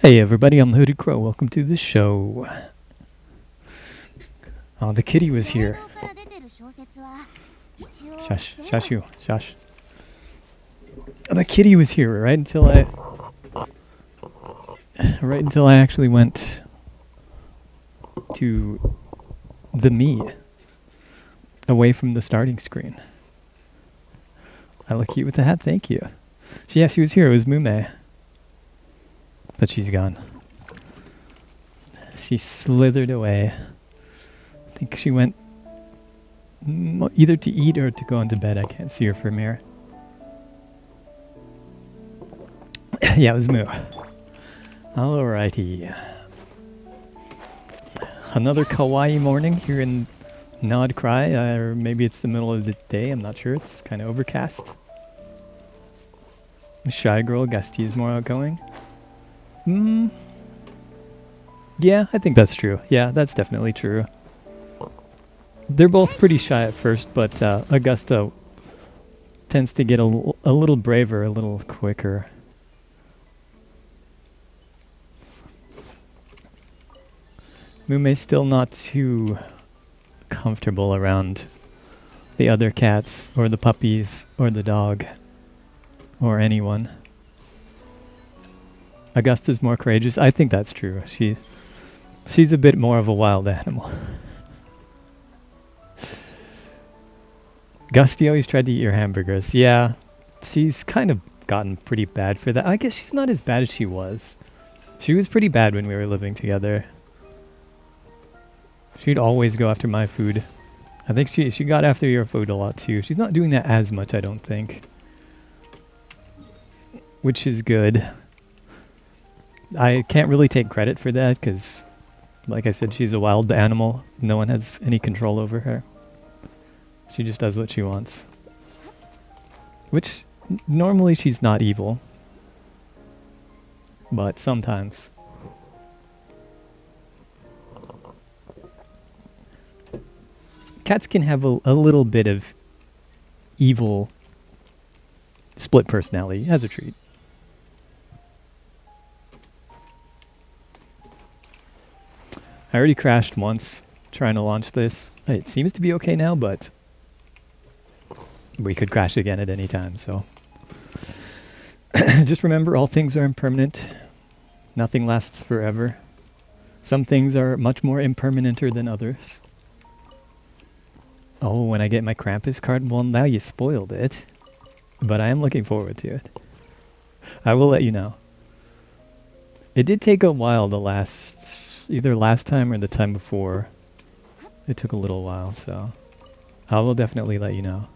Hey everybody, I'm the Hooded Crow. Welcome to the show. Oh, the kitty was here. Shush, shush you, shush. The kitty was here right until I actually went to the me, away from the starting screen. I look cute with the hat, thank you. So yeah, she was here, it was Mume. But she's gone. She slithered away. I think she went either to eat or to go into bed. I can't see her from here. Yeah, it was Moo. Alrighty. Another kawaii morning here in Nod Cry, or maybe it's the middle of the day, I'm not sure. It's kind of overcast. Shy girl, Gusty is more outgoing. Yeah, I think that's true. Yeah, that's definitely true. They're both pretty shy at first, but Augusta tends to get a little braver, a little quicker. Mume's still not too comfortable around the other cats or the puppies or the dog or anyone. Augusta's more courageous. I think that's true. She's a bit more of a wild animal. Gusty always tried to eat your hamburgers. Yeah, she's kind of gotten pretty bad for that. I guess she's not as bad as she was. She was pretty bad when we were living together. She'd always go after my food. I think she got after your food a lot too. She's not doing that as much, I don't think. Which is good. I can't really take credit for that because, like I said, she's a wild animal. No one has any control over her. She just does what she wants. Which, normally she's not evil. But sometimes. Cats can have a little bit of evil split personality as a treat. I already crashed once trying to launch this. It seems to be okay now, but we could crash again at any time, so. Just remember, all things are impermanent. Nothing lasts forever. Some things are much more impermanenter than others. Oh, when I get my Krampus card? Well, now you spoiled it. But I am looking forward to it. I will let you know. It did take a while either last time or the time before. It took a little while, so I will definitely let you know.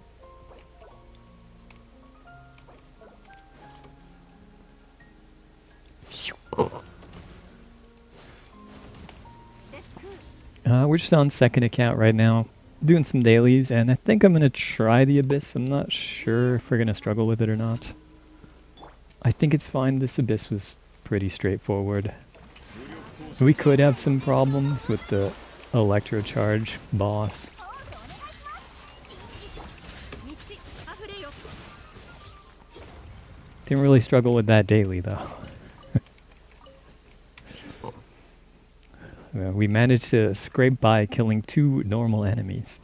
We're just on second account right now, doing some dailies, and I think I'm going to try the Abyss. I'm not sure if we're going to struggle with it or not. I think it's fine. This Abyss was pretty straightforward. We could have some problems with the Electrocharge boss. Didn't really struggle with that daily, though. We managed to scrape by killing 2 normal enemies.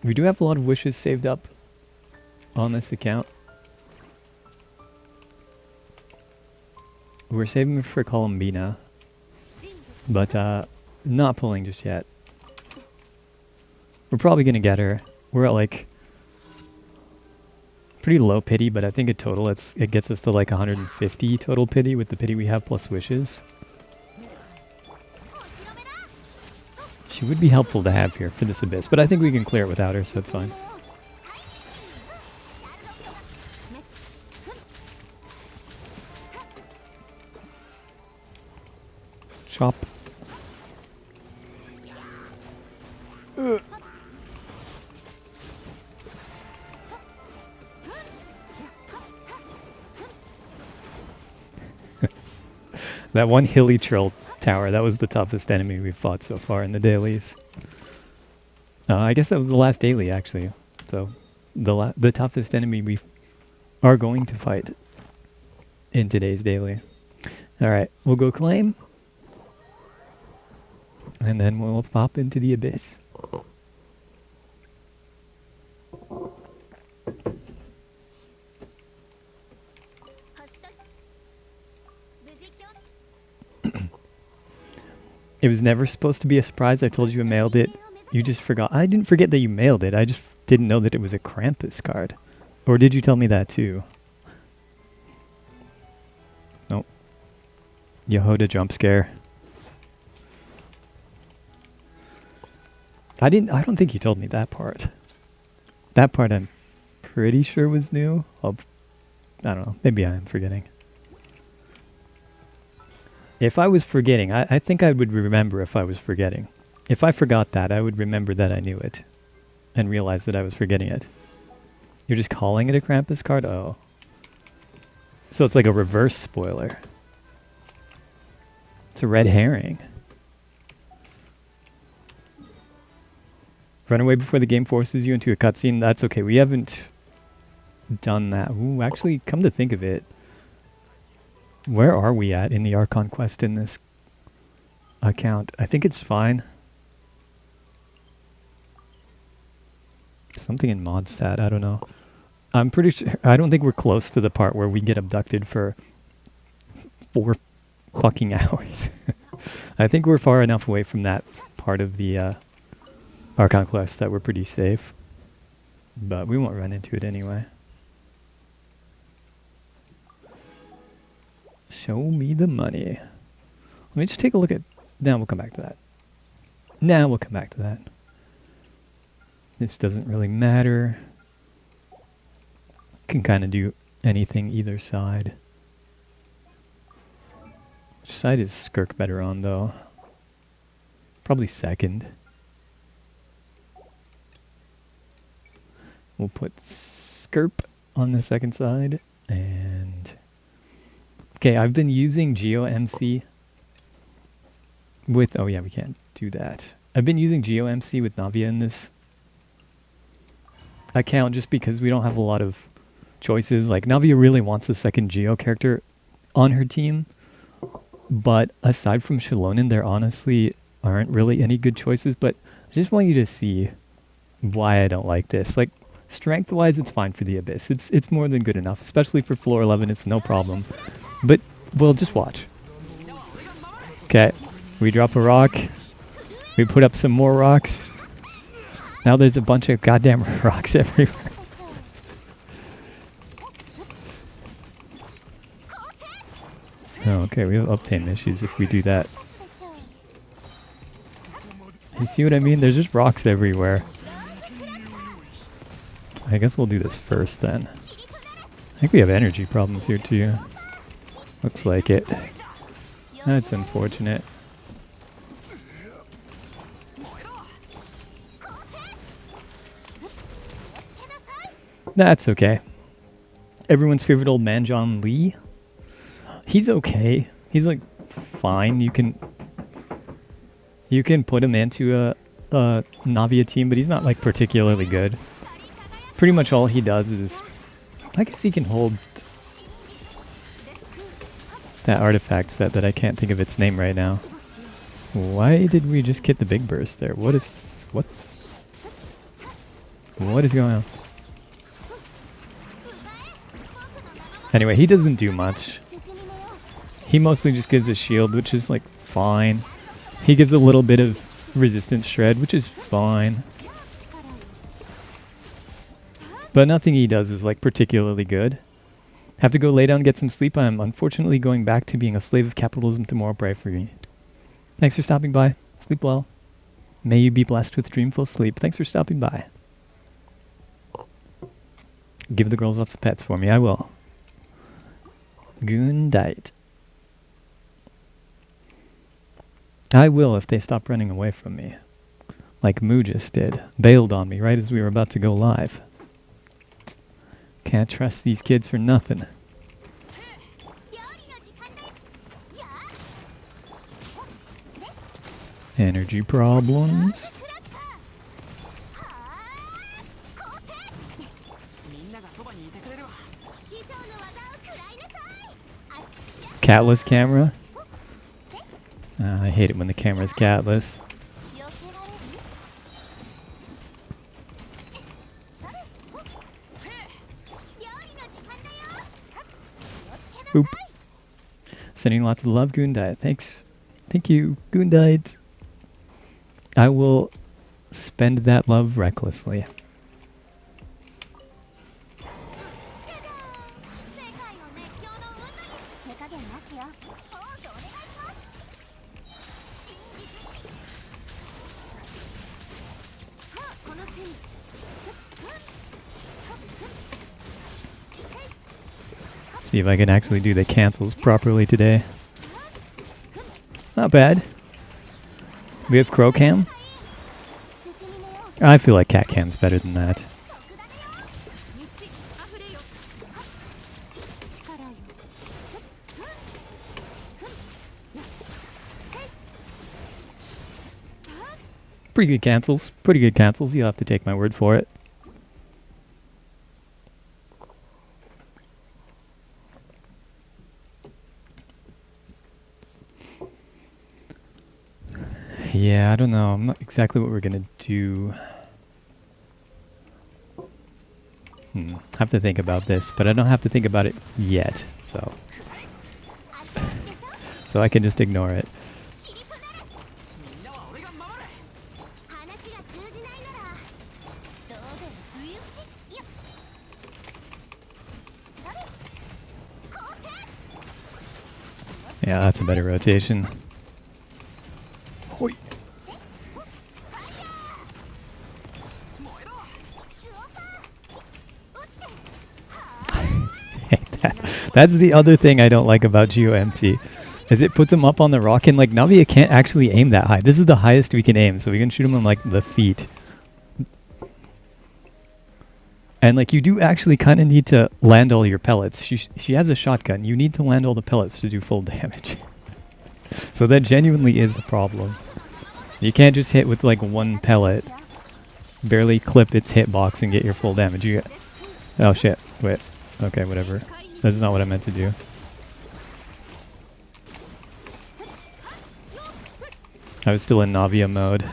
We do have a lot of wishes saved up on this account. We're saving them for Columbina, but not pulling just yet. We're probably going to get her. We're at like pretty low pity, but I think in total it gets us to like 150 total pity with the pity we have plus wishes. She would be helpful to have here for this Abyss, but I think we can clear it without her, so that's fine. Chop. That one hilly troll tower, that was the toughest enemy we've fought so far in the dailies. I guess that was the last daily, actually. So, the toughest enemy we are going to fight in today's daily. Alright, we'll go claim. And then we'll pop into the Abyss. It was never supposed to be a surprise. I told you I mailed it. You just forgot. I didn't forget that you mailed it. I just didn't know that it was a Krampus card. Or did you tell me that too? Nope. Yehoda jump scare. I don't think you told me that part. That part I'm pretty sure was new. I don't know. Maybe I am forgetting. If I was forgetting, I think I would remember if I was forgetting. If I forgot that, I would remember that I knew it. And realize that I was forgetting it. You're just calling it a Krampus card? Oh. So it's like a reverse spoiler. It's a red herring. Run away before the game forces you into a cutscene. That's okay. We haven't done that. Ooh, actually, come to think of it, where are we at in the Archon quest in this account? I think it's fine. Something in mod stat, I don't know. I'm pretty sure, I don't think we're close to the part where we get abducted for 4 fucking hours. I think we're far enough away from that part of the Archon quest that we're pretty safe. But we won't run into it anyway. Show me the money. Let me just take a look at... Now we'll come back to that. Now we'll come back to that. This doesn't really matter. Can kind of do anything either side. Which side is Skirk better on, though? Probably second. We'll put Skirp on the second side. And... Okay, I've been using GeoMC with... Oh yeah, we can't do that. I've been using GeoMC with Navia in this account just because we don't have a lot of choices. Like, Navia really wants a second Geo character on her team, but aside from Shalonen, there honestly aren't really any good choices. But I just want you to see why I don't like this. Like, strength-wise, it's fine for the Abyss. It's more than good enough, especially for floor 11. It's no problem. But, well, just watch. Okay, we drop a rock. We put up some more rocks. Now there's a bunch of goddamn rocks everywhere. Oh, okay, we have obtain issues if we do that. You see what I mean? There's just rocks everywhere. I guess we'll do this first then. I think we have energy problems here too. Looks like it. That's unfortunate. That's okay. Everyone's favorite old man, John Lee. He's okay. He's like fine. You can put him into a Navia team, but he's not like particularly good. Pretty much all he does is, I guess he can hold that artifact set that I can't think of its name right now. Why did we just get the big burst there? What is going on? Anyway, he doesn't do much. He mostly just gives a shield, which is like fine. He gives a little bit of resistance shred, which is fine. But nothing he does is like particularly good. Have to go lay down and get some sleep. I'm unfortunately going back to being a slave of capitalism tomorrow. Pray for me. Thanks for stopping by. Sleep well. May you be blessed with dreamful sleep. Thanks for stopping by. Give the girls lots of pets for me. I will. Goondite. I will if they stop running away from me. Like Moo just did. Bailed on me right as we were about to go live. Can't trust these kids for nothing. Energy problems. Catless camera. I hate it when the camera's catless. Boop. Sending lots of love, Goondite. Thanks. Thank you, Goondite. I will spend that love recklessly. See if I can actually do the cancels properly today. Not bad. We have Crow Cam. I feel like Cat Cam's better than that. Pretty good cancels. Pretty good cancels. You'll have to take my word for it. Yeah, I don't know. I'm not exactly what we're gonna do. Have to think about this, but I don't have to think about it yet, so I can just ignore it. Yeah, that's a better rotation. Hoi. That's the other thing I don't like about GeoMT, is it puts him up on the rock and like Navia can't actually aim that high. This is the highest we can aim, so we can shoot him in like the feet. And like you do actually kind of need to land all your pellets. She has a shotgun. You need to land all the pellets to do full damage. So that genuinely is the problem. You can't just hit with like one pellet, barely clip its hitbox and get your full damage. You get, oh shit, wait. Okay, whatever. That's not what I meant to do. I was still in Navia mode.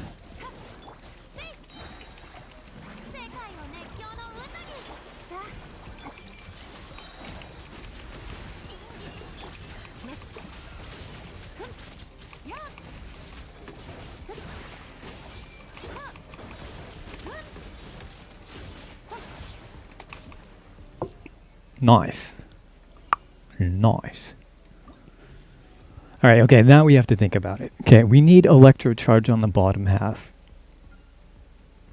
Nice. Nice. Alright, okay, now we have to think about it. Okay, we need electro charge on the bottom half.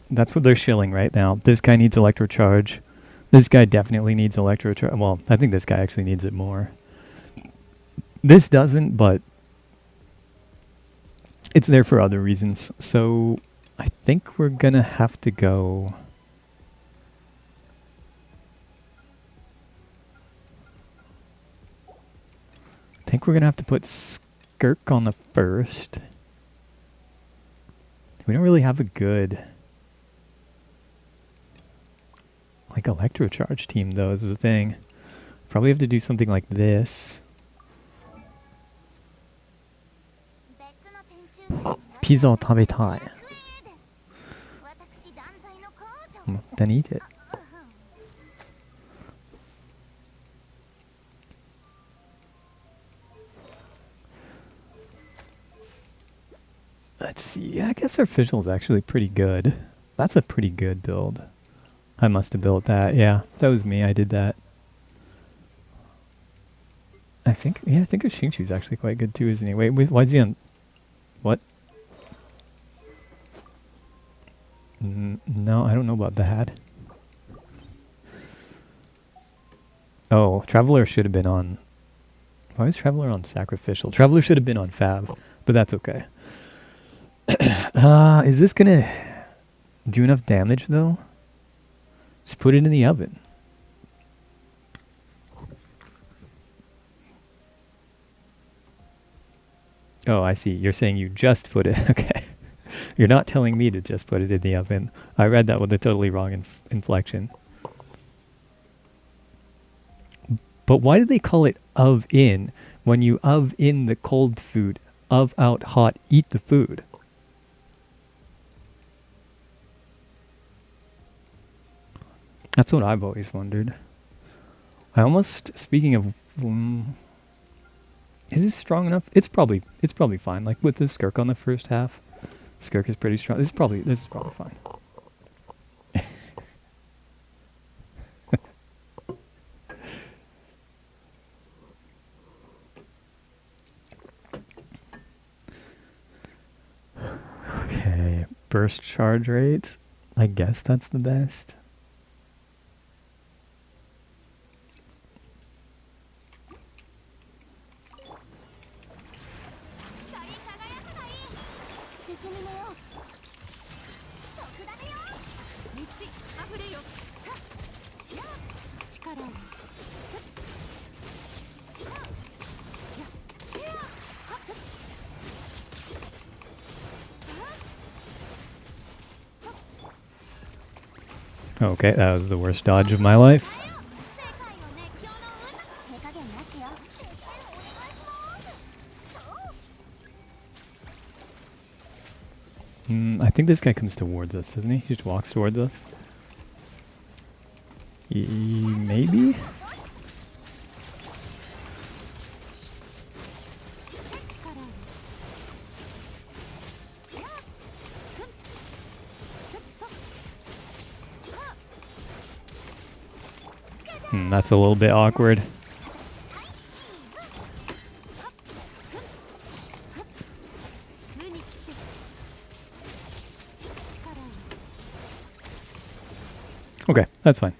That's what they're shilling right now. This guy needs electro charge. This guy definitely needs electro charge. Well, I think this guy actually needs it more. This doesn't, but it's there for other reasons. So I think we're gonna have to go... I think we're gonna have to put Skirk on the first. We don't really have a good like electro charge team though, is the thing. Probably have to do something like this. Pizzaを食べたい. Then eat it. Let's see. I guess our official's actually pretty good. That's a pretty good build. I must have built that. Yeah, that was me. I did that. I think our Xingqiu's actually quite good too, isn't he? Wait, why is he on... What? No, I don't know about that. Oh, Traveler should have been on... Why is Traveler on Sacrificial? Traveler should have been on Fav, but that's okay. Is this gonna do enough damage though? Just put it in the oven. Oh, I see. You're saying you just put it. Okay. You're not telling me to just put it in the oven. I read that with a totally wrong inflection. But why do they call it of in when you of in the cold food, of out hot, eat the food? That's what I've always wondered. I almost, speaking of, is this strong enough? It's probably fine. Like with the Skirk on the first half, Skirk is pretty strong. This is probably fine. Okay, burst charge rate. I guess that's the best. Okay, that was the worst dodge of my life. I think this guy comes towards us, doesn't he? He just walks towards us. Maybe? That's a little bit awkward. Okay, that's fine.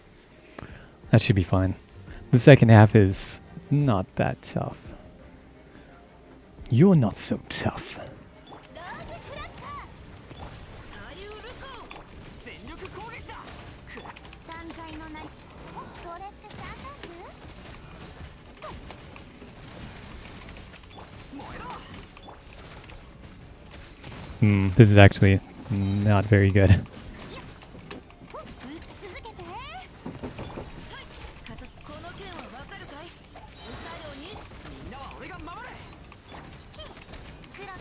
That should be fine. The second half is not that tough. You're not so tough. This is actually not very good.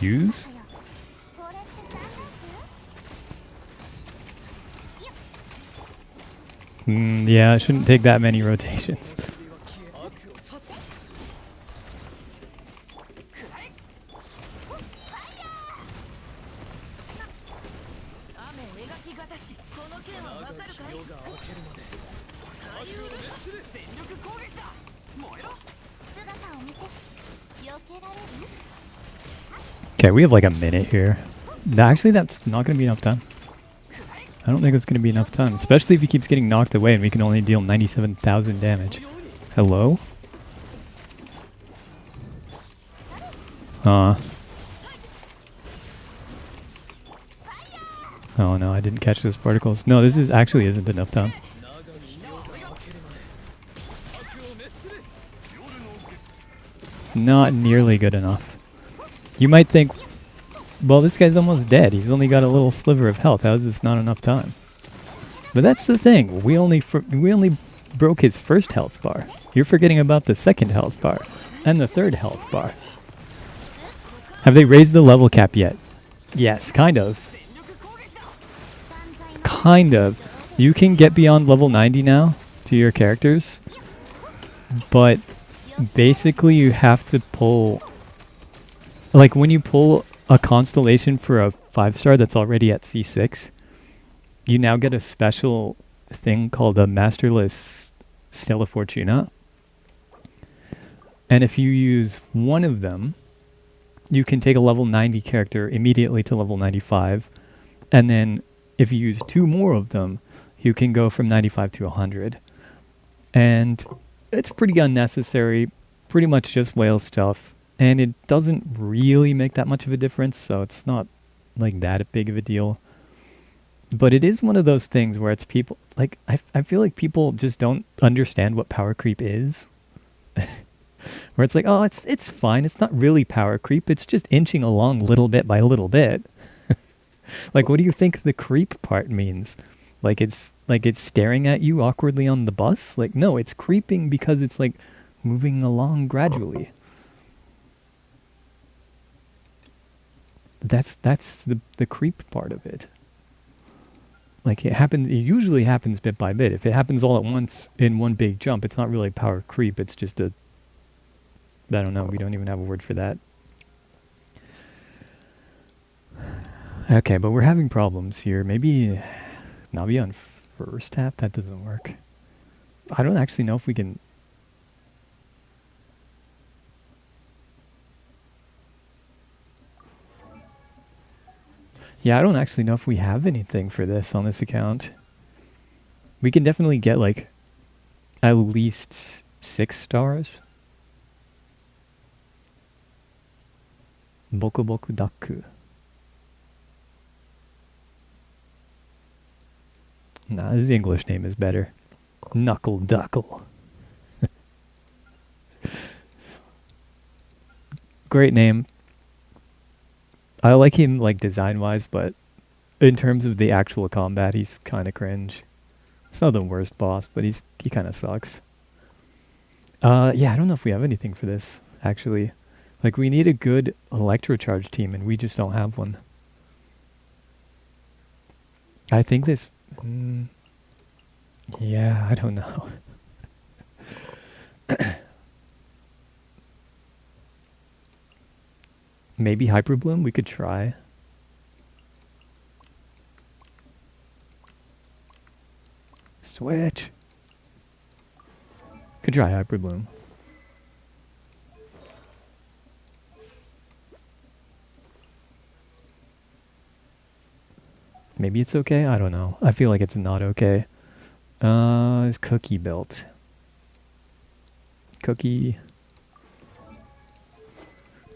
Use? Yeah, it shouldn't take that many rotations. Okay, we have like a minute here. Actually, that's not going to be enough time. I don't think it's going to be enough time, especially if he keeps getting knocked away and we can only deal 97,000 damage. Hello? Oh no, I didn't catch those particles. No, this is actually isn't enough time. Not nearly good enough. You might think, well, this guy's almost dead. He's only got a little sliver of health. How is this not enough time? But that's the thing. We only broke his first health bar. You're forgetting about the second health bar and the third health bar. Have they raised the level cap yet? Yes, kind of. Kind of. You can get beyond level 90 now to your characters, but basically you have to pull, like when you pull a constellation for a 5-star that's already at C6, you now get a special thing called a Masterless Stella Fortuna. And if you use one of them, you can take a level 90 character immediately to level 95. And then if you use 2 more of them, you can go from 95 to 100. And it's pretty unnecessary, pretty much just whale stuff. And it doesn't really make that much of a difference, so it's not like that big of a deal. But it is one of those things where it's people, like, I feel like people just don't understand what power creep is. Where it's like, oh, it's fine. It's not really power creep. It's just inching along little bit by little bit. Like, what do you think the creep part means? Like it's staring at you awkwardly on the bus? Like, no, it's creeping because it's like moving along gradually. That's the creep part of it. Like it usually happens bit by bit. If it happens all at once in one big jump, it's not really power creep. It's just I don't know. We don't even have a word for that. Okay, but we're having problems here. Maybe Navi on first half? That doesn't work. I don't actually know if we can... Yeah, I don't actually know if we have anything for this on this account. We can definitely get like at least 6 stars. Boku Boku Daku. Nah, his English name is better. Knuckle Duckle. Great name. I like him like design-wise, but in terms of the actual combat, he's kind of cringe. It's not the worst boss, but he kind of sucks. Yeah, I don't know if we have anything for this, actually. Like, we need a good electrocharge team, and we just don't have one. I think this... yeah, I don't know. Maybe Hyper Bloom? We could try. Switch! Could try Hyper Bloom. Maybe it's okay? I don't know. I feel like it's not okay. Is Cookie built? Cookie...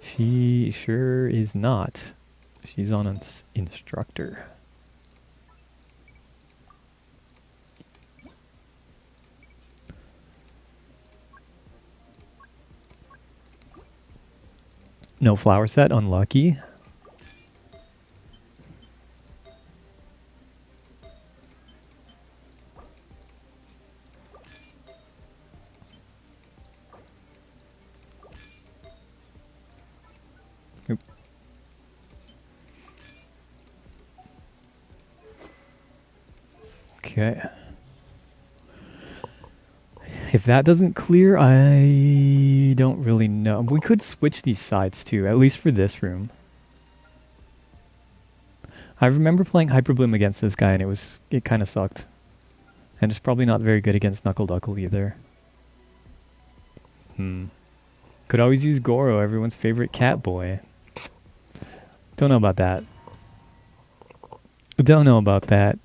She sure is not. She's on an instructor. No flower set, unlucky. Oop. Okay. If that doesn't clear, I don't really know. We could switch these sides too, at least for this room. I remember playing Hyper Bloom against this guy and it kind of sucked. And it's probably not very good against Knuckle Duckle either. Could always use Goro, everyone's favorite cat boy. Don't know about that. Don't know about that.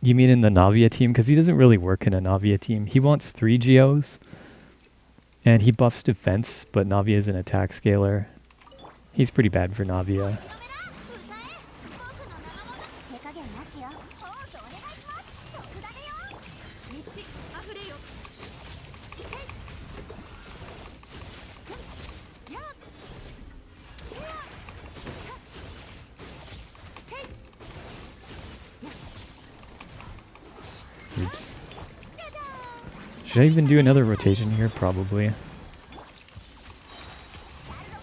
You mean in the Navia team? Because he doesn't really work in a Navia team. He wants 3 Geos. And he buffs defense, but Navia is an attack scaler. He's pretty bad for Navia. Oops. Should I even do another rotation here? Probably.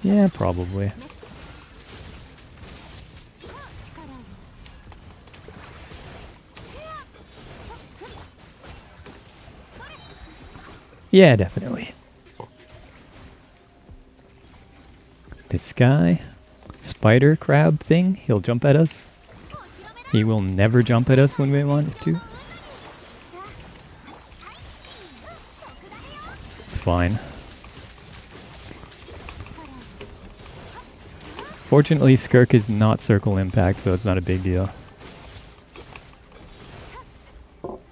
Yeah, probably. Yeah, definitely. This guy, spider crab thing, he'll jump at us. He will never jump at us when we want to. It's fine. Fortunately, Skirk is not circle impact, so it's not a big deal.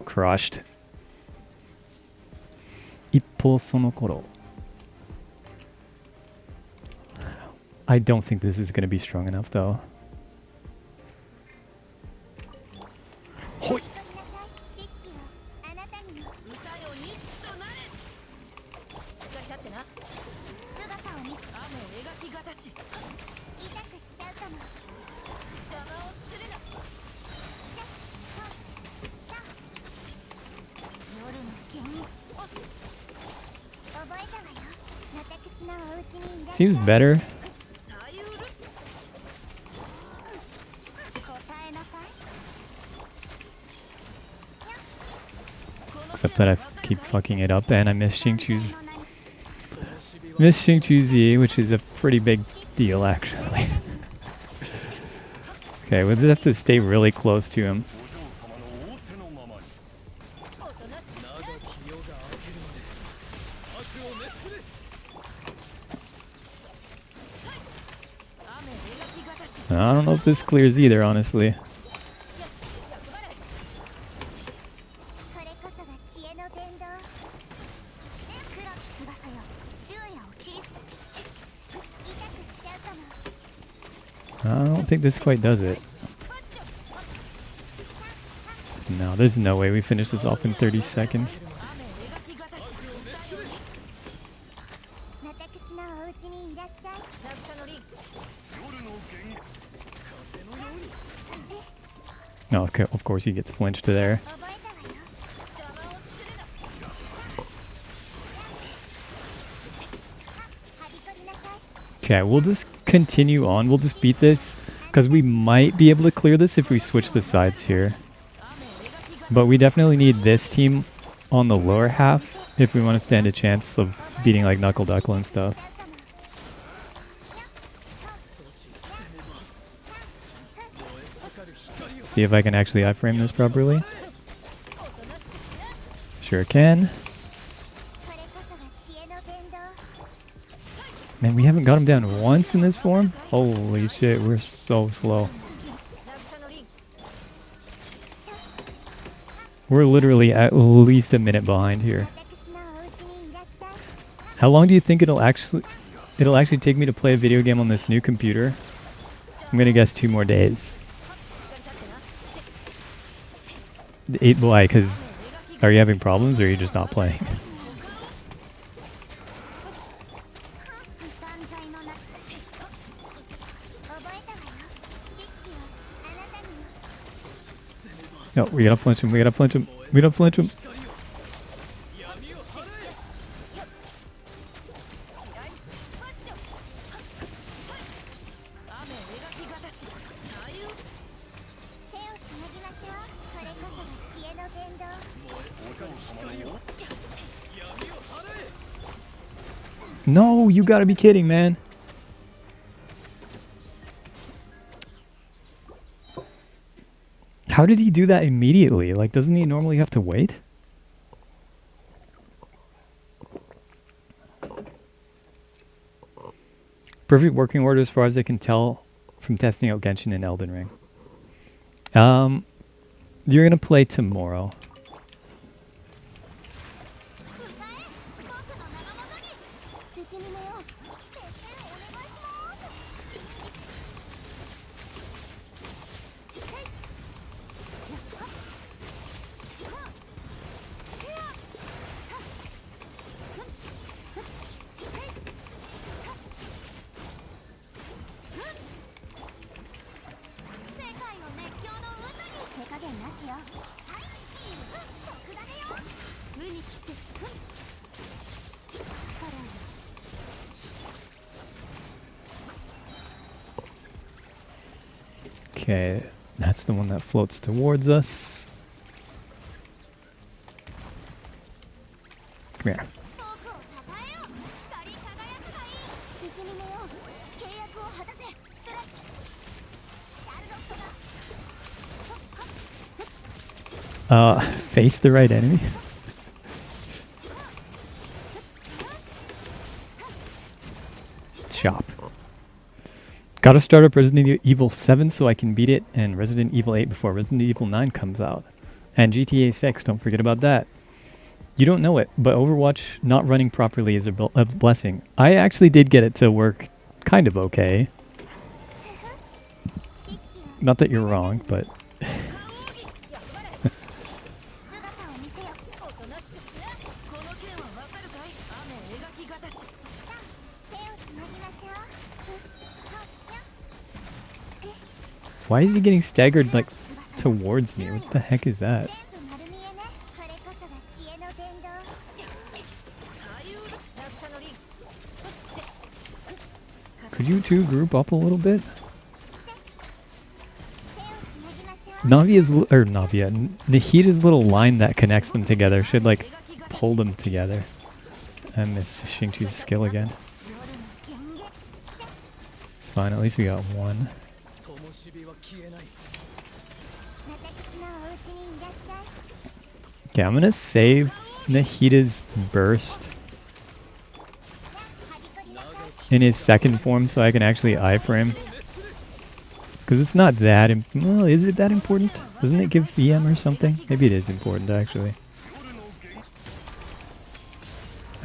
Crushed. Ippo sono koro. I don't think this is going to be strong enough, though. Hoi! Seems better. Except that I keep fucking it up and I miss Xingqiu's Z, which is a pretty big deal actually. Okay, we'll just have to stay really close to him. I don't know if this clears either, honestly. I don't think this quite does it. No, there's no way we finish this off in 30 seconds. No, okay, of course he gets flinched there. Okay, we'll just continue on. We'll just beat this. Because we might be able to clear this if we switch the sides here. But we definitely need this team on the lower half if we want to stand a chance of beating like Knuckle Duckle and stuff. See if I can actually iframe this properly. Sure can. Man, we haven't got him down once in this form? Holy shit, we're so slow. We're literally at least a minute behind here. How long do you think it'll actually take me to play a video game on this new computer? I'm gonna guess 2 more days. 8 why? Because are you having problems or are you just not playing? No, we gotta flinch him, we gotta flinch him, we gotta flinch him. No, you gotta be kidding, man. How did he do that immediately? Like, doesn't he normally have to wait? Perfect working order as far as I can tell from testing out Genshin and Elden Ring. You're gonna play tomorrow. Okay, that's the one that floats towards us. Come here. Face the right enemy. Chop. Gotta start up Resident Evil 7 so I can beat it, and Resident Evil 8 before Resident Evil 9 comes out. And GTA 6, don't forget about that. You don't know it, but Overwatch not running properly is a blessing. I actually did get it to work kind of okay. Not that you're wrong, but... Why is he getting staggered, like, towards me? What the heck is that? Could you two group up a little bit? Nahida's little line that connects them together should, like, pull them together. I miss Xingqiu's skill again. It's fine, at least we got one. Okay, I'm gonna save Nahida's burst in his second form so I can actually iframe. Because it's not that well, is it that important? Doesn't it give EM or something? Maybe it is important actually.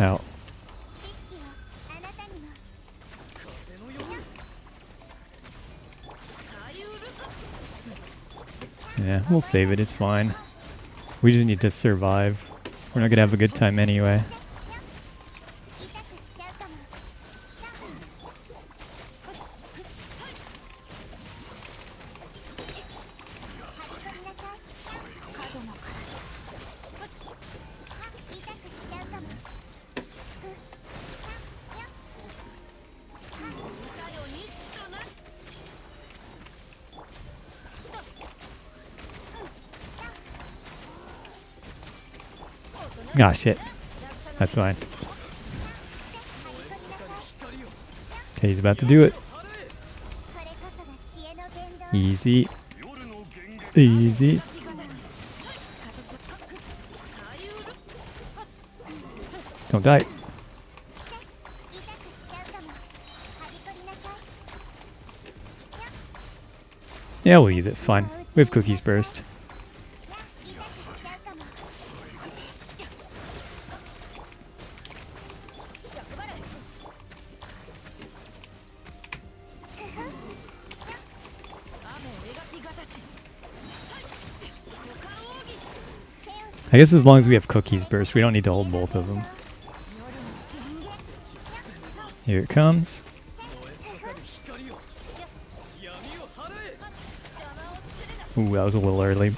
Ow. Yeah, we'll save it, it's fine. We just need to survive. We're not gonna have a good time anyway. Ah, shit. That's fine. Okay, he's about to do it. Easy. Easy. Don't die. Yeah, we'll use it. Fine. We have Cookie's Burst. I guess as long as we have Cookie's Burst, we don't need to hold both of them. Here it comes. Ooh, that was a little early.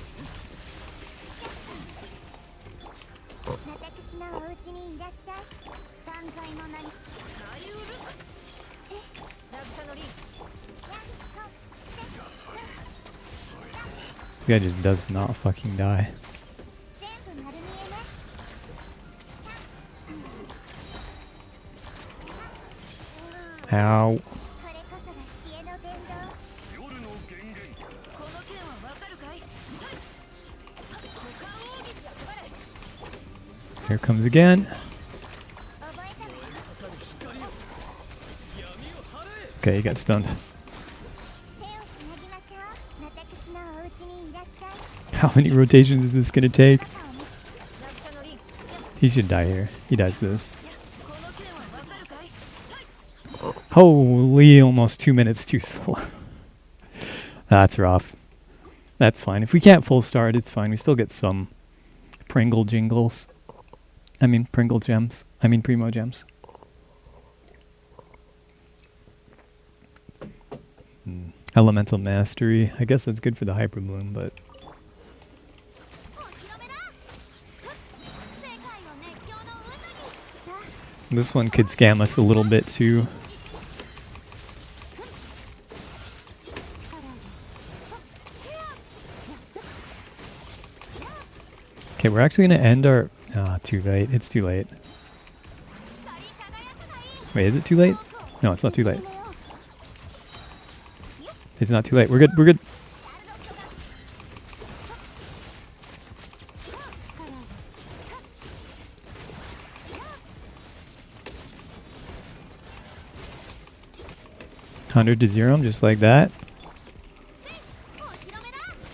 This guy just does not fucking die. Ow. Here comes again. Okay, he got stunned. How many rotations is this gonna take? He should die here. He dies this. Holy, almost 2 minutes too slow. That's rough. That's fine. If we can't full start, it's fine. We still get some Pringle jingles. I mean Pringle gems. I mean Primo gems. Elemental Mastery. I guess that's good for the Hyper Bloom, but... This one could scam us a little bit too. Okay, we're actually going to end our... Ah, too late. It's too late. Wait, is it too late? No, it's not too late. It's not too late. We're good. We're good. $100 to 0, just like that.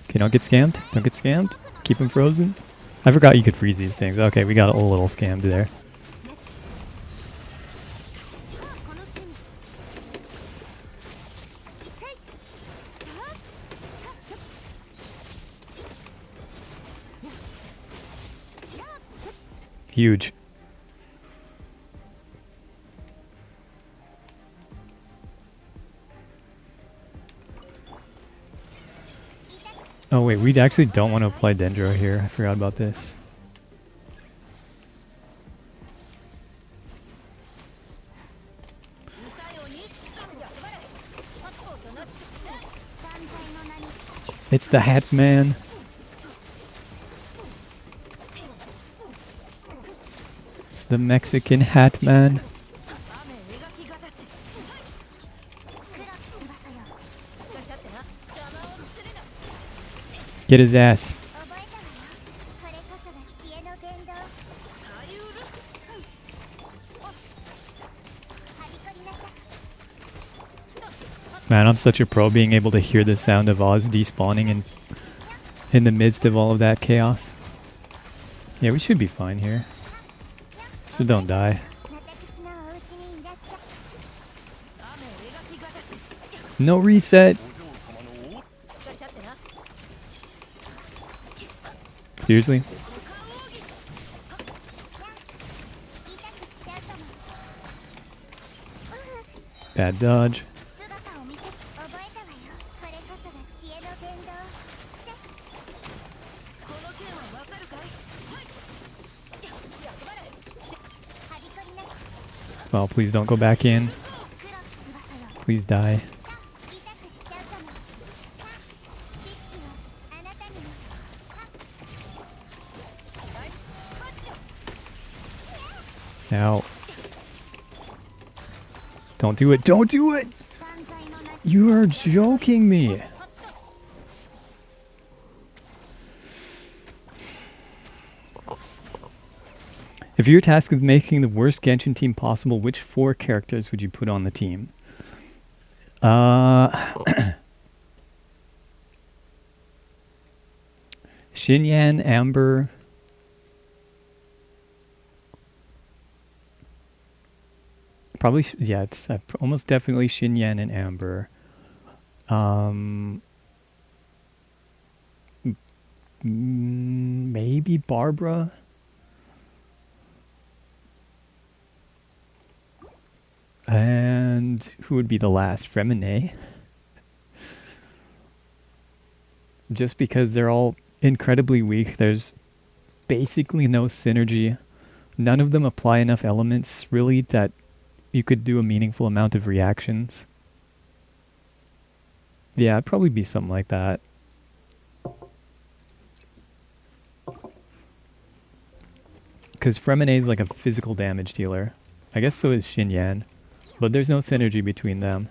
Okay, don't get scammed. Don't get scammed. Keep him frozen. I forgot you could freeze these things. Okay, we got a little scammed there. Huge. Oh wait, we actually don't want to apply Dendro here. I forgot about this. It's the Hat Man. It's the Mexican Hat Man. Get his ass. Man, I'm such a pro being able to hear the sound of Oz despawning in the midst of all of that chaos. Yeah, we should be fine here. So don't die. No reset. Seriously? Bad dodge. Well, please don't go back in. Please die. Ow. Don't do it. Don't do it! You are joking me. If you're tasked with making the worst Genshin team possible, which 4 characters would you put on the team? Xinyan, Amber. Probably, yeah, it's almost definitely Xinyan and Amber. Maybe Barbara. And who would be the last? Fremine. Just because they're all incredibly weak, there's basically no synergy. None of them apply enough elements, really, that you could do a meaningful amount of reactions. Yeah, it'd probably be something like that. Because Fremine is like a physical damage dealer. I guess so is Xinyan. But there's no synergy between them.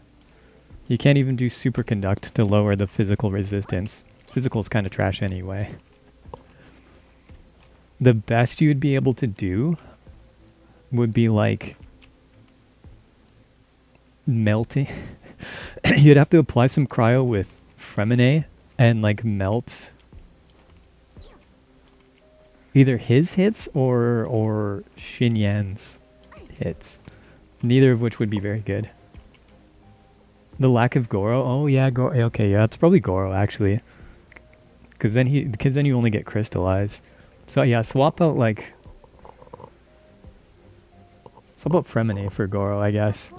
You can't even do superconduct to lower the physical resistance. Physical's kind of trash anyway. The best you'd be able to do would be like melting. You'd have to apply some cryo with Fremine and like melt either his hits or Xinyan's hits. Neither of which would be very good. The lack of Goro. Oh yeah, okay, yeah, it's probably Goro actually. Because then you only get crystallized. So yeah, swap out Fremine for Goro, I guess.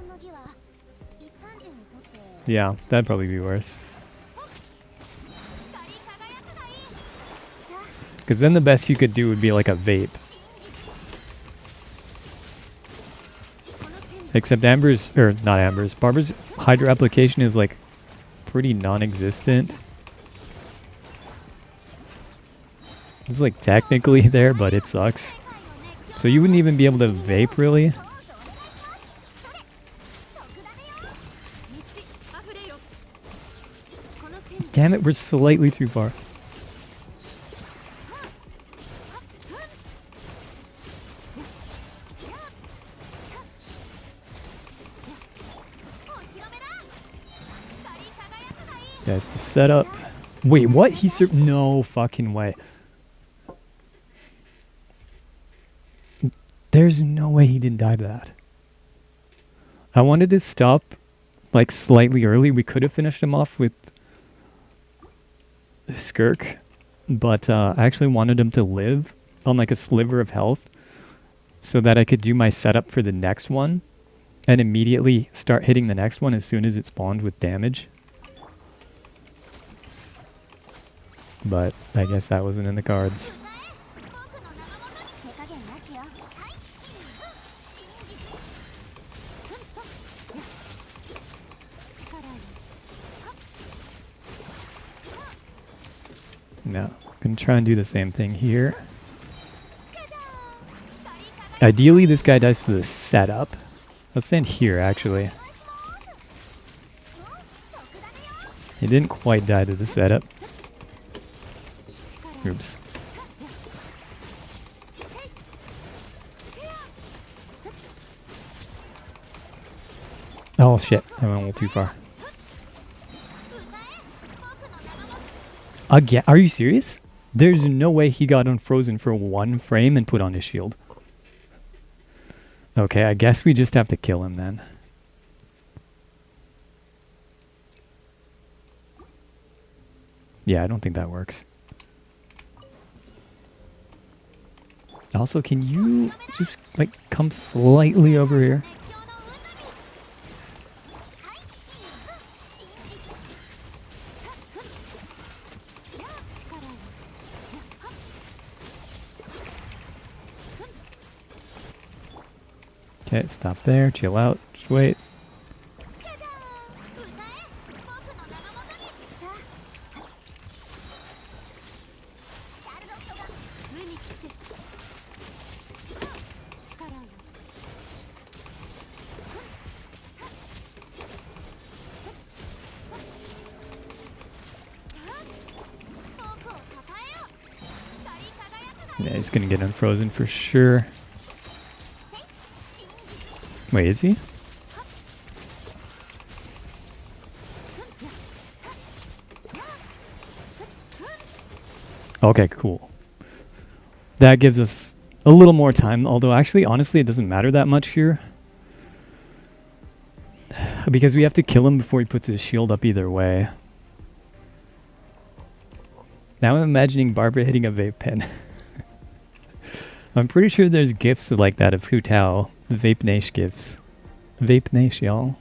Yeah, that'd probably be worse. Because then the best you could do would be like a vape. Except Barbara's Hydro application is like pretty non-existent. It's like technically there, but it sucks. So you wouldn't even be able to vape really. Damn it, we're slightly too far. Guys, to set up. Wait, what? No fucking way. There's no way he didn't die to that. I wanted to stop like slightly early. We could have finished him off with Skirk, but I actually wanted him to live on like a sliver of health so that I could do my setup for the next one and immediately start hitting the next one as soon as it spawned with damage. But I guess that wasn't in the cards. No, gonna try and do the same thing here. Ideally, this guy dies to the setup. Let's stand here, actually. He didn't quite die to the setup. Oops. Oh shit, I went a little too far. Again? Are you serious? There's no way he got unfrozen for 1 frame and put on his shield. Okay, I guess we just have to kill him then. Yeah, I don't think that works. Also, can you just, like, come slightly over here? Okay, stop there, chill out, just wait. Yeah, he's gonna get unfrozen for sure. Wait, is he? Okay, cool. That gives us a little more time, although actually, honestly, it doesn't matter that much here. Because we have to kill him before he puts his shield up either way. Now I'm imagining Barbara hitting a vape pen. I'm pretty sure there's gifs like that of Hu Tao. The Vape Nash gifs. Vape Nash, y'all.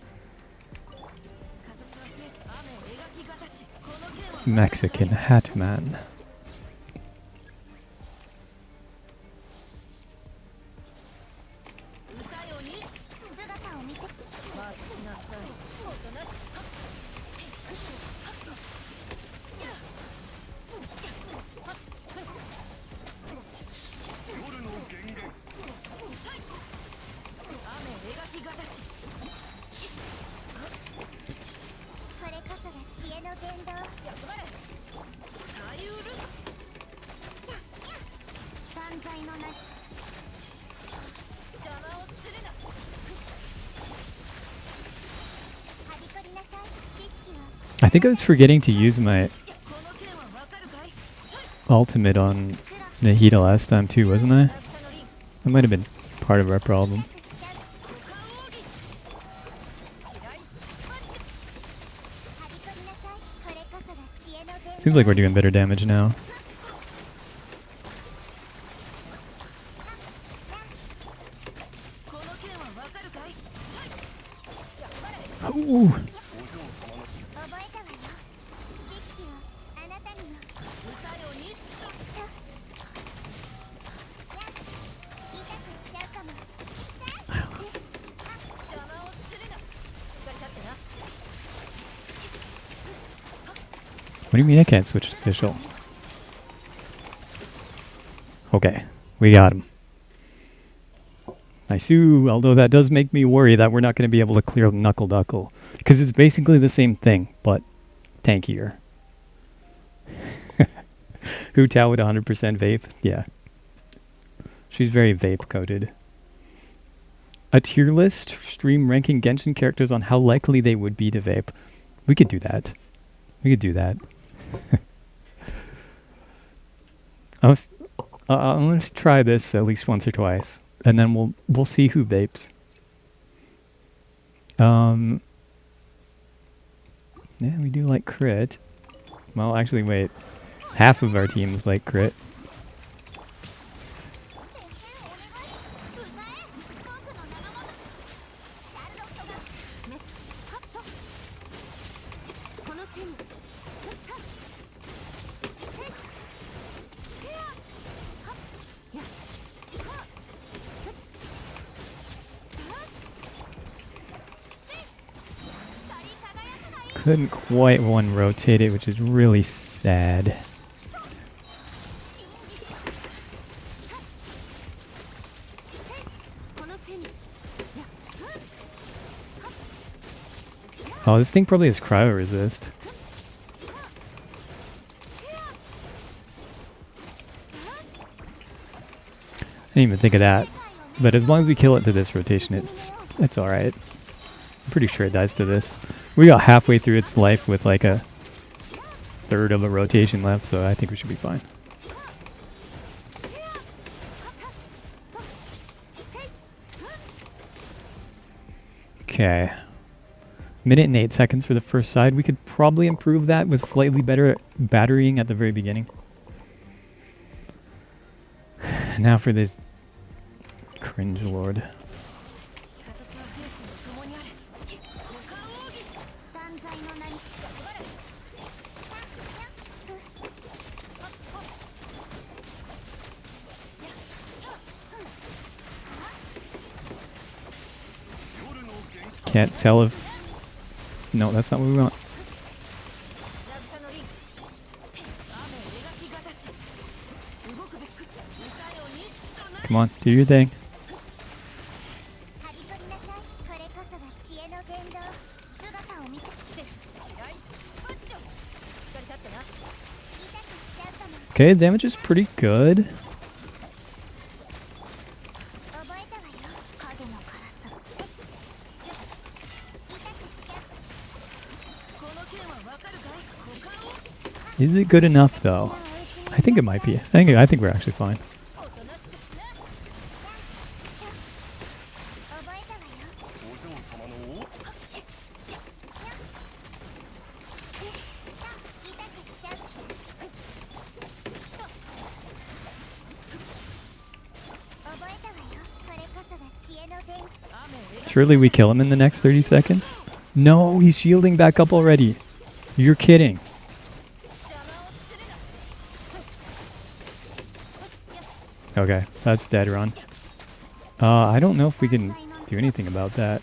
Mexican hat man. I think I was forgetting to use my ultimate on Nahida last time too, wasn't I? That might have been part of our problem. Seems like we're doing better damage now. Ooh. What do you mean I can't switch to official? Okay, we got him. Nice. Although that does make me worry that we're not going to be able to clear Knuckle Duckle. Because it's basically the same thing, but tankier. Hu Tao with 100% vape? Yeah. She's very vape coated. A tier list stream ranking Genshin characters on how likely they would be to vape. We could do that. We could do that. I'm going to try this at least once or twice, and then we'll see who vapes. Yeah, we do like crit. Well, actually, wait. Half of our teams like crit. Couldn't quite one rotate it, which is really sad. Oh, this thing probably has cryo resist. I didn't even think of that. But as long as we kill it to this rotation, it's alright. I'm pretty sure it dies to this. We got halfway through its life with like a third of a rotation left, so I think we should be fine. Okay. Minute and 8 seconds for the first side. We could probably improve that with slightly better batterying at the very beginning. Now for this cringe lord. Can't tell if... No, that's not what we want. Come on, do your thing. Okay, damage is pretty good. Is it good enough though? I think it might be. I think we're actually fine. Surely we kill him in the next 30 seconds? No, he's shielding back up already. You're kidding. Okay, that's dead run. I don't know if we can do anything about that.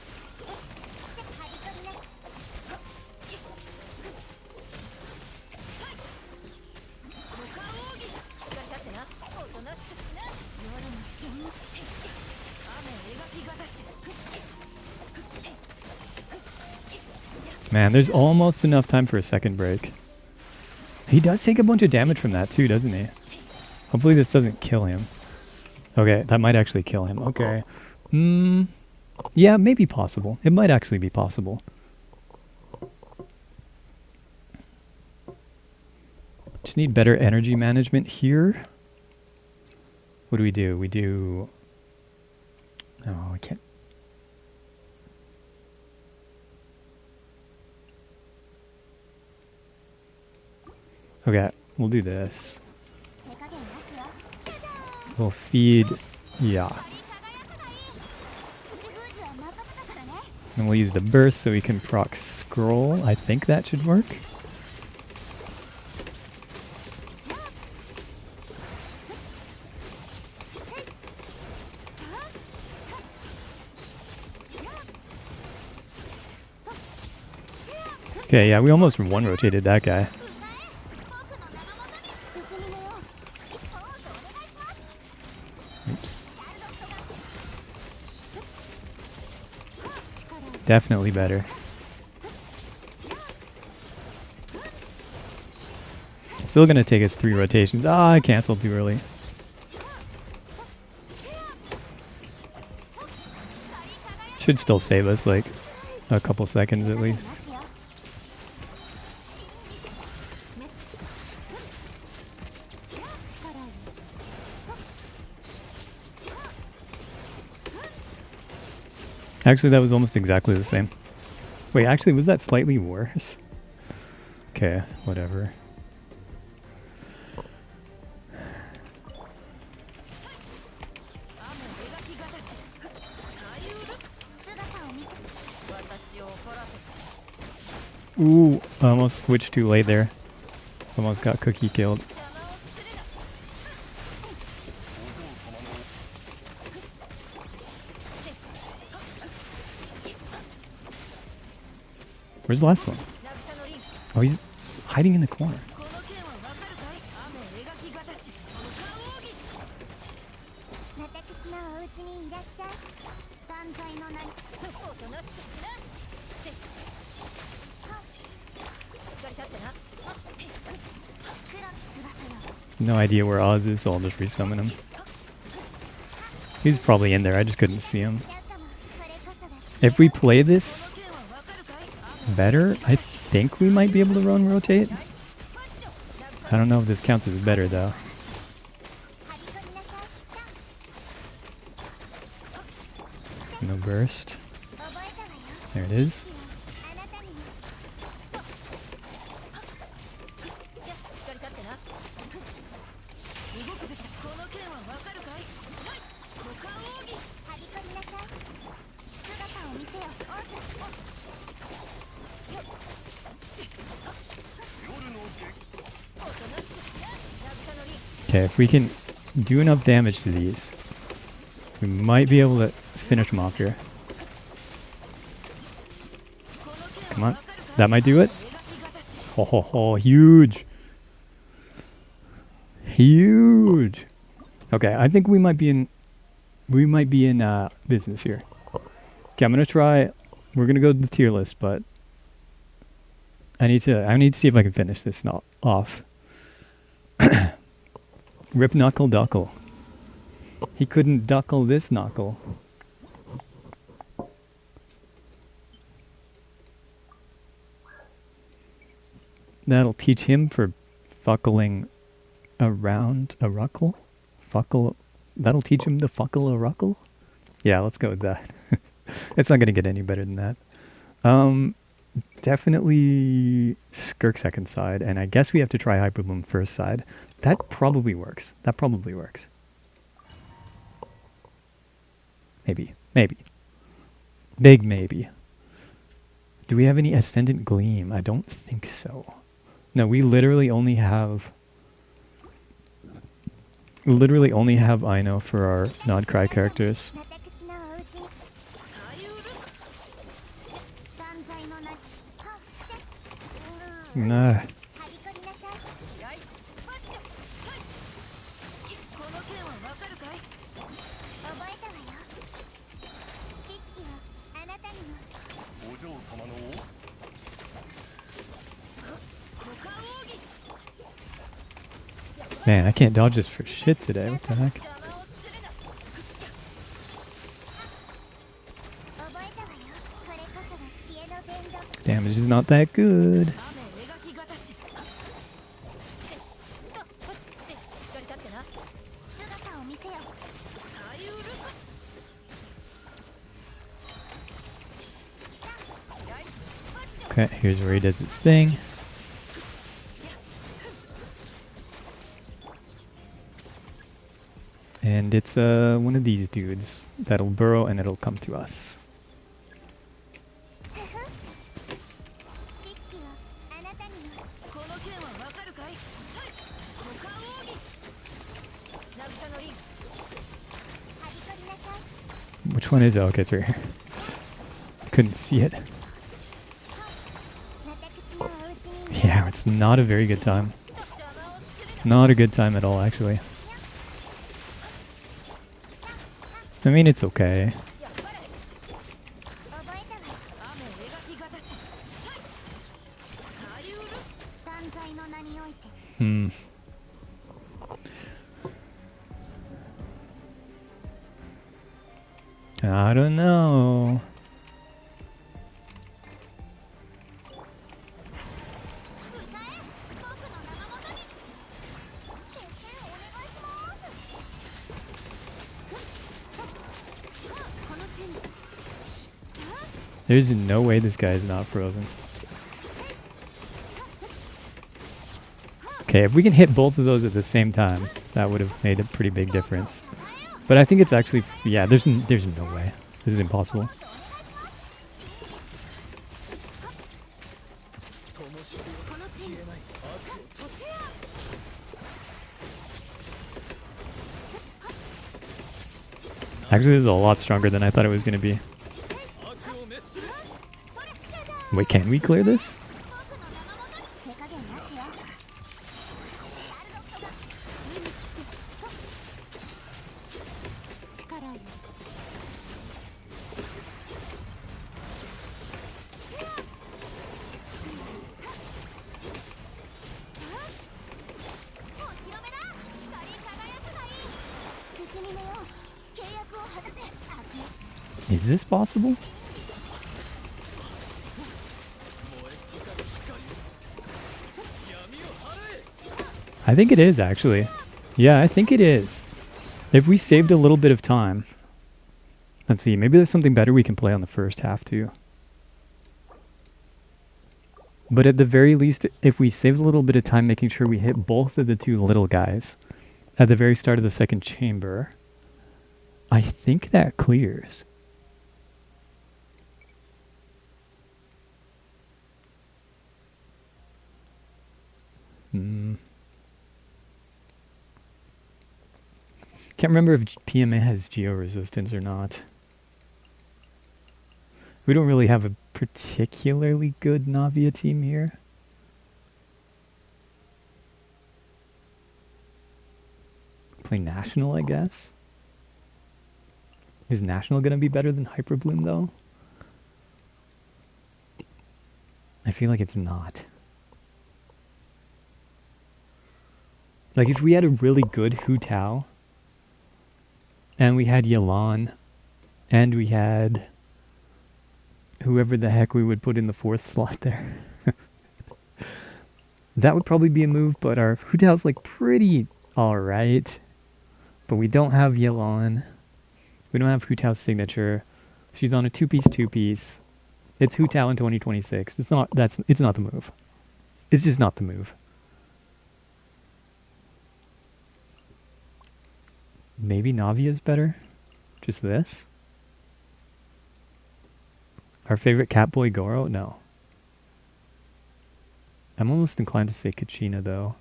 Man, there's almost enough time for a second break. He does take a bunch of damage from that too, doesn't he? Hopefully this doesn't kill him. Okay, that might actually kill him. Okay. Yeah, maybe possible. It might actually be possible. Just need better energy management here. What do? We do... Oh, I can't... Okay, we'll do this. We'll feed... Yeah. And we'll use the burst so we can proc scroll. I think that should work. Okay, yeah, we almost one-rotated that guy. Oops. Definitely better. Still gonna take us 3 rotations. Ah, I canceled too early. Should still save us like a couple seconds at least. Actually, that was almost exactly the same. Wait, actually, was that slightly worse? Okay, whatever. Ooh, I almost switched too late there. Almost got Cookie killed. Where's the last one? Oh, he's hiding in the corner. No idea where Oz is, so I'll just resummon him. He's probably in there, I just couldn't see him. If we play this better, I think we might be able to run rotate. I don't know if this counts as better though. No burst. There it is. Okay, if we can do enough damage to these, we might be able to finish them off here. Come on. That might do it. Ho ho ho, huge. Huge. Okay, I think we might be in business here. Okay, I'm gonna try. We're gonna go to the tier list, but I need to see if I can finish this off. Rip Knuckle Duckle. He couldn't duckle this knuckle. That'll teach him for fuckling around a ruckle? Fuckle. That'll teach him to fuckle a ruckle? Yeah, let's go with that. It's not going to get any better than that. Definitely Skirk second side, and I guess we have to try Hyper Bloom first side. That probably works. That probably works. Maybe. Maybe. Big maybe. Do we have any Ascendant Gleam? I don't think so. No, we literally only have... Aino for our Nod-Cry characters. Nah. Man, I can't dodge this for shit today. What the heck? Damage is not that good. Okay, here's where he does his thing. And it's one of these dudes that'll burrow and it'll come to us. Which one is it? Okay, it's right here. Couldn't see it. Yeah, it's not a very good time. Not a good time at all, actually. I mean, it's okay. I don't know. There's no way this guy is not frozen. Okay, if we can hit both of those at the same time, that would have made a pretty big difference. But I think it's actually, yeah, there's no way. This is impossible. Actually, this is a lot stronger than I thought it was going to be. Wait, can we clear this? Is this possible? I think it is, actually. Yeah, I think it is. If we saved a little bit of time. Let's see, maybe there's something better we can play on the first half, too. But at the very least, if we saved a little bit of time making sure we hit both of the two little guys at the very start of the second chamber, I think that clears. Can't remember if PMA has geo resistance or not. We don't really have a particularly good Navia team here. Play National, I guess. Is National going to be better than Hyper Bloom, though? I feel like it's not. Like, if we had a really good Hu Tao, and we had Yelan, and we had whoever the heck we would put in the fourth slot there. That would probably be a move, but our Hu Tao's like pretty alright. But we don't have Yelan. We don't have Hu Tao's signature. She's on a 2-piece. It's Hu Tao in 2026. It's not the move. It's just not the move. Maybe Navia's better? Just this? Our favorite Catboy Goro? No. I'm almost inclined to say Kachina though.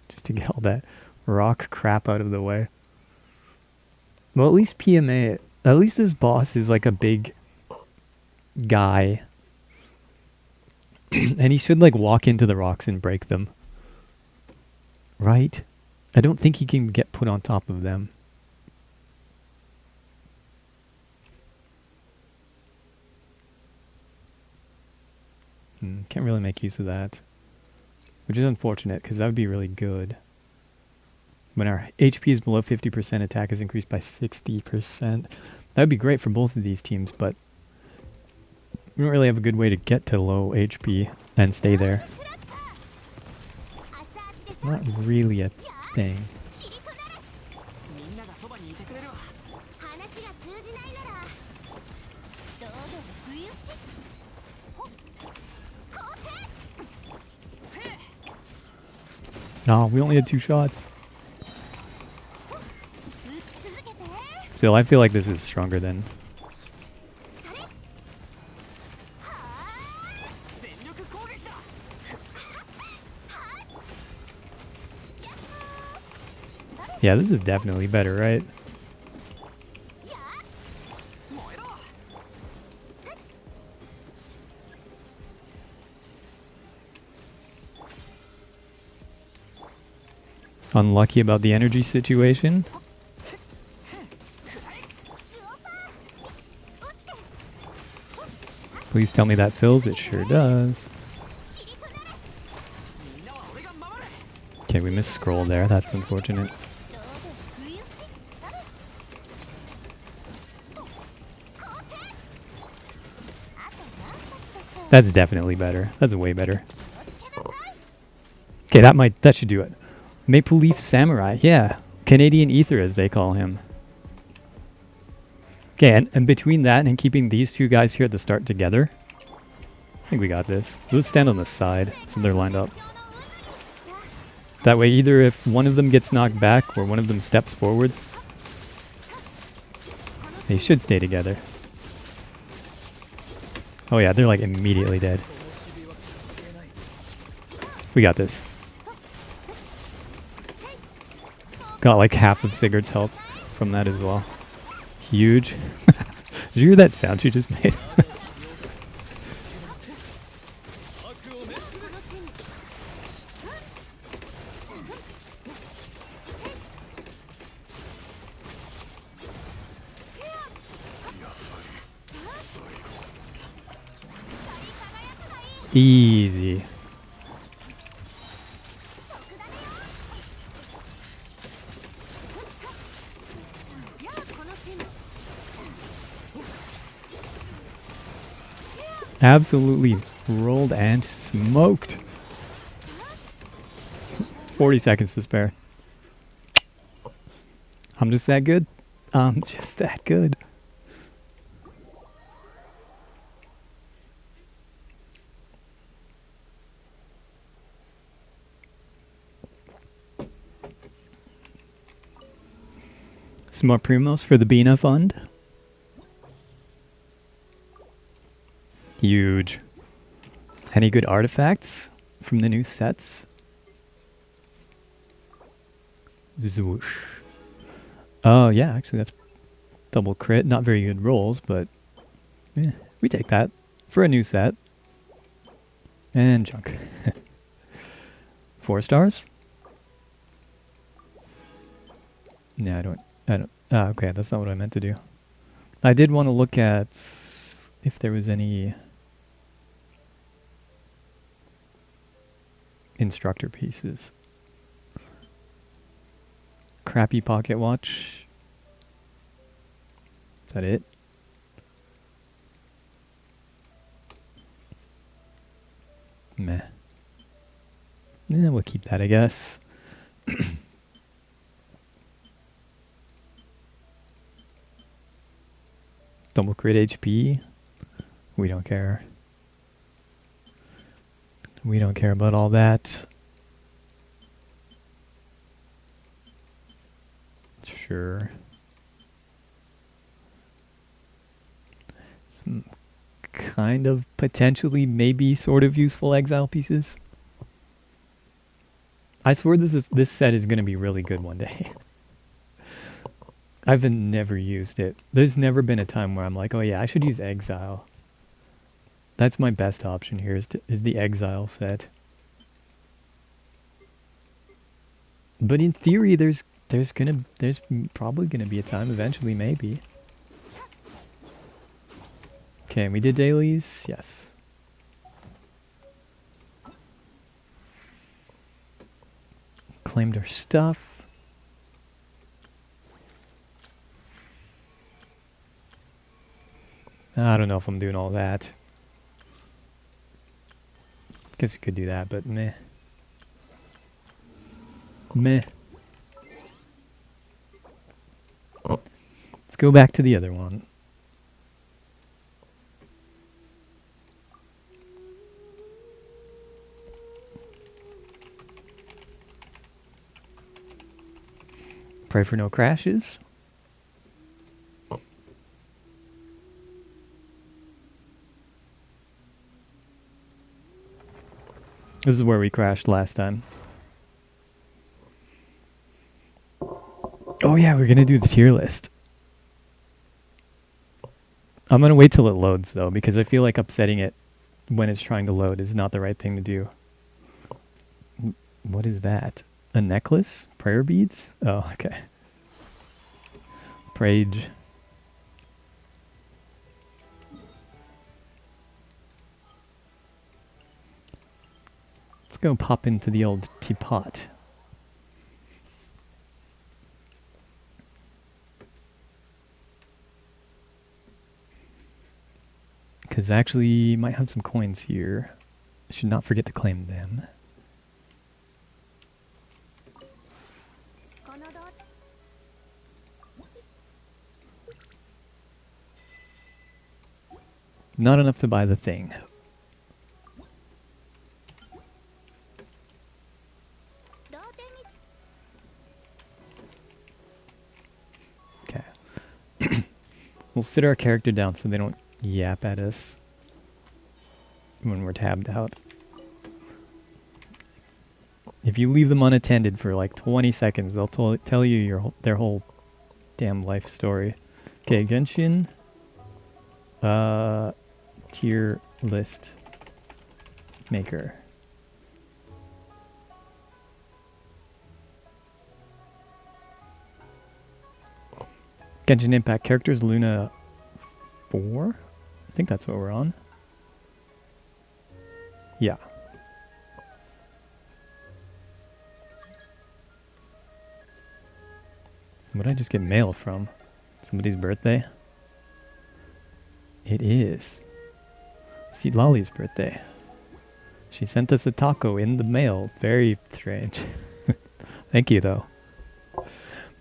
Just to get all that rock crap out of the way. Well, at least PMA, at least this boss is like a big guy. And he should like walk into the rocks and break them. Right? I don't think he can get put on top of them. Can't really make use of that. Which is unfortunate, because that would be really good. When our HP is below 50%, attack is increased by 60%. That would be great for both of these teams, but we don't really have a good way to get to low HP and stay there. It's not really a thing. No, we only had 2 shots. Still, I feel like this is stronger than... Yeah, this is definitely better, right? Unlucky about the energy situation. Please tell me that fills. It sure does. Okay, we missed scroll there. That's unfortunate. That's definitely better. That's way better. Okay, that should do it. Maple Leaf Samurai, yeah. Canadian Ether, as they call him. Okay, and between that and keeping these 2 guys here at the start together, I think we got this. Let's stand on the side so they're lined up. That way, either if one of them gets knocked back or one of them steps forwards, they should stay together. Oh yeah, they're like immediately dead. We got this. Got like half of Sigurd's health from that as well. Huge. Did you hear that sound she just made? Easy. Absolutely rolled and smoked. 40 seconds to spare. I'm just that good. I'm just that good. Some more primos for the Bina Fund. Huge. Any good artifacts from the new sets? Zwoosh. Oh, yeah, actually that's double crit. Not very good rolls, but we take that for a new set. And junk. 4 stars? No, I don't. Okay, that's not what I meant to do. I did want to look at if there was any instructor pieces. Crappy pocket watch. Is that it? Meh. Yeah, we'll keep that, I guess. Double crit HP. We don't care. We don't care about all that. Sure. Some kind of potentially maybe sort of useful exile pieces. I swear this set is going to be really good one day. I've never used it. There's never been a time where I'm like, oh yeah, I should use exile. That's my best option here is the exile set. But in theory, there's probably gonna be a time eventually, maybe. Okay, we did dailies. Yes. Claimed our stuff. I don't know if I'm doing all that. Guess we could do that, but meh. Meh. Let's go back to the other one. Pray for no crashes. This is where we crashed last time. Oh yeah, we're gonna do the tier list. I'm gonna wait till it loads though, because I feel like upsetting it when it's trying to load is not the right thing to do. What is that? A necklace? Prayer beads? Oh, okay. Prage. Let's go pop into the old teapot. Because actually, you might have some coins here. Should not forget to claim them. Not enough to buy the thing. Okay. We'll sit our character down so they don't yap at us when we're tabbed out. If you leave them unattended for like 20 seconds, they'll tell you their whole damn life story. Okay, Genshin. Tier list maker. Genshin Impact characters Luna 4? I think that's what we're on. Yeah. What did I just get mail from? Somebody's birthday? It is. See, Lolly's birthday. She sent us a taco in the mail. Very strange. Thank you, though.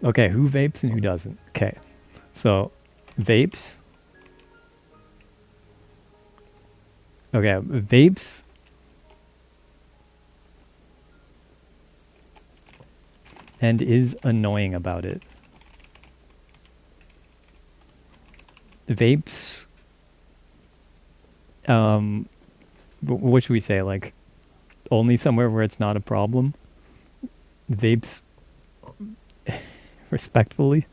Okay, who vapes and who doesn't? Okay, so vapes. Okay, vapes. And is annoying about it. Vapes. What should we say? Like, only somewhere where it's not a problem. Vapes. Respectfully.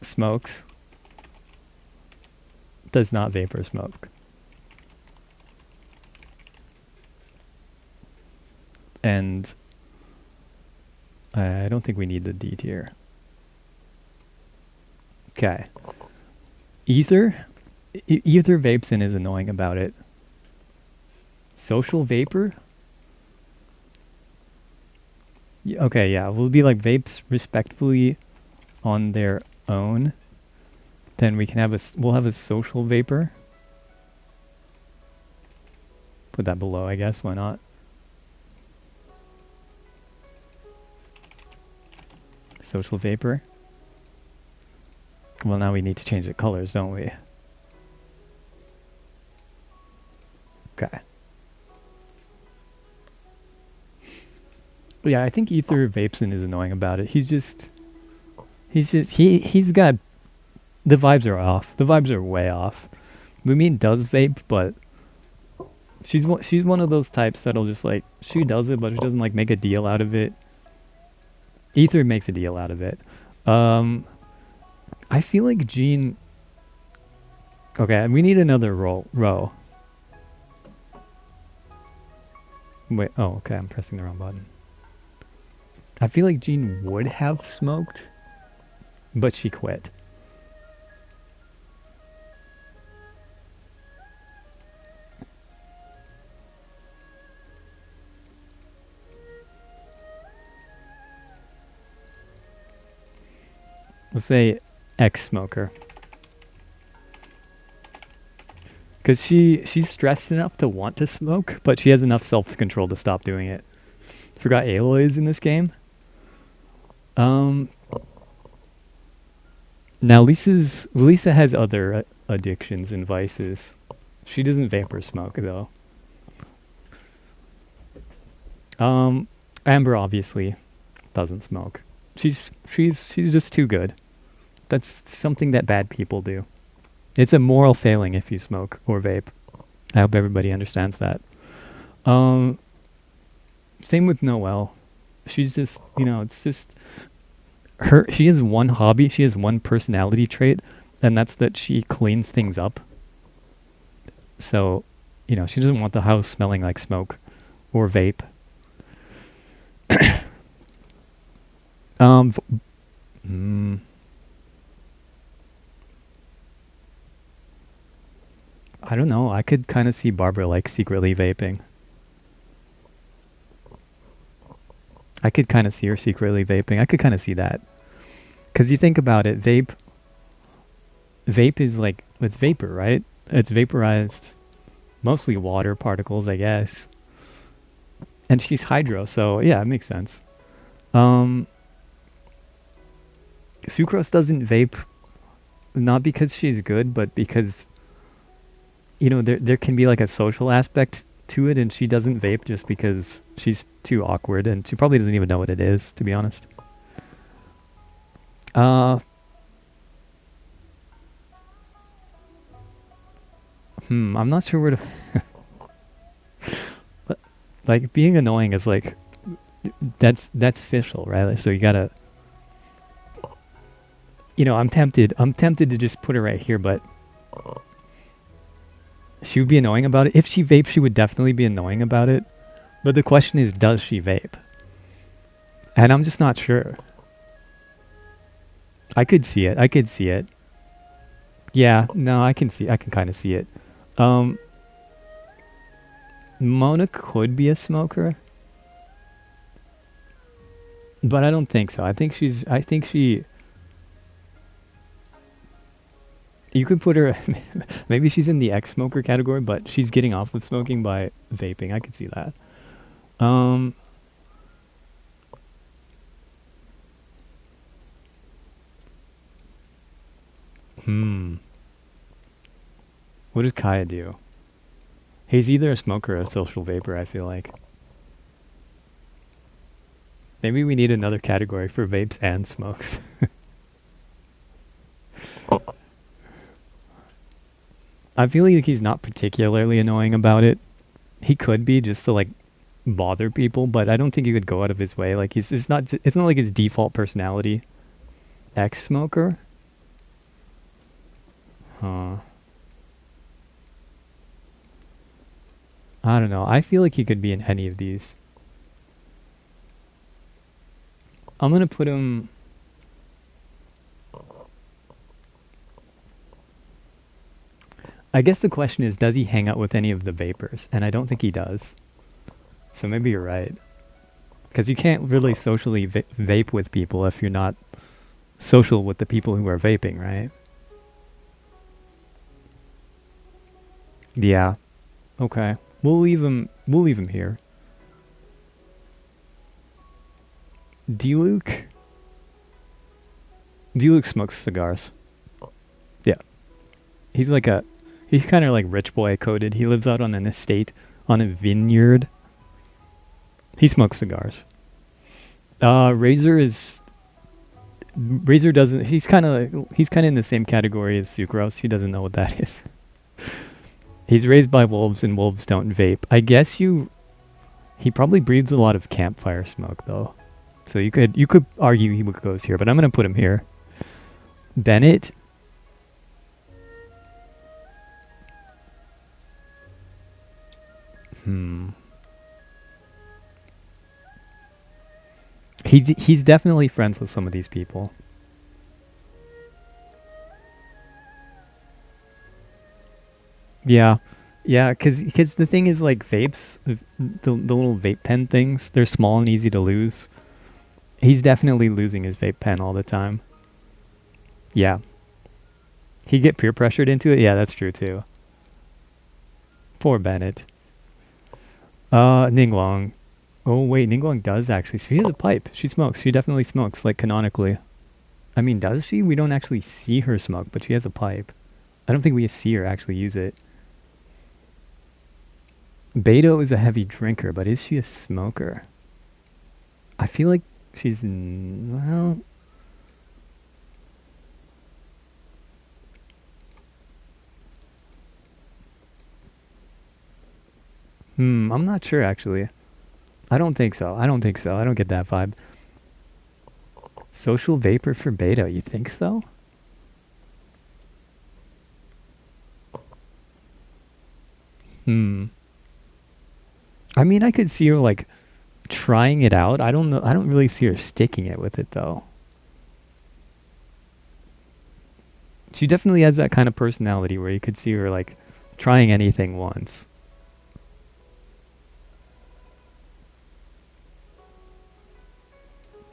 Smokes. Does not vape or smoke. And I don't think we need the D tier. Okay. Ether. Ether vapes and is annoying about it. Social vapor. Okay, yeah, we'll be like vapes respectfully on their own. Then we can have we'll have a social vapor. put that below, I guess. Why not? Social vapor. Well, now we need to change the colors, don't we? Okay. Yeah, I think Ether Vapeson is annoying about it. He's got, the vibes are off. The vibes are way off. Lumine does vape, but she's one of those types that'll just like, she does it, but she doesn't like make a deal out of it. Ether makes a deal out of it. I feel like Jean. Okay, we need another row. Wait, oh, okay, I'm pressing the wrong button. I feel like Jean would have smoked, but she quit. Let's say ex-smoker. Because she's stressed enough to want to smoke, but she has enough self-control to stop doing it. Forgot Aloy is in this game. Now Lisa has other addictions and vices. She doesn't vape or smoke though. Amber obviously doesn't smoke. She's just too good. That's something that bad people do. It's a moral failing if you smoke or vape. I hope everybody understands that. Same with Noelle. She's just, it's just she has one hobby, she has one personality trait, and that's that she cleans things up. So, she doesn't want the house smelling like smoke or vape. I don't know. I could kind of see Barbara like secretly vaping. I could kind of see her secretly vaping. I could kind of see that. Because you think about it, vape is like, it's vapor, right? It's vaporized, mostly water particles, I guess. And she's hydro, so yeah, it makes sense. Sucrose doesn't vape, not because she's good, but because, there can be like a social aspect to it, and she doesn't vape just because she's too awkward, and she probably doesn't even know what it is, to be honest. I'm not sure where to... like, being annoying is like... That's official, right? Like, so you gotta... I'm tempted to just put her right here, but... She would be annoying about it. If she vapes, she would definitely be annoying about it. But the question is, does she vape? And I'm just not sure. I could see it. Yeah, no, I can kind of see it. Mona could be a smoker. But I don't think so. I think she... You could put her... maybe she's in the ex-smoker category, but she's getting off with smoking by vaping. I could see that. What does Kaya do? He's either a smoker or a social vapor, I feel like. Maybe we need another category for vapes and smokes. I feel like he's not particularly annoying about it. He could be just to like bother people, but I don't think he would go out of his way. Like it's not like his default personality. Ex-smoker? Huh. I don't know. I feel like he could be in any of these. I'm gonna put him... I guess the question is, does he hang out with any of the vapors? And I don't think he does. So maybe you're right. Because you can't really socially vape with people if you're not social with the people who are vaping, right? Yeah. Okay. We'll leave him. We'll leave him here. D-Luke. D-Luke smokes cigars. Yeah. He's like a... He's kind of like rich boy coded. He lives out on an estate, on a vineyard. He smokes cigars. Razor is... Razor doesn't... He's kind of in the same category as Sucrose. He doesn't know what that is. He's raised by wolves, and wolves don't vape. I guess you... He probably breathes a lot of campfire smoke, though. So you could argue he goes here, but I'm going to put him here. Bennett... He's definitely friends with some of these people. Yeah, because the thing is, like, vapes, the little vape pen things, they're small and easy to lose. He's definitely losing his vape pen all the time. Yeah. He get peer pressured into it? Yeah, that's true too. Poor Bennett. Ningguang. Oh wait, Ningguang does actually. She has a pipe. She smokes. She definitely smokes, like, canonically. I mean, does she? We don't actually see her smoke, but she has a pipe. I don't think we see her actually use it. Beto is a heavy drinker, but is she a smoker? I feel like she's... Well... I'm not sure, actually. I don't think so. I don't get that vibe. Social vapor for Beto, you think so? I mean, I could see her, like, trying it out. I don't know. I don't really see her sticking it with it, though. She definitely has that kind of personality where you could see her, like, trying anything once.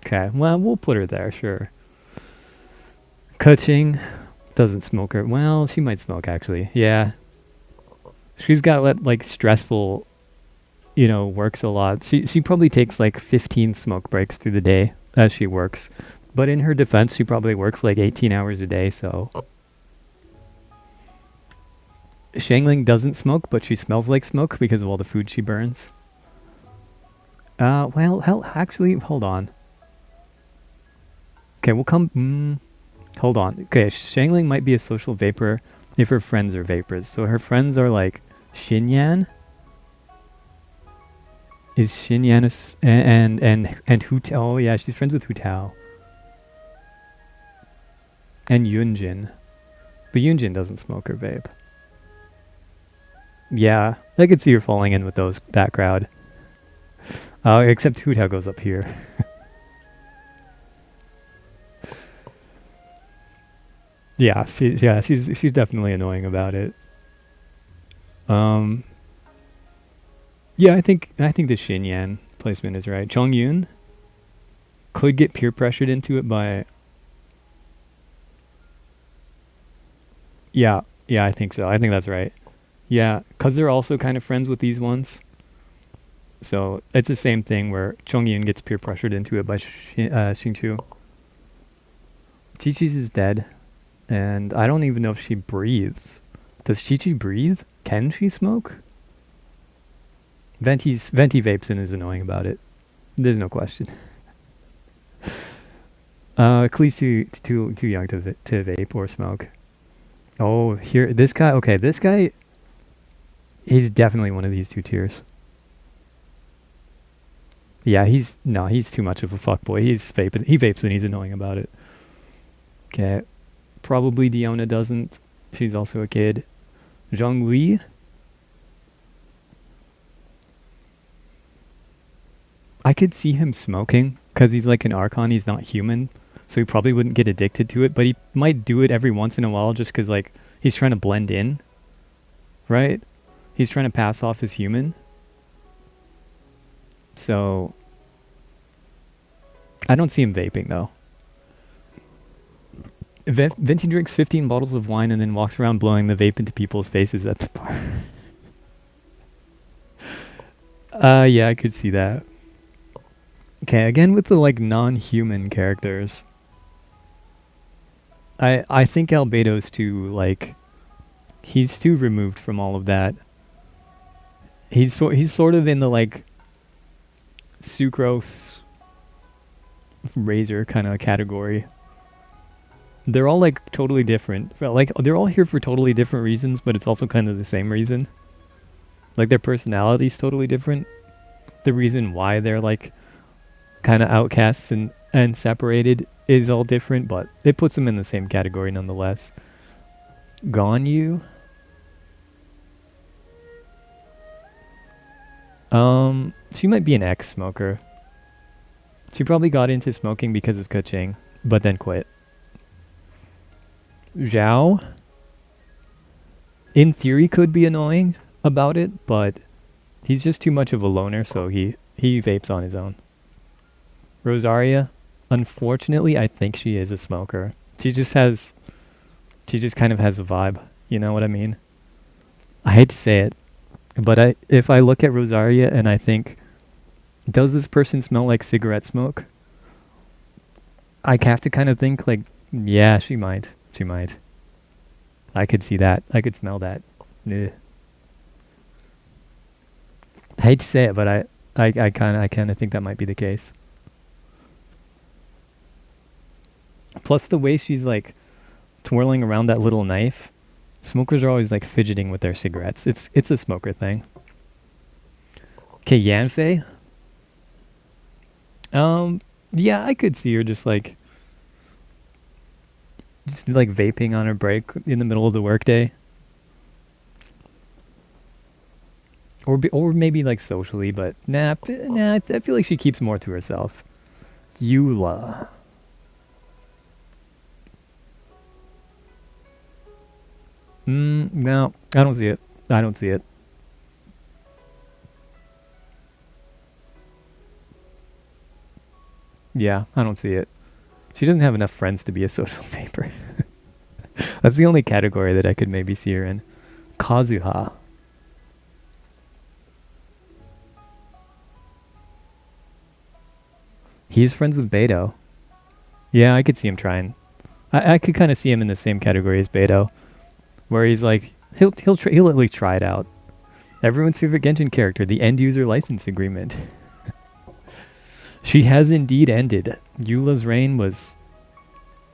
Okay, well, we'll put her there, sure. Kuching doesn't smoke her. Well, she might smoke, actually. Yeah. She's got, like, stressful, works a lot. She probably takes, like, 15 smoke breaks through the day as she works. But in her defense, she probably works, like, 18 hours a day, so... Shangling doesn't smoke, but she smells like smoke because of all the food she burns. Well, hell, actually, hold on. Okay, we'll come... hold on. Okay, Shangling might be a social vapor if her friends are vapors. So her friends are, like, Xinyan. Is Xinyan and Hu Tao? Oh, yeah, she's friends with Hu Tao. And Yunjin. But Yunjin doesn't smoke or vape. Yeah, I could see her falling in with that crowd. Except Hu Tao goes up here. Yeah, she's definitely annoying about it. Yeah, I think the Xinyan placement is right. Chongyun could get peer pressured into it by... Yeah, I think so. I think that's right. Yeah, because they're also kind of friends with these ones. So it's the same thing where Chongyun gets peer pressured into it by Xingqiu. Chi-Chi's is dead. And I don't even know if she breathes. Does Chi-Chi breathe? Can she smoke? Venti vapes and is annoying about it. There's no question. Klee's too young to vape or smoke. Oh, here, this guy, okay, this guy, he's definitely one of these two tiers. Yeah, he's too much of a fuckboy. He vapes and he's annoying about it. Okay. Probably Diona doesn't. She's also a kid. Zhongli. I could see him smoking because he's like an Archon. He's not human. So he probably wouldn't get addicted to it. But he might do it every once in a while just because, like, he's trying to blend in. Right? He's trying to pass off as human. So I don't see him vaping, though. Venti drinks 15 bottles of wine and then walks around blowing the vape into people's faces at the bar. Yeah, I could see that. Okay, again with the like non-human characters. I think Albedo's too like he's too removed from all of that. He's sort of in the like sucrose razor kind of category. They're all like totally different. Like they're all here for totally different reasons, but it's also kind of the same reason. Like their personality's totally different. The reason why they're like kind of outcasts and separated is all different, but it puts them in the same category nonetheless. Ganyu, she might be an ex-smoker. She probably got into smoking because of Kuching, but then quit. Zhao, in theory, could be annoying about it, but he's just too much of a loner, so he vapes on his own. Rosaria, unfortunately, I think she is a smoker. She just kind of has a vibe. You know what I mean? I hate to say it, but if I look at Rosaria and I think, does this person smell like cigarette smoke? I have to kind of think like, yeah, she might. She might. I could see that. I could smell that. Ugh. I hate to say it, but I kind of think that might be the case. Plus the way she's like twirling around that little knife. Smokers are always like fidgeting with their cigarettes. It's a smoker thing. Okay, Yanfei. Yeah, I could see her just like vaping on her break in the middle of the workday. Or maybe like socially, but nah, I feel like she keeps more to herself. Eula. No, I don't see it. I don't see it. Yeah, I don't see it. She doesn't have enough friends to be a social vapor. That's the only category that I could maybe see her in. Kazuha. He's friends with Beto. Yeah, I could see him trying. I could kind of see him in the same category as Beto, where he's like he'll at least try it out. Everyone's favorite Genshin character, the end user license agreement. She has indeed ended. Eula's reign was,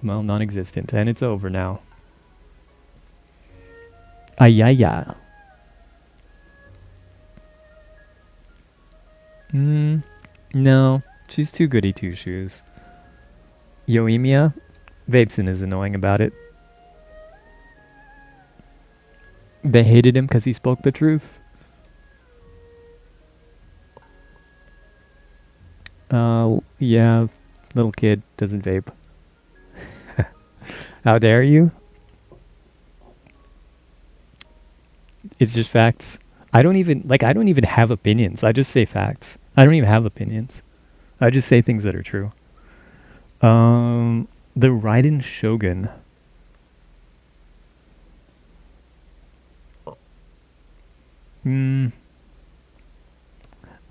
well, non-existent, and it's over now. Ayaya. No, she's too goody two shoes. Yoimiya, Vapeson is annoying about it. They hated him because he spoke the truth. Yeah, little kid doesn't vape. How dare you? It's just facts. I don't even have opinions. I just say facts. I don't even have opinions. I just say things that are true. The Raiden Shogun.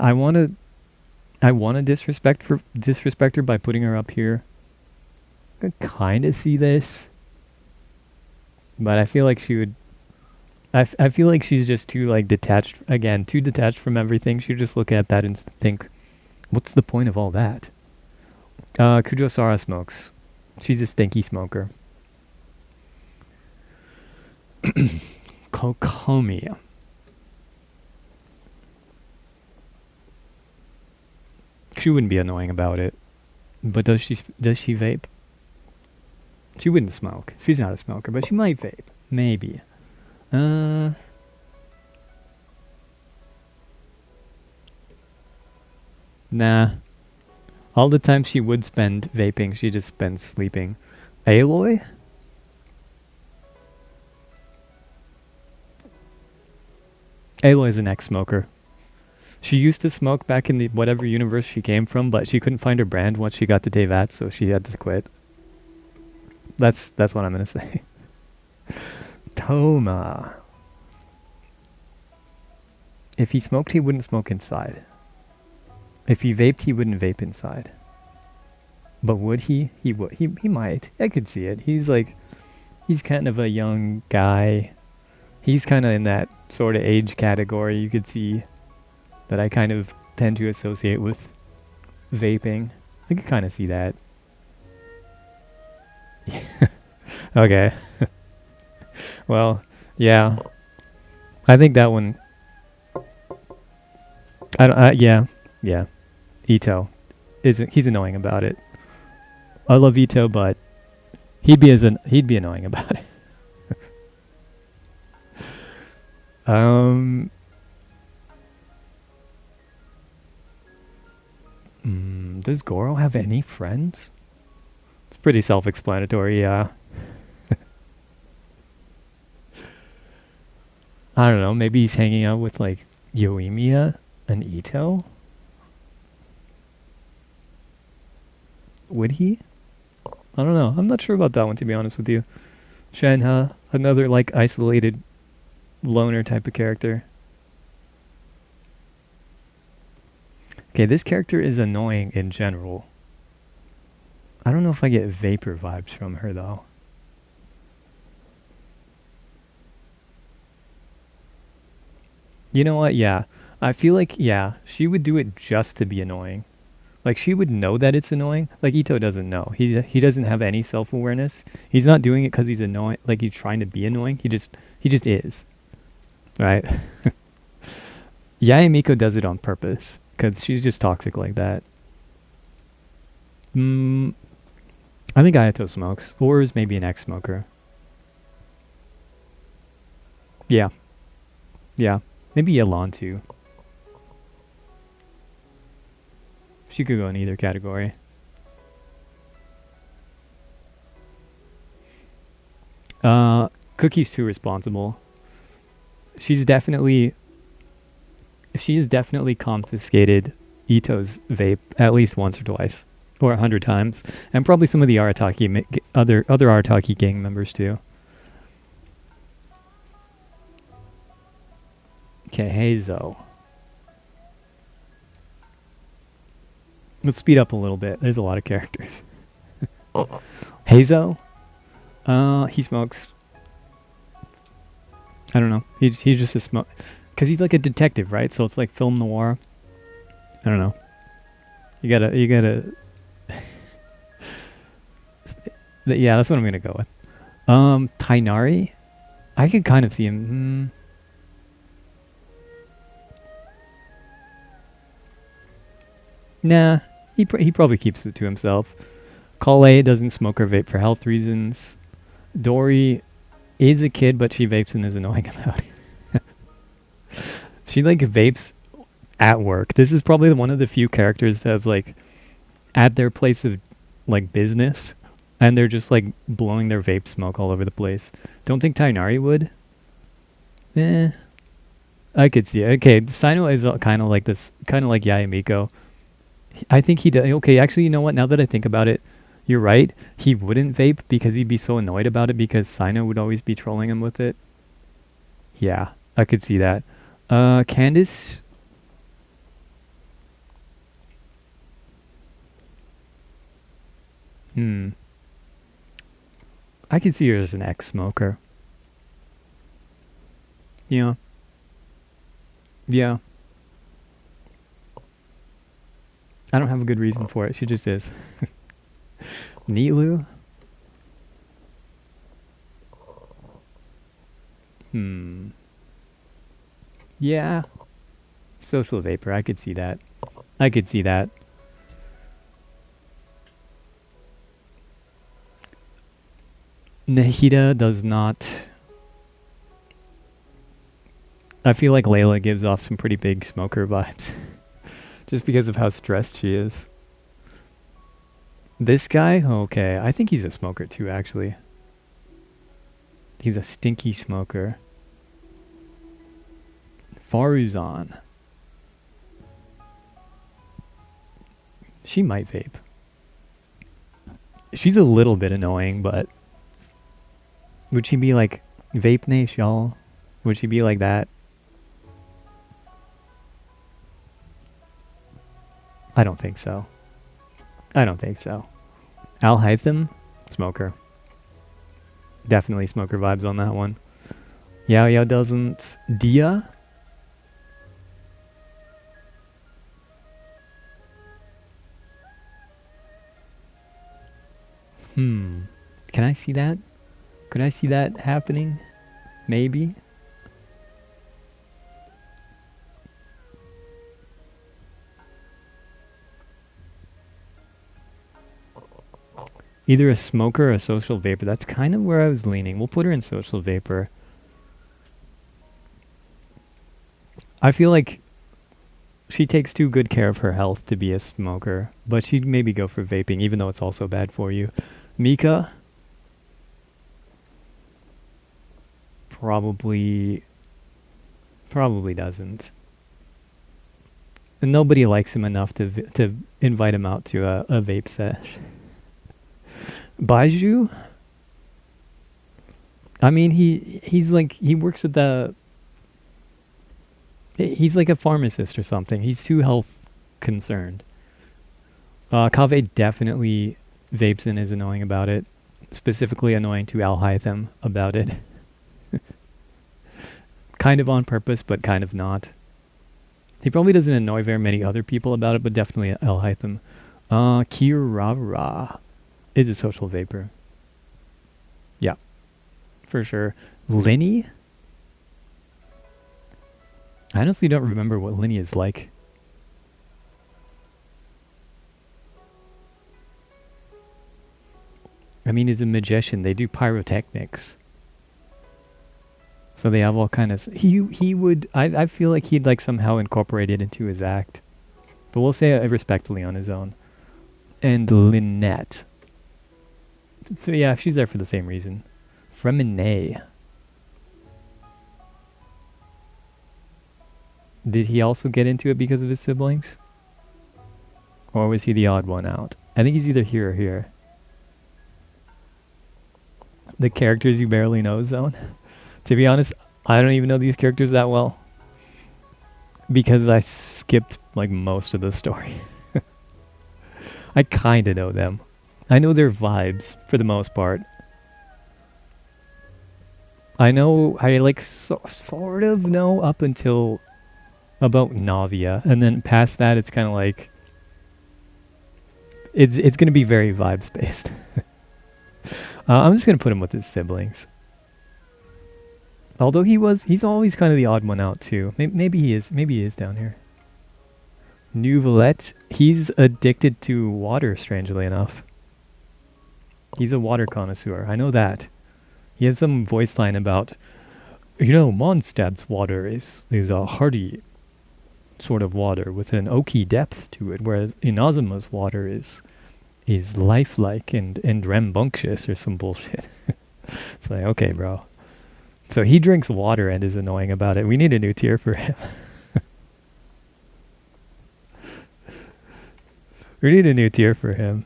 I wanna disrespect her by putting her up here. I kind of see this, but I feel like she would. I feel like she's just too like detached. Again, too detached from everything. She'd just look at that and think, "What's the point of all that?" Kujosara smokes. She's a stinky smoker. Kokomi. She wouldn't be annoying about it, but does she vape? She wouldn't smoke. She's not a smoker, but she might vape. Maybe. Nah. All the time she would spend vaping, she just spends sleeping. Aloy? Aloy's an ex-smoker. She used to smoke back in the whatever universe she came from, but she couldn't find her brand once she got to Teyvat, so she had to quit. That's what I'm gonna say. Toma. If he smoked, he wouldn't smoke inside. If he vaped, he wouldn't vape inside. But would he? He would. He might. I could see it. He's kind of a young guy. He's kind of in that sort of age category. You could see that I kind of tend to associate with vaping. I could kind of see that. Okay. Well, yeah. I think that one. Yeah. Ito he's annoying about it. I love Ito, but he'd be annoying about it. Does Goro have any friends? It's pretty self-explanatory, yeah. I don't know, maybe he's hanging out with, like, Yoimiya and Ito? Would he? I don't know. I'm not sure about that one, to be honest with you. Shenhe, another, like, isolated loner type of character. Okay, this character is annoying in general. I don't know if I get vapor vibes from her, though. You know what? Yeah. I feel like, yeah, she would do it just to be annoying. Like, she would know that it's annoying. Like, Ito doesn't know. He doesn't have any self-awareness. He's not doing it because he's annoying. Like, he's trying to be annoying. He just is. Right? Yaemiko does it on purpose. Because she's just toxic like that. I think Ayato smokes. Or is maybe an ex-smoker. Yeah. Yeah. Maybe Yelan too. She could go in either category. Cookie's too responsible. She has definitely confiscated Ito's vape at least once or twice. Or 100 times. And probably some of the other Arataki gang members too. Okay, Heizo. Let's speed up a little bit. There's a lot of characters. Heizo? He smokes. I don't know. He's just a smoke. Because he's like a detective, right? So it's like film noir. I don't know. You gotta... Yeah, that's what I'm gonna go with. Tainari? I could kind of see him. Nah, he probably keeps it to himself. Kale doesn't smoke or vape for health reasons. Dory is a kid, but she vapes and is annoying about it. She like vapes at work. This is probably one of the few characters that's like at their place of like business, and they're just like blowing their vape smoke all over the place. Don't think Tainari would. I could see it. Okay, Sino is kind of like this, kind of like Yaemiko. I think he does. Okay, actually, you know what? Now that I think about it, you're right. He wouldn't vape because he'd be so annoyed about it because Sino would always be trolling him with it. Yeah, I could see that. Candice? I could see her as an ex-smoker. Yeah. Yeah. I don't have a good reason for it. She just is. Nilu? Yeah. Social vapor. I could see that. I could see that. Nahida does not. I feel like Layla gives off some pretty big smoker vibes. Just because of how stressed she is. This guy? Okay. I think he's a smoker too, actually. He's a stinky smoker. Faruzan. She might vape. She's a little bit annoying, but... Would she be like, vape nash, y'all? Would she be like that? I don't think so. I don't think so. Al Hytham, smoker. Definitely smoker vibes on that one. Yao Yao doesn't. Dia? Can I see that? Could I see that happening? Maybe. Either a smoker or a social vapor. That's kind of where I was leaning. We'll put her in social vapor. I feel like she takes too good care of her health to be a smoker, but she'd maybe go for vaping, even though it's also bad for you. Mika? Probably doesn't. And nobody likes him enough to invite him out to a vape sesh. Baiju? I mean, he's like, he works at the... He's like a pharmacist or something. He's too health concerned. Kaveh definitely vapes and is annoying about it. Specifically annoying to Al Hytham about it. Kind of on purpose, but kind of not. He probably doesn't annoy very many other people about it, but definitely Al Hytham. Kirara is a social vapor. Yeah, for sure. Linny? I honestly don't remember what Linny is like. I mean, he's a magician. They do pyrotechnics. So they have all kind of... He would... I feel like he'd like somehow incorporate it into his act. But we'll say it respectfully on his own. And Lynette. So yeah, she's there for the same reason. Fremine. Did he also get into it because of his siblings? Or was he the odd one out? I think he's either here or here. The characters you barely know zone. To be honest, I don't even know these characters that well. Because I skipped like most of the story. I kind of know them. I know their vibes for the most part. I know, I like sort of know up until about Navia. And then past that, it's kind of like... It's going to be very vibes based. I'm just going to put him with his siblings. Although he's always kind of the odd one out too. Maybe he is down here. Nouvelette, he's addicted to water, strangely enough. He's a water connoisseur, I know that. He has some voice line about, you know, Mondstadt's water is a hearty sort of water with an oaky depth to it, whereas Inazuma's water is lifelike and rambunctious or some bullshit. It's like, okay, bro. So he drinks water and is annoying about it. We need a new tier for him. We need a new tier for him.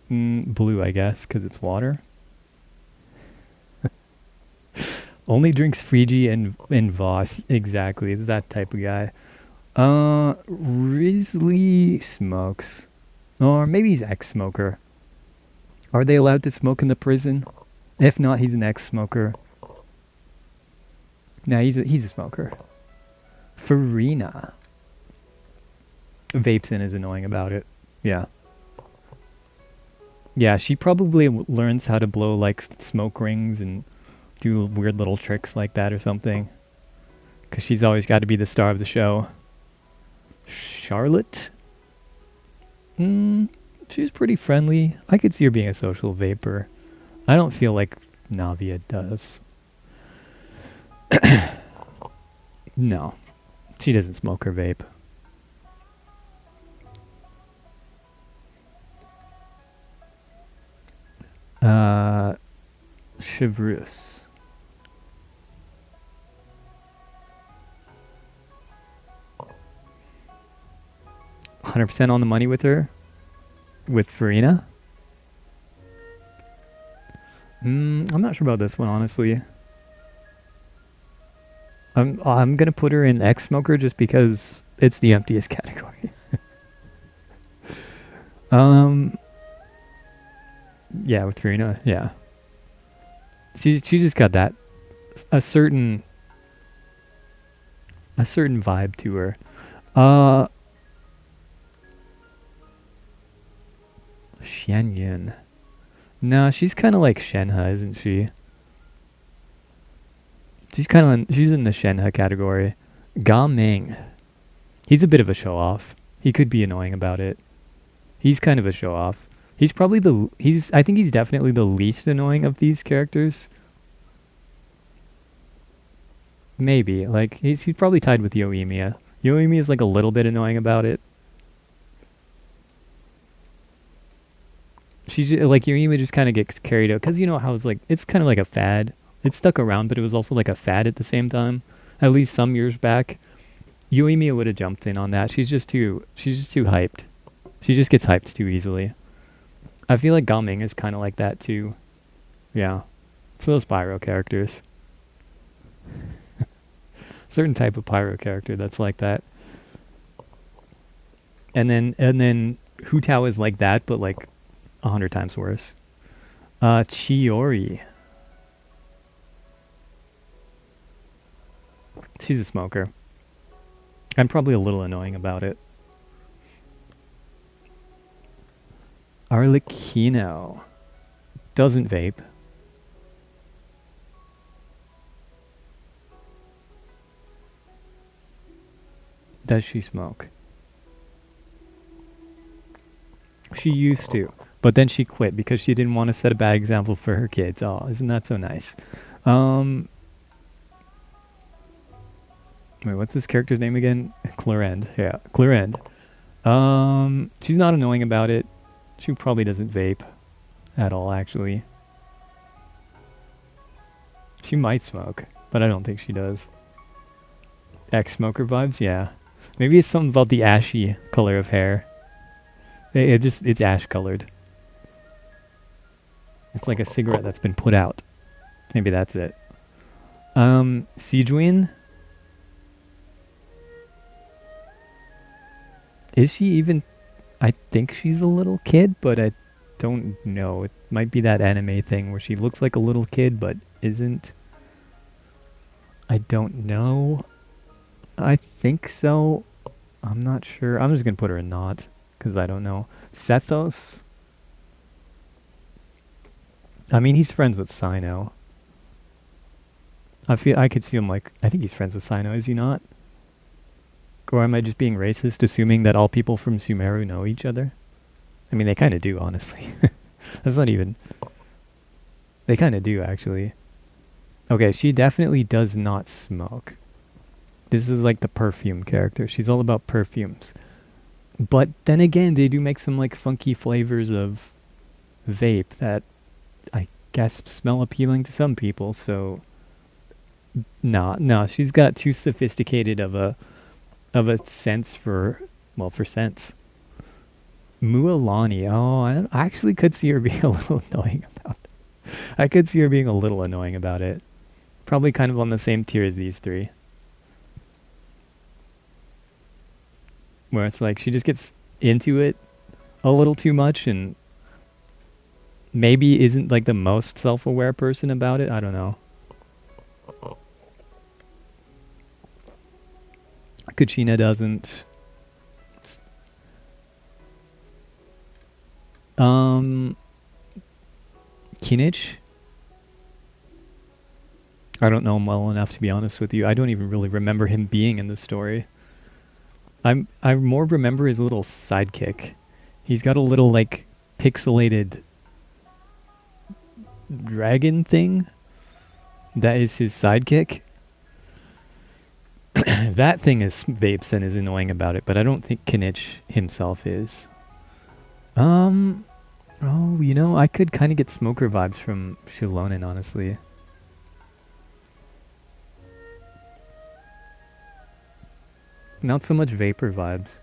Blue, I guess, because it's water. Only drinks Fiji and Voss. Exactly, it's that type of guy. Risley smokes. Or maybe he's ex-smoker. Are they allowed to smoke in the prison? If not, he's an ex-smoker. Nah, he's a smoker. Farina. Vapes in is annoying about it. Yeah. Yeah, she probably learns how to blow like smoke rings and do weird little tricks like that or something. Because she's always got to be the star of the show. Charlotte? She's pretty friendly. I could see her being a social vapor. I don't feel like Navia does. No. She doesn't smoke or vape. Chevreuse. 100% on the money with her? With Farina? I'm not sure about this one, honestly. I'm gonna put her in ex-smoker just because it's the emptiest category. um, yeah, with Rena, yeah. She just got that a certain vibe to her. Uh, Xian Yin. No, she's kind of like Shenhe, isn't she? She's in the Shenhe category. Ga Ming. He's a bit of a show off. He could be annoying about it. He's kind of a show off. He's probably I think he's definitely the least annoying of these characters. Maybe. Like he's probably tied with Yoimiya. Yoimiya is like a little bit annoying about it. She's like Yoimiya just kind of gets carried out because you know how it's kind of like a fad. It stuck around, but it was also like a fad at the same time. At least some years back, Yoimiya would have jumped in on that. She's just too hyped. She just gets hyped too easily. I feel like Gaming is kind of like that too. Yeah. It's those pyro characters. Certain type of pyro character that's like that. And then Hu Tao is like that, but like 100 times worse. Chiori. She's a smoker. I'm probably a little annoying about it. Arlecchino. Doesn't vape. Does she smoke? She used to, but then she quit because she didn't want to set a bad example for her kids. Oh, isn't that so nice? Wait, what's this character's name again? Clarend. Yeah, Clarend. She's not annoying about it. She probably doesn't vape at all, actually. She might smoke, but I don't think she does. Ex-smoker vibes? Yeah. Maybe it's something about the ashy color of hair. It's ash colored. It's like a cigarette that's been put out. Maybe that's it. Sijuin? Is she even... I think she's a little kid, but I don't know. It might be that anime thing where she looks like a little kid, but isn't. I don't know. I think so. I'm not sure. I'm just going to put her in not, because I don't know. Sethos? I mean, he's friends with Sino. I could see him like... I think he's friends with Sino, is he not? Or am I just being racist, assuming that all people from Sumeru know each other? I mean, they kind of do, honestly. That's not even... They kind of do, actually. Okay, she definitely does not smoke. This is like the perfume character. She's all about perfumes. But then again, they do make some like funky flavors of vape that I guess smell appealing to some people, so... No, she's got too sophisticated of a sense for scents. Mualani. Oh, I actually could see her being a little annoying about it. I could see her being a little annoying about it. Probably kind of on the same tier as these three. Where it's like she just gets into it a little too much and maybe isn't like the most self-aware person about it. I don't know. Kuchina doesn't. Kinich? I don't know him well enough to be honest with you. I don't even really remember him being in the story. I more remember his little sidekick. He's got a little like pixelated dragon thing. That is his sidekick. That thing is vapes and is annoying about it, but I don't think Kinich himself is. Oh, you know, I could kind of get smoker vibes from Shilonen, honestly. Not so much vapor vibes.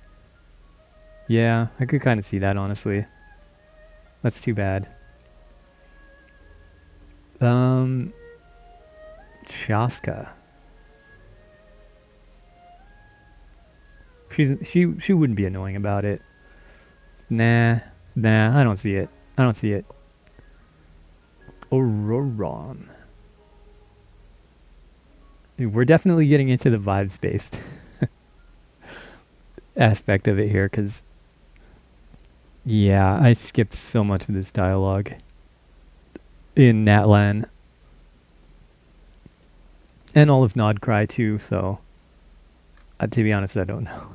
Yeah, I could kind of see that, honestly. That's too bad. Um, Shaska. She wouldn't be annoying about it. Nah, I don't see it. I don't see it. Auroron. We're definitely getting into the vibes-based aspect of it here, because, yeah, I skipped so much of this dialogue in Natlan. And all of Nodcry, too, so, to be honest, I don't know.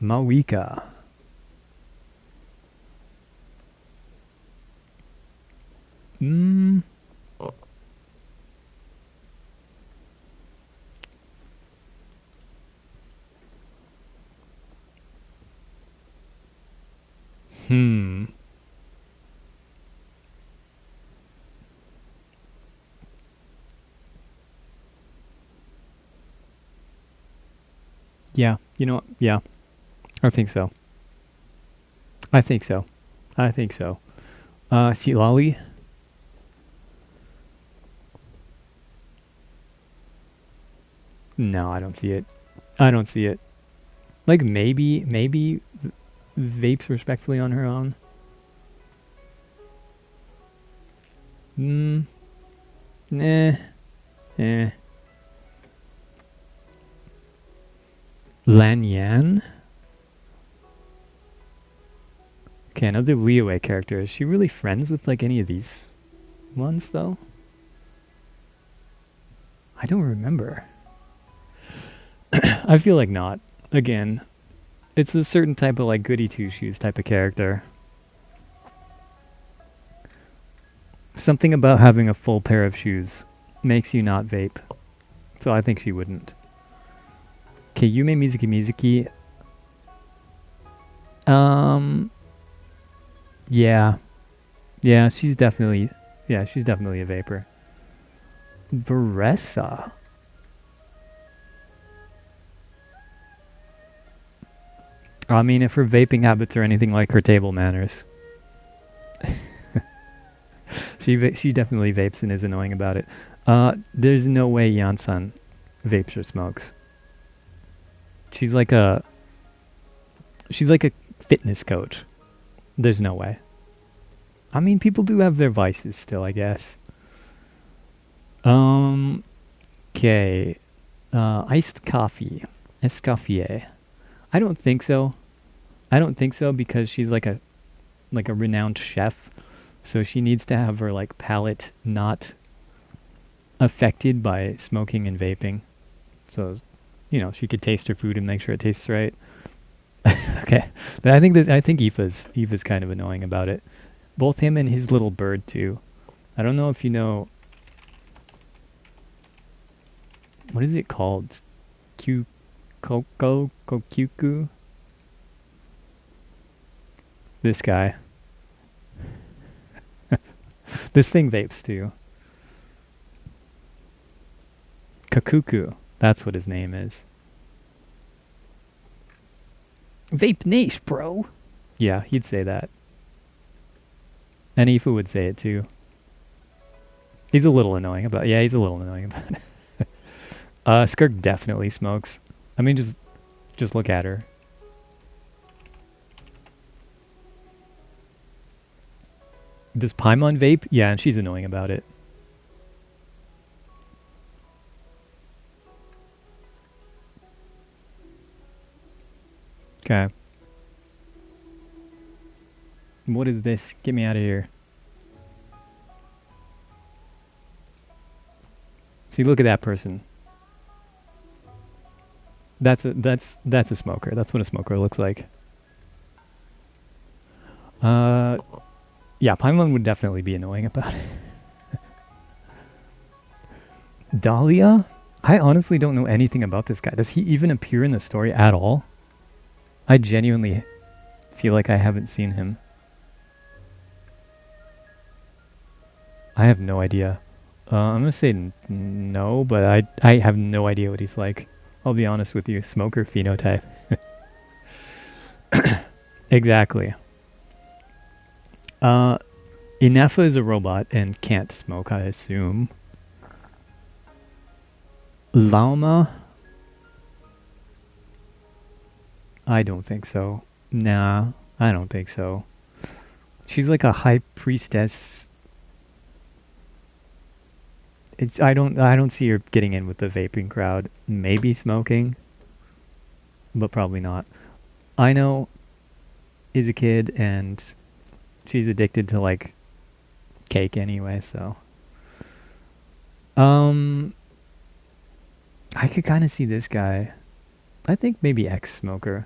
Mawika. Hmm. Yeah, you know what? Yeah, I think so. I think so. I think so. Silali? No, I don't see it. I don't see it. Like, maybe vapes respectfully on her own. Nah. Eh. Lan Yan? Okay, another Liyue character. Is she really friends with, like, any of these ones, though? I don't remember. I feel like not. Again, it's a certain type of, like, goody two-shoes type of character. Something about having a full pair of shoes makes you not vape. So I think she wouldn't. Okay, Yume Mizuki. Yeah. Yeah, she's definitely a vapor. Veressa. I mean, if her vaping habits are anything like her table manners. She definitely vapes and is annoying about it. There's no way Yansan vapes or smokes. She's like a fitness coach. There's no way. I mean, people do have their vices still, I guess. Okay. Iced coffee. Escoffier. I don't think so. I don't think so because she's like a renowned chef. So she needs to have her like palate not affected by smoking and vaping. So, you know, she could taste her food and make sure it tastes right. Okay. But I think Aoife's kind of annoying about it. Both him and his little bird too. I don't know if you know, what is it called? Kokyuku? This guy. This thing vapes too. Kakuku. That's what his name is. Vape niche, bro. Yeah, he'd say that. And Aoife would say it too. He's a little annoying about it. Skirk definitely smokes. I mean, just look at her. Does Paimon vape? Yeah, and she's annoying about it. Okay. What is this? Get me out of here. See, look at that person. That's a smoker. That's what a smoker looks like. Yeah, Paimon would definitely be annoying about it. Dahlia? I honestly don't know anything about this guy. Does he even appear in the story at all? I genuinely feel like I haven't seen him. I have no idea. I'm going to say no, but I have no idea what he's like. I'll be honest with you. Smoker phenotype. Exactly. Inefa is a robot and can't smoke, I assume. Lauma? I don't think so. Nah, I don't think so. She's like a high priestess. I don't see her getting in with the vaping crowd. Maybe smoking, but probably not. I know is a kid and she's addicted to like cake anyway, so I could kind of see this guy. I think maybe ex-smoker.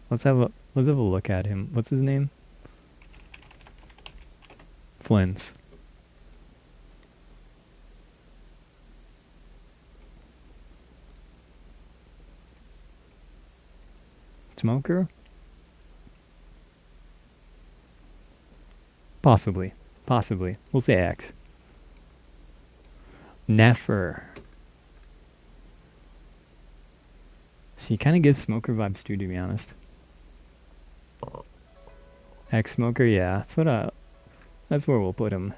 Let's have a look at him. What's his name? Flynn's. Smoker? Possibly. Possibly. We'll say X. Nefer. She kind of gives smoker vibes too, to be honest. Ex-smoker, yeah. That's where we'll put him.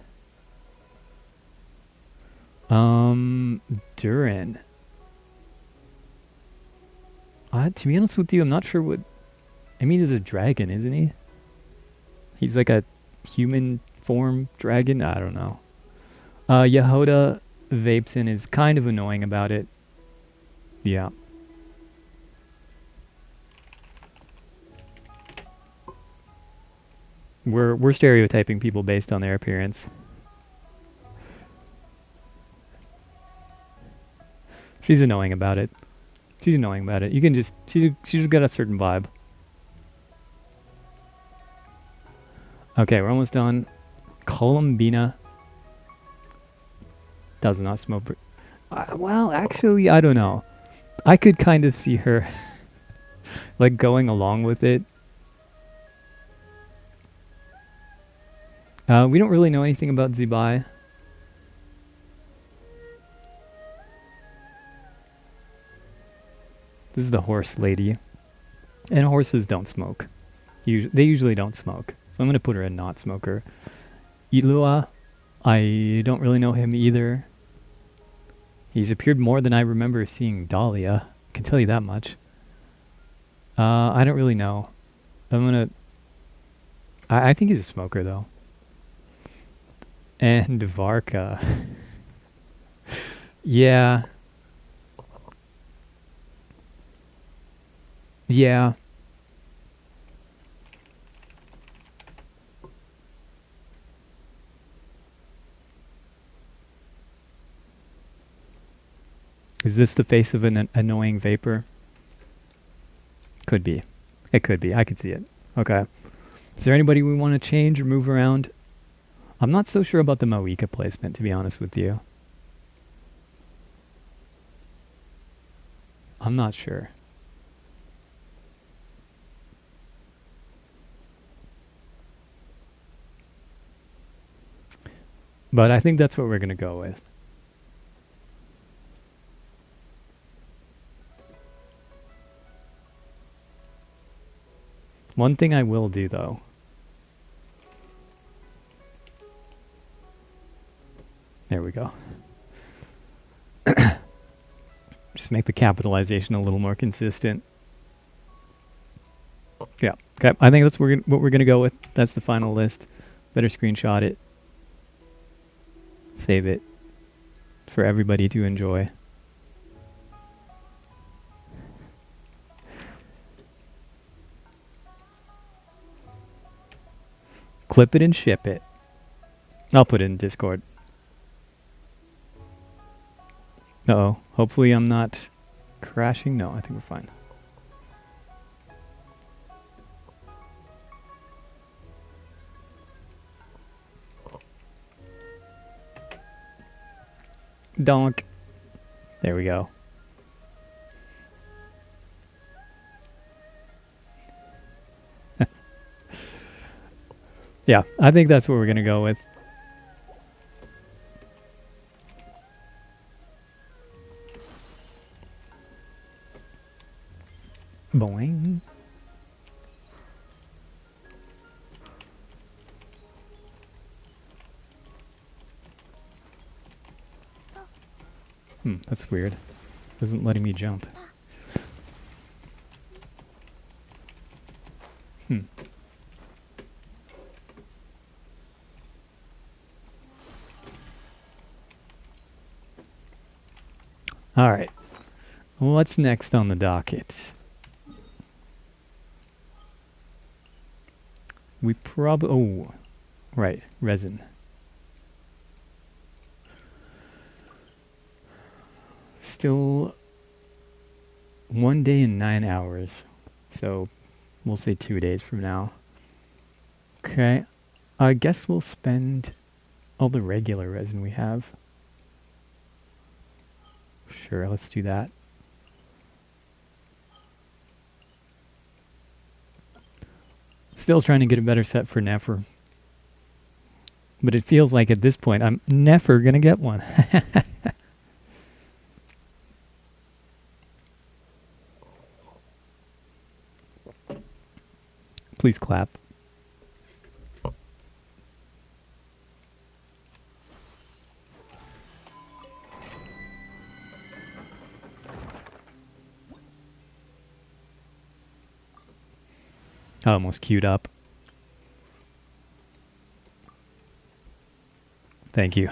Durin. To be honest with you, I'm not sure what... I mean, he's a dragon, isn't he? He's like a human form dragon? I don't know. Yehoda vapes and is kind of annoying about it. Yeah. We're stereotyping people based on their appearance. She's annoying about it. She's annoying about it. You can just... She just got a certain vibe. Okay, we're almost done. Columbina does not smoke. Well, actually, I don't know. I could kind of see her like going along with it. We don't really know anything about Zibai. This is the horse lady. And horses don't smoke. They usually don't smoke. So I'm going to put her a not smoker. Ilua, I don't really know him either. He's appeared more than I remember seeing Dahlia. I can tell you that much. I don't really know. I'm going to... I think he's a smoker, though. And Varka. Yeah. Yeah. Is this the face of an annoying vapor? Could be. It could be. I could see it. Okay. Is there anybody we want to change or move around? I'm not so sure about the Moika placement, to be honest with you. I'm not sure. But I think that's what we're going to go with. One thing I will do, though. There we go. Just make the capitalization a little more consistent. Yeah. Okay. I think that's what we're going to go with. That's the final list. Better screenshot it. Save it for everybody to enjoy. Clip it and ship it. I'll put it in Discord. Uh-oh. Hopefully I'm not crashing. No, I think we're fine. Donk. There we go. Yeah, I think that's what we're going to go with. Boing. That's weird. Isn't letting me jump. Alright. What's next on the docket? We probably... Oh, right. Resin. Still 1 day and 9 hours. So we'll say 2 days from now. Okay. I guess we'll spend all the regular resin we have. Sure, let's do that. Still trying to get a better set for Nefer. But it feels like at this point I'm never gonna get one. Please clap. I almost queued up. Thank you.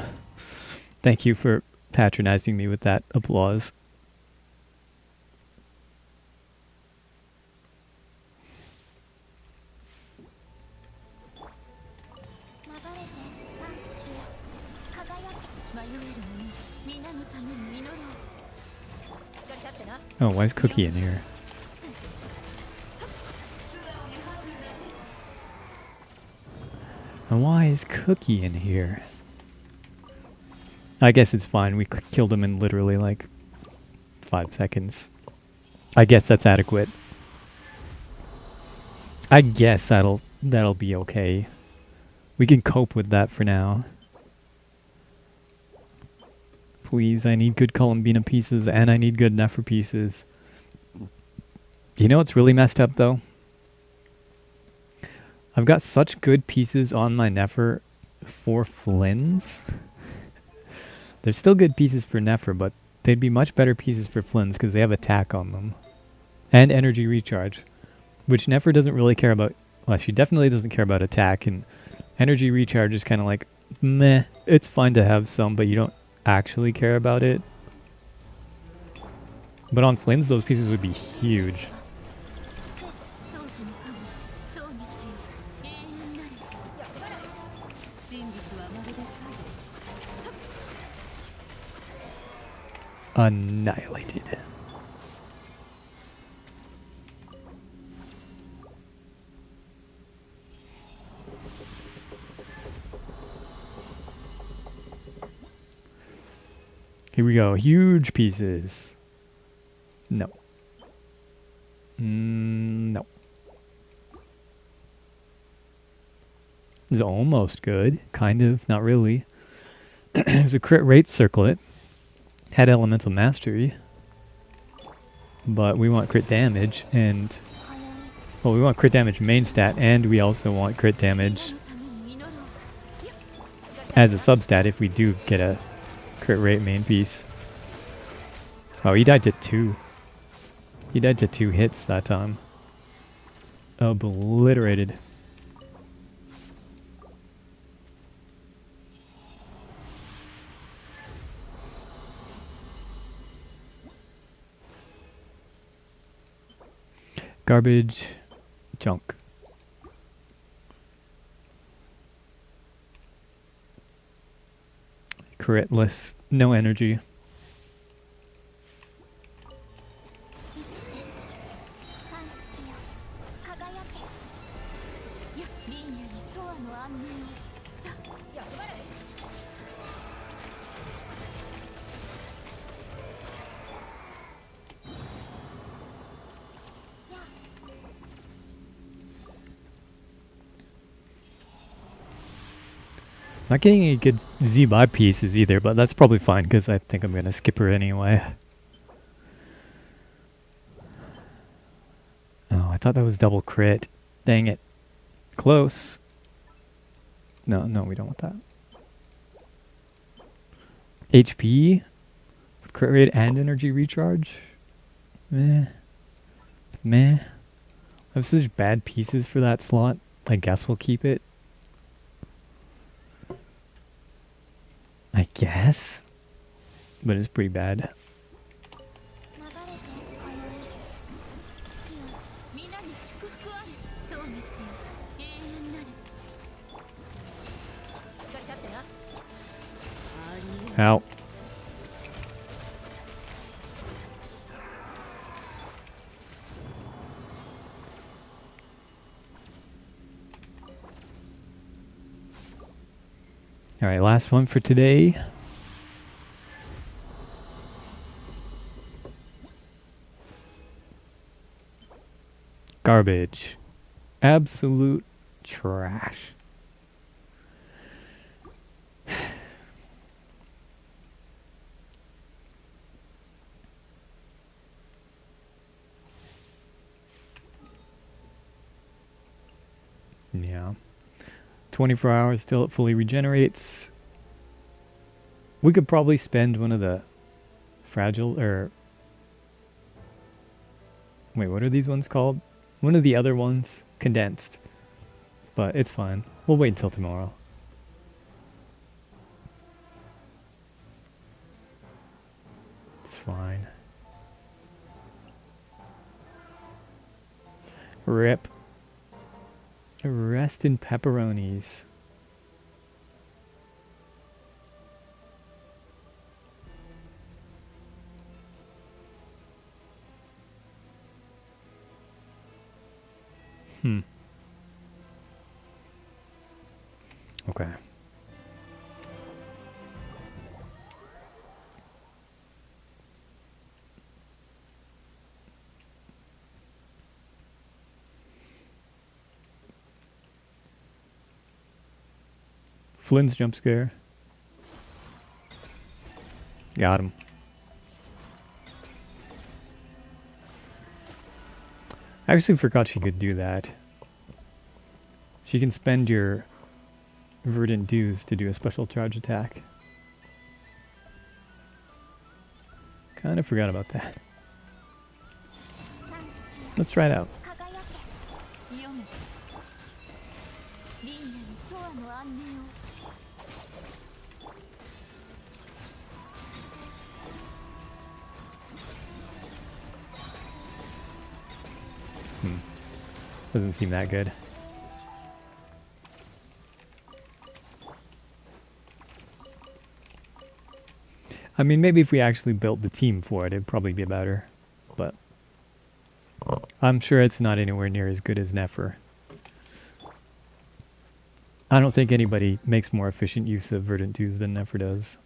Thank you for patronizing me with that applause. Oh, why is Cookie in here? And why is Cookie in here? I guess it's fine. We killed him in literally like 5 seconds. I guess that's adequate. I guess that'll be okay. We can cope with that for now. Please, I need good Columbina pieces and I need good Nefer pieces. You know what's really messed up though? I've got such good pieces on my Nefer for Flynn's. There's still good pieces for Nefer, but they'd be much better pieces for Flynn's because they have attack on them. And energy recharge. Which Nefer doesn't really care about. Well, she definitely doesn't care about attack, and energy recharge is kind of like, meh, it's fine to have some, but you don't actually care about it. But on Flynn's, those pieces would be huge. Annihilated. Here we go. Huge pieces. No. No. This is almost good. Kind of. Not really. There's a crit rate circlet. Had elemental mastery. But we want crit damage and... Well, we want crit damage main stat and we also want crit damage as a substat if we do get a crit rate main piece. Oh, he died to 2. He died to 2 hits that time. Obliterated. Garbage. Junk. Critless. No energy. Not getting any good Z-buy pieces either, but that's probably fine because I think I'm going to skip her anyway. Oh, I thought that was double crit. Dang it. Close. No, we don't want that. HP? crit rate and energy recharge. Meh. Meh. I have such bad pieces for that slot. I guess we'll keep it. I guess. But it's pretty bad. Ow. Alright, last one for today. Garbage. Absolute trash. Yeah. 24 hours till it fully regenerates. We could probably spend one of the fragile, or... Wait, what are these ones called? One of the other ones. Condensed. But it's fine. We'll wait until tomorrow. It's fine. Rip. Rest in pepperonis. Okay. Flynn's jump scare. Got him. I actually forgot she could do that. She can spend your verdant dews to do a special charge attack. Kind of forgot about that. Let's try it out. Doesn't seem that good. I mean, maybe if we actually built the team for it, it'd probably be better. But I'm sure it's not anywhere near as good as Nefer. I don't think anybody makes more efficient use of verdant dews than Nefer does.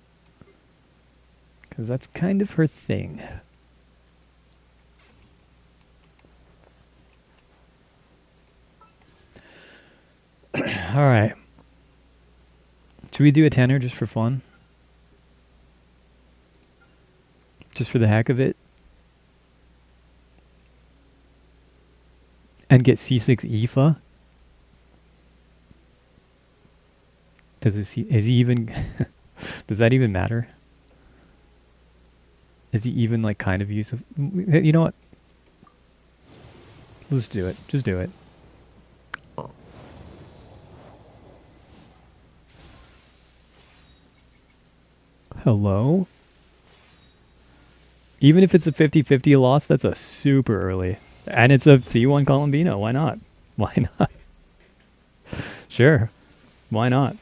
Because that's kind of her thing. Alright. Should we do a tenner just for fun? Just for the heck of it? And get C6 Aoife? Does he even... Does that even matter? Is he even like kind of useful? You know what? Let's do it. Just do it. Hello? Even if it's a 50-50 loss, that's a super early. And it's a T1 Colombino. Why not? Why not? Sure. Why not?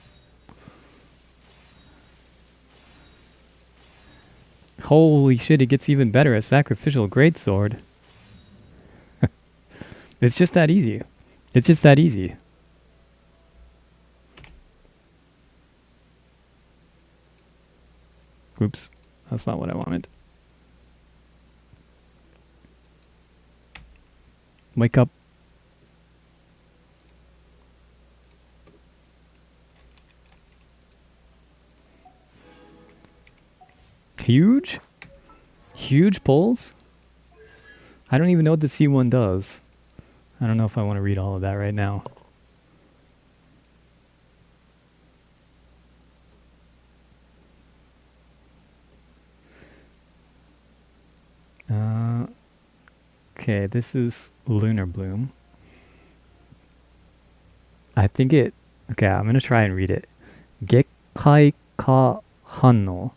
Holy shit, it gets even better. A sacrificial greatsword. It's just that easy. It's just that easy. Oops. That's not what I wanted. Wake up. Huge? Huge pulls? I don't even know what the C1 does. I don't know if I want to read all of that right now. Okay, this is Lunar Bloom. I think it... Okay, I'm gonna try and read it. 月界化反応。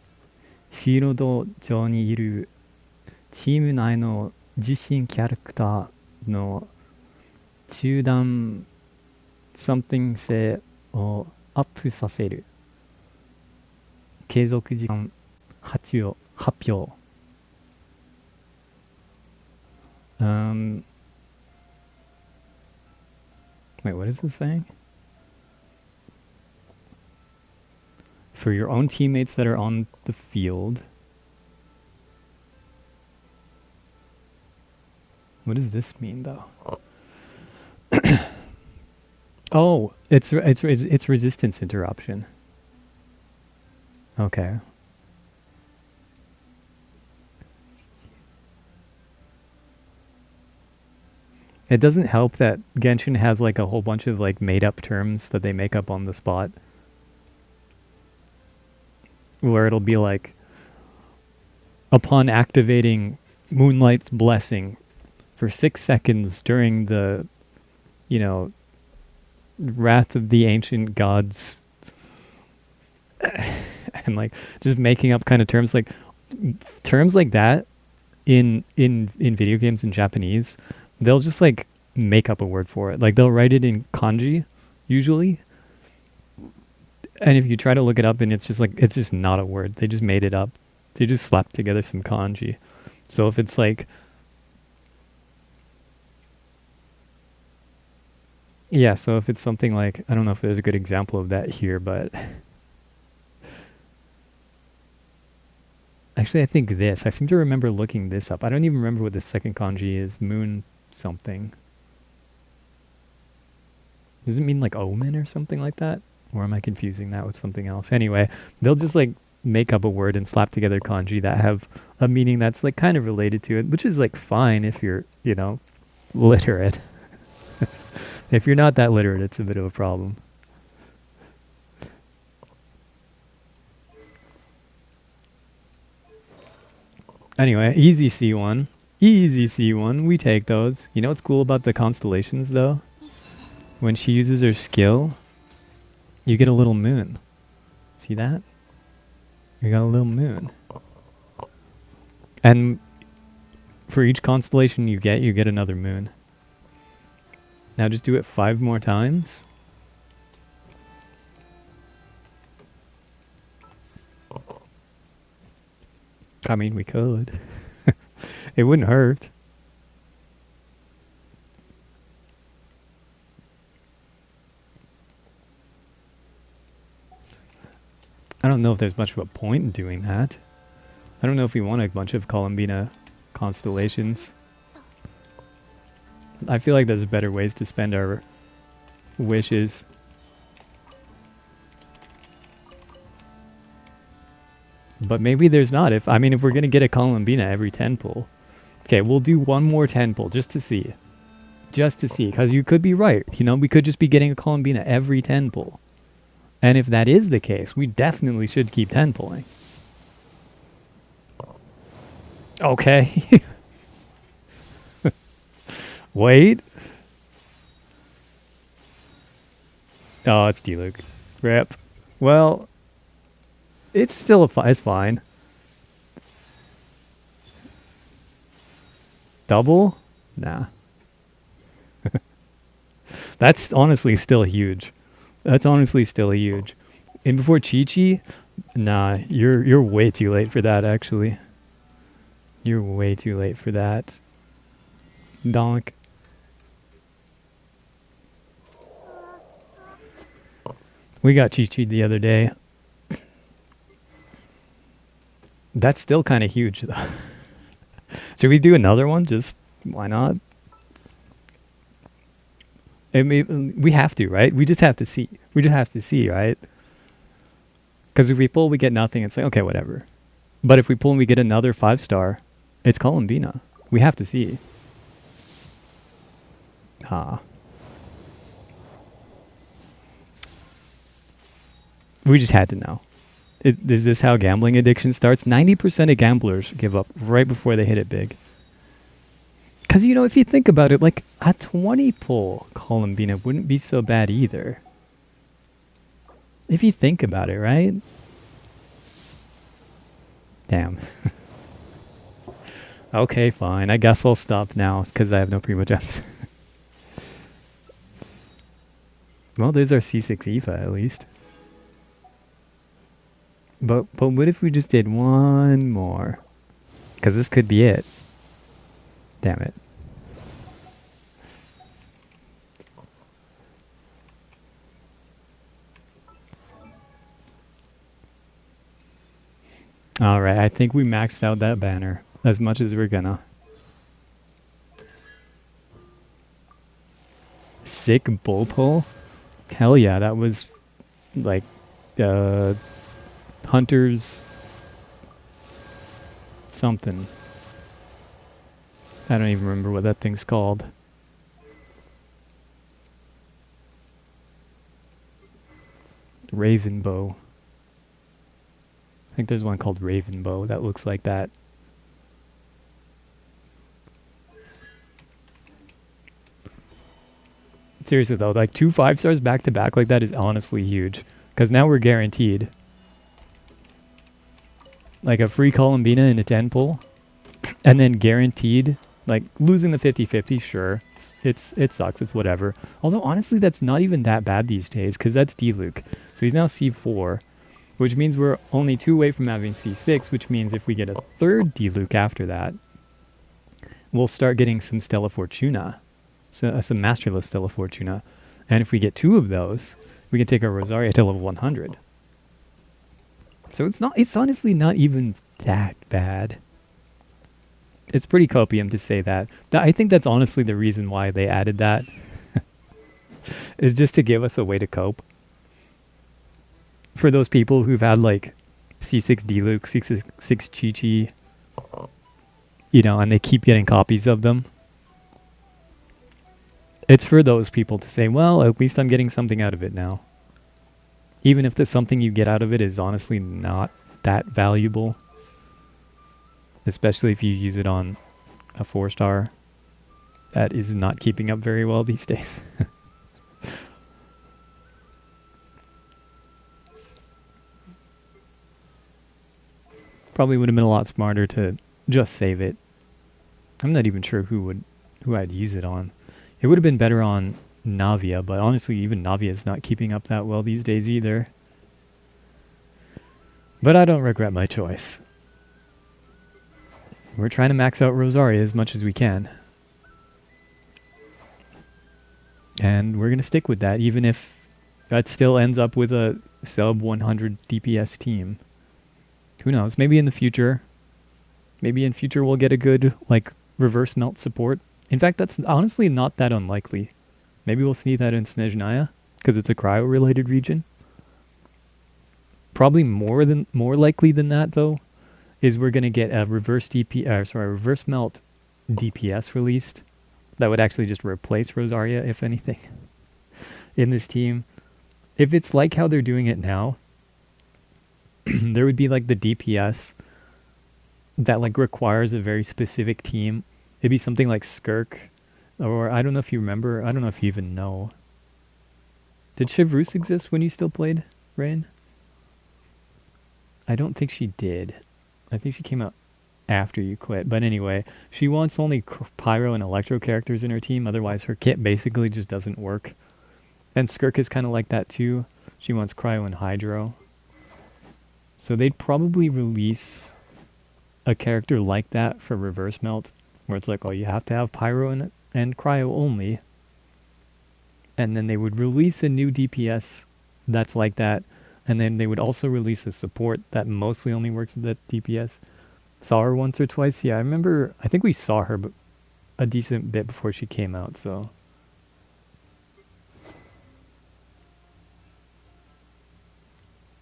フィールド上にいるチーム内の自身キャラクターの中断 something 性をアップさせる。継続時間発表。Wait, what is this saying? For your own teammates that are on the field. What does this mean, though? Oh, it's resistance interruption. Okay. It doesn't help that Genshin has like a whole bunch of like made up terms that they make up on the spot. Where it'll be like, upon activating Moonlight's Blessing for 6 seconds during the, Wrath of the Ancient Gods, and like just making up kind of terms like that in video games in Japanese, they'll just like make up a word for it. Like they'll write it in kanji usually. And if you try to look it up and it's just not a word. They just made it up. They just slapped together some kanji. So if it's like, yeah, so if it's something like, I don't know if there's a good example of that here, but actually I think I seem to remember looking this up. I don't even remember what the second kanji is. Moon something. Does it mean like omen or something like that? Or am I confusing that with something else? Anyway, they'll just like make up a word and slap together kanji that have a meaning that's like kind of related to it, which is like fine if you're, literate. If you're not that literate, it's a bit of a problem. Anyway, easy C1. Easy C1. We take those. You know what's cool about the constellations, though? When she uses her skill, you get a little moon. See that? You got a little moon. And for each constellation you get another moon. Now just do it 5 more times. I mean, we could. It wouldn't hurt. I don't know if there's much of a point in doing that. I don't know if we want a bunch of Columbina constellations. I feel like there's better ways to spend our wishes. But maybe there's not. If we're going to get a Columbina every 10 pull. Okay, we'll do one more 10 pull just to see. Just to see. Because you could be right. We could just be getting a Columbina every 10 pull. And if that is the case, we definitely should keep 10 pulling. Okay. Wait. Oh, it's D-Luke. Rip. Well, it's still it's fine. Double? Nah. That's honestly still huge. That's honestly still huge. And before Chi-Chi? Nah, you're way too late for that, actually. You're way too late for that. Donk. We got Chi-Chi the other day. That's still kind of huge, though. Should we do another one? Just, why not? We have to, right? We just have to see. We just have to see, right? Because if we pull, we get nothing. It's like, okay, whatever. But if we pull and we get another 5-star, it's Columbina. We have to see. We just had to know. Is this how gambling addiction starts? 90% of gamblers give up right before they hit it big. Because, you know, if you think about it, like, a 20 pull Columbina wouldn't be so bad either. If you think about it, right? Damn. Okay, fine. I guess I'll stop now, because I have no Primo Gems. Well, there's our C6 Aoife, at least. But what if we just did one more? Because this could be it. Damn it. Alright, I think we maxed out that banner as much as we're gonna. Sick bull pull? Hell yeah, that was like Hunter's something. I don't even remember what that thing's called. Raven bow. I think there's one called Raven bow that looks like that. Seriously though, like 2 5-stars back to back like that is honestly huge. Because now we're guaranteed. Like a free Columbina and a 10 pull. And then guaranteed, like losing the 50-50, sure. It sucks, it's whatever. Although honestly that's not even that bad these days, because that's D-Luke. So he's now C4. Which means we're only 2 away from having C6, which means if we get a third D-Luke after that, we'll start getting some Stella Fortuna. So, some Masterless Stella Fortuna. And if we get 2 of those, we can take our Rosaria to level 100. So it's honestly not even that bad. It's pretty copium to say that. I think that's honestly the reason why they added that. Is just to give us a way to cope. For those people who've had like C6 D-Luke, C6 Chi-Chi, you know, and they keep getting copies of them. It's for those people to say, well, at least I'm getting something out of it now. Even if the something you get out of it is honestly not that valuable. Especially if you use it on a 4-star. That is not keeping up very well these days. Probably would have been a lot smarter to just save it. I'm not even sure who I'd use it on. It would have been better on Navia, but honestly, even Navia is not keeping up that well these days either. But I don't regret my choice. We're trying to max out Rosaria as much as we can. And we're going to stick with that, even if that still ends up with a sub 100 DPS team. Who knows? Maybe in the future. Maybe in future we'll get a good, like, reverse melt support. In fact, that's honestly not that unlikely. Maybe we'll see that in Snezhnaya, because it's a cryo-related region. Probably more likely than that, though, is we're gonna get a reverse melt DPS released. That would actually just replace Rosaria, if anything, in this team. If it's like how they're doing it now, there would be like the DPS that like requires a very specific team. It'd be something like Skirk, or I don't know if you remember. I don't know if you even know. Did Chevreuse exist when you still played, Rain? I don't think she did. I think she came out after you quit. But anyway, she wants only Pyro and Electro characters in her team. Otherwise, her kit basically just doesn't work. And Skirk is kind of like that too. She wants Cryo and Hydro. So they'd probably release a character like that for Reverse Melt, where it's like, oh, you have to have Pyro and Cryo only. And then they would release a new DPS that's like that. And then they would also release a support that mostly only works at that DPS. Saw her once or twice. Yeah, I remember, I think we saw her a decent bit before she came out, so.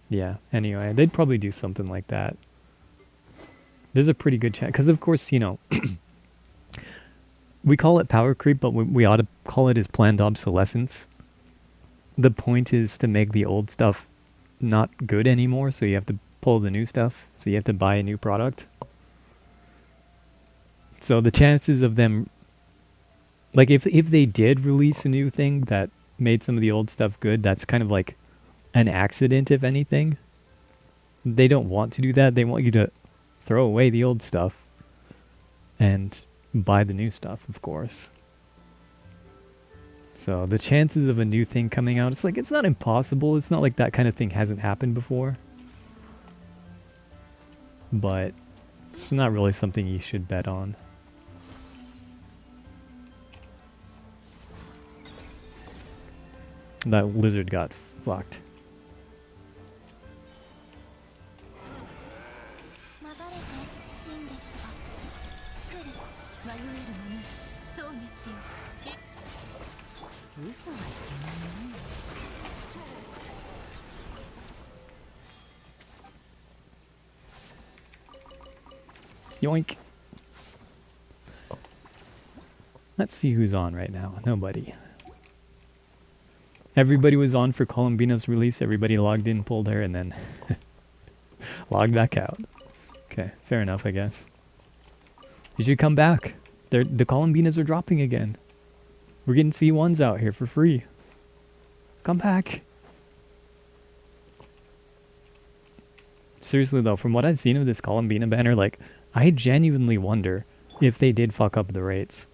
Yeah, anyway, they'd probably do something like that. There's a pretty good chance, because of course, you know, we call it power creep, but we ought to call it as planned obsolescence. The point is to make the old stuff not good anymore, so you have to pull the new stuff, so you have to buy a new product. So the chances of them Like if they did release a new thing that made some of the old stuff good, that's kind of like an accident, if anything. They don't want to do that. They want you to throw away the old stuff and buy the new stuff, of course. So the chances of a new thing coming out, it's like, it's not impossible. It's not like that kind of thing hasn't happened before. But it's not really something you should bet on. That lizard got fucked. Yoink. Let's see who's on right now. Nobody. Everybody was on for Columbina's release. Everybody logged in, pulled her, and then logged back out. Okay, fair enough, I guess. You should come back. The Columbinas are dropping again. We're getting C1s out here for free. Come back. Seriously though, from what I've seen of this Columbina banner, like, I genuinely wonder if they did fuck up the rates.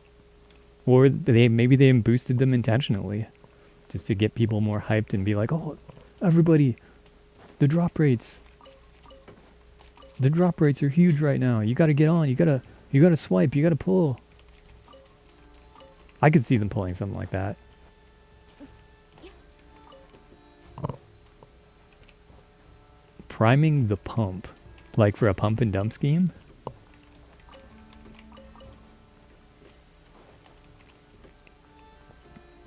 Or maybe they boosted them intentionally. Just to get people more hyped and be like, oh, everybody, the drop rates are huge right now. You gotta get on, you gotta swipe, you gotta pull. I could see them pulling something like that. Priming the pump. Like for a pump and dump scheme?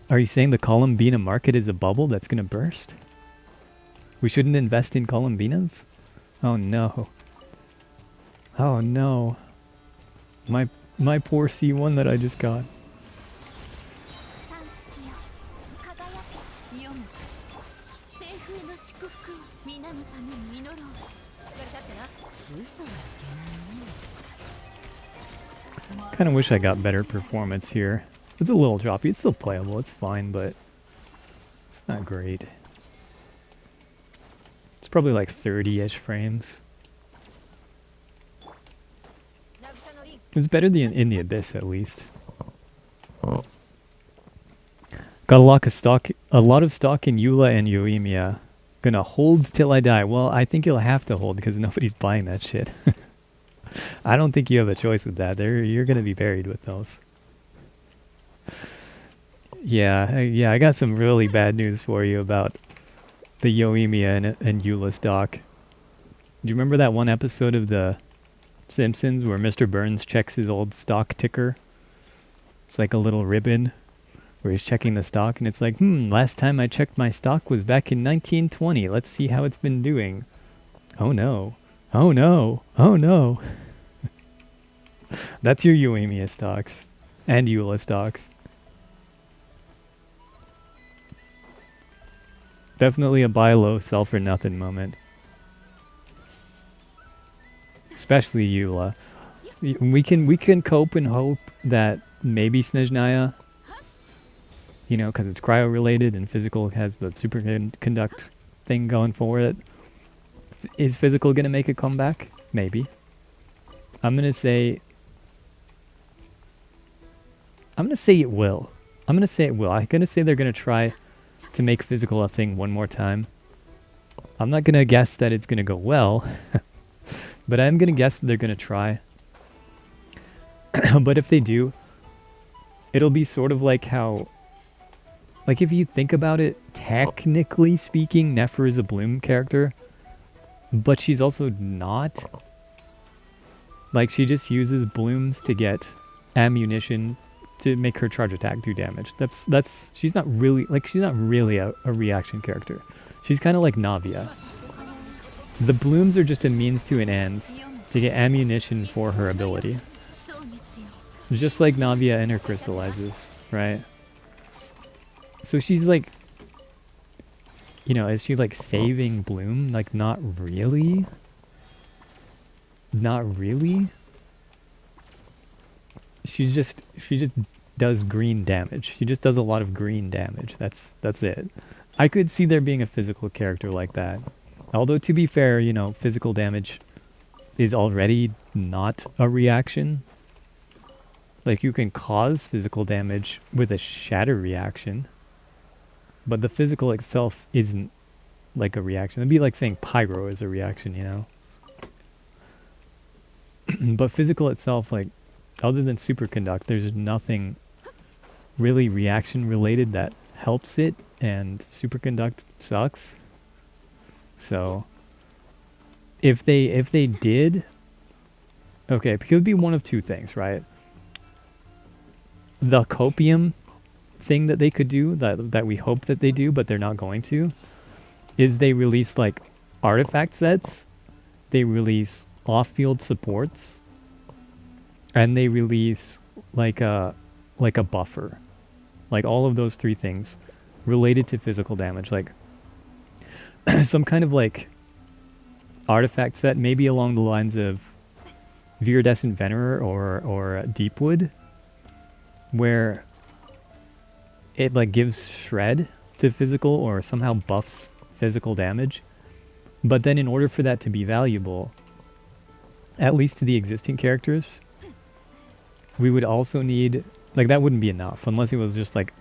Are you saying the Columbina market is a bubble that's gonna burst? We shouldn't invest in Columbinas? Oh no. Oh no. My poor C1 that I just got. Kinda wish I got better performance here. It's a little choppy. It's still playable. It's fine, but it's not great. It's probably like 30-ish frames. It's better than in the Abyss, at least. Got a lot of stock in Eula and Yoimiya. Gonna hold till I die. Well, I think you'll have to hold because nobody's buying that shit. I don't think you have a choice with that. You're gonna be buried with those. Yeah, I got some really bad news for you about the Yoimiya and Eula stock. Do you remember that one episode of The Simpsons where Mr. Burns checks his old stock ticker? It's like a little ribbon where he's checking the stock, and it's like, last time I checked my stock was back in 1920. Let's see how it's been doing. Oh no. Oh no. Oh no. That's your Yoimiya stocks. And Eula stocks. Definitely a buy low, sell for nothing moment. Especially Eula. We can cope and hope that maybe Snezhnaya, you know, because it's cryo related and physical has the superconduct thing going for it. Is physical gonna make a comeback? Maybe. I'm gonna say it will. I'm gonna say they're gonna try to make physical a thing one more time. I'm not gonna guess that it's gonna go well, but I'm gonna guess that they're gonna try. But if they do, it'll be sort of like how, like if you think about it, technically speaking, Nefer is a Bloom character, but she's also not. Like she just uses blooms to get ammunition to make her charge attack do damage. She's not really a reaction character. She's kind of like Navia. The blooms are just a means to an ends to get ammunition for her ability. Just like Navia and her crystallizes, right? So she's like, you know, is she like saving Bloom? Like not really? Not really? She's just does green damage. She just does a lot of green damage. That's it. I could see there being a physical character like that. Although, to be fair, you know, physical damage is already not a reaction. Like, you can cause physical damage with a shatter reaction, but the physical itself isn't like a reaction. It'd be like saying pyro is a reaction, you know? But physical itself, like, other than superconduct, there's nothing really reaction related that helps it, and superconduct sucks. So if they did, okay, it could be one of two things, right? The copium thing that they could do, that we hope that they do, but they're not going to, is they release like artifact sets, they release off-field supports, and they release like a buffer. Like all of those three things related to physical damage, like some kind of like artifact set, maybe along the lines of Viridescent Venerer or Deepwood, where it like gives shred to physical or somehow buffs physical damage. But then in order for that to be valuable, at least to the existing characters, we would also need, like, that wouldn't be enough unless it was just like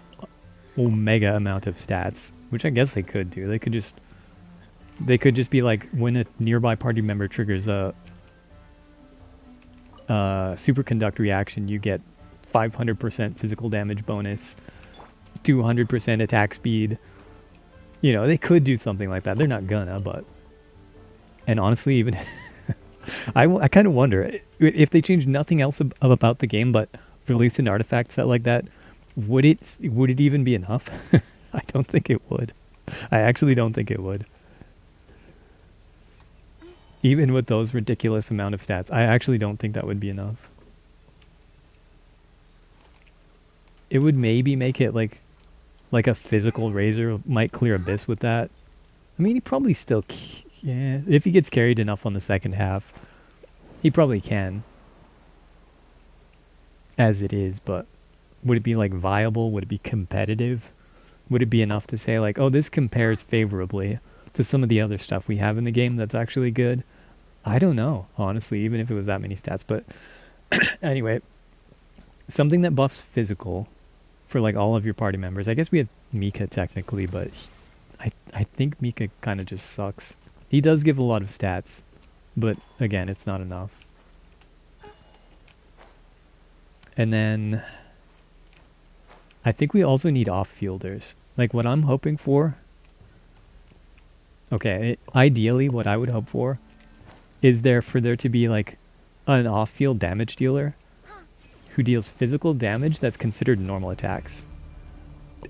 omega amount of stats, which I guess they could do. They could just be like, when a nearby party member triggers a superconduct reaction, you get 500% physical damage bonus, 200% attack speed. You know, they could do something like that. They're not gonna, but... And honestly, even... I kind of wonder, if they change nothing else about the game but release an artifact set like that, would it even be enough? I don't think it would. I actually don't think it would. Even with those ridiculous amount of stats, I actually don't think that would be enough. It would maybe make it like a physical Razor might clear Abyss with that. I mean, he probably still... Yeah, if he gets carried enough on the second half, he probably can. As it is, but would it be like viable? Would it be competitive? Would it be enough to say like, oh, this compares favorably to some of the other stuff we have in the game that's actually good? I don't know, honestly, even if it was that many stats. But anyway, something that buffs physical for like all of your party members. I guess we have Mika technically, but I think Mika kind of just sucks. He does give a lot of stats, but again, it's not enough. And then I think we also need off-fielders. Like what I'm hoping for... Okay, ideally what I would hope for is for there to be like an off-field damage dealer who deals physical damage that's considered normal attacks.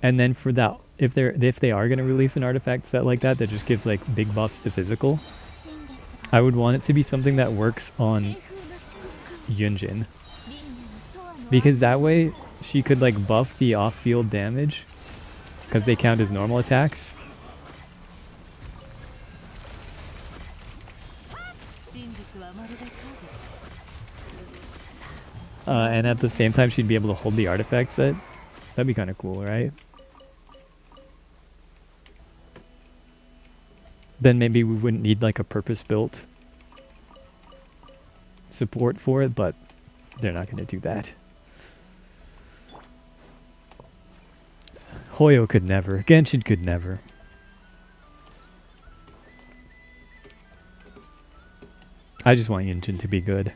And then for that, if they are going to release an artifact set like that just gives like big buffs to physical, I would want it to be something that works on Yunjin. Because that way she could like buff the off-field damage because they count as normal attacks. And at the same time she'd be able to hold the artifact set. That'd be kind of cool, right? Then maybe we wouldn't need like a purpose-built support for it, but they're not going to do that. Hoyo could never. Genshin could never. I just want Yunjin to be good.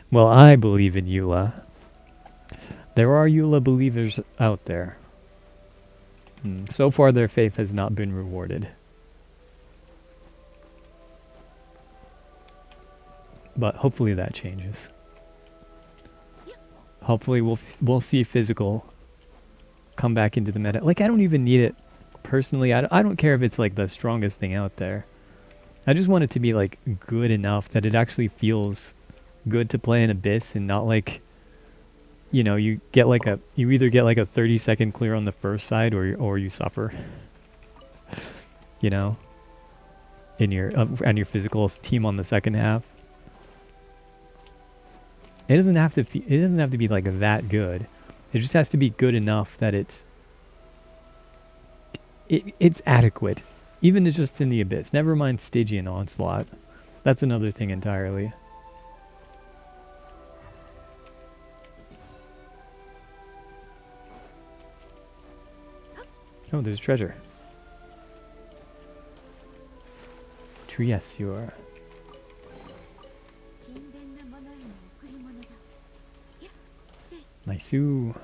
Well, I believe in Eula. There are Eula believers out there. So far, their faith has not been rewarded. But hopefully that changes. Hopefully we'll see physical come back into the meta. Like, I don't even need it personally. I don't care if it's like the strongest thing out there. I just want it to be like good enough that it actually feels good to play in Abyss and not like you know, you either get like a 30-second clear on the first side, or you suffer. You know, in your and your physical team on the second half. It doesn't have to. It doesn't have to be like that good. It just has to be good enough that it's adequate, even it's just in the abyss. Never mind Stygian onslaught. That's another thing entirely. Oh, there's treasure. Triassure. Nice-oo.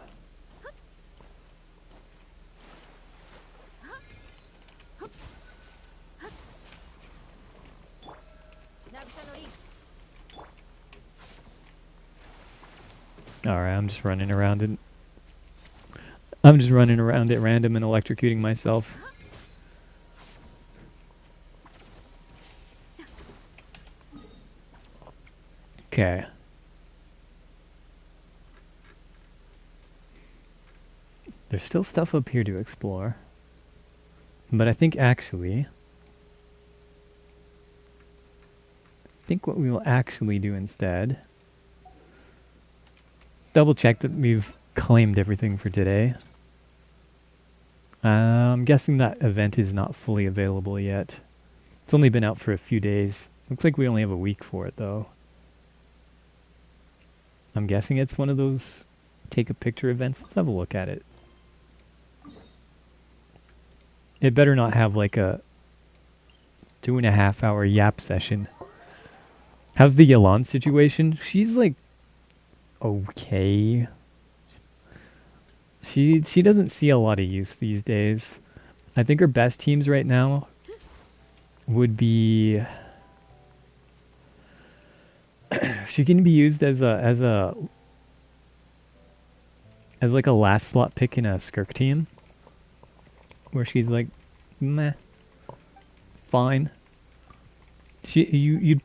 Alright, I'm just running around it. I'm just running around at random and electrocuting myself. Okay. There's still stuff up here to explore. But I think actually... I think what we will actually do instead... Double check that we've claimed everything for today. I'm guessing that event is not fully available yet. It's only been out for a few days. Looks like we only have a week for it though. I'm guessing it's one of those take a picture events. Let's have a look at it. It better not have like a 2.5 hour yap session. How's the Yalan situation? She's like okay. She doesn't see a lot of use these days. I think her best teams right now would be she can be used as like a last slot pick in a Skirk team where she's like meh, fine. You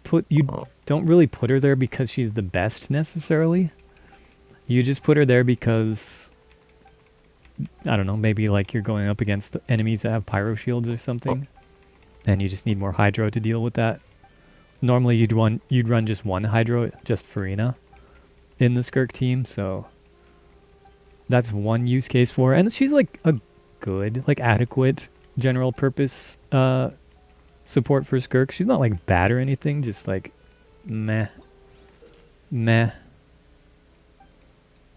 don't really put her there because she's the best necessarily. You just put her there because I don't know, maybe like you're going up against enemies that have pyro shields or something, and you just need more hydro to deal with that. Normally you'd run just one hydro, just Farina, in the Skirk team, so that's one use case for her. And she's like a good, like adequate general purpose support for Skirk. She's not like bad or anything, just like meh.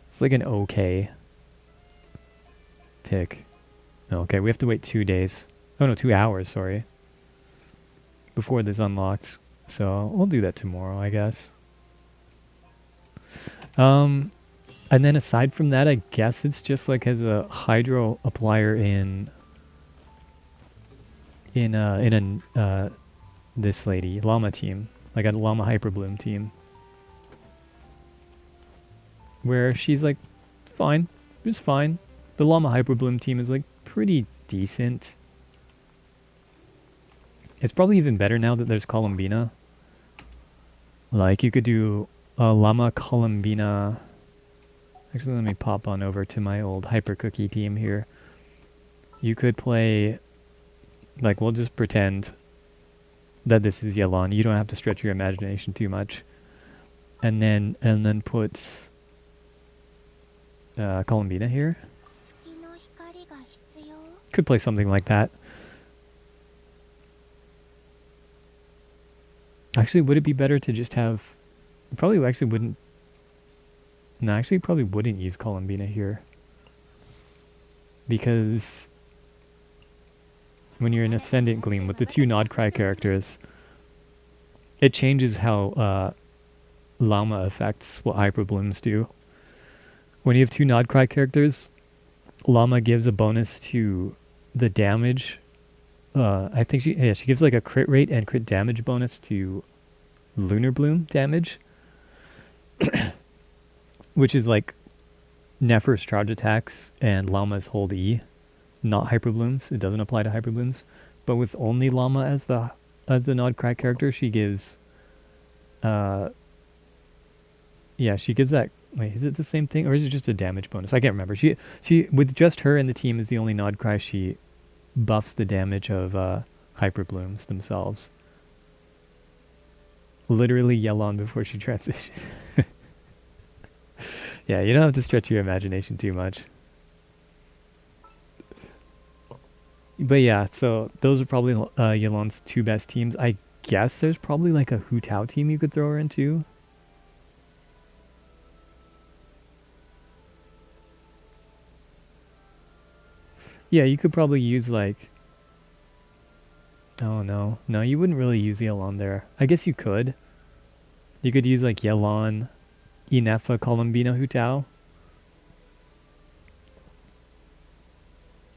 It's like an okay pick. Okay, we have to wait 2 days. Oh no, 2 hours, sorry. Before this unlocks. So we'll do that tomorrow, I guess. And then aside from that, I guess it's just like as a hydro applier in this lady llama team, like a llama hyperbloom team, where she's like fine, just fine. The llama hyperbloom team is like pretty decent. It's probably even better now that there's Columbina. Like you could do a llama Columbina. Actually, let me pop on over to my old hyper cookie team here. You could play, like, we'll just pretend that this is Yelan. You don't have to stretch your imagination too much. And then put Columbina here. Could play something like that. Actually, would it be better to just have... Probably actually wouldn't... No, actually probably wouldn't use Columbina here. Because when you're in Ascendant Gleam with the 2 Nodcry characters, it changes how Llama affects what Hyperblooms do. When you have 2 Nodcry characters, Llama gives a bonus to the damage. I think she gives like a crit rate and crit damage bonus to Lunar Bloom damage. Which is like Nefer's charge attacks and Llama's hold E, not Hyperblooms. It doesn't apply to Hyperblooms. But with only Llama as the Nodcry character, she gives she gives that Wait, is it the same thing or is it just a damage bonus? I can't remember. She with just her in the team as the only Nod Cry, she buffs the damage of Hyper Blooms themselves. Literally yell on before she transitions. Yeah, you don't have to stretch your imagination too much. But yeah, so those are probably Yolon's two best teams. I guess there's probably like a Hu Tao team you could throw her into. Yeah, you could probably use like... Oh no. No, you wouldn't really use Yelon there. I guess you could. You could use like Yelon, Inefa, Columbina, Hu Tao.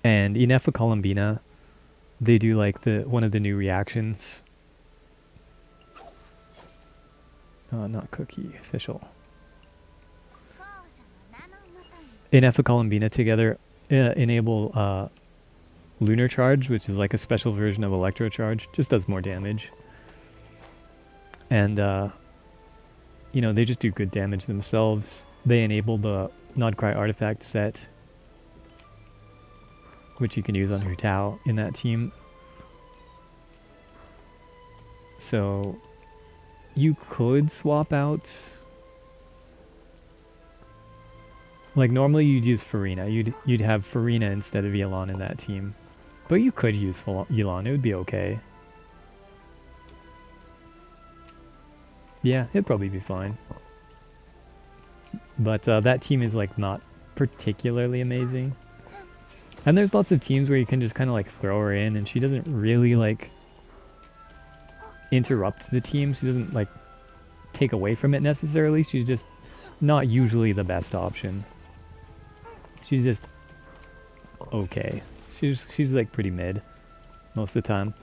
And Inefa, Columbina, they do like one of the new reactions. Not cookie, official. Inefa, Columbina together enable Lunar Charge, which is like a special version of Electro Charge. Just does more damage. And, you know, they just do good damage themselves. They enable the Nod Cry artifact set, which you can use on Hu Tao in that team. So you could swap out... Like normally you'd use Farina. You'd have Farina instead of Yelon in that team. But you could use Yelon. It would be okay. Yeah, it'd probably be fine. But that team is like not particularly amazing. And there's lots of teams where you can just kind of like throw her in and she doesn't really like interrupt the team. She doesn't like take away from it necessarily. She's just not usually the best option. She's just okay. She's like pretty mid most of the time.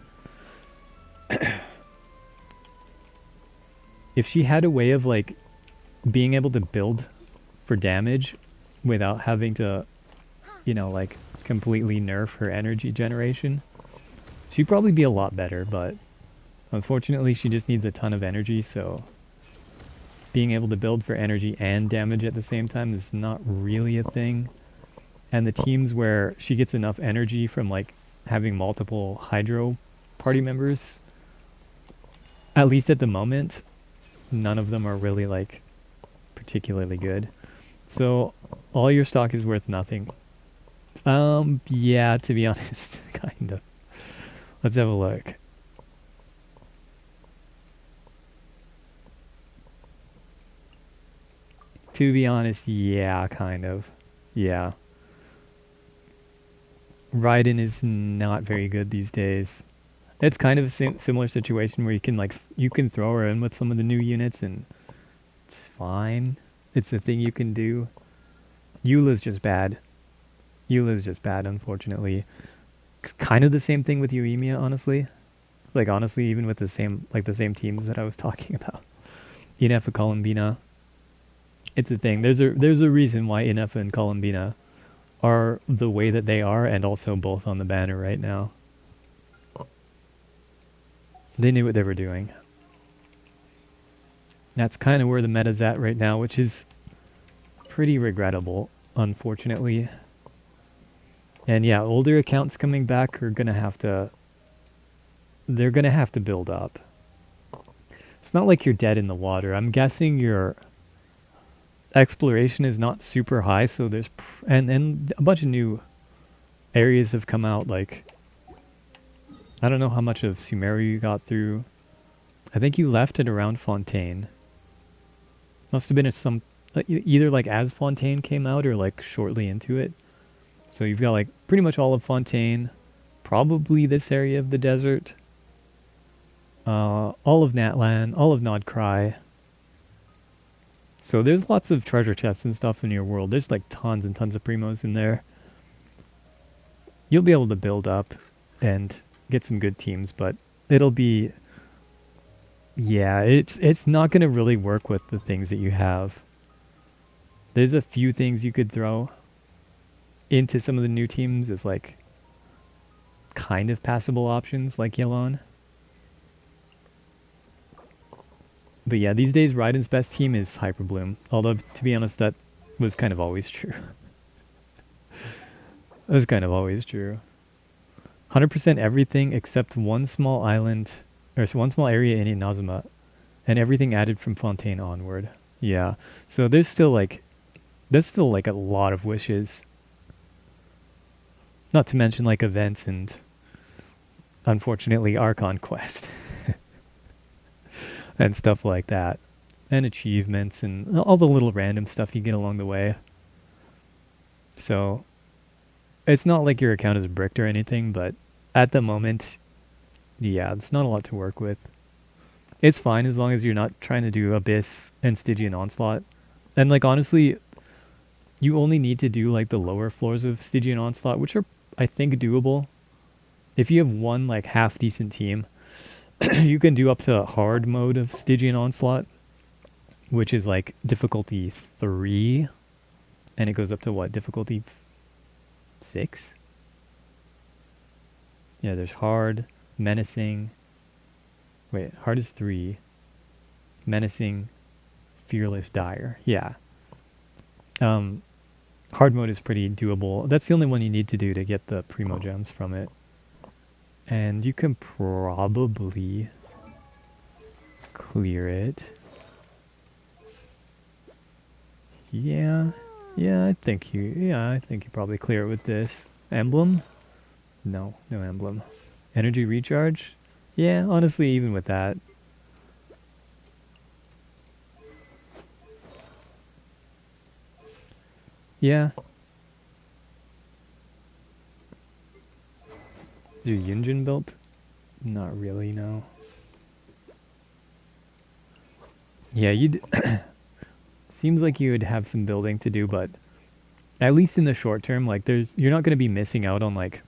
If she had a way of like being able to build for damage without having to, you know, like completely nerf her energy generation, she'd probably be a lot better, but unfortunately she just needs a ton of energy, so being able to build for energy and damage at the same time is not really a thing. And the teams where she gets enough energy from like having multiple Hydro party members, at least at the moment, none of them are really like particularly good. So all your stock is worth nothing. Yeah, to be honest, kind of. Let's have a look. To be honest, yeah, kind of. Yeah. Raiden is not very good these days. It's kind of a similar situation where you can like you can throw her in with some of the new units and it's fine. It's a thing you can do. Eula's just bad. Eula's just bad, unfortunately. It's kind of the same thing with Euemia, honestly. Like honestly, even with the same teams that I was talking about. Inefa, Columbina. It's a thing. There's a reason why Inefa and Columbina are the way that they are, and also both on the banner right now. They knew what they were doing. That's kind of where the meta's at right now, which is pretty regrettable, unfortunately. And yeah, older accounts coming back are gonna have to... They're gonna have to build up. It's not like you're dead in the water. I'm guessing your exploration is not super high, so there's and a bunch of new areas have come out. Like I don't know how much of Sumeru you got through. I think you left it around Fontaine. Must have been at some either like as Fontaine came out or like shortly into it. So you've got like pretty much all of Fontaine, probably this area of the desert, all of Natlan, all of Nod Cry. So there's lots of treasure chests and stuff in your world. There's like tons and tons of primos in there. You'll be able to build up and get some good teams, but it'll be... Yeah, it's not going to really work with the things that you have. There's a few things you could throw into some of the new teams as like kind of passable options, like Yelon. But yeah, these days Raiden's best team is Hyperbloom. Although, to be honest, that was kind of always true. That was kind of always true. 100% everything except one small island, or one small area in Inazuma, and everything added from Fontaine onward. Yeah, so there's still like a lot of wishes. Not to mention like events and, unfortunately, Archon Quest. And stuff like that. And achievements and all the little random stuff you get along the way. So, it's not like your account is bricked or anything, but at the moment, yeah, it's not a lot to work with. It's fine as long as you're not trying to do Abyss and Stygian Onslaught. And like honestly, you only need to do like the lower floors of Stygian Onslaught, which are, I think, doable. If you have one like half decent team, you can do up to hard mode of Stygian Onslaught, which is like difficulty 3, and it goes up to what, difficulty 6? Yeah, there's hard, menacing. Wait, hard is 3. Menacing, fearless, dire. Yeah. Hard mode is pretty doable. That's the only one you need to do to get the Primo Gems from it. And you can probably clear it. Yeah, I think you probably clear it with this. Emblem? No emblem. Energy recharge? Yeah, honestly, even with that. Yeah. Do Yunjin built? Not really, no. Yeah, you'd... Seems like you would have some building to do, but at least in the short term, like you're not going to be missing out on like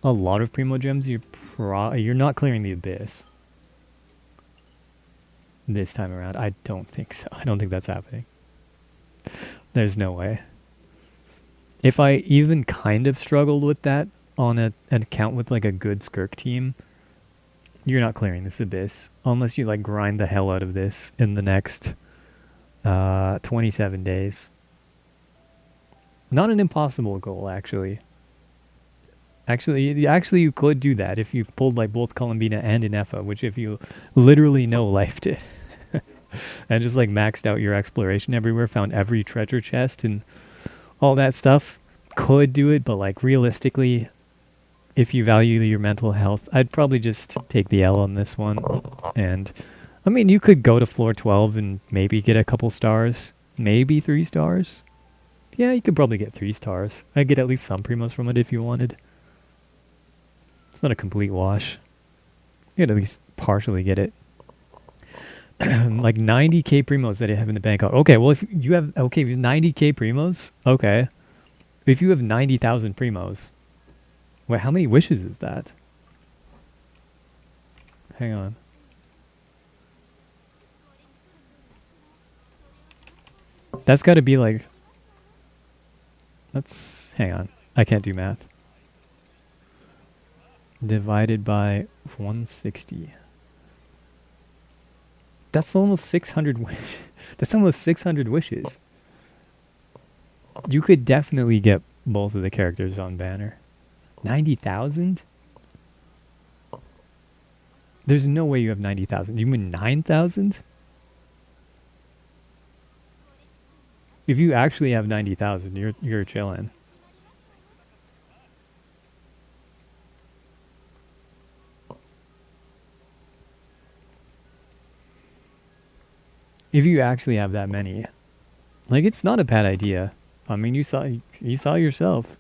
a lot of Primo Gems. You're not clearing the Abyss this time around. I don't think so. I don't think that's happening. There's no way. If I even kind of struggled with that on an account with like a good Skirk team, you're not clearing this Abyss unless you like grind the hell out of this in the next 27 days. Not an impossible goal, actually. Actually, you could do that if you've pulled like both Columbina and Inefa, which if you literally know life did. And just like maxed out your exploration everywhere, found every treasure chest and all that stuff, could do it, but like realistically, if you value your mental health, I'd probably just take the L on this one. And I mean, you could go to floor 12 and maybe get a couple stars, maybe 3 stars. Yeah, you could probably get 3 stars. I'd get at least some primos from it if you wanted. It's not a complete wash. You could at least partially get it. Like 90k primos that I have in the bank. Okay, well if you have 90k primos, okay. If you have 90,000 primos, wait, how many wishes is that? Hang on. That's got to be like... hang on. I can't do math. Divided by 160. That's almost 600 wishes. That's almost 600 wishes. You could definitely get both of the characters on banner. 90,000? There's no way you have 90,000. You mean 9,000? If you actually have 90,000, you're chilling. If you actually have that many, like, it's not a bad idea. I mean, you saw yourself.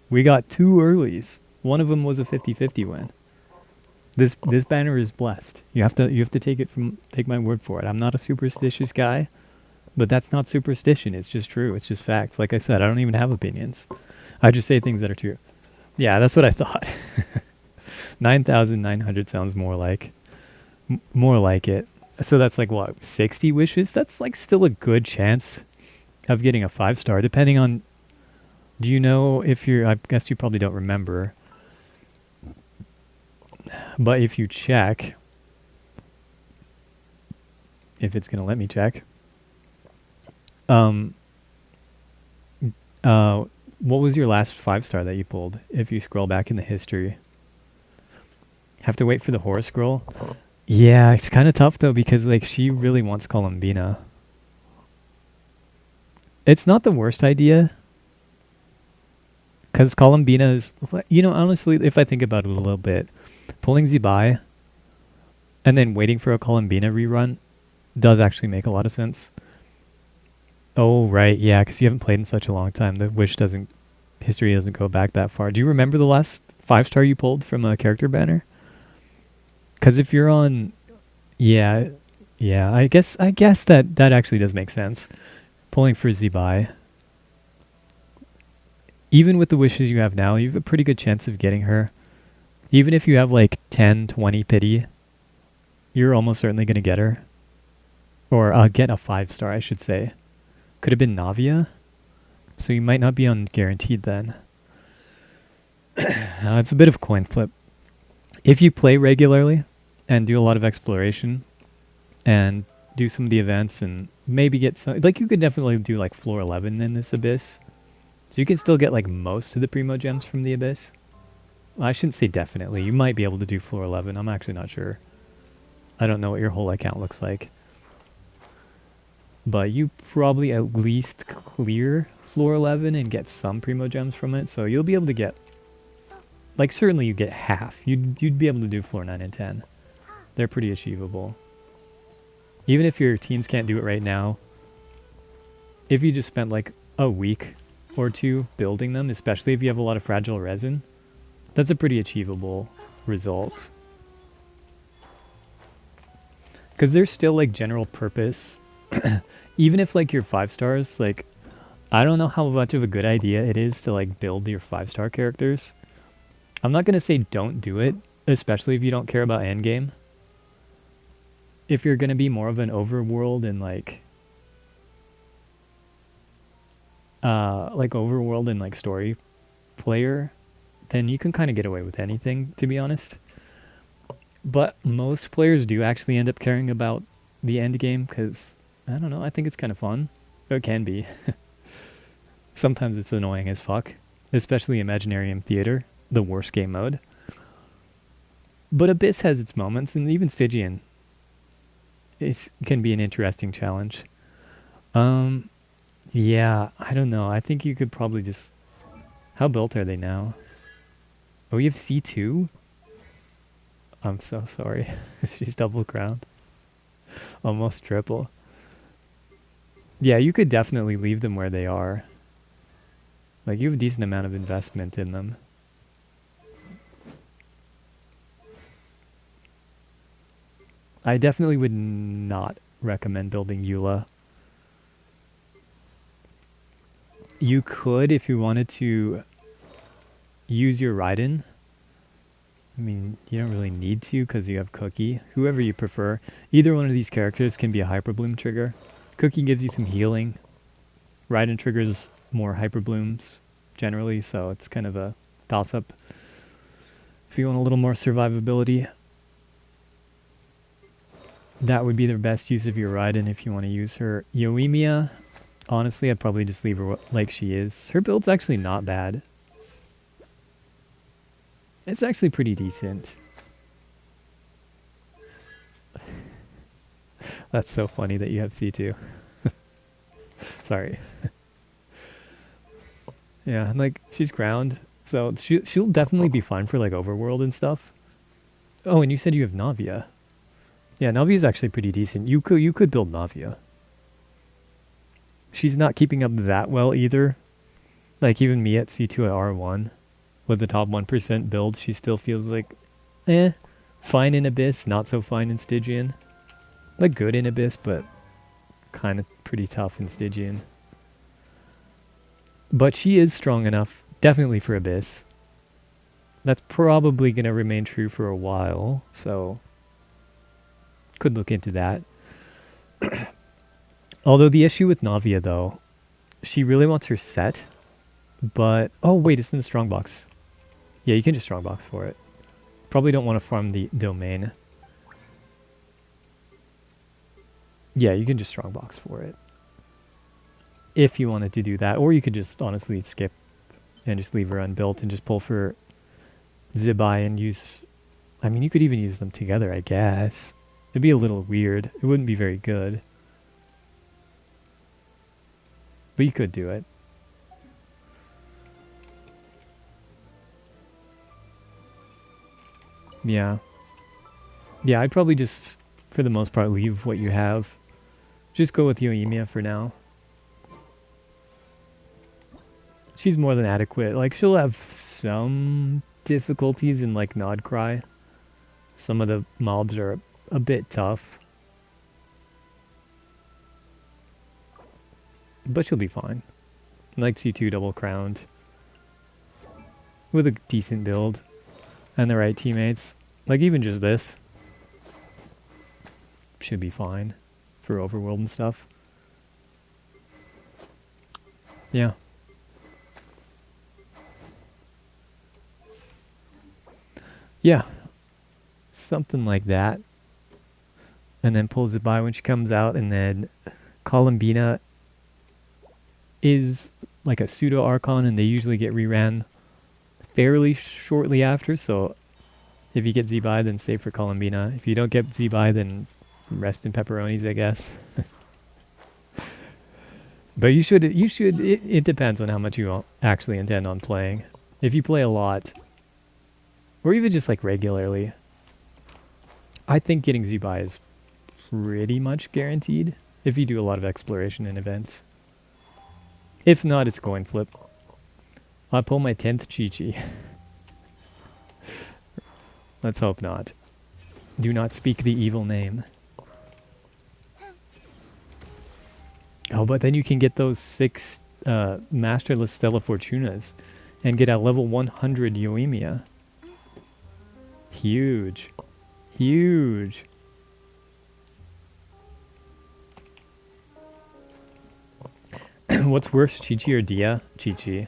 We got 2 earlies. One of them was a 50-50 win. This banner is blessed. You have to take my word for it. I'm not a superstitious guy, but that's not superstition. It's just true. It's just facts. Like I said, I don't even have opinions. I just say things that are true. Yeah, that's what I thought. 9,900 sounds more like it. So that's like what, 60 wishes? That's like still a good chance of getting a 5-star, depending on... Do you know if you're... I guess you probably don't remember. But if you check... if it's going to let me check. Um, what was your last 5-star that you pulled? If you scroll back in the history. Have to wait for the horror scroll? Yeah, it's kind of tough though because like she really wants Columbina. It's not the worst idea. Because Columbina is, honestly, if I think about it a little bit, pulling Zibai and then waiting for a Columbina rerun does actually make a lot of sense. Oh, right, yeah, because you haven't played in such a long time. The history doesn't go back that far. Do you remember the last 5-star you pulled from a character banner? Because if you're on, yeah, I guess that actually does make sense. Pulling for Zibai. Even with the wishes you have now, you have a pretty good chance of getting her. Even if you have like 10, 20 pity, you're almost certainly going to get her. Or get a 5-star, I should say. Could have been Navia. So you might not be on guaranteed then. It's a bit of a coin flip. If you play regularly and do a lot of exploration and do some of the events and maybe get some... Like you could definitely do like floor 11 in this Abyss. So you can still get like most of the Primo Gems from the Abyss. Well, I shouldn't say definitely. You might be able to do floor 11. I'm actually not sure. I don't know what your whole account looks like. But you probably at least clear floor 11 and get some Primo Gems from it. So you'll be able to get... Like certainly you get half. You'd be able to do floor 9 and 10. They're pretty achievable. Even if your teams can't do it right now. If you just spent like a week or two building them, especially if you have a lot of fragile resin, that's a pretty achievable result. Because there's still like general purpose. Even if like your 5-stars, like I don't know how much of a good idea it is to like build your 5-star characters. I'm not going to say don't do it, especially if you don't care about endgame. If you're going to be more of an overworld and like overworld and like story player, then you can kind of get away with anything, to be honest. But most players do actually end up caring about the end game because, I don't know, I think it's kind of fun. It can be. Sometimes it's annoying as fuck, especially Imaginarium Theater, the worst game mode. But Abyss has its moments, and even Stygian can be an interesting challenge. Yeah, I don't know. I think you could probably just... How built are they now? Oh, you have C2? I'm so sorry. She's double crowned. Almost triple. Yeah, you could definitely leave them where they are. Like, you have a decent amount of investment in them. I definitely would not recommend building Eula. You could, if you wanted to, use your Raiden. I mean, you don't really need to because you have Cookie. Whoever you prefer. Either one of these characters can be a Hyper Bloom trigger. Cookie gives you some healing. Raiden triggers more Hyper Blooms generally, so it's kind of a toss-up. If you want a little more survivability, that would be the best use of your Raiden if you want to use her. Yoimiya, honestly, I'd probably just leave her like she is. Her build's actually not bad. It's actually pretty decent. That's so funny that you have C2. Sorry. Yeah, like, she's crowned. So she'll definitely be fun for, like, Overworld and stuff. Oh, and you said you have Navia. Yeah, Navia's actually pretty decent. You could build Navia. She's not keeping up that well either. Like, even me at C2 at R1, with the top 1% build, she still feels like, fine in Abyss, not so fine in Stygian. Like, good in Abyss, but kind of pretty tough in Stygian. But she is strong enough, definitely for Abyss. That's probably going to remain true for a while, so could look into that. Although the issue with Navia, though, she really wants her set, but... Oh, wait, it's in the strongbox. Yeah, you can just strongbox for it. Probably don't want to farm the domain. Yeah, you can just strongbox for it. If you wanted to do that. Or you could just honestly skip and just leave her unbuilt and just pull for Zibai and use... I mean, you could even use them together, I guess. It'd be a little weird. It wouldn't be very good. But you could do it. Yeah. Yeah, I'd probably just, for the most part, leave what you have. Just go with Yoimiya for now. She's more than adequate. Like, she'll have some difficulties in, like, Nod Cry. Some of the mobs are a bit tough. But she'll be fine. Like C2 double crowned. With a decent build. And the right teammates. Like, even just this. Should be fine. For overworld and stuff. Yeah. Yeah. Something like that. And then pulls it by when she comes out. And then Columbina is like a pseudo Archon, and they usually get reran fairly shortly after. So if you get Zibai, then save for Columbina. If you don't get Zibai, then rest in pepperonis, I guess. But it depends on how much you actually intend on playing. If you play a lot, or even just like regularly, I think getting Zibai is pretty much guaranteed if you do a lot of exploration and events. If not, it's coin flip. I pull my 10th Chi-Chi. Let's hope not. Do not speak the evil name. Oh, but then you can get those 6 Masterless Stella Fortunas and get a level 100 Yoimiya. Huge. Huge. What's worse, Chi-Chi or Dia? Chi-Chi.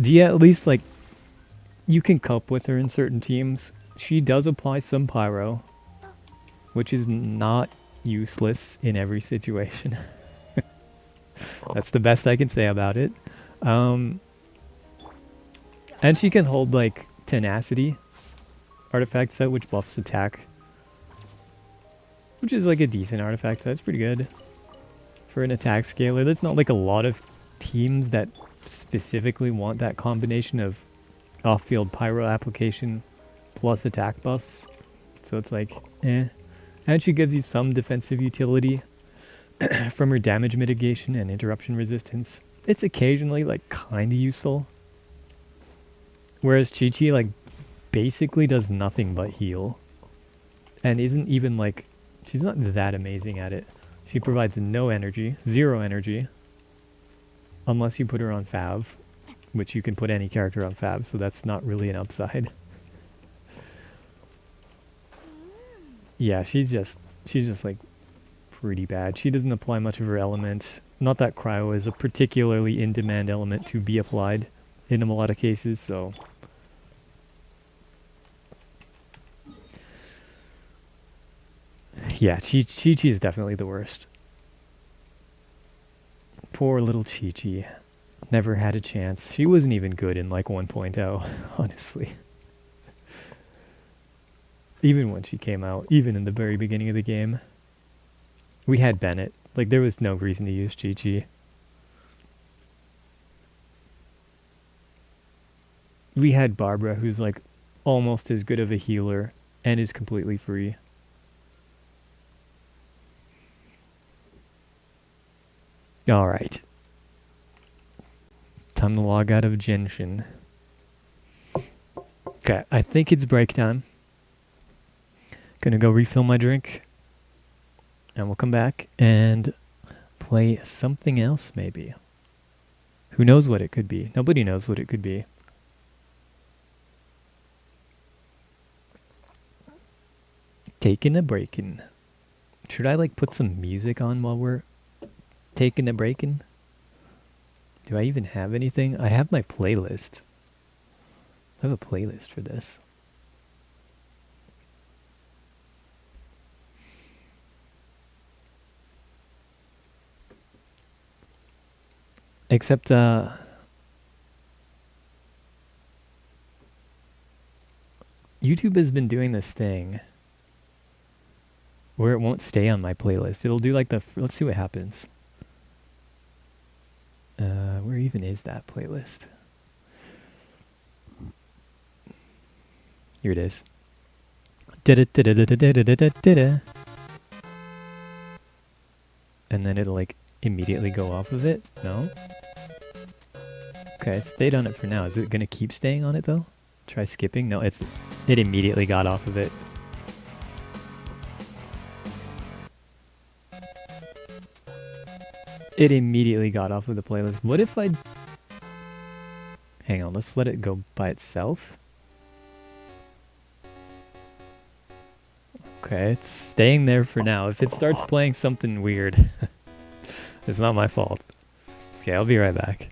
Dia, at least, like, you can cope with her in certain teams. She does apply some pyro, which is not useless in every situation. That's the best I can say about it. And she can hold, like, tenacity artifact set, which buffs attack. Which is, like, a decent artifact set. It's pretty good for an attack scaler. There's not, like, a lot of teams that specifically want that combination of off-field pyro application plus attack buffs. So it's like, eh. And she gives you some defensive utility from her damage mitigation and interruption resistance. It's occasionally, like, kind of useful. Whereas Chi-Chi, like, basically does nothing but heal. And isn't even, like, she's not that amazing at it. She provides no energy, 0 energy. Unless you put her on Fav, which you can put any character on Fav, so that's not really an upside. Yeah, she's just like pretty bad. She doesn't apply much of her element. Not that cryo is a particularly in-demand element to be applied in a lot of cases, so... Yeah, Chi-Chi is definitely the worst. Poor little Chi-Chi. Never had a chance. She wasn't even good in, like, 1.0, honestly. Even when she came out, even in the very beginning of the game. We had Bennett. Like, there was no reason to use Chi-Chi. We had Barbara, who's, like, almost as good of a healer and is completely free. Alright. Time to log out of Genshin. Okay, I think it's break time. Gonna go refill my drink. And we'll come back and play something else, maybe. Who knows what it could be? Nobody knows what it could be. Taking a breakin'. Should I, like, put some music on while we're taking a breakin'? Do I even have anything? I have my playlist. I have a playlist for this. Except, YouTube has been doing this thing where it won't stay on my playlist. It'll do like let's see what happens. Where even is that playlist? Here it is. And then it'll like immediately go off of it? No? Okay, it stayed on it for now. Is it gonna keep staying on it though? Try skipping? No, it immediately got off of it. It immediately got off of the playlist. What if I... Hang on, let's let it go by itself. Okay, it's staying there for now. If it starts playing something weird, it's not my fault. Okay, I'll be right back.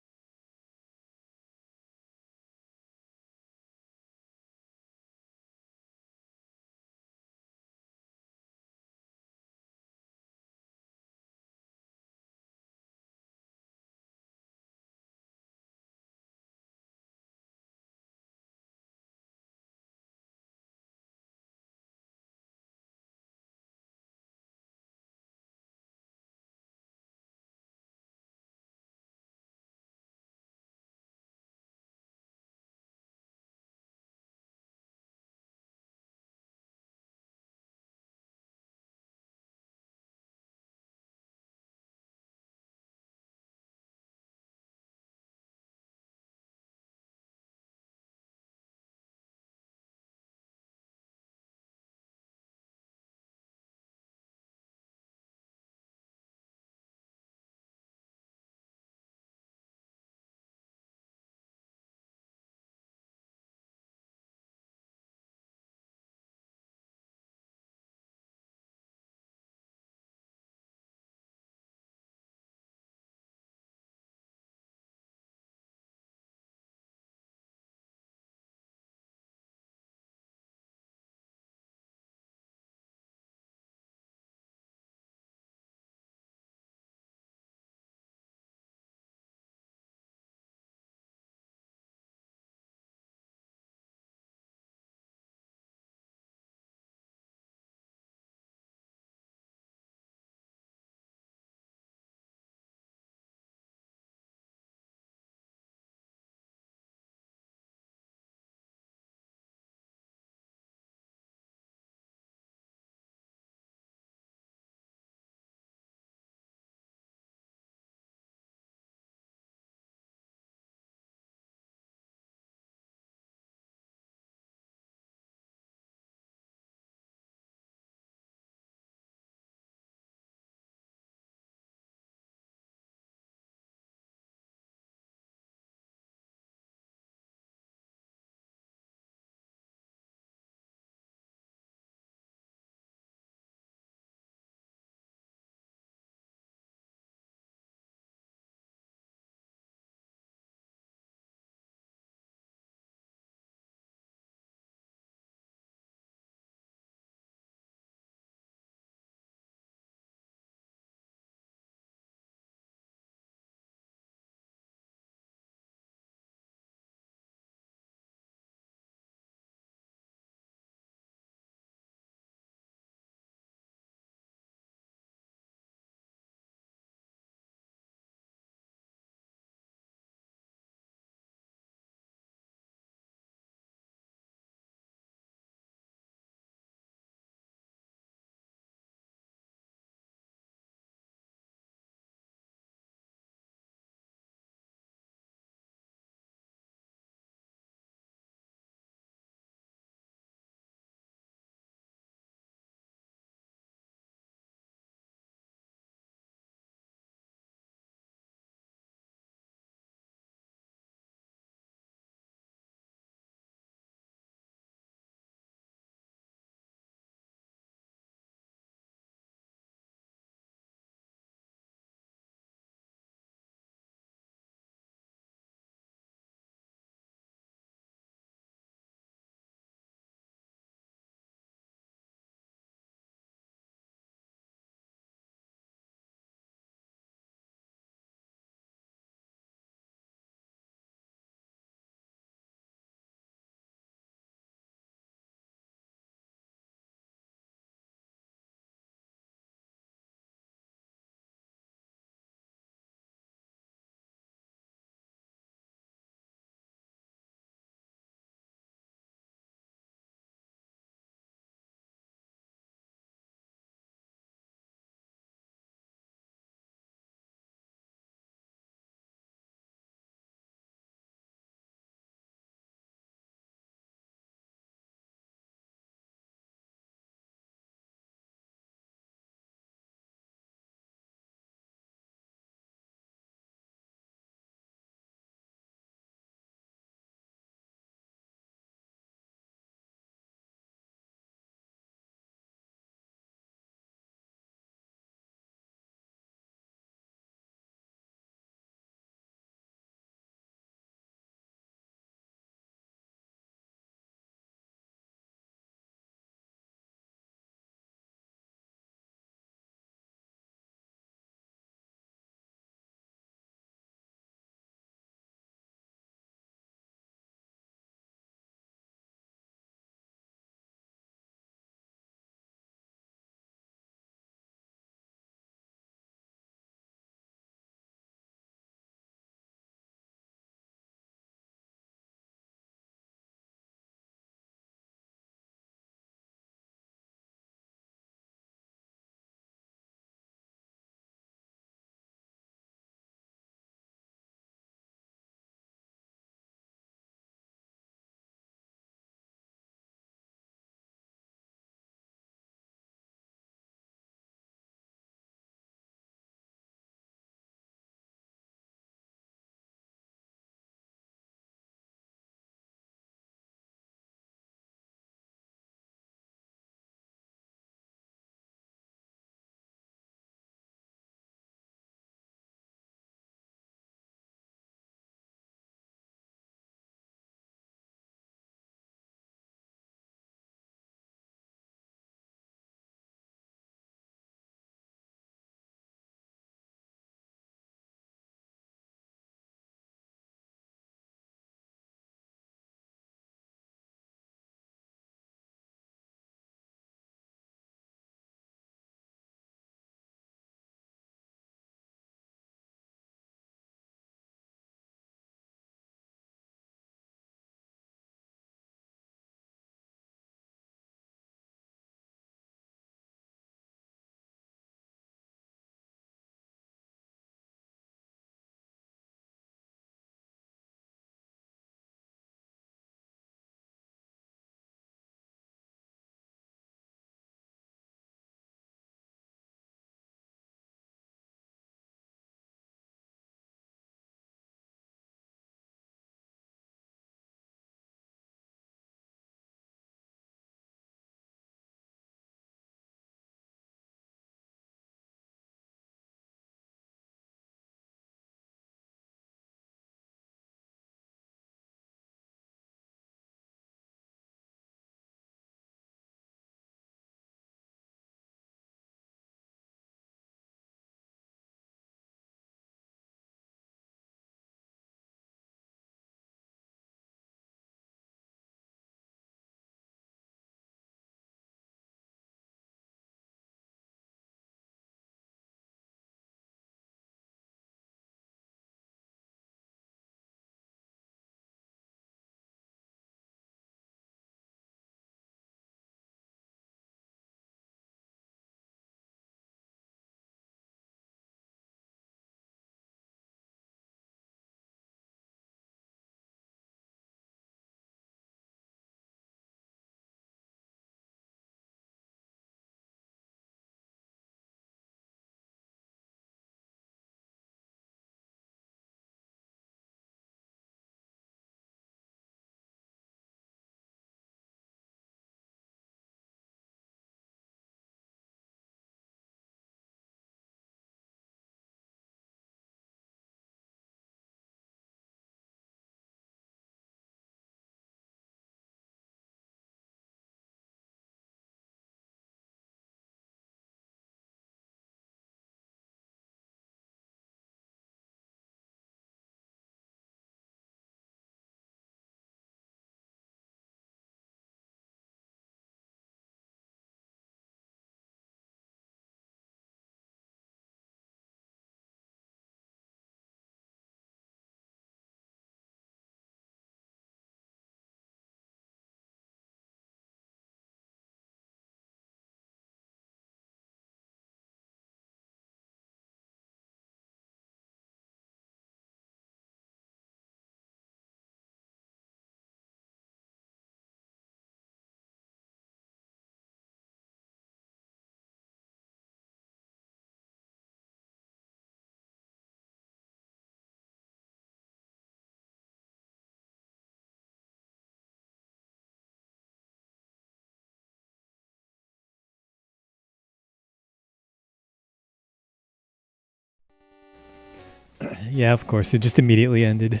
Yeah, of course. It just immediately ended.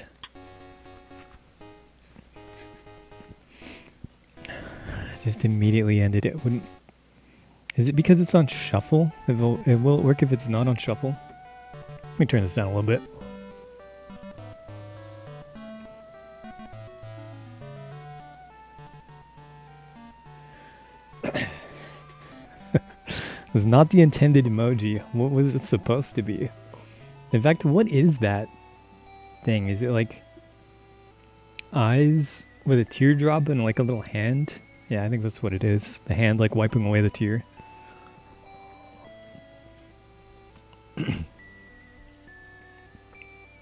Just immediately ended. It wouldn't. Is it because it's on shuffle? Will it work if it's not on shuffle? Let me turn this down a little bit. It's not the intended emoji. What was it supposed to be? In fact, what is that thing? Is it like eyes with a teardrop and like a little hand? Yeah, I think that's what it is. The hand like wiping away the tear.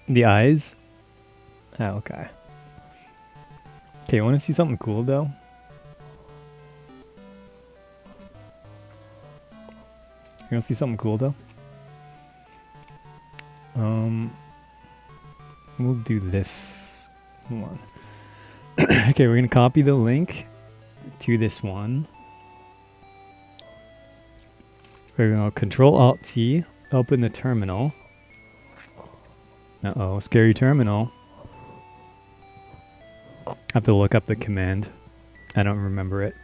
The eyes? Oh, okay. Okay, you want to see something cool though? You want to see something cool though? We'll do this. Hold on. Okay, we're gonna copy the link to this one. We're gonna Control-Alt-T, open the terminal. Uh-oh, scary terminal. I have to look up the command. I don't remember it.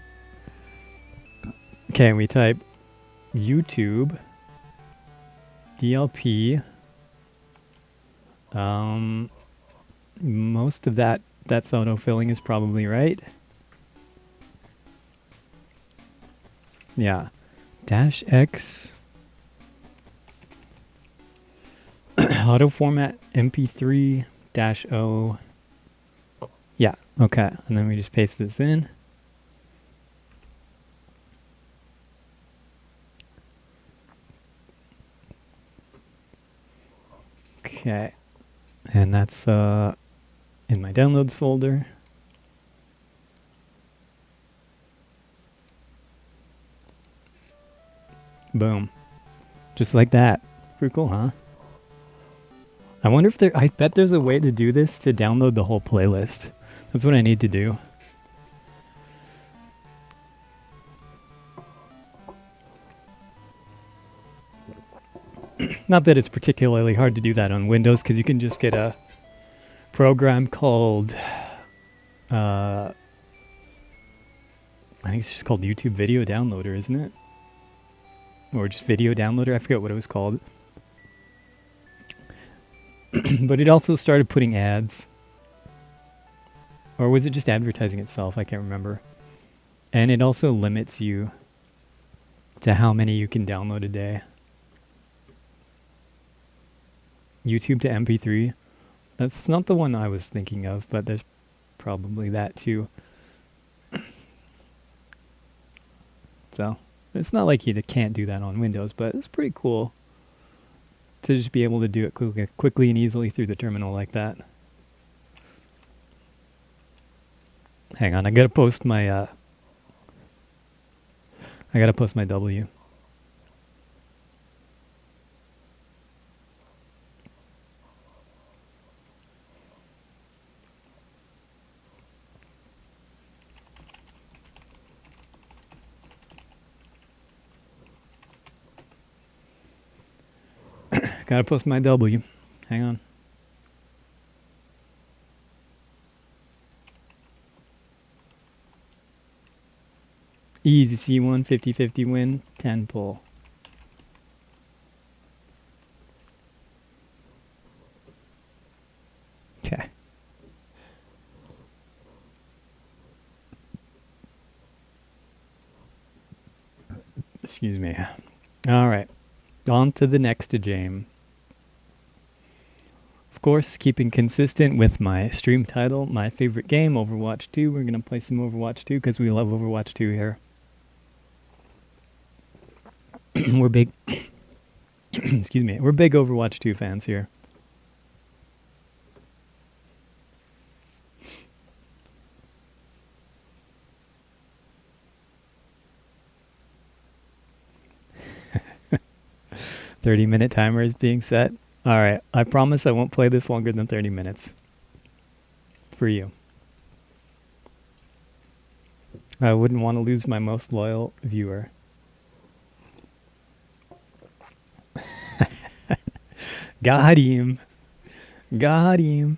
Okay, and we type YouTube DLP. Most of that's autofilling is probably right. Yeah. -X auto format MP3 -O. Yeah, okay. And then we just paste this in. Okay. And that's in my downloads folder. Boom. Just like that. Pretty cool, huh? I wonder if I bet there's a way to do this to download the whole playlist. That's what I need to do. Not that it's particularly hard to do that on Windows, because you can just get a program called, I think it's just called YouTube Video Downloader, isn't it? Or just Video Downloader, I forget what it was called. But it also started putting ads. Or was it just advertising itself? I can't remember. And it also limits you to how many you can download a day. YouTube to MP3. That's not the one I was thinking of, but there's probably that too. So, it's not like you can't do that on Windows, but it's pretty cool to just be able to do it quickly and easily through the terminal like that. Hang on, I gotta post my W. Gotta post my W. Hang on. Easy C1, 50-50 win, 10 pull. Okay. Excuse me. All right. On to the next game. Of course, keeping consistent with my stream title, my favorite game, Overwatch 2. We're going to play some Overwatch 2 because we love Overwatch 2 here. We're big... excuse me. We're big Overwatch 2 fans here. $30-minute timer is being set. All right, I promise I won't play this longer than 30 minutes. For you. I wouldn't want to lose my most loyal viewer. Got him. Got him.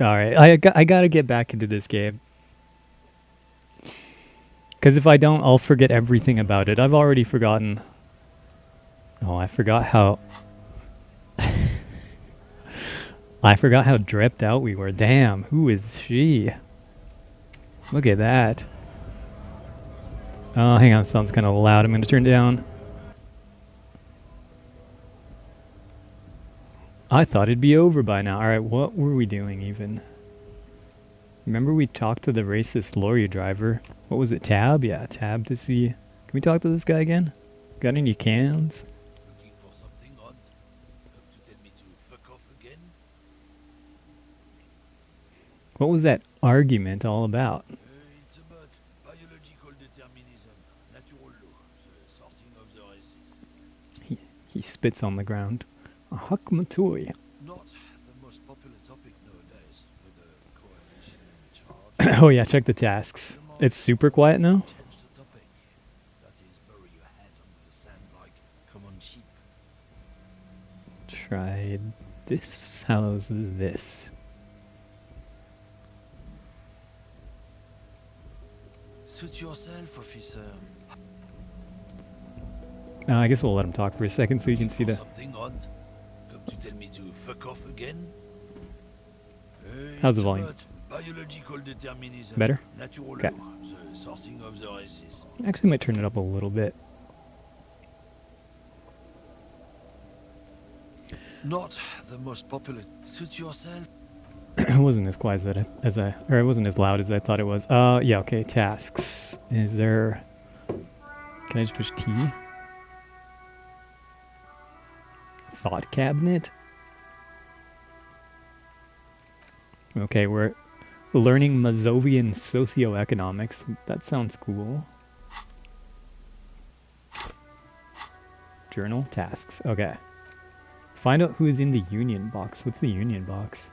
All right, I gotta get back into this game. Because if I don't, I'll forget everything about it. I've already forgotten. Oh, I forgot how... I forgot how dripped out we were. Damn, who is she? Look at that. Oh, hang on, sounds kind of loud. I'm going to turn it down. I thought it'd be over by now. Alright, what were we doing even? Remember we talked to the racist lorry driver. What was it, Tab? Yeah, Tab to see. Can we talk to this guy again? Got any cans? Looking for something odd? Come to tell me to fuck off again? What was that argument all about? It's about biological determinism, natural law, the sorting of the races. He spits on the ground. A Hakmatui. Not the most popular topic nowadays, with the coalition in charge. Oh yeah, check the tasks. It's super quiet now? Change the topic. That is, bury your head under the sand like common sheep. Tried this. How's this? Suit yourself, officer. I guess we'll let him talk for a second so you can see the... Something odd? Come to tell me to fuck off again? How's the volume? Biological determinism. Better? Natural Okay. law, the sorting of the races. Actually might turn it up a little bit. Not the most popular. Suit yourself. It wasn't as quiet or it wasn't as loud as I thought it was. Yeah, okay, tasks. Is there... Can I just push T? Thought cabinet? Okay, we're learning Mazovian socioeconomics. That sounds cool. Journal tasks. Okay. Find out who is in the union box. What's the union box?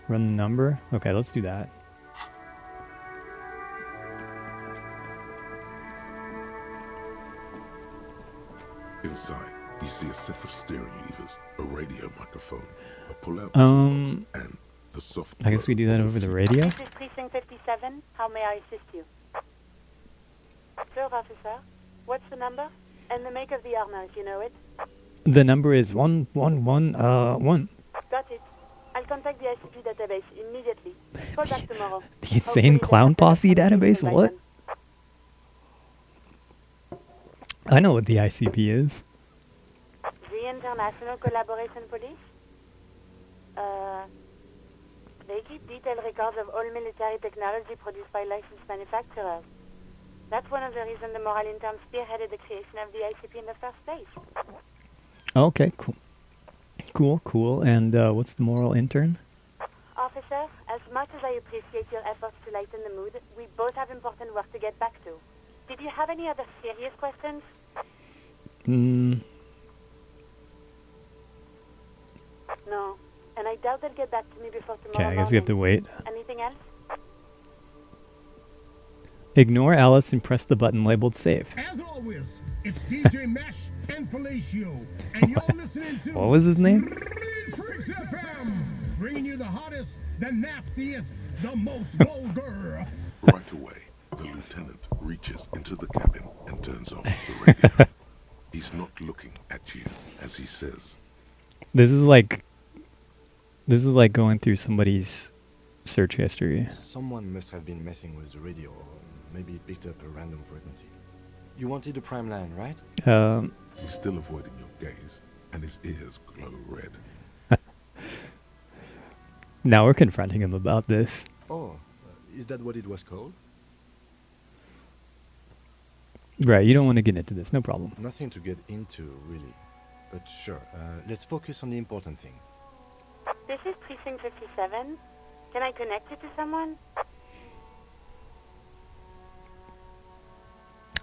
Run the number? Okay, let's do that. Inside, you see a set of steering levers, a radio microphone, a pull-out toolbox, and the soft. I guess we do that over the radio. This is Precinct 57. How may I assist you? Sir, officer. What's the number? And the make of the armor, if you know it. The number is 111, 1. Got it. I'll contact the ICP database immediately. Call back tomorrow. The insane clown posse database? What? I know what the ICP is. The International Collaboration Police? They keep detailed records of all military technology produced by licensed manufacturers. That's one of the reasons the moral intern spearheaded the creation of the ICP in the first place. Okay, cool. Cool. And what's the moral intern? Officer, as much as I appreciate your efforts to lighten the mood, we both have important work to get back to. Did you have any other serious questions? No. And I doubt they'll get back to me before tomorrow. Okay, I guess we have to wait. Anything else? Ignore Alice and press the button labeled save. As always, it's DJ Mesh and Felicio, and you're listening to What was his name? Freaks FM, bringing you the hottest, the nastiest, the most vulgar. Right away, the lieutenant reaches into the cabin and turns off the radio. He's not looking at you as he says, This is like going through somebody's search history. Someone must have been messing with the radio, or maybe it picked up a random frequency. You wanted the prime line, right? he's still avoiding your gaze, and his ears glow red. Now we're confronting him about this. Oh, is that what it was called? Right, you don't want to get into this, no problem. Nothing to get into, really. But sure, let's focus on the important thing. This is Precinct 57. Can I connect you to someone?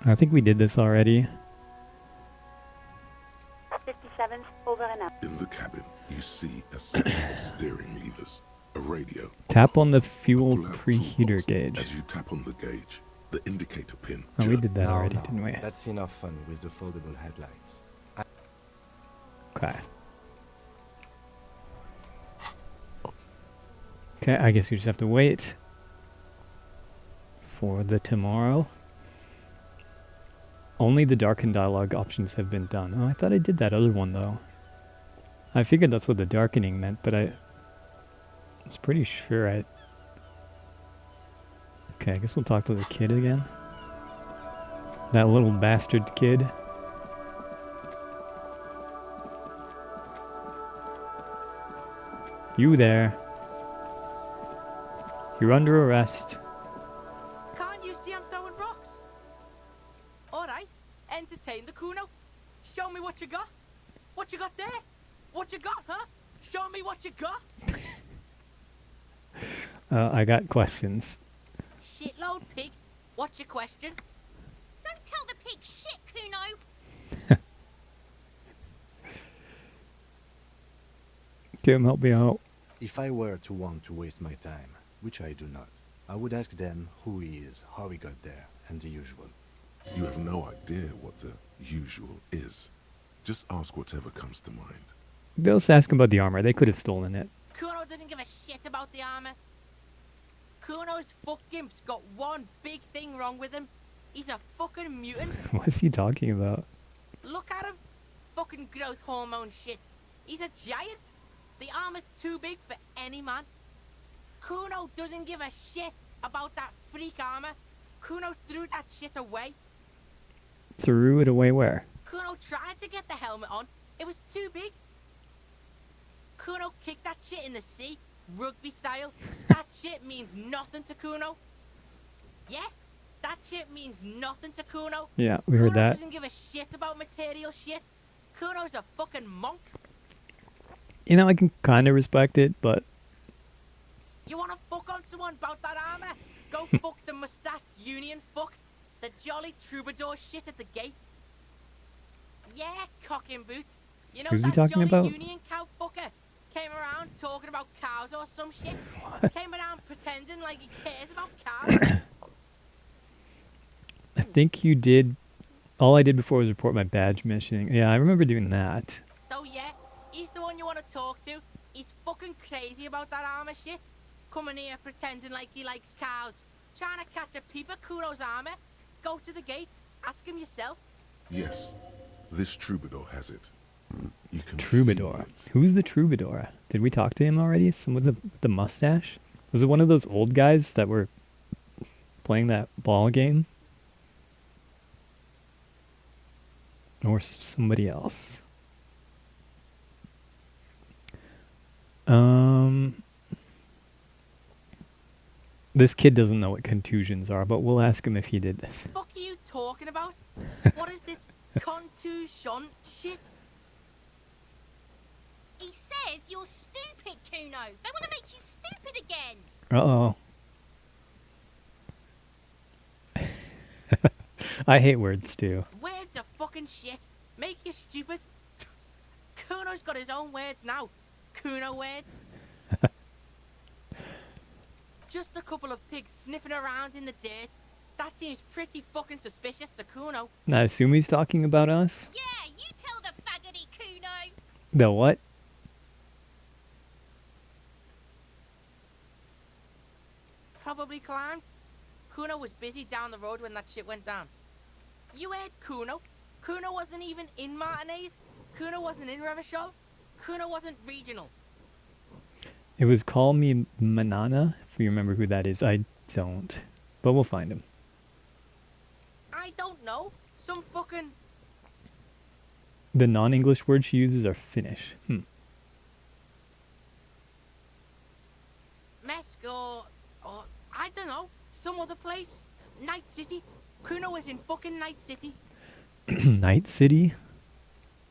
I think we did this already. 57, over and out. In the cabin, you see a set of steering levers, a radio. Tap on the fuel Pull out preheater toolbox. gauge. As you tap on the gauge, the indicator pin. Oh, we jerks. did that No, already, no, didn't we? That's enough fun with the foldable headlights. Okay. Okay, I guess we just have to wait for the tomorrow. Only the darkened dialogue options have been done. Oh, I thought I did that other one, though. I figured that's what the darkening meant, but I was pretty sure I... Okay, I guess we'll talk to the kid again. That little bastard kid. You there. You're under arrest. Can't you see I'm throwing rocks? Alright, entertain the Kuno. Show me what you got. What you got there? What you got, huh? Show me what you got. I got questions. Shitload pig. What's your question? Don't tell the pig shit, Kuno. Tim, help me out. If I were to want to waste my time, which I do not, I would ask them who he is, how he got there, and the usual. You have no idea what the usual is. Just ask whatever comes to mind. They'll just ask him about the armor. They could have stolen it. Kuno doesn't give a shit about the armor. Kuno's fuck gimp's got one big thing wrong with him. He's a fucking mutant. What is he talking about? Look at him. Fucking growth hormone shit. He's a giant. The armor's too big for any man. Kuno doesn't give a shit about that freak armor. Kuno threw that shit away. Threw it away where? Kuno tried to get the helmet on. It was too big. Kuno kicked that shit in the sea, rugby style. That shit means nothing to Kuno. Yeah, that shit means nothing to Kuno. Yeah, we heard Kuno that. doesn't give a shit about material shit. Kuno's a fucking monk. You know, I can kind of respect it, but You wanna fuck on someone about that armor? Go fuck the mustached union fuck. The jolly troubadour shit at the gates. Yeah, cock and boot. You know Who's he that talking jolly about? union cow fucker? Came around talking about cows or some shit. Came around pretending like he cares about cows. I think you did. All I did before was report my badge missing. Yeah, I remember doing that. So yeah, he's the one you wanna talk to. He's fucking crazy about that armor shit. Coming here pretending like he likes cows. Trying to catch a peep at Kuro's armor. Go to the gate. Ask him yourself. Yes, this troubadour has it. You can Troubadour. feel it. Who's the troubadour? Did we talk to him already? Someone with the mustache? Was it one of those old guys that were playing that ball game? Or somebody else? This kid doesn't know what contusions are, but we'll ask him if he did this. Fuck are you talking about? What is this contusion shit? He says you're stupid, Kuno. They want to make you stupid again. Uh-oh. I hate words, too. Words are fucking shit. Make you stupid. Kuno's got his own words now. Kuno words. Just a couple of pigs sniffing around in the dirt. That seems pretty fucking suspicious to Kuno. I assume he's talking about us? Yeah, you tell the faggoty, Kuno. The what? Probably climbed. Kuno was busy down the road when that shit went down. You heard Kuno? Kuno wasn't even in Martinez. Kuno wasn't in Revachol. Kuno wasn't regional. It was Call Me Manana, if you remember who that is. I don't. But we'll find him. I don't know. Some fucking... The non-English words she uses are Finnish. Mesk or I don't know. Some other place. Night City. Kuno was in fucking Night City. Night City?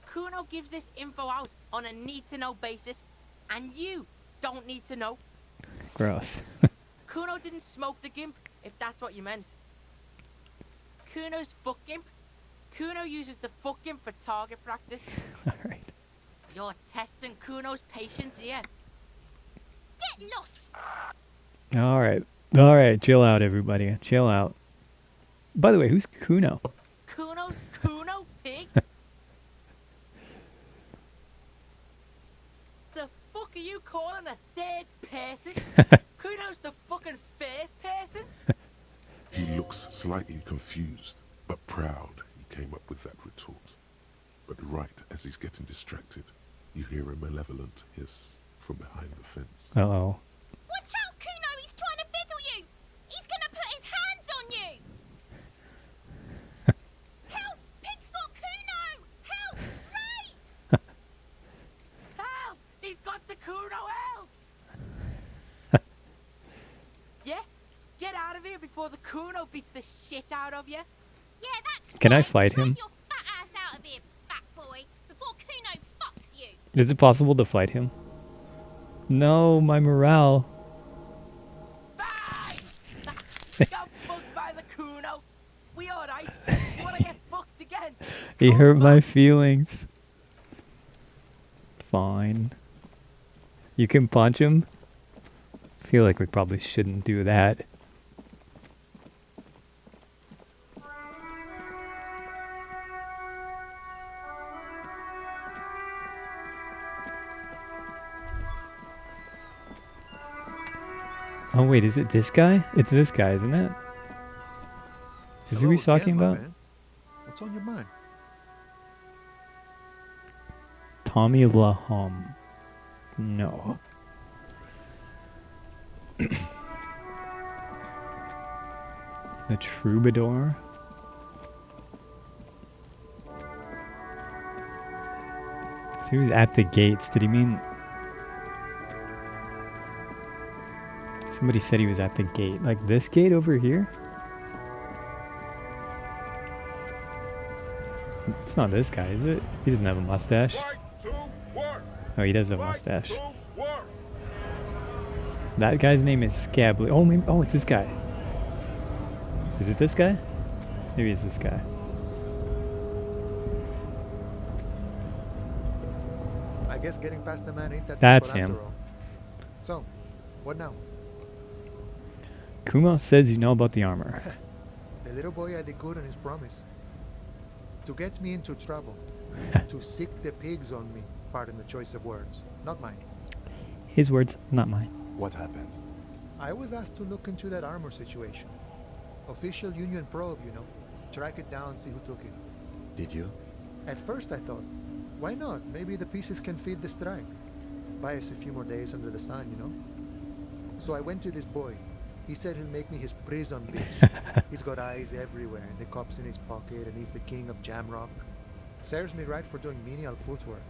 Kuno gives this info out on a need-to-know basis. And you don't need to know. Gross. Kuno didn't smoke the gimp, if that's what you meant. Kuno's fucking. Kuno uses the fucking for target practice. Alright. You're testing Kuno's patience here. Get lost. Alright. Alright, chill out, everybody. Chill out. By the way, who's Kuno? Kuno pig? The fuck are you calling a third person? Kuno's the fucking first person? He looks slightly confused, but proud he came up with that retort. But right as he's getting distracted, you hear a malevolent hiss from behind the fence. Uh-oh. Watch out, Kuno! He's trying to fiddle you! He's gonna put his hands on you! Help! Pig's got Kuno! Help! Ray! Help! He's got the Kuno help! Yeah? Get out of here before the Kuno beats the shit out of you. Yeah, that's Can I right. fight him? Get your fat ass out of here, fat boy, before Kuno fucks you! Is it possible to fight him? No, my morale. Bye! Got fucked by the Kuno. We alright? You wanna get fucked again? He Come hurt my on. feelings. Fine. You can punch him? Feel like we probably shouldn't do that. Oh wait, is it this guy? It's this guy, isn't it? Is who he's talking about? What's on your mind? Tommy Lahom. No. The Troubadour? So he was at the gates. Did he mean... Somebody said he was at the gate. Like this gate over here? It's not this guy, is it? He doesn't have a mustache. Oh, he does have a mustache. That guy's name is Scably. Oh, maybe, oh, it's this guy. Is it this guy? Maybe it's this guy. I guess getting past the man ain't that That's simple him. after all. So, what now? Kumo says you know about the armor. The little boy had it good on his promise. To get me into trouble. To sick the pigs on me. Pardon the choice of words. Not mine. His words, not mine. What happened? I was asked to look into that armor situation. Official Union probe, you know. Track it down, see who took it. Did you? At first I thought, why not? Maybe the pieces can feed the strike. Buy us a few more days under the sun, you know? So I went to this boy. He said he'll make me his prison bitch. He's got eyes everywhere, and the cop's in his pocket, and he's the king of Jamrock. Serves me right for doing menial footwork.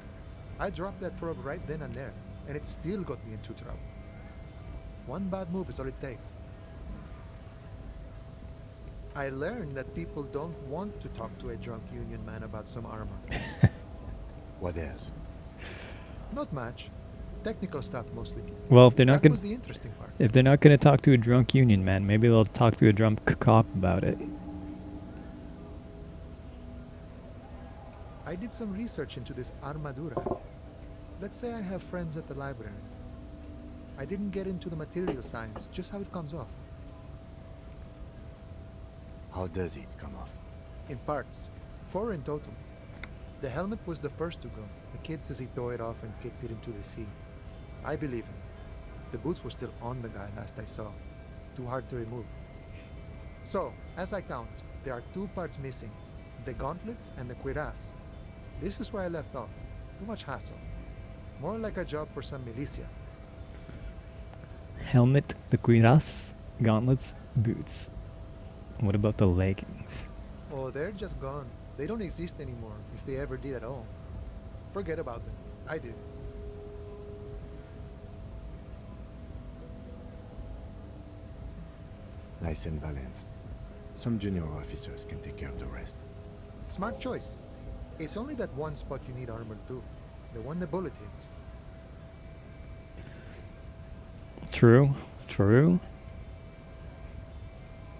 I dropped that probe right then and there, and it still got me into trouble. One bad move is all it takes. I learned that people don't want to talk to a drunk Union man about some armor. What else? Not much. Technical stuff mostly. Well, if they're not That gonna, was the interesting part. if they're not gonna talk to a drunk Union man, maybe they'll talk to a drunk cop about it. I did some research into this armadura. Let's say I have friends at the library. I didn't get into the material science, just how it comes off. How does it come off? In parts. 4 in total. The helmet was the first to go. The kid says he tore it off and kicked it into the sea. I believe him. The boots were still on the guy last I saw. Too hard to remove. So, as I count, there are 2 parts missing. The gauntlets and the cuirass. This is where I left off. Too much hassle. More like a job for some militia. Helmet, the cuirass, gauntlets, boots. What about the leggings? Oh, they're just gone. They don't exist anymore, if they ever did at all. Forget about them. I did. Nice and balanced. Some junior officers can take care of the rest. Smart choice. It's only that one spot you need armor too. The one the bullet hits. True, true.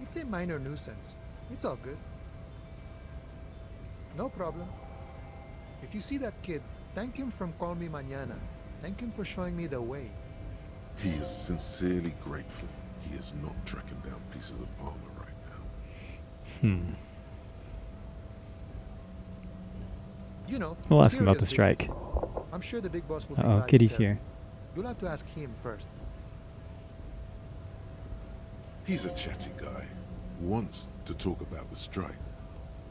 It's a minor nuisance. It's all good. No problem. If you see that kid, thank him from Call Me Mañana. Thank him for showing me the way. He is sincerely grateful he is not tracking down pieces of armor right now. You know, We'll ask him about the serious strike. business. I'm sure the big boss will be Uh-oh, glad to Kitty's tell you. here. You'll have to ask him first. He's a chatty guy. Wants to talk about the strike.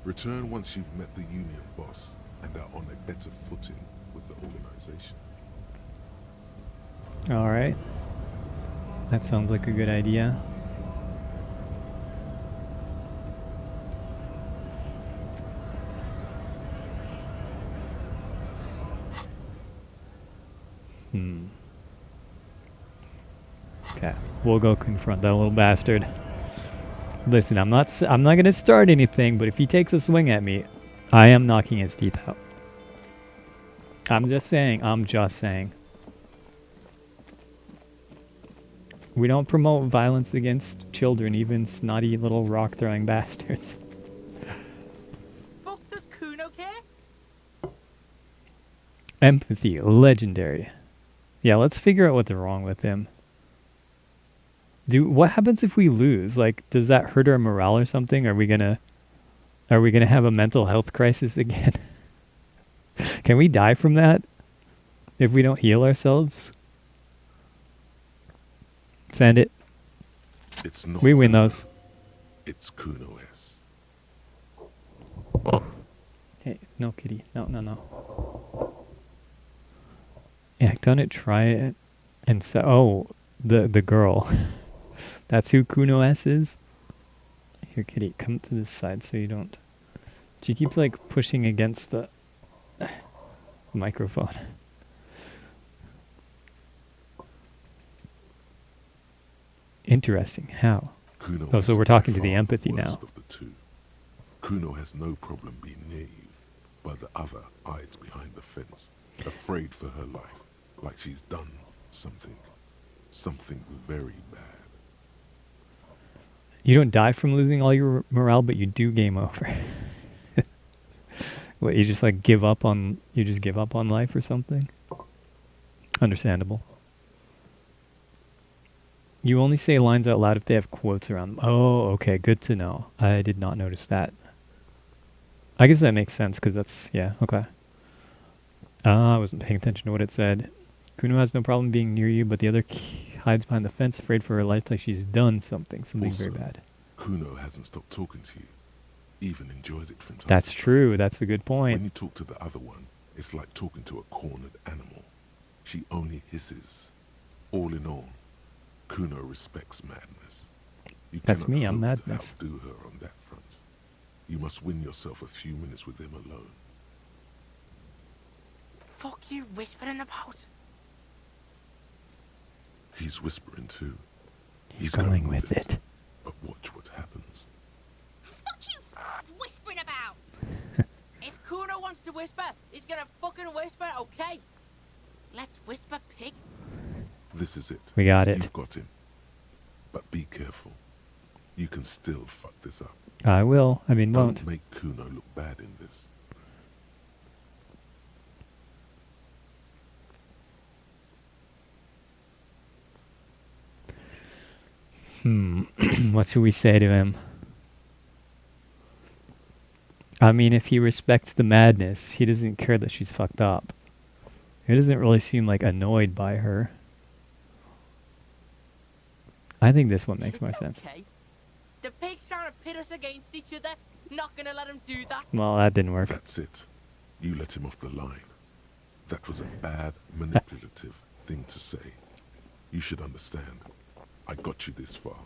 Return once you've met the union boss and are on a better footing with the organization. Alright. That sounds like a good idea. Okay, we'll go confront that little bastard. Listen, I'm not gonna start anything, but if he takes a swing at me, I am knocking his teeth out. I'm just saying. We don't promote violence against children, even snotty little rock-throwing bastards. Fuck does Kuno care? Empathy, legendary. Yeah, let's figure out what's wrong with him. What happens if we lose? Like, does that hurt our morale or something? Are we gonna have a mental health crisis again? Can we die from that if we don't heal ourselves? Send it. It's not We win those. It's Kuno S. Hey, no, kitty. No. Act on it, try it, and so. Oh, the girl. That's who Kuno S is? Here, kitty, come to this side so you don't... She keeps, like, pushing against the microphone. Interesting. How? Kuno Oh, so is we're talking by to the far empathy now. worst of the two. Kuno has no problem being near you, but the other hides behind the fence, afraid for her life, like she's done something very bad. You don't die from losing all your morale, but you do game over. What, you just like give up on life or something? Understandable. You only say lines out loud if they have quotes around them. Oh, okay, good to know. I did not notice that. I guess that makes sense, because that's, yeah, okay. I wasn't paying attention to what it said. Kuno has no problem being near you, but the other hides behind the fence, afraid for her life, like she's done something Also, very bad. Kuno hasn't stopped talking to you, even enjoys it from time That's to time. true, that's a good point. When you talk to the other one, it's like talking to a cornered animal. She only hisses. All in all, Kuno respects madness. You That's cannot me, I'm hope to madness. outdo her on that front. You must win yourself a few minutes with him alone. Fuck you whispering about? He's whispering too. He's going with it. But watch what happens. Fuck you whispering about. If Kuno wants to whisper, he's gonna fucking whisper, okay? Let's whisper, pig. This is it. We got it. You've got him. But be careful. You can still fuck this up. I will. I mean, Don't won't. make Kuno look bad in this. What should we say to him? I mean, if he respects the madness, he doesn't care that she's fucked up. He doesn't really seem like annoyed by her. I think this one makes more It's sense. okay. The pig's trying to pit us against each other. Not gonna let him do that. Well, that didn't work. That's it. You let him off the line. That was a bad, manipulative thing to say. You should understand. I got you this far.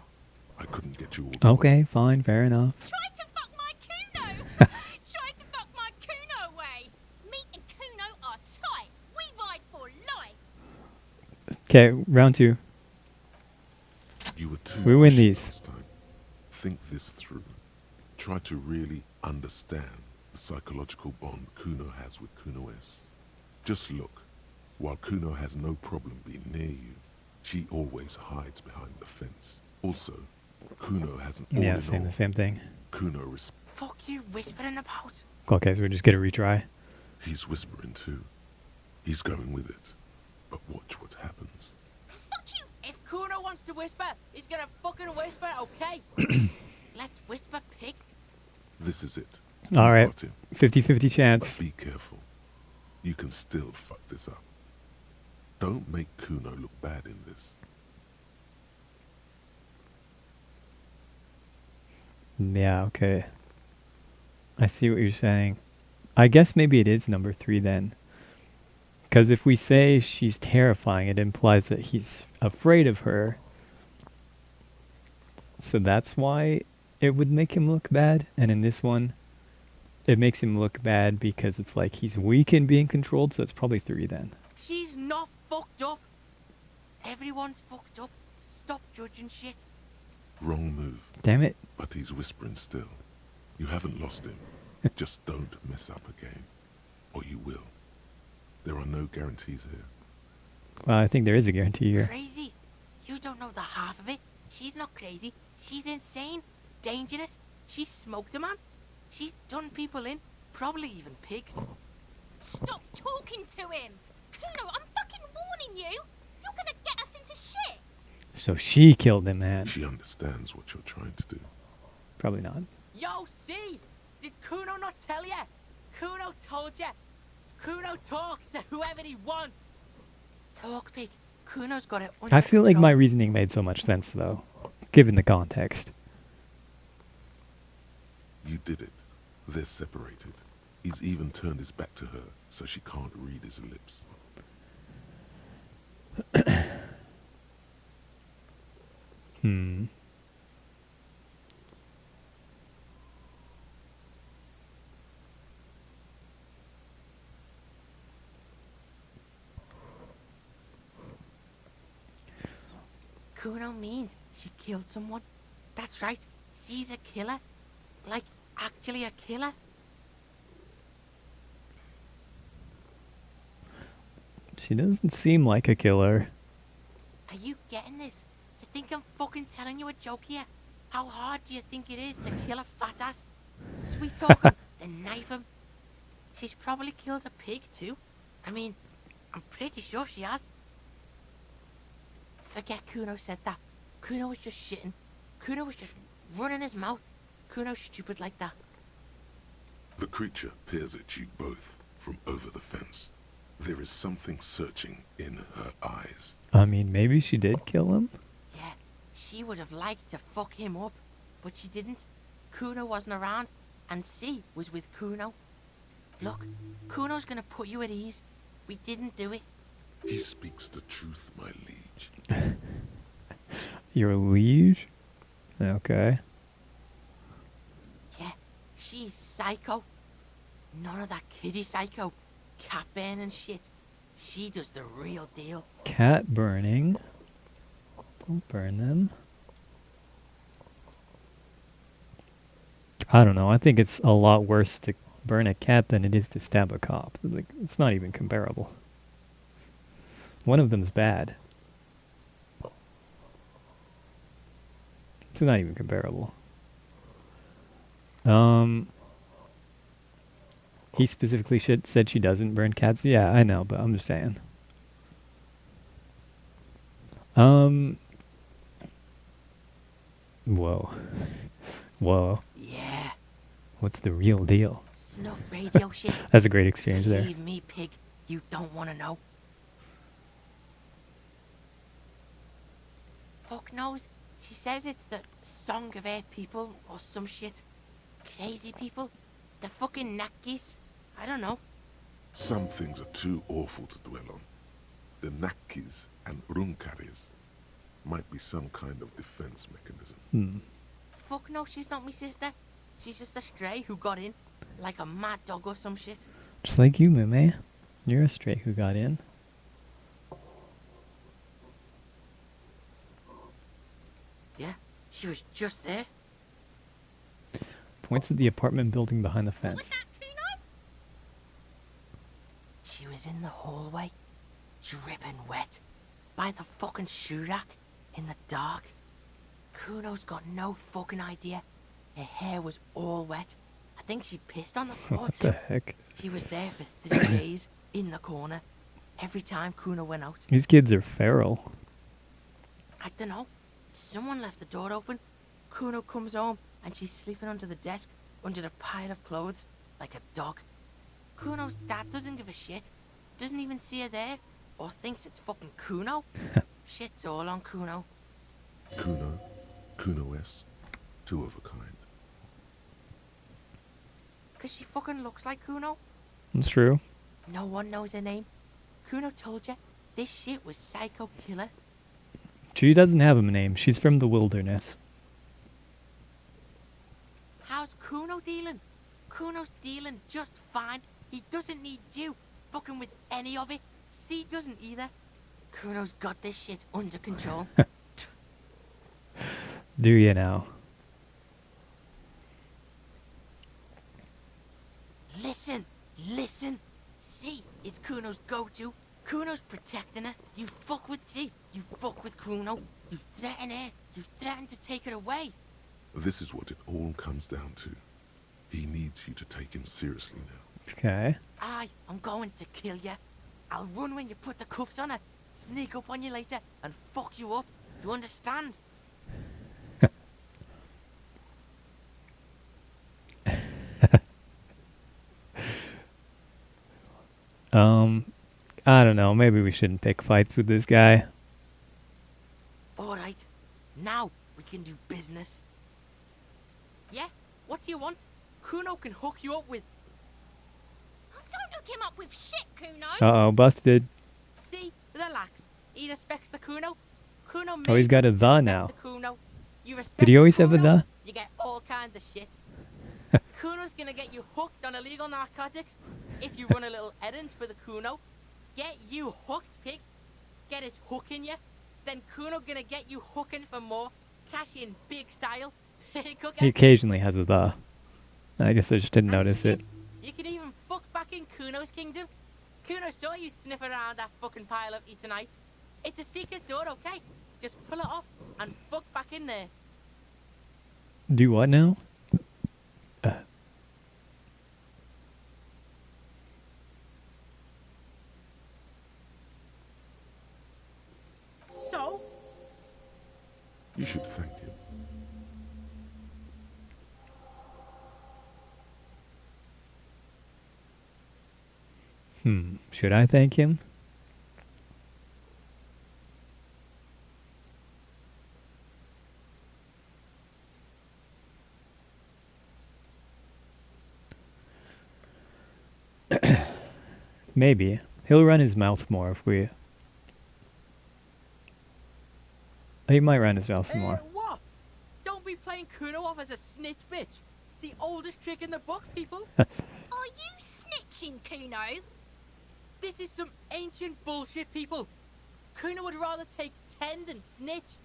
I couldn't get you all the way. Okay, fine, fair enough. Try to fuck my Kuno. Try to fuck my Kuno away. Me and Kuno are tight. We ride for life. Okay, round 2. You were too We win pushy these. last time. Think this through. Try to really understand the psychological bond Kuno has with Kuno S. Just look. While Kuno has no problem being near you, she always hides behind the fence. Also, Kuno has an all Yeah, in saying all. the same thing. Kuno respects. Fuck you whispering about? Okay, so we just get a retry. He's whispering too. He's going with it. But watch what happens. Fuck you! If Kuno wants to whisper, he's gonna fucking whisper, okay? Let's whisper, pig. This is it. All You've right. got him. 50-50 But chance. be careful. You can still fuck this up. Don't make Kuno look bad in this. Yeah, okay. I see what you're saying. I guess maybe it is number 3 then. Because if we say she's terrifying, it implies that he's afraid of her. So that's why it would make him look bad. And in this one, it makes him look bad because it's like he's weak and being controlled. So it's probably 3 then. She's not fucked up. Everyone's fucked up. Stop judging shit. Wrong move. Damn it. But he's whispering still. You haven't lost him. Just don't mess up again. Or you will. There are no guarantees here. Well, I think there is a guarantee here. Crazy. You don't know the half of it. She's not crazy. She's insane. Dangerous. She's smoked a man. She's done people in. Probably even pigs. Stop talking to him! Kuno, I'm fucking warning you! You're gonna get us into shit! So she killed him, man. She understands what you're trying to do. Probably not. Yo, see? Did Kuno not tell ya? Kuno told ya. Kuno talks to whoever he wants. Talk, pig. Kuno's got it under I feel like control. my reasoning made so much sense, though, given the context. You did it. They're separated. He's even turned his back to her, so she can't read his lips. Hmm. Kuno means she killed someone. That's right. She's a killer. Like, actually a killer. She doesn't seem like a killer. Are you getting this? You think I'm fucking telling you a joke here? How hard do you think it is to kill a fat ass? Sweet talk him, then knife him. She's probably killed a pig too. I mean, I'm pretty sure she has. Forget Kuno said that. Kuno was just shitting. Kuno was just running his mouth. Kuno's stupid like that. The creature peers at you both from over the fence. There is something searching in her eyes. I mean, maybe she did kill him? Yeah, she would have liked to fuck him up, but she didn't. Kuno wasn't around, and C was with Kuno. Look, Kuno's gonna put you at ease. We didn't do it. He speaks the truth, my liege. Your liege? Okay. Yeah, she's psycho. None of that kiddie psycho. Cat burning shit. She does the real deal. Cat burning. Don't burn them. I don't know. I think it's a lot worse to burn a cat than it is to stab a cop. Like, it's not even comparable. One of them's bad. It's not even comparable. He specifically said she doesn't burn cats. Yeah, I know, but I'm just saying. Whoa. Whoa. Yeah, What's the real deal? snuff radio shit. That's a great exchange there. Believe me, pig, you don't want to know. Fuck knows. She says it's the song of her people or some shit. Crazy people. The fucking Nakis. I don't know. Some things are too awful to dwell on. The Nakis and Runkaris might be some kind of defense mechanism. Hmm. Fuck no, she's not my sister. She's just a stray who got in. Like a mad dog or some shit. Just like you, Mume. You're a stray who got in. Yeah, she was just there. Points at the apartment building behind the Was fence. that Kuno? She was in the hallway, dripping wet, by the fucking shoe rack, in the dark. Kuno's got no fucking idea. Her hair was all wet. At think she pissed on the floor What too. the heck? She was there for 3 days, in the corner, every time Kuno went out. These kids are feral. I don't know. Someone left the door open. Kuno comes home, and she's sleeping under the desk, under the pile of clothes, like a dog. Kuno's dad doesn't give a shit. Doesn't even see her there, or thinks it's fucking Kuno. Shit's all on Kuno. Kuno S, two of a kind. 'Cause she fucking looks like Kuno. It's true. No one knows her name. Kuno told you, this shit was Psycho Killer. She doesn't have a name. She's from the wilderness. How's Kuno dealing? Kuno's dealing just fine. He doesn't need you fucking with any of it. C doesn't either. Kuno's got this shit under control. Do you now? Listen, listen. C is Kuno's go-to. Kuno's protecting her. You fuck with C, you fuck with Kuno. You threaten her. You threaten to take her away. This is what it all comes down to. He needs you to take him seriously now. Okay. I'm going to kill you. I'll run when you put the cuffs on her. Sneak up on you later and fuck you up. You understand? I don't know. Maybe we shouldn't pick fights with this guy. Alright. Now we can do business. Yeah? What do you want? Kuno can hook you up with... Don't hook him up with shit, Kuno. Uh-oh, busted. See? Relax. He respects the Kuno. Kuno Oh, he's got a the respect now. the Kuno. You respect Did he always the have a Kuno, the? You get all kinds of shit. Kuno's gonna get you hooked on illegal narcotics if you run a little errand for the Kuno. Get you hooked, pig. Get his hook in you. Then Kuno gonna get you hooking for more. Cash in big style. Pig hooker. He occasionally has a the. I guess I just didn't And notice shit, it. You can even fuck back in Kuno's kingdom. Kuno saw you sniff around that fucking pile of tonight. It's a secret door, okay? Just pull it off and fuck back in there. Do what now? So, You should thank him. Should I thank him? Maybe. He'll run his mouth more if we... He might run his mouth some more. what? Don't be playing Kuno off as a snitch bitch. The oldest trick in the book, people. Are you snitching, Kuno? This is some ancient bullshit, people. Kuno would rather take 10 than snitch.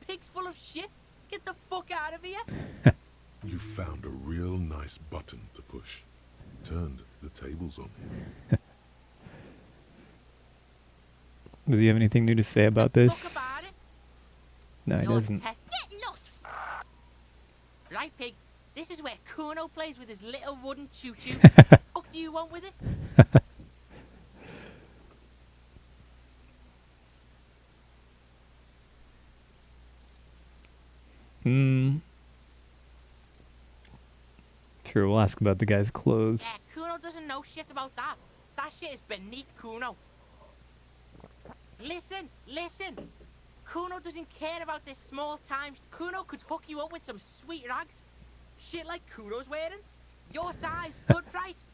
Pig's full of shit. Get the fuck out of here. You found a real nice button to push. Turned the tables on him. Does he have anything new to say about this? Fuck about it. No, he Your doesn't. test- Get lost. Right, pig. This is where Kuno plays with his little wooden choo-choo. Fuck do you want with it? Sure, we'll ask about the guy's clothes. Yeah, Kuno doesn't know shit about that. That shit is beneath Kuno. Listen, listen. Kuno doesn't care about this small time. Kuno could hook you up with some sweet rags. Shit like Kuno's wearing. Your size, good price.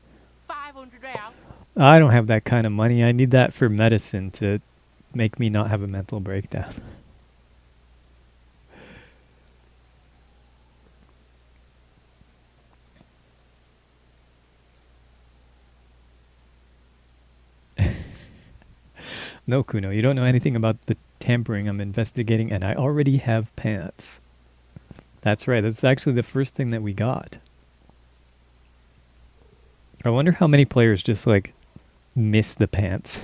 500 real. I don't have that kind of money. I need that for medicine to make me not have a mental breakdown. No, Kuno, you don't know anything about the tampering I'm investigating, and I already have pants. That's right, that's actually the first thing that we got. I wonder how many players just, like, miss the pants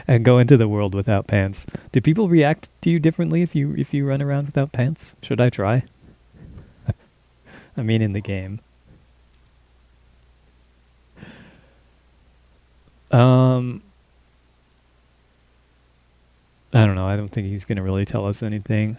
and go into the world without pants. Do people react to you differently if you run around without pants? Should I try? I mean, in the game. Um, I don't know. I don't think he's gonna really tell us anything.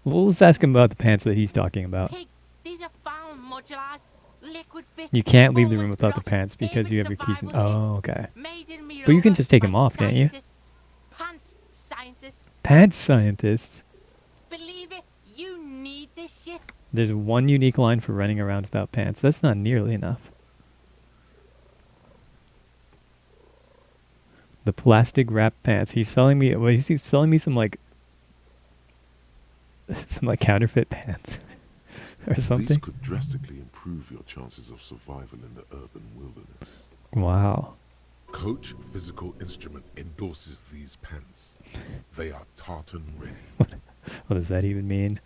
Well, let's ask him about the pants that he's talking about. Pig, these are found modulars, liquid fit. You can't leave the room performance without the block, pants because you have your keys. survival Oh, shit. okay. Made in But you can Mirova just take 'em by off, can't you? scientists. Pants scientists. Pants scientists. Believe it, you need this shit. There's one unique line for running around without pants. That's not nearly enough. The plastic wrap pants. He's selling me. Well, he's selling me some like counterfeit pants or These something. could drastically improve your chances of survival in the urban wilderness. Wow. Coach Physical Instrument endorses these pants. They are tartan ready. What does that even mean?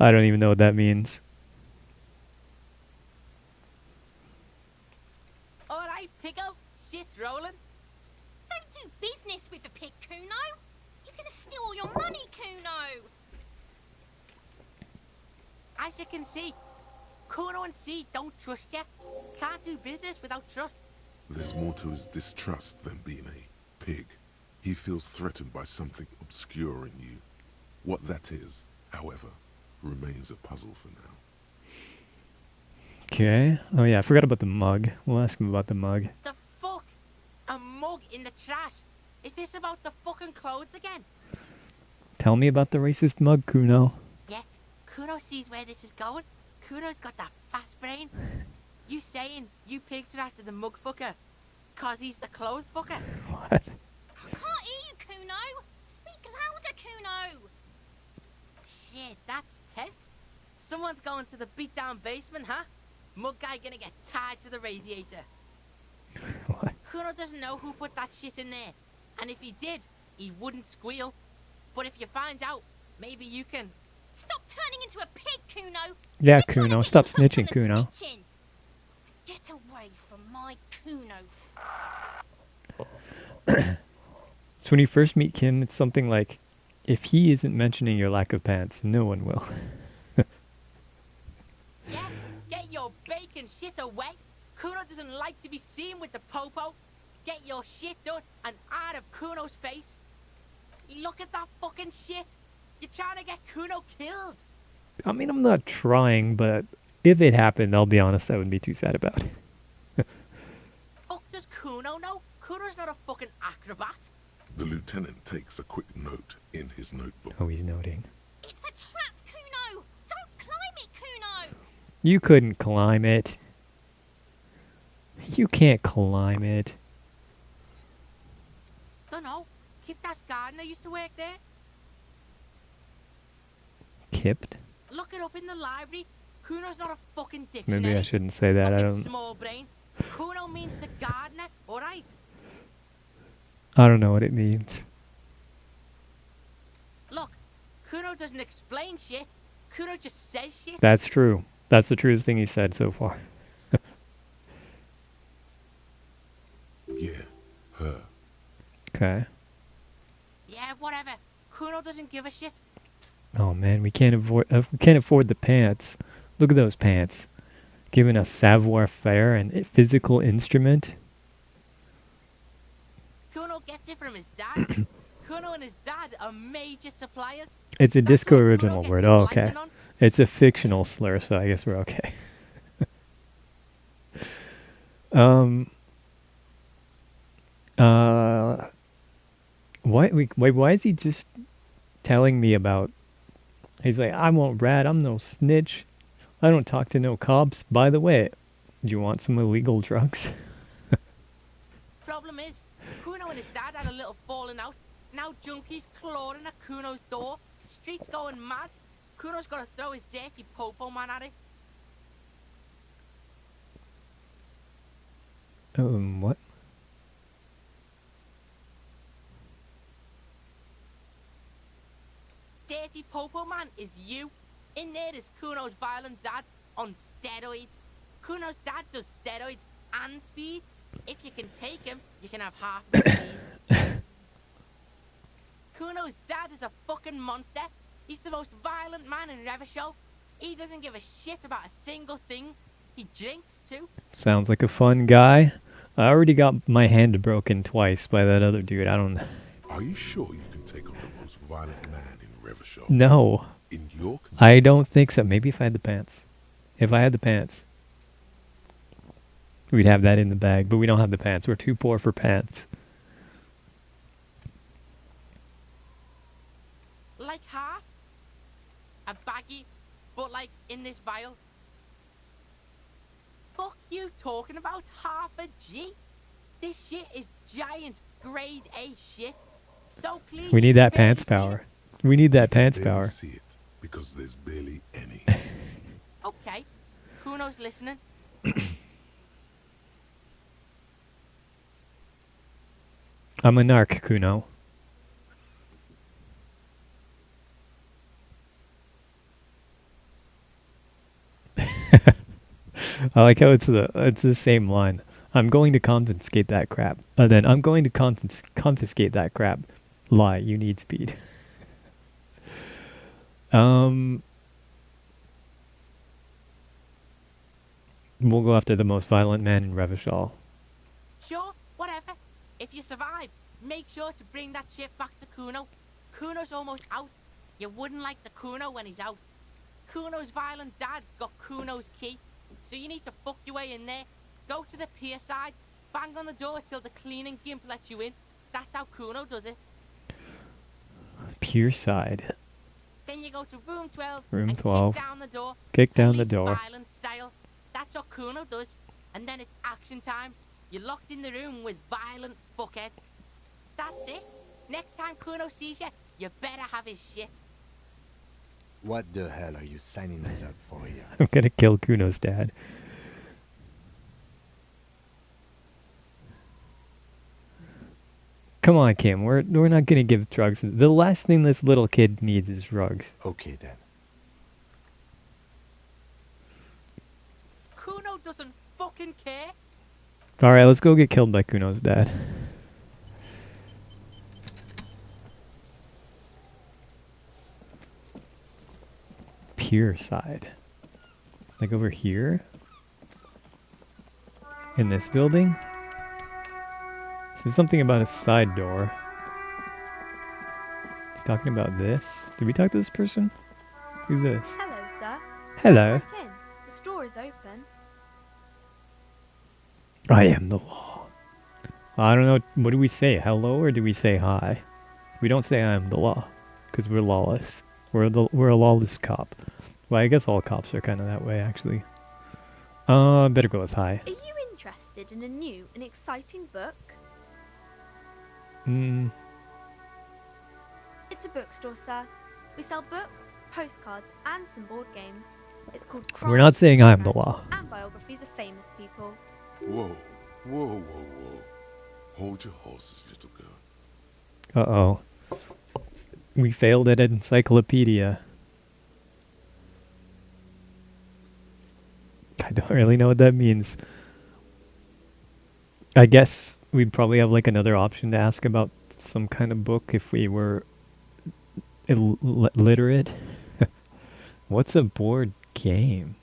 I don't even know what that means. Alright, Pickle, shit's rolling. Don't do business with the pig, Kuno. He's gonna steal all your money, Kuno. As you can see, Kuno and C don't trust you. Can't do business without trust. There's more to his distrust than being a pig. He feels threatened by something obscure in you. What that is, however, remains a puzzle for now. Okay. Oh yeah, I forgot about the mug. We'll ask him about the mug. The fuck? A mug in the trash? Is this about the fucking clothes again? Tell me about the racist mug, Kuno. Yeah, Kuno sees where this is going. Kuno's got that fast brain. You saying you pigs are after the mug fucker? Cause he's the clothes fucker? What? I can't hear you, Kuno. Speak louder, Kuno. Shit, that's tense. Someone's going to the beat-down basement, huh? Mug guy gonna get tied to the radiator. What? Kuno doesn't know who put that shit in there. And if he did, he wouldn't squeal. But if you find out, maybe you can... Stop turning into a pig, Kuno. Yeah, We're trying to Kuno. get Stop you hooked on snitching, the Kuno. snitching. Get away from my Kuno. So when you first meet Kim, it's something like, if he isn't mentioning your lack of pants, no one will. Yeah, get your bacon shit away. Kuno doesn't like to be seen with the popo. Get your shit done and out of Kuno's face. Look at that fucking shit. You're trying to get Kuno killed. I mean, I'm not trying, but if it happened, I'll be honest, I wouldn't be too sad about it. Fuck does Kuno know? Kuno's not a fucking acrobat. The lieutenant takes a quick note in his notebook. Oh, he's noting. It's a trap, Kuno. Don't climb it, Kuno. You couldn't climb it. You can't climb it. Dunno. Kiptas gardener used to work there. Kipped? Look it up in the library. Kuno's not a fucking dictionary. Maybe I shouldn't say that. I Fucking don't. small brain. Kuno means the gardener, alright? I don't know what it means. Look, Kuno doesn't explain shit. Kuno just says shit. That's true. That's the truest thing he said so far. Yeah, her. Okay. Yeah, whatever. Kuno doesn't give a shit. Oh man, we can't afford the pants. Look at those pants. Giving us savoir-faire and physical instrument. Kuno gets it from his dad. Kuno and his dad are major suppliers. It's a That's disco where Kuno original gets word. his Oh, okay. lightning on. It's a fictional slur, so I guess we're okay. Why is he just telling me about... He's like, I won't rat, I'm no snitch. I don't talk to no cops. By the way, do you want some illegal drugs? Problem is, Kuno and his dad had a little falling out. Now junkies clawing at Kuno's door. Streets going mad. Kuno's got to throw his dirty popo man at it. What? Dirty popo man is you. In there is Kuno's violent dad on steroids. Kuno's dad does steroids and speed. If you can take him, you can have half the speed. Kuno's dad is a fucking monster. He's the most violent man in Revachol. He doesn't give a shit about a single thing. He drinks too. Sounds like a fun guy. I already got my hand broken twice by that other dude. I don't. Are you sure you can take on the most violent man in Revachol? No, In your condition? I don't think so. Maybe if I had the pants. If I had the pants, we'd have that in the bag. But we don't have the pants. We're too poor for pants. Like half? A baggie, but like in this vial? Fuck you talking about half a G? This shit is giant, grade A shit. So clean. We you need can that barely pants see power. We need that I can pants barely power. see it because there's barely any. it. Okay, Kuno's listening. I'm a narc, Kuno. I like how it's the same line. I'm going to confiscate that crap. Then I'm going to confiscate that crap. Lie, you need speed. We'll go after the most violent man in Revachol. Sure, whatever. If you survive, make sure to bring that shit back to Kuno. Kuno's almost out. You wouldn't like the Kuno when he's out. Kuno's violent dad's got Kuno's key. So you need to fuck your way in there. Go to the pier side, bang on the door till the cleaning gimp lets you in. That's how Kuno does it. Pier side. Then you go to room 12 Room and 12. kick down the door. Kick down the Police door. violent style. That's what Kuno does. And then it's action time. You're locked in the room with violent fuckhead. That's it. Next time Kuno sees you, you better have his shit. What the hell are you signing us up for here? I'm gonna kill Kuno's dad. Come on, Kim. We're not gonna give drugs. The last thing this little kid needs is drugs. Okay then. Kuno doesn't fucking care. All right, let's go get killed by Kuno's dad. Pier side. Like over here? In this building? There's something about a side door. He's talking about this. Did we talk to this person? Who's this? Hello, sir. Hello. Right in. The store is open. I am the law. I don't know. What do we say? Hello or do we say hi? We don't say I am the law. Because we're lawless. We're a lawless cop. Well, I guess all cops are kind of that way, actually. Better go with hi. Are you interested in a new and exciting book? It's a bookstore, sir. We sell books, postcards, and some board games. It's called We're not saying I am the law. And biographies of famous people. Whoa, whoa, whoa, whoa. Hold your horses, little girl. Uh-oh. We failed at encyclopedia. I don't really know what that means. I guess we'd probably have like another option to ask about some kind of book if we were literate. What's a board game?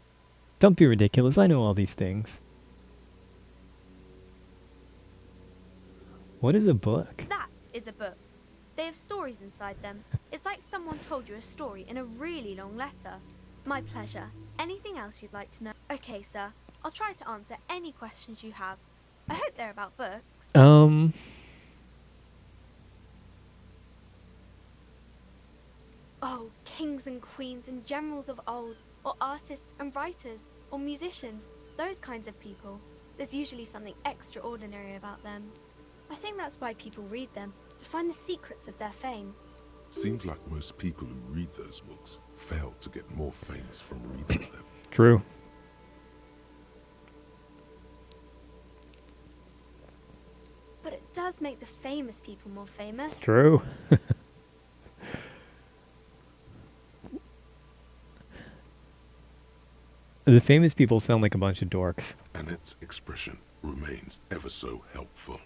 Don't be ridiculous. I know all these things. What is a book? That is a book. They have stories inside them. It's like someone told you a story in a really long letter. My pleasure. Anything else you'd like to know? Okay, sir. I'll try to answer any questions you have. I hope they're about books. Oh, kings and queens and generals of old, or artists and writers, or musicians, those kinds of people. There's usually something extraordinary about them. I think that's why people read them, to find the secrets of their fame. Seems like most people who read those books fail to get more famous from reading them. True. But it does make the famous people more famous. True. The famous people sound like a bunch of dorks. Annette's expression remains ever so helpful,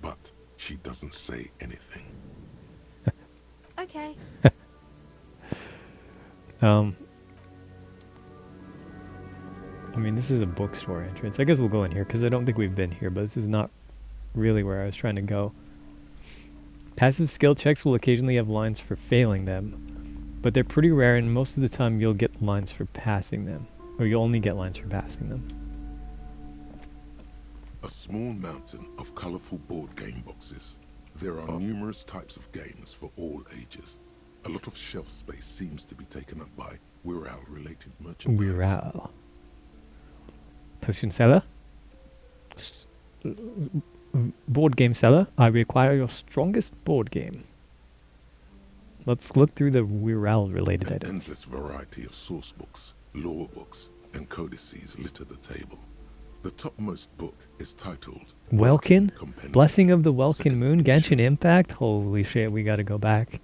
but she doesn't say anything. Okay. I mean, this is a bookstore entrance. I guess we'll go in here because I don't think we've been here, but this is not really where I was trying to go. Passive skill checks will occasionally have lines for failing them, but they're pretty rare, and most of the time you'll get lines for passing them. Or you'll only get lines for passing them. A small mountain of colorful board game boxes. There are numerous types of games for all ages. A lot of shelf space seems to be taken up by Wirral-related merchandise. Wirral. Potion seller? Board game seller, I require your strongest board game. Let's look through the Wirral-related An items. endless variety of source books, lore books, and codices litter the table. The topmost book is titled Welkin? Compendium. Blessing of the Welkin Second Moon? edition. Genshin Impact? Holy shit, we gotta go back.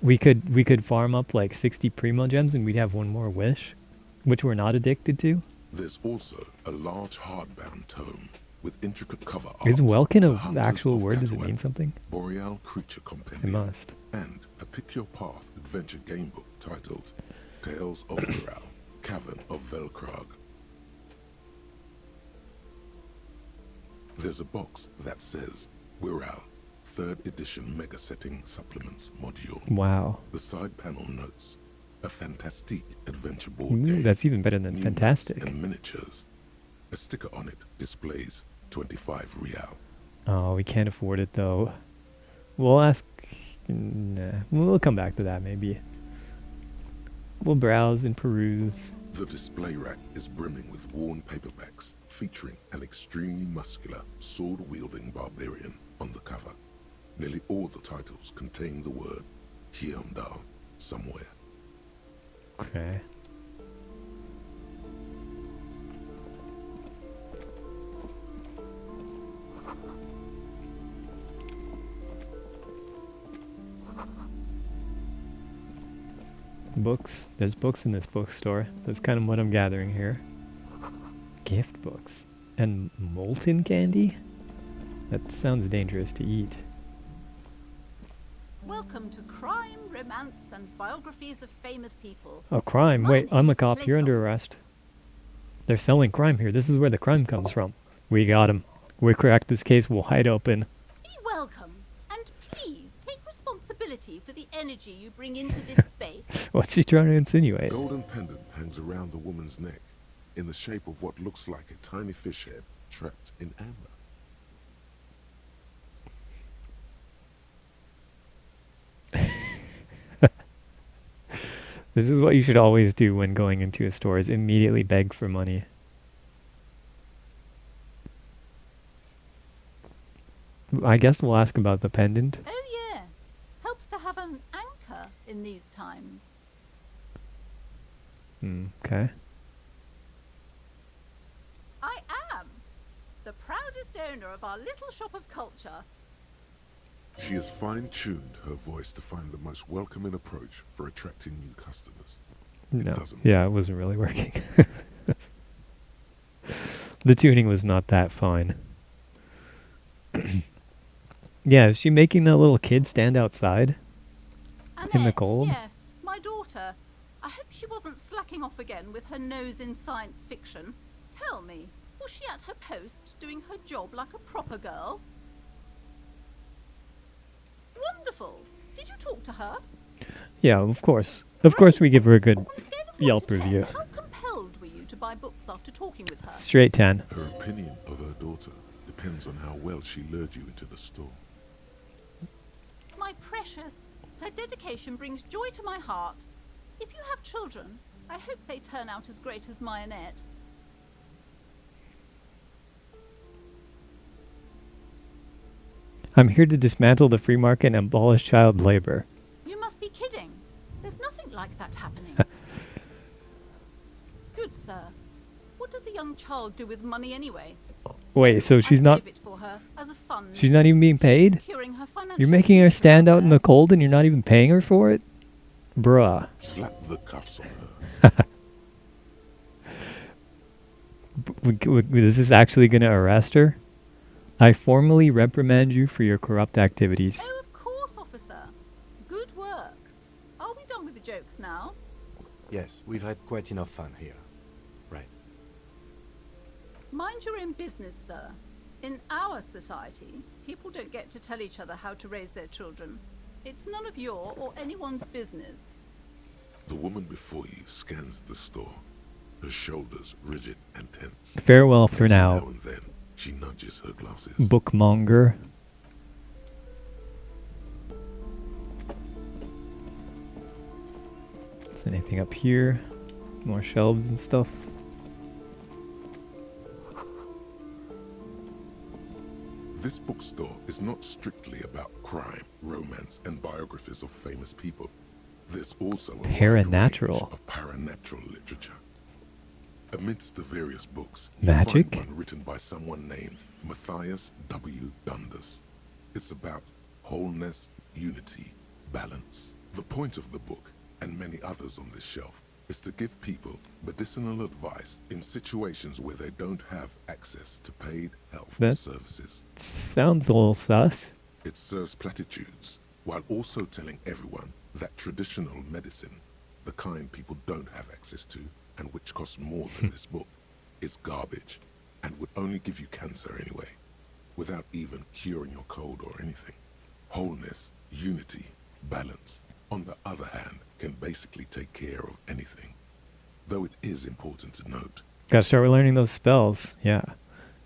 We could farm up like 60 Primo Gems and we'd have one more wish, which we're not addicted to. There's also a large hardbound tome with intricate cover art. Is Welkin The an Hunters actual of word? Does it Catawba, mean something? Boreal Creature It Compendium. must. And a Pick Your Path adventure game book titled Tales of Wirral, Cavern of Velkrag. There's a box that says Wirral, 3rd edition mega setting supplements module. Wow. The side panel notes a fantastic adventure board Ooh, game. that's even better than new fantastic. maps and miniatures. A sticker on it displays 25 real. Oh, we can't afford it though. We'll ask. Nah, we'll come back to that maybe. We'll browse and peruse. The display rack is brimming with worn paperbacks featuring an extremely muscular, sword-wielding barbarian on the cover. Nearly all the titles contain the word Hyundai somewhere. Okay. Books. There's books in this bookstore. That's kind of what I'm gathering here. Gift books. And molten candy? That sounds dangerous to eat. Welcome to Crime, Romance, and Biographies of Famous People. Oh, crime. My Wait, I'm a name's cop. You're under Plaisance. arrest. They're selling crime here. This is where the crime comes from. We got him. We cracked this case. We'll hide open. Be welcome, and please take responsibility for the energy you bring into this space. What's she trying to insinuate? Golden pendant hangs around the woman's neck in the shape of what looks like a tiny fish head trapped in amber. This is what you should always do when going into a store, is immediately beg for money. I guess we'll ask about the pendant. Oh yes, helps to have an anchor in these times. Okay. I am the proudest owner of our little shop of culture. She has fine-tuned her voice to find the most welcoming approach for attracting new customers. No. Doesn't. Yeah, it wasn't really working. The tuning was not that fine. Yeah, is she making that little kid stand outside? Annette, In the cold? Yes, my daughter. I hope she wasn't slacking off again with her nose in science fiction. Tell me, was she at her post doing her job like a proper girl? Wonderful. Did you talk to her? Yeah, of course. Of course we give her a good On a scale of 1 Yelp to 10, review. How compelled were you to buy books after talking with her? Straight 10. Her opinion of her daughter depends on how well she lured you into the store. My precious, her dedication brings joy to my heart. If you have children, I hope they turn out as great as my Annette. I'm here to dismantle the free market and abolish child labor. You must be kidding. There's nothing like that happening. Good sir. What does a young child do with money anyway? Wait, so she's I not... save it for her as a fund. She's not even being paid? Securing her financial You're making her future stand out in the welfare. cold and you're not even paying her for it? Bruh. Slap the cuffs on her. Is this actually going to arrest her? I formally reprimand you for your corrupt activities. Oh, of course, officer. Good work. Are we done with the jokes now? Yes, we've had quite enough fun here. Right. Mind your own business, sir. In our society, people don't get to tell each other how to raise their children. It's none of your or anyone's business. The woman before you scans the store, her shoulders rigid and tense. Farewell for Every now, now and then, she nudges her glasses. bookmonger. Is anything up here? More shelves and stuff. This bookstore is not strictly about crime, romance, and biographies of famous people. There's also a wide Paranatural. range of paranatural literature. Amidst the various books, Magic? you find one written by someone named Matthias W. Dundas. It's about wholeness, unity, balance. The point of the book, and many others on this shelf, is to give people medicinal advice in situations where they don't have access to paid health That- services. Sounds a little sus. It serves platitudes, while also telling everyone that traditional medicine, the kind people don't have access to, and which costs more than this book, is garbage, and would only give you cancer anyway, without even curing your cold or anything. Wholeness, unity, balance, on the other hand, can basically take care of anything. Though it is important to note, Gotta start learning those spells. Yeah.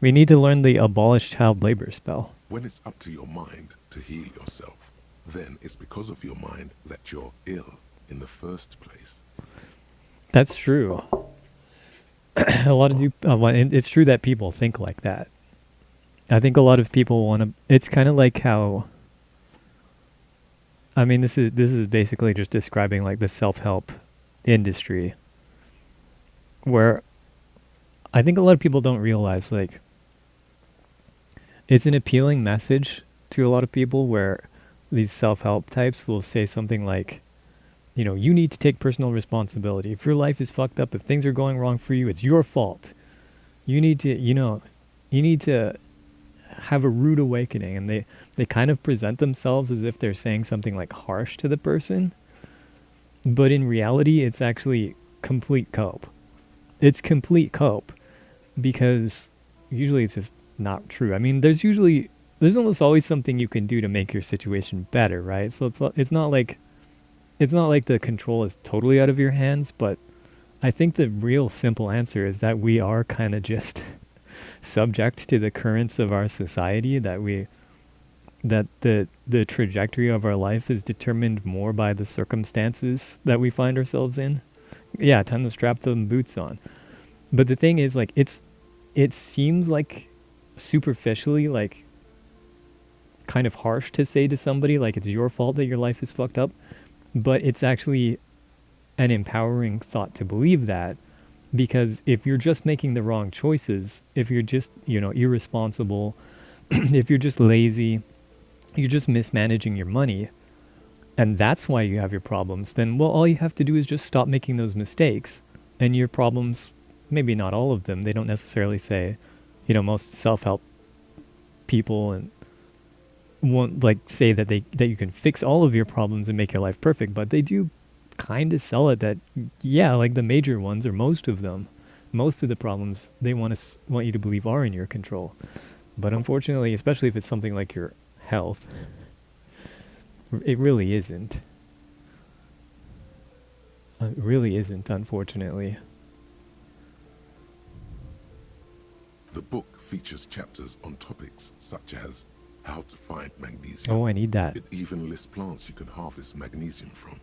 We need to learn the abolish child labor spell. when it's up to your mind to heal yourself, then it's because of your mind that you're ill in the first place. That's true. A lot of it's true that people think like that. I think a lot of people want to. It's kind of like how. I mean, this is basically just describing like the self-help industry, where I think a lot of people don't realize like it's an appealing message to a lot of people where these self-help types will say something like, you know, you need to take personal responsibility. If your life is fucked up, if things are going wrong for you, it's your fault. You need to, you need to have a rude awakening. And they kind of present themselves as if they're saying something like harsh to the person. But in reality, it's actually complete cope. It's complete cope because usually it's just not true. I mean, there's almost always something you can do to make your situation better, right? So it's not like the control is totally out of your hands, but I think the real simple answer is that we are kind of just subject to the currents of our society, that the trajectory of our life is determined more by the circumstances that we find ourselves in. Yeah, time to strap them boots on. But the thing is, like, it seems like superficially, like, kind of harsh to say to somebody, like, it's your fault that your life is fucked up. But it's actually an empowering thought to believe that, because if you're just making the wrong choices, if you're just, irresponsible, if you're just lazy, you're just mismanaging your money, and that's why you have your problems, then, well, all you have to do is just stop making those mistakes, and your problems, maybe not all of them, they don't necessarily say, most self-help people and won't like say that you can fix all of your problems and make your life perfect, but they do kind of sell it that, yeah, like the major ones, or most of the problems they want you to believe are in your control. But unfortunately, especially if it's something like your health, it really isn't. It really isn't, unfortunately. The book features chapters on topics such as how to find magnesium. Oh, I need that. It even lists plants you can harvest magnesium from.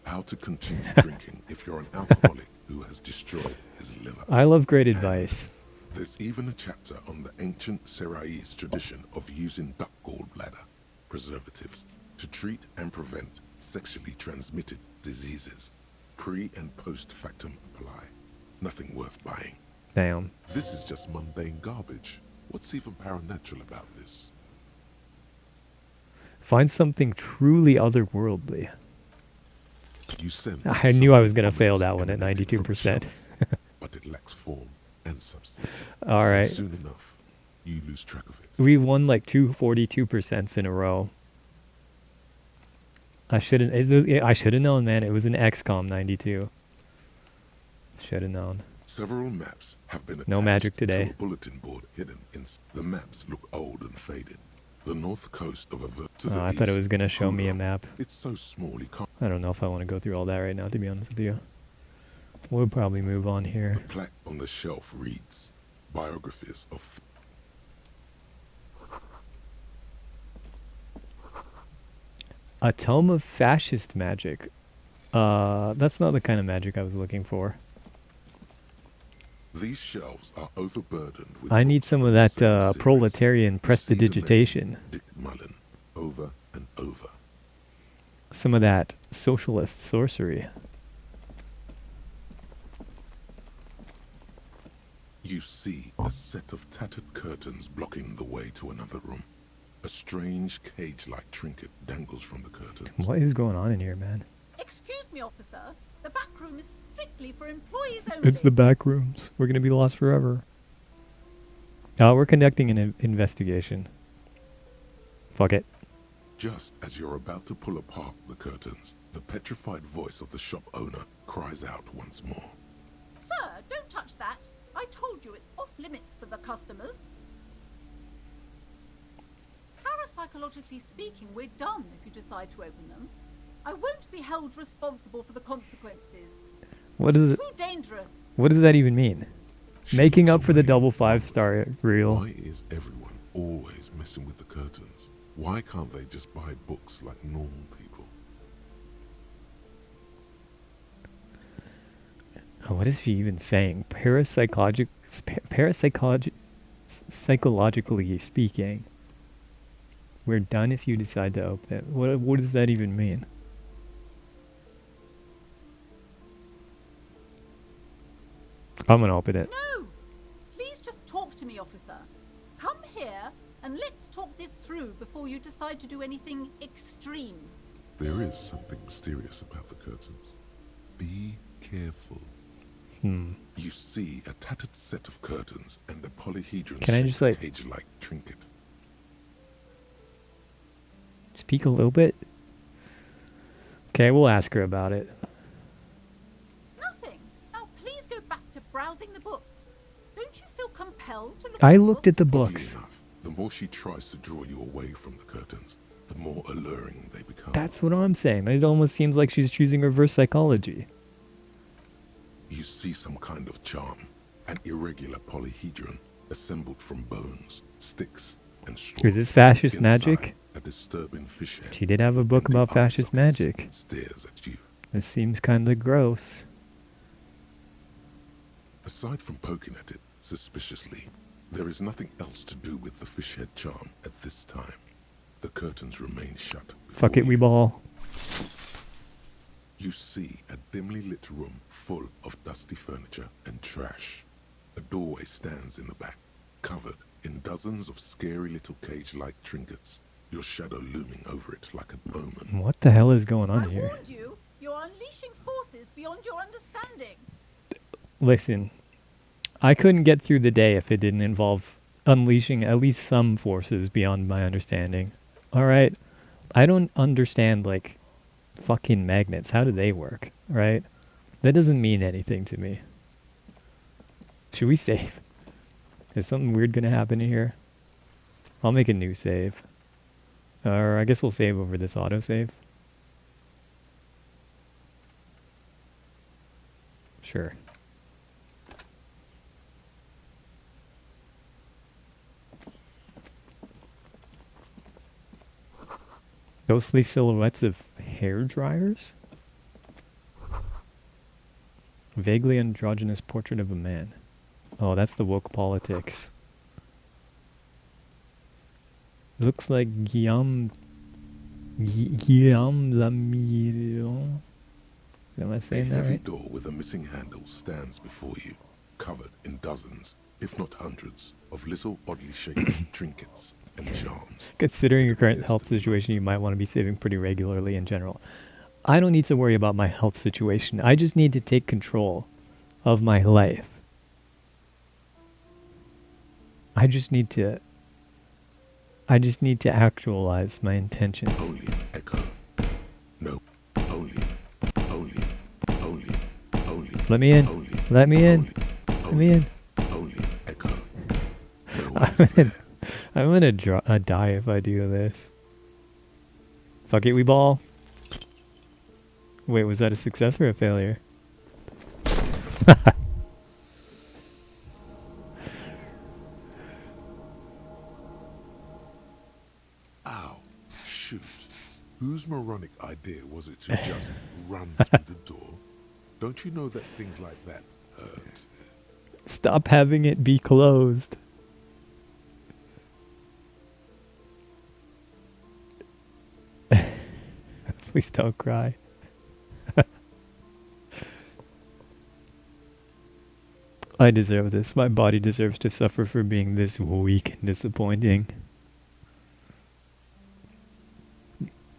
How to continue drinking if you're an alcoholic who has destroyed his liver. I love great advice. There's even a chapter on the ancient Seraïs tradition of using duck gallbladder preservatives to treat and prevent sexually transmitted diseases. Pre and post factum apply. Nothing worth buying. Damn. This is just mundane garbage. What's even paranatural about this? Find something truly otherworldly. You sense I knew I was something going to fail ominous that one at emanating from the 92%. shelf, but it lacks form and substance. All And right. soon enough, you lose track of it. We won like 242% in a row. I should have known, man. It was an XCOM 92. Should have known. Several maps have been attached No magic to today. a bulletin board hidden in. The maps look old and faded. The north coast of to the I thought it east, was gonna show me a Kuno. map. It's so small you can't. I don't know if I want to go through all that right now, to be honest with you. We'll probably move on The here. plaque on the shelf reads, "Biographies of." A tome of fascist magic. That's not the kind of magic I was looking for. These shelves are overburdened with. I need books some from of the that same series. proletarian You see the name prestidigitation. Dick Mullen over and over. Some of that socialist sorcery. You see a set of tattered curtains blocking the way to another room. A strange cage-like trinket dangles from the curtains. What is going on in here, man? Excuse me, officer. The back room is strictly for employees only. It's the back rooms. We're gonna be lost forever. We're conducting an investigation. Fuck it. Just as you're about to pull apart the curtains, the petrified voice of the shop owner cries out once more. Sir, don't touch that. I told you it's off limits for the customers. Parapsychologically speaking, we're done if you decide to open them. I won't be held responsible for the consequences. What is it? Too dangerous. What does that even mean? She Making looks up for the away. double 5-star reel. Why is everyone always messing with the curtains? Why can't they just buy books like normal people? What is he even saying? Psychologically speaking, we're done if you decide to open it. What does that even mean? I'm gonna open it. No! Please just talk to me, officer. Come here and let's talk this through before you decide to do anything extreme. There is something mysterious about the curtains. Be careful. You see a tattered set of curtains and a polyhedron Can I just, like- cage-like trinket. Speak a little bit? Okay, we'll ask her about it. Nothing. Now please go back to browsing the books. Don't you feel compelled to look I at the looked at the Oddly books. enough, the more she tries to draw you away from the curtains, the more alluring they become. That's what I'm saying. It almost seems like she's choosing reverse psychology. You see some kind of charm, an irregular polyhedron assembled from bones, sticks, and straw. Is this fascist Inside, magic? a disturbing fish head. She did have a book and the about eye fascist sockets magic. Stares at you. This seems kinda gross. Aside from poking at it suspiciously, there is nothing else to do with the fish head charm at this time. The curtains remain shut. Fuck it, before we you. ball. You see a dimly lit room full of dusty furniture and trash. A doorway stands in the back, covered in dozens of scary little cage-like trinkets, your shadow looming over it like an omen. What the hell is going on I here? warned you. You're unleashing forces beyond your understanding. Listen, I couldn't get through the day if it didn't involve unleashing at least some forces beyond my understanding. Alright? I don't understand, like, fucking magnets. How do they work? Right? That doesn't mean anything to me. Should we save? Is something weird gonna happen in here? I'll make a new save. Or I guess we'll save over this autosave. Sure. Ghostly silhouettes of hair dryers? Vaguely androgynous portrait of a man. Oh, that's the woke politics. Looks like Guillaume Lamirion. Am I A saying that heavy right? door with a missing handle stands before you, covered in dozens, if not hundreds, of little oddly shaped trinkets and charms. Considering your It current appears health to be situation, you might want to be saving pretty regularly in general. I don't need to worry about my health situation. I just need to take control of my life. I just need to actualize my intentions. Only an echo. No, only. Let me in. Only. Let me in. Only. mean, Only echo. No one I'm is gonna, there. I'm gonna die if I do this. Fuck it, we ball. Wait, was that a success or a failure? Ow. Shoot. Whose moronic idea was it to just run through the door? Don't you know that things like that hurt? Stop having it be closed. Please don't cry. I deserve this. My body deserves to suffer for being this weak and disappointing.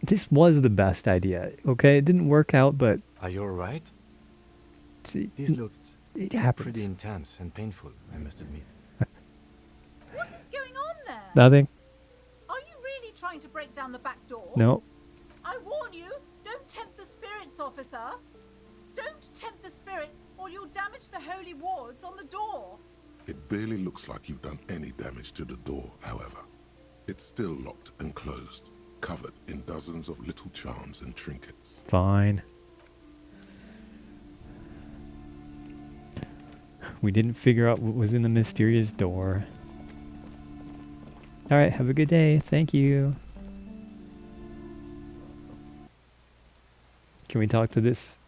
This was the best idea, okay? It didn't work out, but Are you alright? see, This looked it happens. pretty intense and painful, I must admit. What is going on there? Nothing. Are you really trying to break down the back door? No. I warn you, don't tempt the spirits, officer. Don't tempt the spirits, or you'll damage the holy wards on the door. It barely looks like you've done any damage to the door, however. It's still locked and closed, covered in dozens of little charms and trinkets. Fine. We didn't figure out what was in the mysterious door. Alright, have a good day. Thank you. Can we talk to this?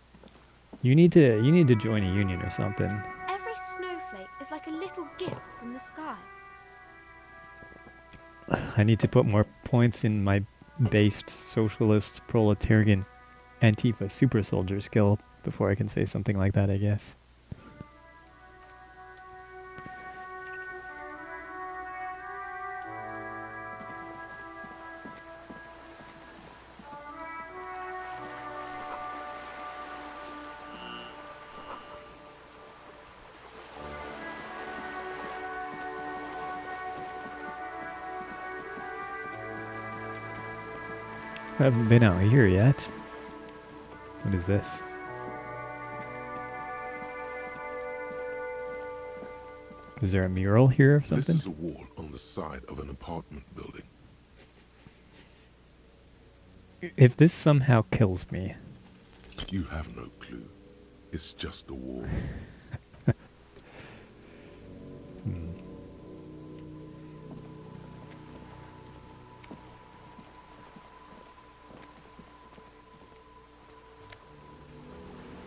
You need to join a union or something. Every snowflake is like a little gift from the sky. I need to put more points in my based socialist proletarian Antifa super soldier skill before I can say something like that, I guess. I haven't been out here yet. What is this? Is there a mural here of something? This is a wall on the side of an apartment building. If this somehow kills me, You have no clue. It's just a wall.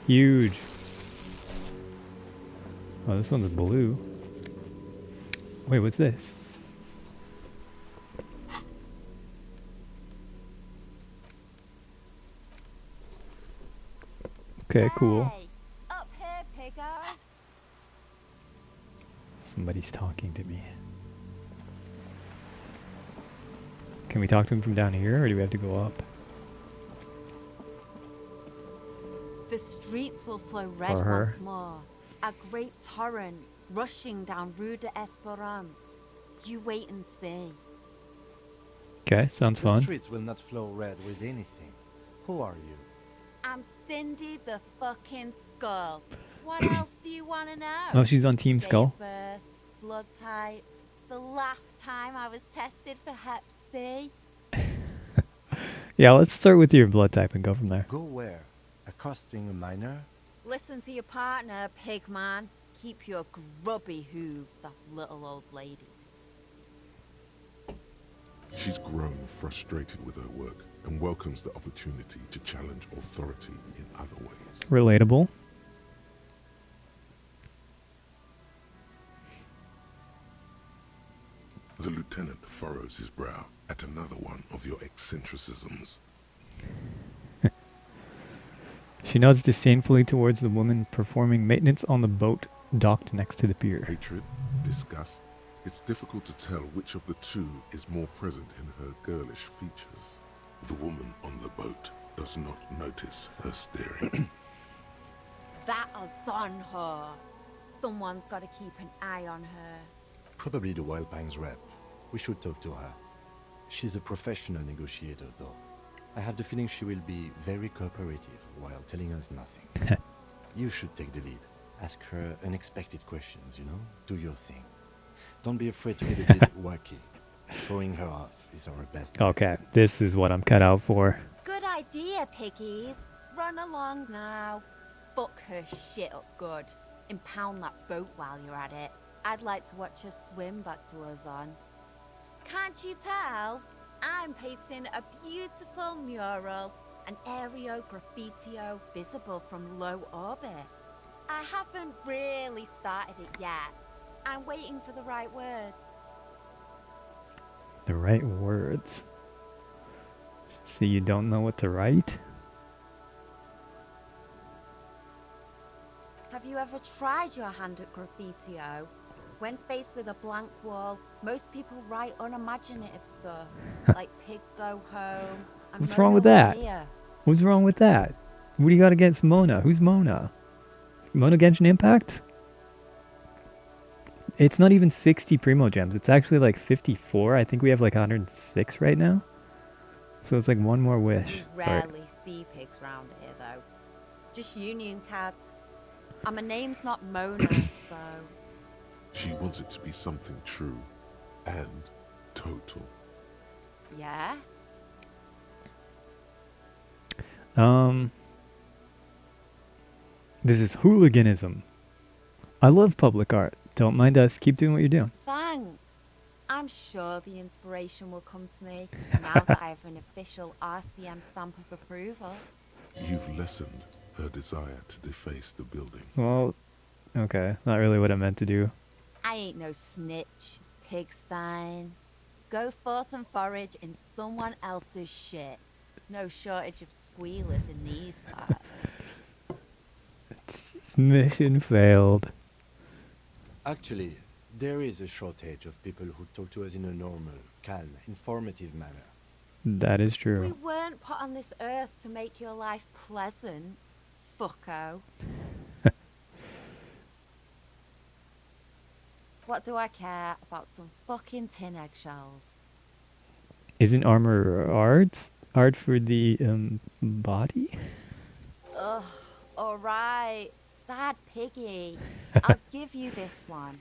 huge. Oh, this one's blue. Wait, what's this? Okay, cool. Hey, up here, piggo. Somebody's talking to me. Can we talk to him from down here, or do we have to go up? The streets will flow red Or her. once more. A great torrent rushing down Rue de Esperance. You wait and see. Okay, sounds The fun. streets will not flow red with anything. Who are you? I'm Cindy the fucking Skull. What else do you want to know? Oh, she's on Team Date Skull. of birth, blood type. The last time I was tested for Hep C. Yeah, let's start with your blood type and go from there. Go where? Accosting a minor? Listen to your partner, pig man. Keep your grubby hooves off little old ladies. She's grown frustrated with her work and welcomes the opportunity to challenge authority in other ways. Relatable. The lieutenant furrows his brow at another one of your eccentricisms. She nods disdainfully towards the woman performing maintenance on the boat docked next to the pier. Hatred, disgust. It's difficult to tell which of the two is more present in her girlish features. The woman on the boat does not notice her staring. That is on her. Someone's got to keep an eye on her. Probably the Wild Pines rep. We should talk to her. She's a professional negotiator, though. I have the feeling she will be very cooperative while telling us nothing. You should take the lead. Ask her unexpected questions, you know? Do your thing. Don't be afraid to get a bit wacky. Showing her off is our best. Okay, this is what I'm cut out for. Good idea, piggies. Run along now. Fuck her shit up good. Impound that boat while you're at it. I'd like to watch her swim back to us on. Can't you tell? I'm painting a beautiful mural, an aereo graffitio visible from low orbit. I haven't really started it yet. I'm waiting for the right words. The right words. So you don't know what to write? Have you ever tried your hand at graffitio? When faced with a blank wall, most people write unimaginative stuff, like pigs go home. And What's wrong with that? Here. What's wrong with that? What do you got against Mona? Who's Mona? Mona Genshin Impact? It's not even 60 Primo Gems. It's actually like 54. I think we have like 106 right now. So it's like one more wish. You Sorry. rarely see pigs round here, though. Just union cats. And my name's not Mona, so... She wants it to be something true and total. Yeah? This is hooliganism. I love public art. Don't mind us. Keep doing what you're doing. Thanks. I'm sure the inspiration will come to me now that I have an official RCM stamp of approval. You've lessened her desire to deface the building. Well, okay. Not really what I meant to do. I ain't no snitch, pigstein. Go forth and forage in someone else's shit. No shortage of squealers in these parts. Mission failed. Actually, there is a shortage of people who talk to us in a normal, calm, informative manner. That is We true. weren't put on this earth to make your life pleasant, fucko. What do I care about some fucking tin eggshells? Isn't armor art? Art for the body? Ugh, alright, sad piggy. I'll give you this one.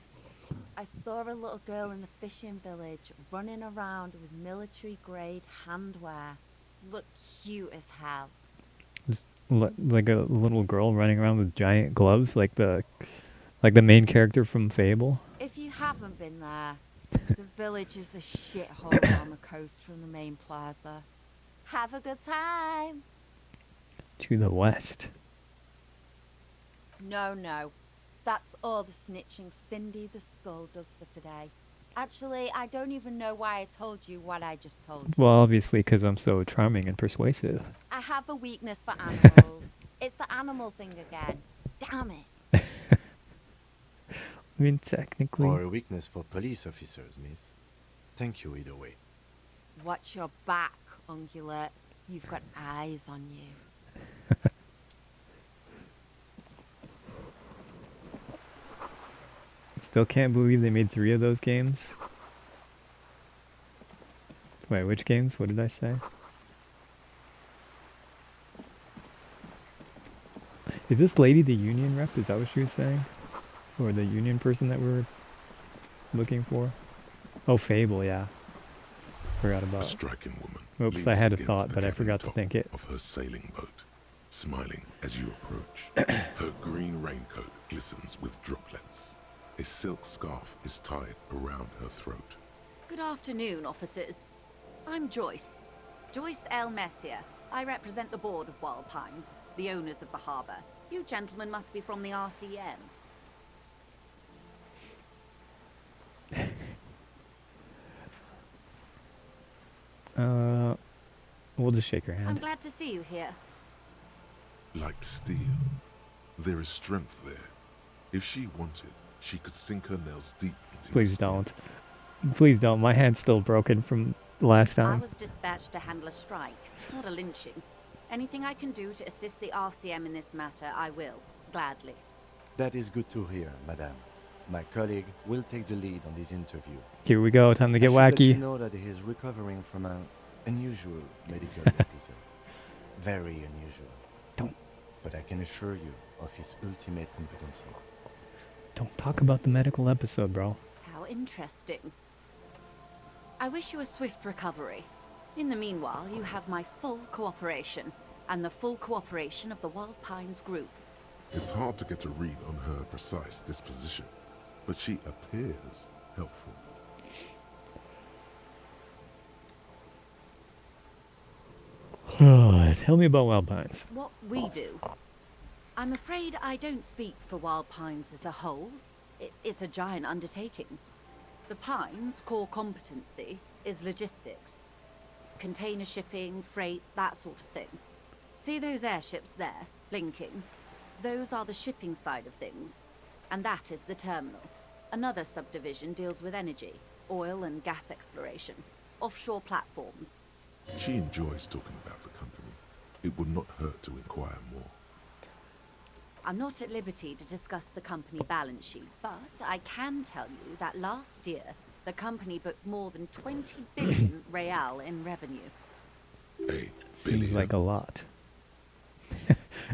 I saw a little girl in the fishing village running around with military grade handwear. Looked cute as hell. Just like a little girl running around with giant gloves, like the main character from Fable. If you haven't been there, the village is a shithole on the coast from the main plaza. Have a good time. To the west. No. That's all the snitching Cindy the Skull does for today. Actually, I don't even know why I told you what I just told you. Well, obviously, because I'm so charming and persuasive. I have a weakness for animals. It's the animal thing again. Damn it. I mean, technically. Or a weakness for police officers, miss. Thank you either way. Watch your back, ungulate. You've got eyes on you. Still can't believe they made 3 of those games. Wait, which games? What did I say? Is this lady the union rep? Is that what she was saying? Or the union person that we're looking for? Oh, Fable, yeah. Forgot A about. striking woman. Oops, leans I had a against thought, the but I cabin forgot to top think it. of her sailing boat, smiling as you approach. Her green raincoat glistens with droplets. A silk scarf is tied around her throat. Good afternoon, officers. I'm Joyce. Joyce L. Messier. I represent the board of Wild Pines, the owners of the harbour. You gentlemen must be from the RCM. We'll just shake her I'm hand. glad to see you here. Like steel, there is strength there. If she wanted, she could sink her nails deep into Please your skin. don't. Please don't. My hand's still broken from last I time. was dispatched to handle a strike, not a lynching. Anything I can do to assist the RCM in this matter, I will, gladly. That is good to hear, madame. My colleague will take the lead on this interview. Here we go. Time to get I should let you wacky. know that he is recovering from an unusual medical episode. Very unusual. but I can assure you of his ultimate competency. Don't talk about the medical episode, bro. How interesting. I wish you a swift recovery. In the meanwhile, you have my full cooperation, and the full cooperation of the Wild Pines group. It's hard to get a read on her precise disposition, but she appears helpful. Tell me about Wild Pines. What we do. I'm afraid I don't speak for Wild Pines as a whole. It's a giant undertaking. The Pines' core competency is logistics. Container shipping, freight, that sort of thing. See those airships there, blinking? Those are the shipping side of things. And that is the terminal. Another subdivision deals with energy, oil and gas exploration, offshore platforms. She enjoys talking about the company. It would not hurt to inquire more. I'm not at liberty to discuss the company balance sheet, but I can tell you that last year, the company booked more than 20 billion real in revenue. Seems like a lot.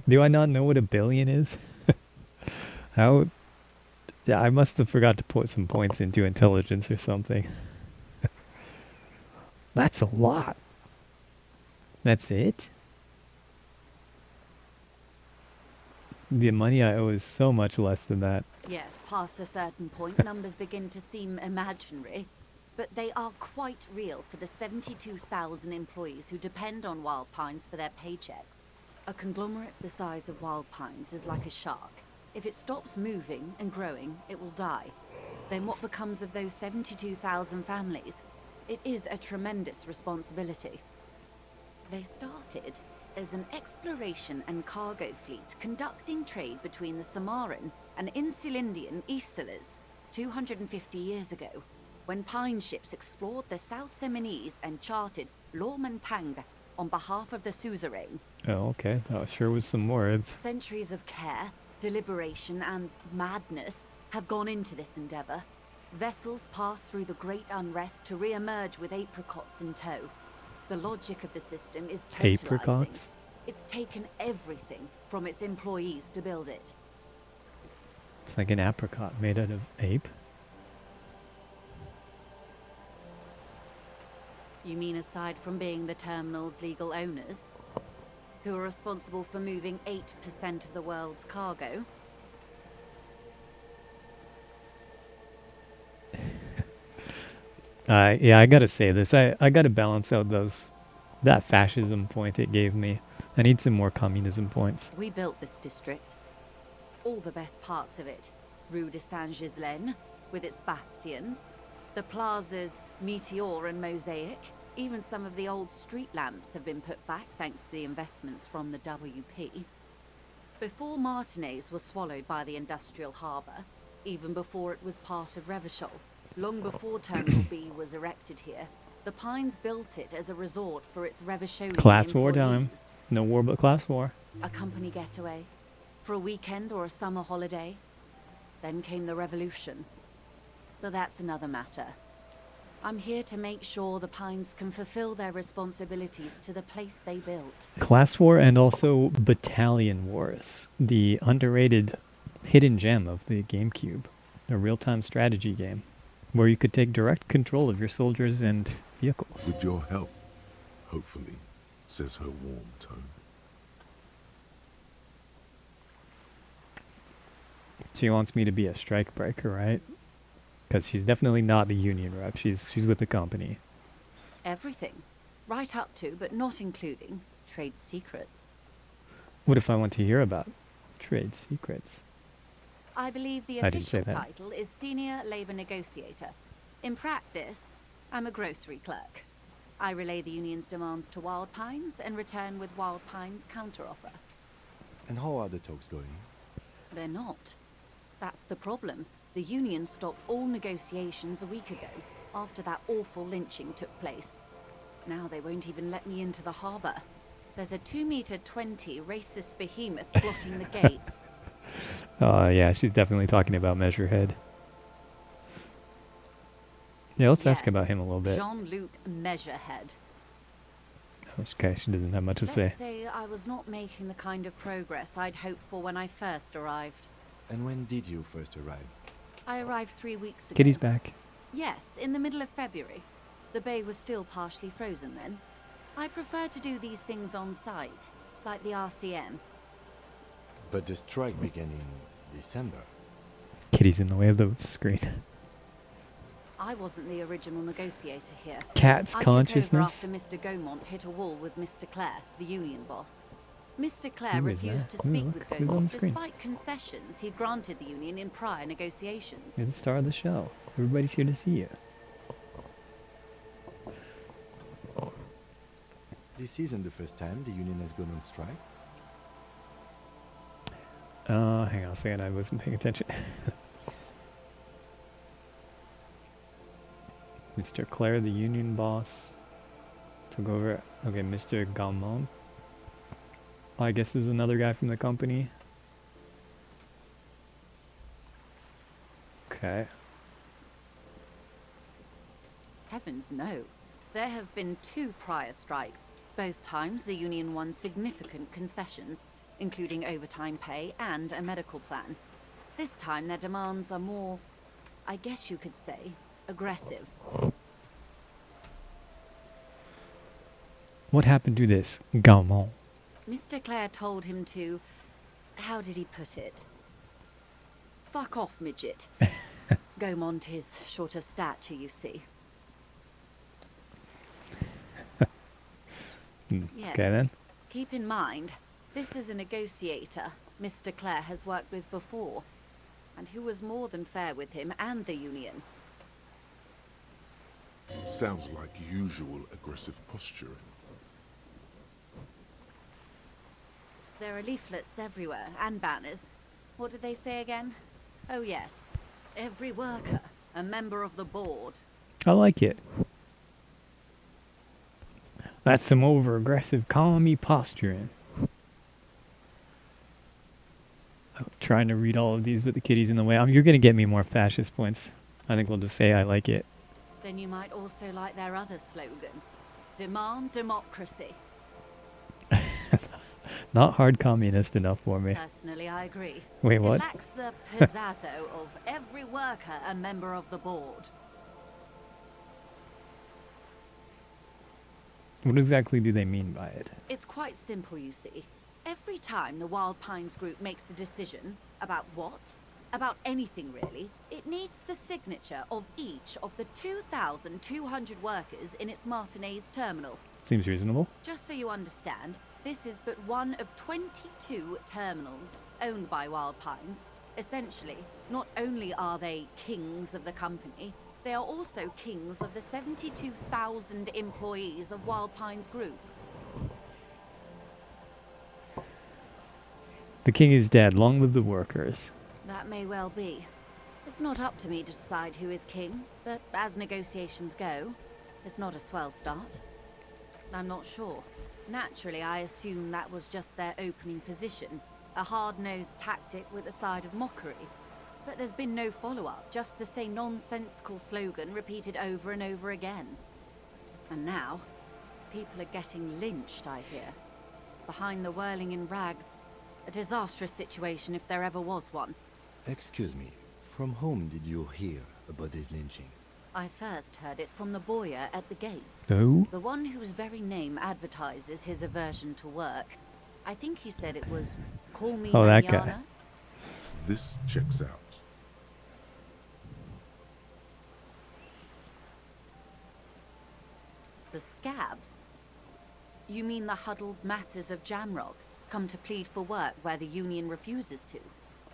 Do I not know what a billion is? How? Yeah, I must have forgot to put some points into intelligence or something. That's a lot. That's it? The money I owe is so much less than that. Yes, past a certain point, numbers begin to seem imaginary, but they are quite real for the 72,000 employees who depend on Wild Pines for their paychecks. A conglomerate the size of Wild Pines is like a shark. If it stops moving and growing, it will die. Then what becomes of those 72,000 families? It is a tremendous responsibility. They started as an exploration and cargo fleet conducting trade between the Samaran and Insulindian Isolas 250 years ago, when Pine ships explored the South Seminese and charted Lomantang on behalf of the suzerain. Oh, okay. That sure was some words. Centuries of care, deliberation, and madness have gone into this endeavor. Vessels pass through the great unrest to re-emerge with apricots in tow. The logic of the system is totalizing. Apricots? It's taken everything from its employees to build it. It's like an apricot made out of ape. You mean aside from being the terminal's legal owners, who are responsible for moving 8% of the world's cargo? Yeah, I gotta say this. I gotta balance out that fascism point it gave me. I need some more communism points. We built this district. All the best parts of it. Rue de Saint-Ghislain, with its bastions. The plazas Meteor and Mosaic. Even some of the old street lamps have been put back thanks to the investments from the WP. Before Martinez was swallowed by the industrial harbour, even before it was part of Revachol, long before Terminal B was erected here, the Pines built it as a resort for its Revacholian Class war employees. time. No war but class war. A company getaway, for a weekend or a summer holiday. Then came the revolution. But that's another matter. I'm here to make sure the Pines can fulfill their responsibilities to the place they built. Class war and also battalion wars. The underrated hidden gem of the GameCube. A real-time strategy game where you could take direct control of your soldiers and vehicles. With your help, hopefully, says her warm tone. She wants me to be a strikebreaker, right? Because she's definitely not the union rep. She's with the company. Everything. Right up to, but not including, trade secrets. What if I want to hear about trade secrets? I believe the I didn't say official that. title is Senior Labor Negotiator. In practice, I'm a grocery clerk. I relay the union's demands to Wild Pines and return with Wild Pines' counteroffer. And how are the talks going? They're not. That's the problem. The union stopped all negotiations a week ago, after that awful lynching took place. Now they won't even let me into the harbour. There's a 2-meter-20 racist behemoth blocking the gates. Yeah, she's definitely talking about Measurehead. Yeah, let's ask Yes, about him a little bit. Jean-Luc Measurehead. Okay, she doesn't have much to say. Let's say I was not making the kind of progress I'd hoped for when I first arrived. And when did you first arrive? I arrived 3 weeks ago. Kitty's back. Yes, in the middle of February. The bay was still partially frozen then. I prefer to do these things on site, like the RCM. But the strike began in December. Kitty's in the way of the screen. I wasn't the original negotiator here. Cat's I consciousness. took over after Mr. Gaumont hit a wall with Mr. Clare, the union boss. Mr. Clare Who is refused that? to speak Oh, with look, who's on Gaumont the screen? despite concessions he'd granted the union in prior negotiations. You're the star of the show. Everybody's here to see you. This isn't the first time the union has gone on strike. Hang on a second, I wasn't paying attention. Mr. Clare, the union boss, took over. Okay, Mr. Gaumont. I guess there's another guy from the company. Okay. Heavens no. There have been 2 prior strikes. Both times the union won significant concessions, including overtime pay and a medical plan. This time their demands are more, I guess you could say, aggressive. What happened to this Gaumont? Mr. Clare told him to, how did he put it? Fuck off, midget. Gaumont is short of stature, you see. Yes. Okay then. Keep in mind, this is a negotiator Mr. Clare has worked with before, and who was more than fair with him and the union. Sounds like usual aggressive posturing. There are leaflets everywhere, and banners. What did they say again? Oh yes, every worker, a member of the board. I like it. That's some over-aggressive, calmy posturing. I'm trying to read all of these, but the kitty's in the way. You're going to get me more fascist points. I think we'll just say I like it. Then you might also like their other slogan. Demand democracy. Not hard communist enough for me. Personally, I agree. Wait, what? It lacks the pizzazzo of every worker a member of the board. What exactly do they mean by it? It's quite simple, you see. Every time the Wild Pines group makes a decision about what, about anything really, it needs the signature of each of the 2,200 workers in its Martinez terminal. Seems reasonable. Just so you understand, this is but one of 22 terminals owned by Wild Pines. Essentially, not only are they kings of the company, they are also kings of the 72,000 employees of Wild Pines Group. The king is dead. Long live the workers. That may well be. It's not up to me to decide who is king, but as negotiations go, it's not a swell start. I'm not sure. Naturally, I assume that was just their opening position, a hard-nosed tactic with a side of mockery. But there's been no follow-up, just the same nonsensical slogan repeated over and over again. And now, people are getting lynched, I hear. Behind the whirling in rags, a disastrous situation if there ever was one. Excuse me, from whom did you hear about this lynching? I first heard it from the boyer at the gates. Who? The one whose very name advertises his aversion to work. I think he said it was, call me Oh, that Manana. guy. This checks out. The scabs? You mean the huddled masses of Jamrock, come to plead for work where the union refuses to?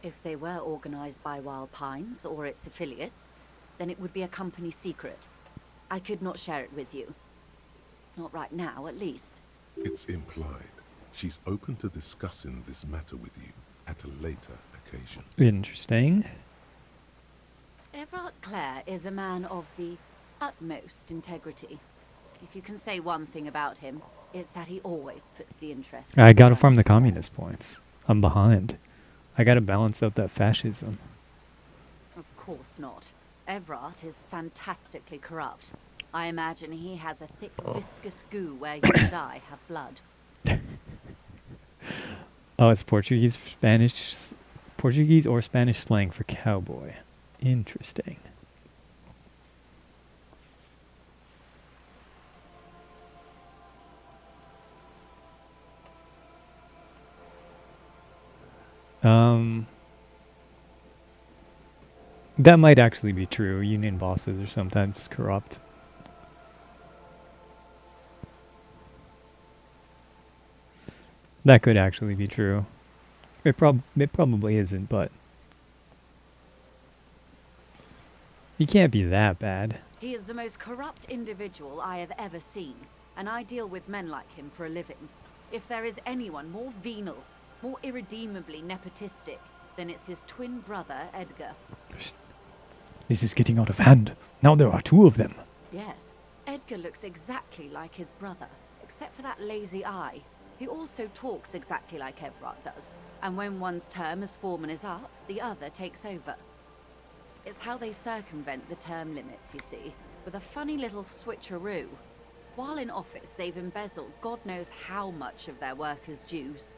If they were organized by Wild Pines or its affiliates, then it would be a company secret. I could not share it with you. Not right now, at least. It's implied. She's open to discussing this matter with you at a later occasion. Interesting. Everard Clare is a man of the utmost integrity. If you can say one thing about him, it's that he always puts the interests. I gotta of farm the others communist first. points. I'm behind. I gotta balance out that fascism. Of course not. Everard is fantastically corrupt. I imagine he has a thick, viscous goo where you and I have blood. Oh, it's Portuguese, Spanish, Portuguese or Spanish slang for cowboy. Interesting. That might actually be true. Union bosses are sometimes corrupt. That could actually be true. It probably isn't, but he can't be that bad. He is the most corrupt individual I have ever seen, and I deal with men like him for a living. If there is anyone more venal, more irredeemably nepotistic, then it's his twin brother, Edgar. This is getting out of hand. Now there are two of them. Yes, Edgar looks exactly like his brother, except for that lazy eye. He also talks exactly like Everard does, and when one's term as foreman is up, the other takes over. It's how they circumvent the term limits, you see, with a funny little switcheroo. While in office, they've embezzled God knows how much of their workers' dues.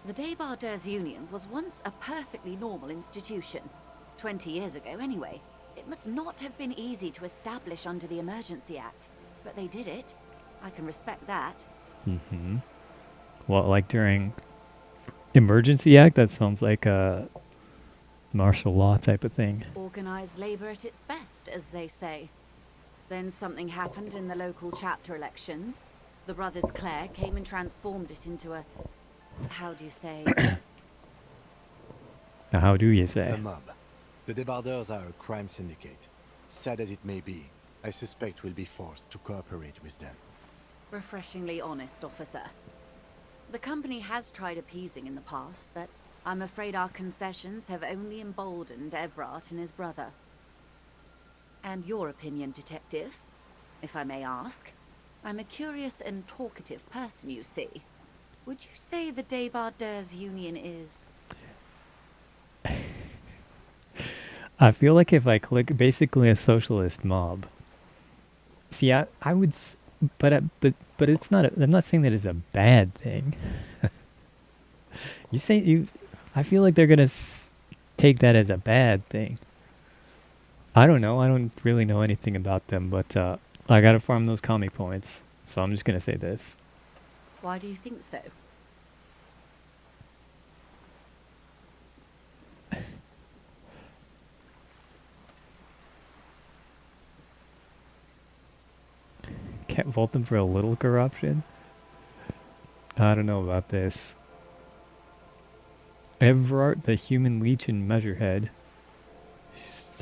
The Débardeurs Union was once a perfectly normal institution. 20 years ago, anyway. It must not have been easy to establish under the Emergency Act, but they did it. I can respect that. Mm-hmm. Well, like during Emergency Act, that sounds like a martial law type of thing. Organized labor at its best, as they say. Then something happened in the local chapter elections. The brothers Clare came and transformed it into a... how do you say? Now, how do you say? A mob. The Débardeurs are a crime syndicate. Sad as it may be, I suspect we'll be forced to cooperate with them. Refreshingly honest, officer. The company has tried appeasing in the past, but I'm afraid our concessions have only emboldened Everard and his brother. And your opinion, detective, if I may ask? I'm a curious and talkative person, you see. Would you say the Débardeurs Union is... I feel like if I click basically a socialist mob. See, I would, but it's not. I'm not saying that it's a bad thing. I feel like they're gonna take that as a bad thing. I don't know. I don't really know anything about them, but I gotta farm those comic points, so I'm just gonna say this. Why do you think so? Can't vote them for a little corruption? I don't know about this. Everard, the human leech and measurehead.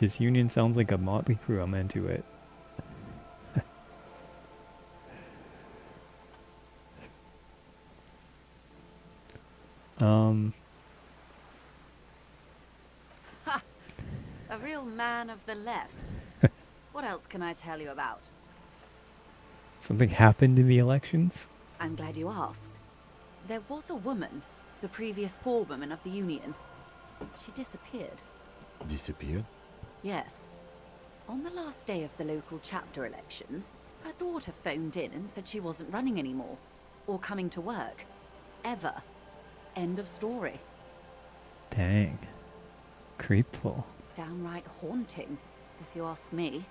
His union sounds like a motley crew. I'm into it. Ha! A real man of the left. What else can I tell you about? Something happened in the elections? I'm glad you asked. There was a woman, the previous forewoman of the union. She disappeared. Disappeared? Yes. On the last day of the local chapter elections, her daughter phoned in and said she wasn't running anymore. Or coming to work. Ever. End of story. Dang. Creepful. Downright haunting, if you ask me.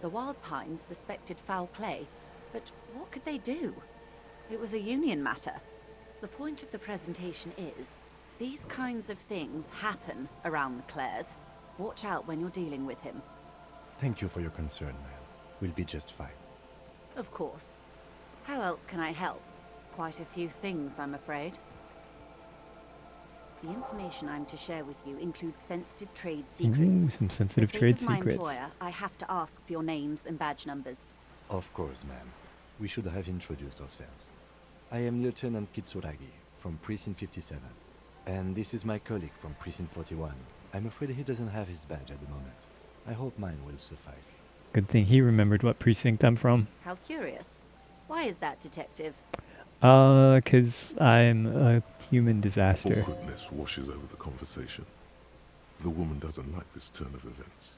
The Wild Pines suspected foul play, but what could they do? It was a union matter. The point of the presentation is, these kinds of things happen around the Clares. Watch out when you're dealing with him. Thank you for your concern, ma'am. We'll be just fine. Of course. How else can I help? Quite a few things, I'm afraid. The information I'm to share with you includes sensitive trade secrets. Ooh, some sensitive trade For the sake of my secrets. employer, I have to ask for your names and badge numbers. Of course, ma'am. We should have introduced ourselves. I am Lieutenant Kitsuragi from Precinct 57. And this is my colleague from Precinct 41. I'm afraid he doesn't have his badge at the moment. I hope mine will suffice. Good thing he remembered what precinct I'm from. How curious. Why is that, detective? 'Cause I'm a human disaster. Awkwardness washes over the conversation. The woman doesn't like this turn of events.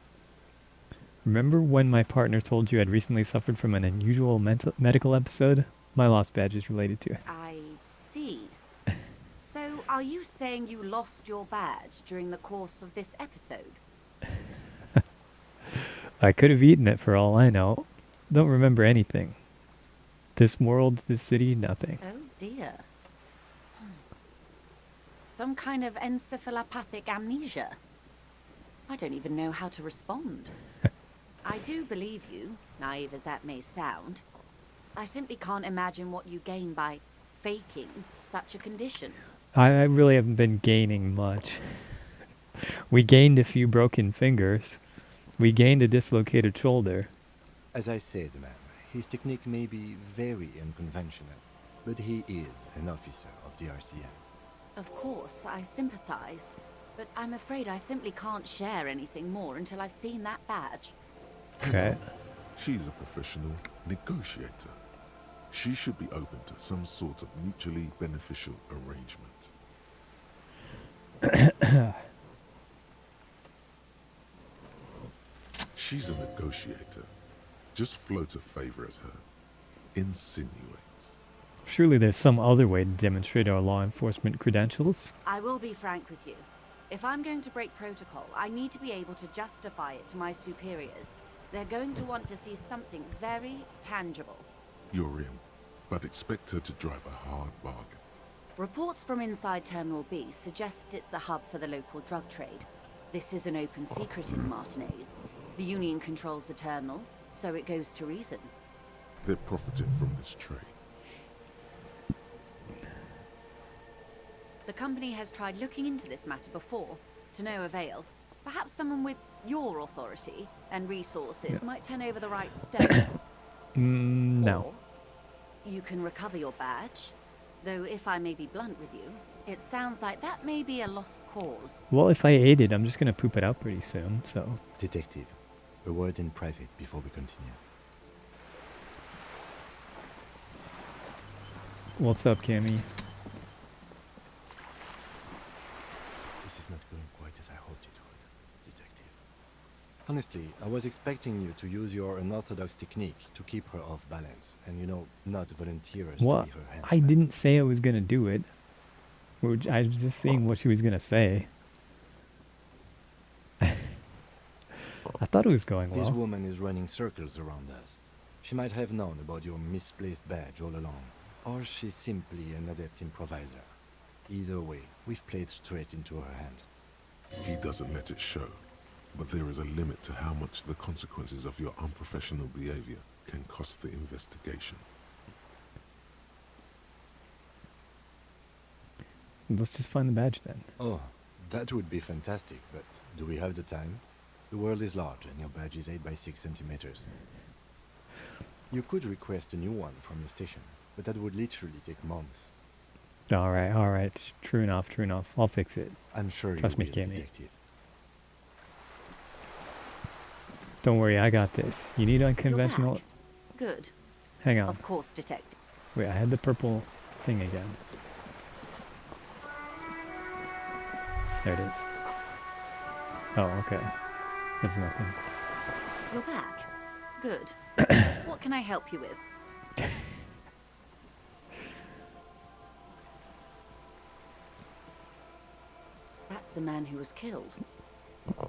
Remember when my partner told you I'd recently suffered from an unusual medical episode? My lost badge is related to it. I see. So, are you saying you lost your badge during the course of this episode? I could have eaten it for all I know. Don't remember anything. This world, this city, nothing. Oh dear. Some kind of encephalopathic amnesia. I don't even know how to respond. I do believe you, naive as that may sound. I simply can't imagine what you gain by faking such a condition. I really haven't been gaining much. We gained a few broken fingers. We gained a dislocated shoulder. As I said, ma'am, his technique may be very unconventional, but he is an officer of the RCM. Of course, I sympathize, but I'm afraid I simply can't share anything more until I've seen that badge. Okay. She's a professional negotiator. She should be open to some sort of mutually beneficial arrangement. She's a negotiator. Just float a favor at her. Insinuate. Surely there's some other way to demonstrate our law enforcement credentials. I will be frank with you. If I'm going to break protocol, I need to be able to justify it to my superiors. They're going to want to see something very tangible. You're in, but expect her to drive a hard bargain. Reports from inside Terminal B suggest it's a hub for the local drug trade. This is an open secret in Martinez. The Union controls the terminal, so it goes to reason. They're profiting from this trade. The company has tried looking into this matter before, to no avail. Perhaps someone with your authority and resources might turn over the right stones. No. Or you can recover your badge. Though if I may be blunt with you, it sounds like that may be a lost cause. Well, if I ate it, I'm just gonna poop it out pretty soon, so... Detective, a word in private before we continue. What's up, Cammy? This is not going quite as I hoped it would, Detective. Honestly, I was expecting you to use your unorthodox technique to keep her off balance, and not volunteer us What? to be her hands. I didn't say I was gonna do it. I was just saying what she was gonna say. I thought it was going well. This woman is running circles around us. She might have known about your misplaced badge all along, or she's simply an adept improviser. Either way, we've played straight into her hands. He doesn't let it show, but there is a limit to how much the consequences of your unprofessional behavior can cost the investigation. Let's just find the badge then. Oh, that would be fantastic, but do we have the time? The world is large and your badge is 8 by 6 centimeters. You could request a new one from your station, but that would literally take months. Alright. True enough. I'll fix it. I'm sure Trust you me, will, Cammy. Detective. Don't worry, I got this. You need You're unconventional... back. Good. Hang on. Of course, Detective. Wait, I had the purple thing again. There it is. Oh, okay. That's nothing. You're back. Good. What can I help you with? That's the man who was killed.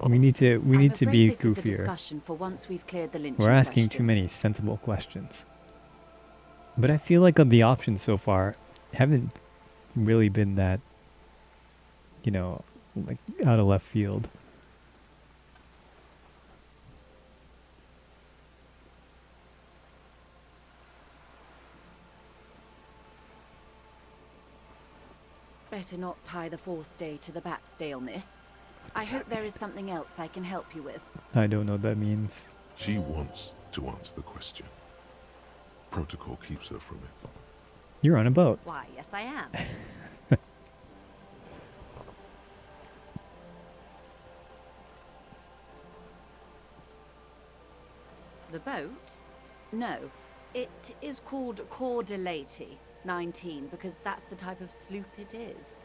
We need to I'm be afraid this is a goofier. discussion for once we've cleared the lynching We're asking too question. many sensible questions. But I feel like the options so far haven't really been that, like out of left field. Better not tie the fourth day to the bat's day on this. I hope there is something else I can help you with. I don't know what that means. She wants to answer the question. Protocol keeps her from it. You're on a boat. Why, yes I am. The boat? No. It is called Cordelati 19 because that's the type of sloop it is.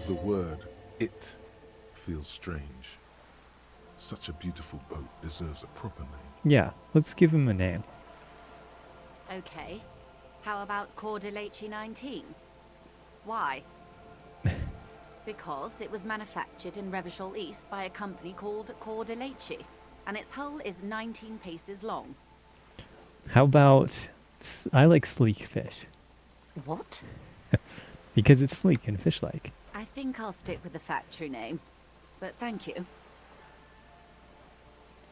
The word "it" feels strange. Such a beautiful boat deserves a proper name. Yeah, let's give him a name. Okay. How about Cordeleche 19? Why? Because it was manufactured in Revachol East by a company called Cordeleche, and its hull is 19 paces long. How about... I like sleek fish. What? Because it's sleek and fish-like. I think I'll stick with the factory name, but thank you.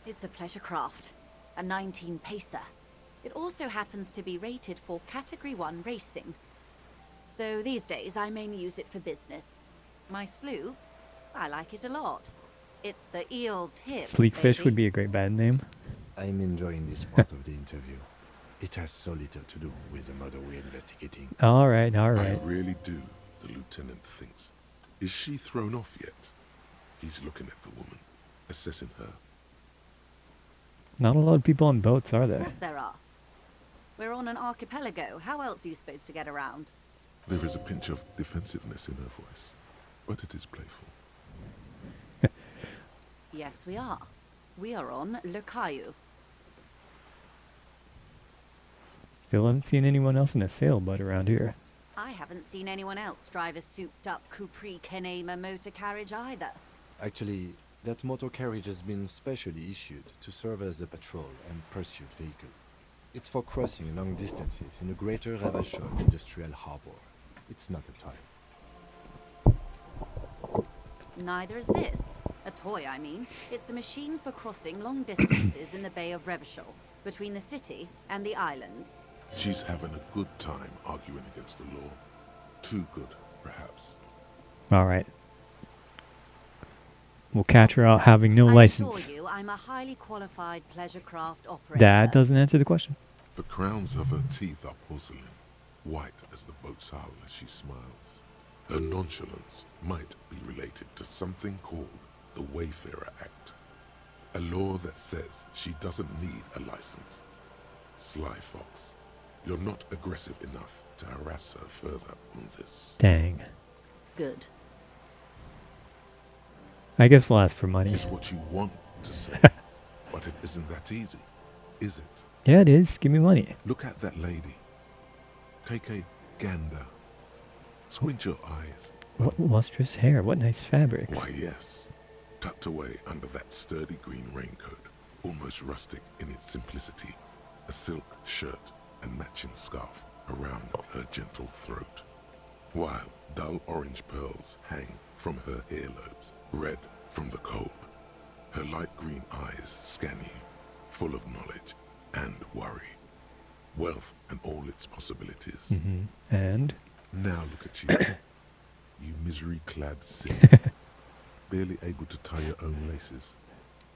It's a pleasure craft, a 19 pacer. It also happens to be rated for Category 1 racing. Though these days I mainly use it for business. My sloop, I like it a lot. It's the eel's hip. Sleek fish baby. would be a great bad name. I'm enjoying this part of the interview. It has so little to do with the murder we're investigating. All right, all right. I really do, the lieutenant thinks. Is she thrown off yet? He's looking at the woman, assessing her. Not a lot of people on boats, are Of there? course there are. We're on an archipelago. How else are you supposed to get around? There is a pinch of defensiveness in her voice, but it is playful. Yes, we are. We are on Le Caillou. Still haven't seen anyone else in a sailboat around here. I haven't seen anyone else drive a souped-up Capri Kenema motor carriage either. Actually, that motor carriage has been specially issued to serve as a patrol and pursuit vehicle. It's for crossing long distances in the greater Revachol industrial harbor. It's not a toy. Neither is this. A toy, I mean. It's a machine for crossing long distances in the Bay of Revachol, between the city and the islands. She's having a good time arguing against the law. Too good, perhaps. All right. We'll catch her out having no I license. assure you, I'm a highly qualified pleasure craft operator. That doesn't answer the question. The crowns of her teeth are porcelain, white as the boat's hull as she smiles. Her nonchalance might be related to something called the Wayfarer Act, a law that says she doesn't need a license. Sly fox, you're not aggressive enough to harass her further on this. Dang. Good. I guess we'll ask for money. Is what you want to say, but it isn't that easy, is it? Yeah, it is. Give me money. Look at that lady. Take a gander. Squint your eyes. What lustrous hair. What nice fabrics. Why, yes. Tucked away under that sturdy green raincoat, almost rustic in its simplicity, a silk shirt and matching scarf around her gentle throat, while dull orange pearls hang from her earlobes, red from the cold. Her light green eyes scan you, full of knowledge and worry, wealth and all its possibilities. And? Now look at you, you misery-clad sin, barely able to tie your own laces.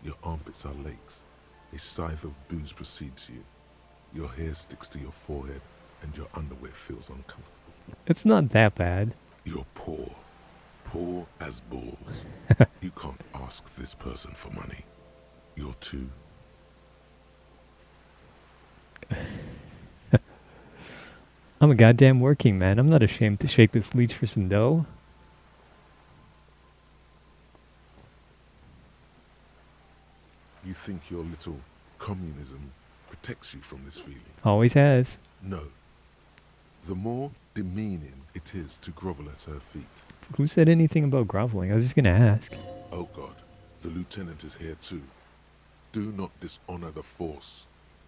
Your armpits are lakes. A scythe of booze precedes you. Your hair sticks to your forehead, and your underwear feels uncomfortable. It's not that bad. You're poor. Poor as balls. You can't ask this person for money. You're too... I'm a goddamn working man. I'm not ashamed to shake this leech for some dough. You think your little communism protects you from this feeling? Always has. No. The more demeaning it is to grovel at her feet. Who said anything about groveling? I was just gonna ask. Oh God, the lieutenant is here too. Do not dishonor the force.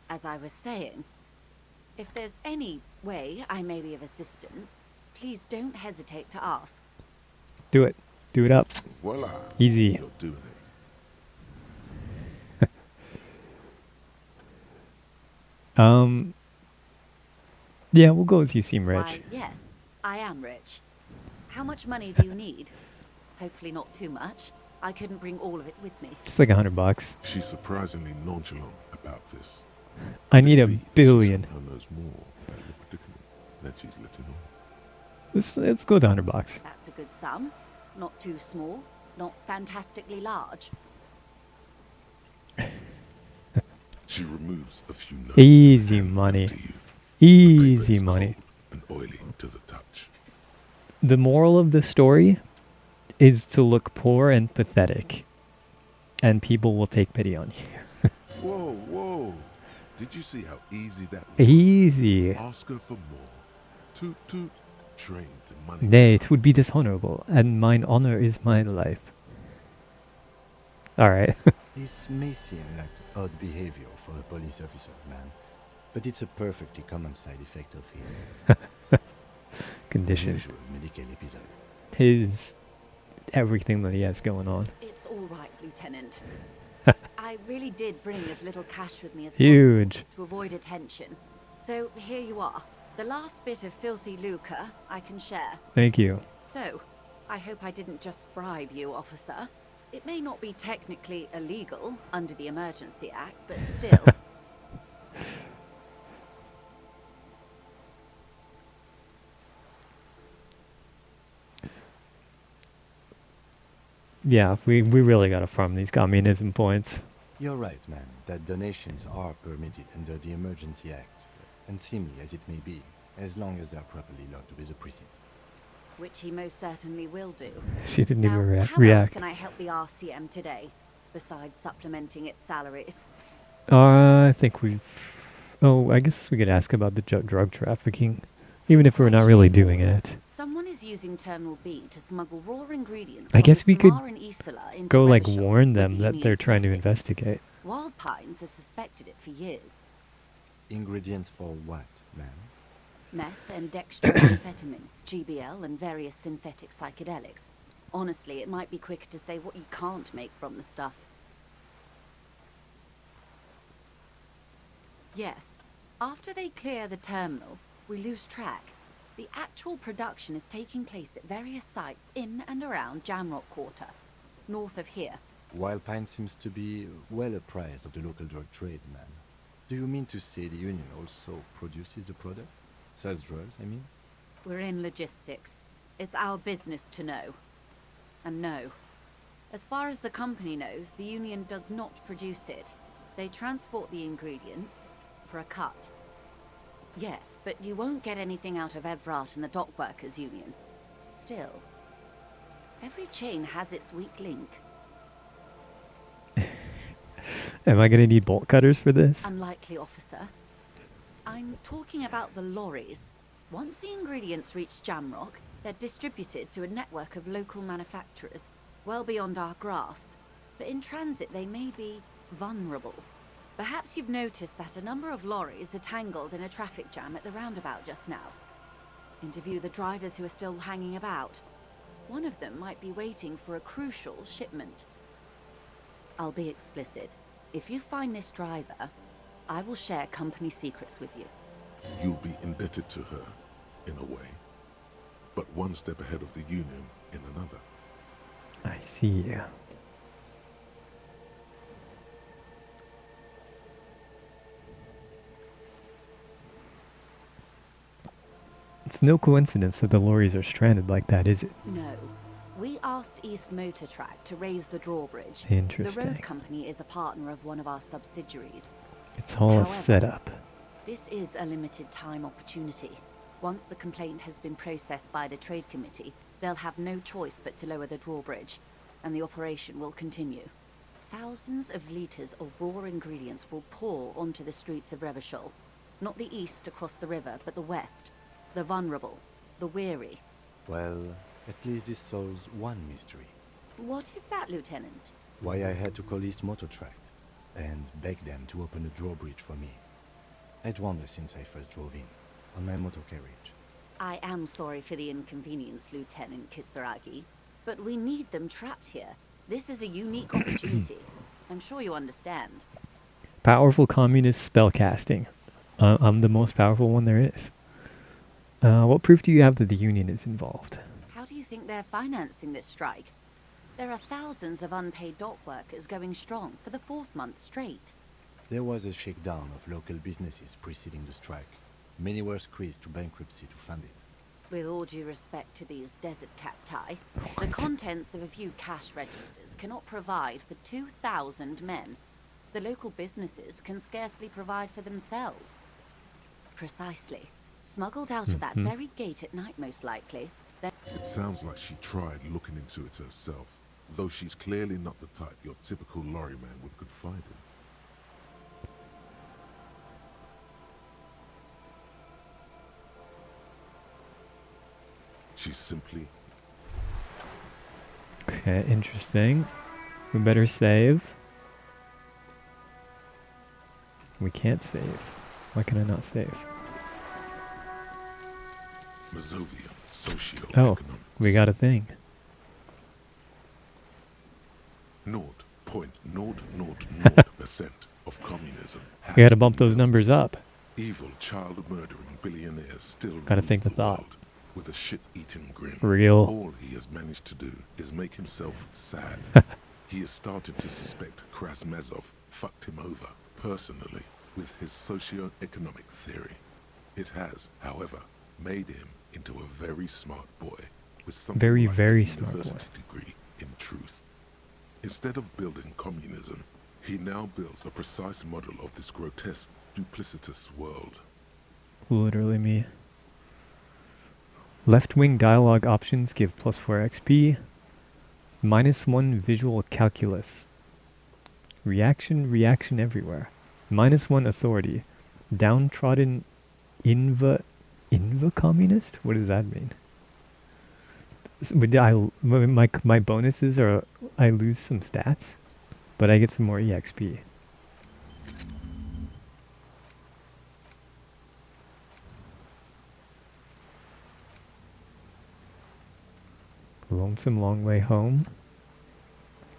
As I was saying, if there's any way I may be of assistance, please don't hesitate to ask. Do it. Do it up. Voila. Easy. You're doing it. Yeah, we'll go with you seem rich. Why, yes, I am rich. How much money do you need? Hopefully not too much. I couldn't bring all of it with me. Just like $100. She's surprisingly nonchalant about this. I need a Maybe she billion. somehow knows more about the predicament that she's letting on. Let's go with $100. That's a good sum. Not too small, not fantastically large. She removes a few notes. Easy and hands them money. to you. Easy The paper is money. cold and oily to the touch. The moral of the story is to look poor and pathetic. and people will take pity on you. Whoa, whoa. Did you see how easy that was? Easy. Ask her for more. Toot toot. Train to money. Nay, it would be dishonorable, and mine honor is mine life. Alright. This may seem like odd behavior for a police officer, man, but it's a perfectly common side effect of his Condition. usual medical episode. His everything that he has going on. It's all right, Lieutenant. I really did bring as little cash with me as Huge. possible to avoid attention. So here you are. The last bit of filthy lucre I can share. Thank you. So, I hope I didn't just bribe you, officer. It may not be technically illegal under the Emergency Act, but still. Yeah, we really gotta farm these communism points. You're right, man, that donations are permitted under the Emergency Act, unseemly as it may be, as long as they're properly logged with a precinct. Which he most certainly will do. She didn't Now, even how else react. can I help the RCM today, besides supplementing its salaries? I think we've... Oh, I guess we could ask about the drug trafficking, even if we're not really doing it. Someone is using Terminal B to smuggle raw ingredients. I from guess the we could Samar and Isola into go, like, Revachol warn with them the that they're Union's trying to blessing. investigate. Wild Pines has suspected it for years. Ingredients for what, man? Meth and dextroamphetamine, GBL, and various synthetic psychedelics. Honestly, it might be quicker to say what you can't make from the stuff. Yes, after they clear the terminal, we lose track. The actual production is taking place at various sites in and around Jamrock Quarter, north of here. Wild Pine seems to be well apprised of the local drug trade, man. Do you mean to say the Union also produces the product? Sells drugs, I mean? We're in logistics. It's our business to know. And no. As far as the company knows, the Union does not produce it. They transport the ingredients for a cut. Yes, but you won't get anything out of Evrat and the Dock Workers Union. Still, every chain has its weak link. Am I gonna need bolt cutters for this? Unlikely, officer. I'm talking about the lorries. Once the ingredients reach Jamrock, they're distributed to a network of local manufacturers, well beyond our grasp. But in transit, they may be vulnerable. Perhaps you've noticed that a number of lorries are tangled in a traffic jam at the roundabout just now. Interview the drivers who are still hanging about. One of them might be waiting for a crucial shipment. I'll be explicit. If you find this driver, I will share company secrets with you. You'll be indebted to her, in a way. But one step ahead of the Union in another. I see. It's no coincidence that the lorries are stranded like that, is it? No. We asked East Motor Track to raise the drawbridge. Interesting. The road company is a partner of one of our subsidiaries. It's all However, a setup. This is a limited time opportunity. Once the complaint has been processed by the Trade Committee, they'll have no choice but to lower the drawbridge, and the operation will continue. Thousands of litres of raw ingredients will pour onto the streets of Revachol. Not the east across the river, but the west. The vulnerable, the weary. Well, at least this solves one mystery. What is that, Lieutenant? Why I had to call East Motor Track and beg them to open a drawbridge for me. I'd wondered since I first drove in, on my motor carriage. I am sorry for the inconvenience, Lieutenant Kisaragi, but we need them trapped here. This is a unique opportunity. I'm sure you understand. Powerful communist spellcasting. I'm the most powerful one there is. What proof do you have that the Union is involved? How do you think they're financing this strike? There are thousands of unpaid dock workers going strong for the 4th month straight. There was a shakedown of local businesses preceding the strike. Many were squeezed to bankruptcy to fund it. With all due respect to these desert cacti, the contents of a few cash registers cannot provide for 2,000 men. The local businesses can scarcely provide for themselves. Precisely. Smuggled out of that very gate at night, most likely. It sounds like she tried looking into it herself. though she's clearly not the type your typical lorryman would confide in. She's simply... Okay, interesting. We better save. We can't save. Why can I not save? Mazovian socio-economics. Oh, we got a thing. 0.000% of communism has We gotta bump been those built. numbers up. Evil child-murdering billionaires still Gotta rule think the the thought. world with a shit-eating grin. Real. All he has managed to do is make himself sad. He has started to suspect Krasmazov fucked him over personally with his socio-economic theory. It has, however, made him into a very smart boy with something Very, like very a smart boy. university degree in truth. Instead of building communism, he now builds a precise model of this grotesque, duplicitous world. Literally me. Left-wing dialogue options give +4 XP. -1 visual calculus. Reaction everywhere. -1 authority. Downtrodden inva communist? What does that mean? My bonuses are I lose some stats, but I get some more EXP. Lonesome long way home.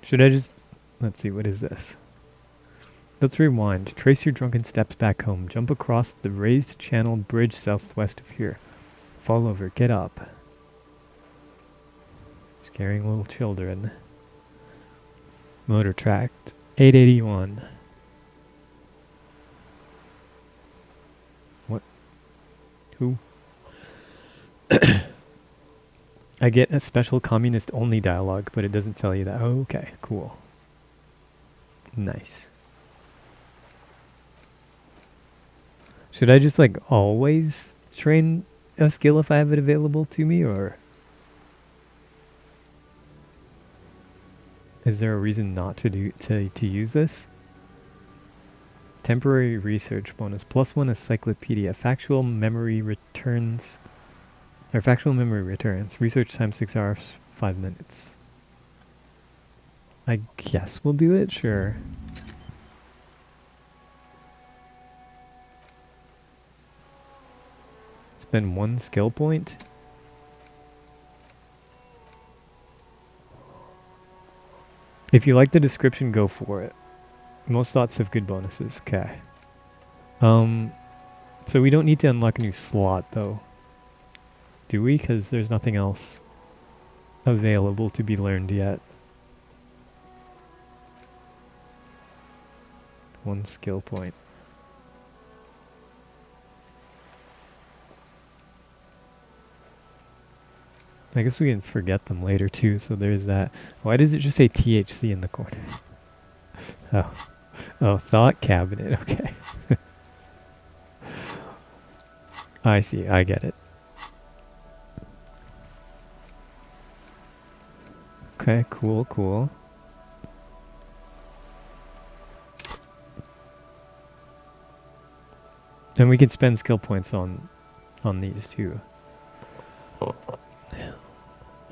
Should I just... Let's see, what is this? Let's rewind. Trace your drunken steps back home. Jump across the raised channel bridge southwest of here. Fall over. Get up. Scaring little children. Motor tracked. 881. What? Who? I get a special communist only dialogue, but it doesn't tell you that. Oh, okay, cool. Nice. Should I just like always train a skill if I have it available to me, or is there a reason not to use this? Temporary research bonus +1 encyclopedia. Factual memory returns. Research time 6 hours 5 minutes. I guess we'll do it. Sure. Spend 1 skill point. If you like the description, go for it. Most thoughts have good bonuses. Okay. So we don't need to unlock a new slot though. Do we? Because there's nothing else available to be learned yet. 1 skill point. I guess we can forget them later too, so there's that. Why does it just say THC in the corner? Oh, thought cabinet, okay. I see, I get it. Okay, cool. And we can spend skill points on these too.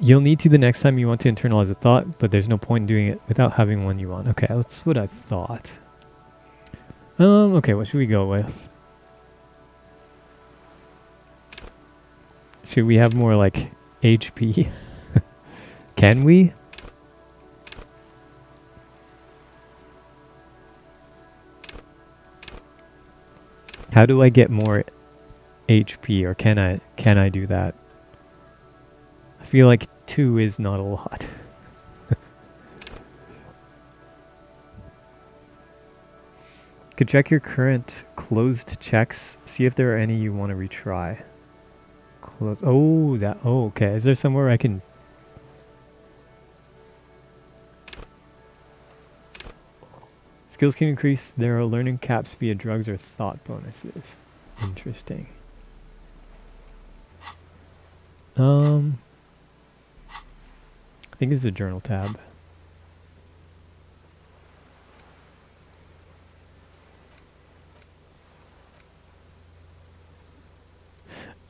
You'll need to the next time you want to internalize a thought, but there's no point in doing it without having one you want. Okay, that's what I thought. Okay, what should we go with? Should we have more like HP? Can we? How do I get more HP, or can I do that? I feel like 2 is not a lot. Could check your current closed checks, see if there are any you want to retry. Close. Oh, okay. Is there somewhere I can... Skills can increase their learning caps via drugs or thought bonuses. Interesting. I think it's a journal tab.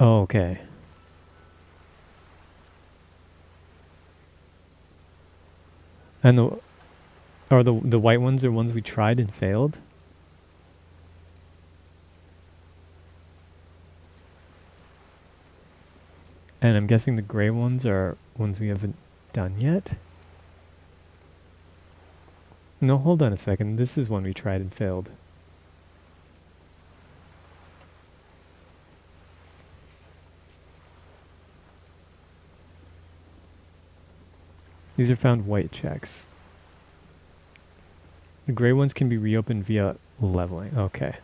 Oh, okay. And the white ones are ones we tried and failed? And I'm guessing the gray ones are ones we haven't done yet? No, hold on a second. This is one we tried and failed. These are found white checks. The gray ones can be reopened via leveling. Okay.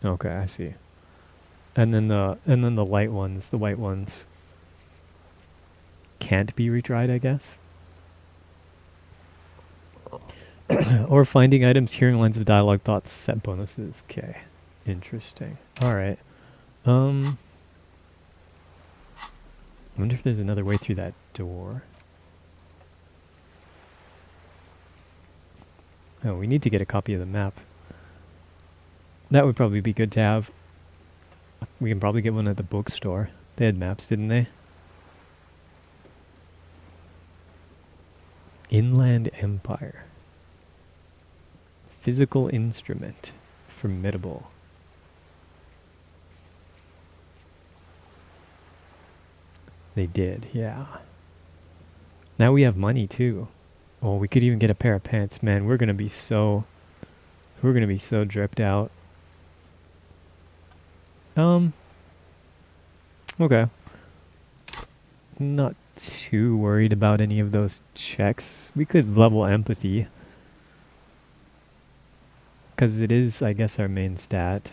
Okay, I see. And then the light ones, the white ones, can't be retried, I guess. Or finding items, hearing lines of dialogue, thoughts, set bonuses. Okay. Interesting. Alright. I wonder if there's another way through that door. Oh, we need to get a copy of the map. That would probably be good to have. We can probably get one at the bookstore. They had maps, didn't they? Inland Empire. Physical instrument. Formidable. They did, yeah. Now we have money too. Oh, we could even get a pair of pants. Man, we're gonna be so dripped out. Okay. Not too worried about any of those checks. We could level empathy. 'Cause it is, I guess, our main stat.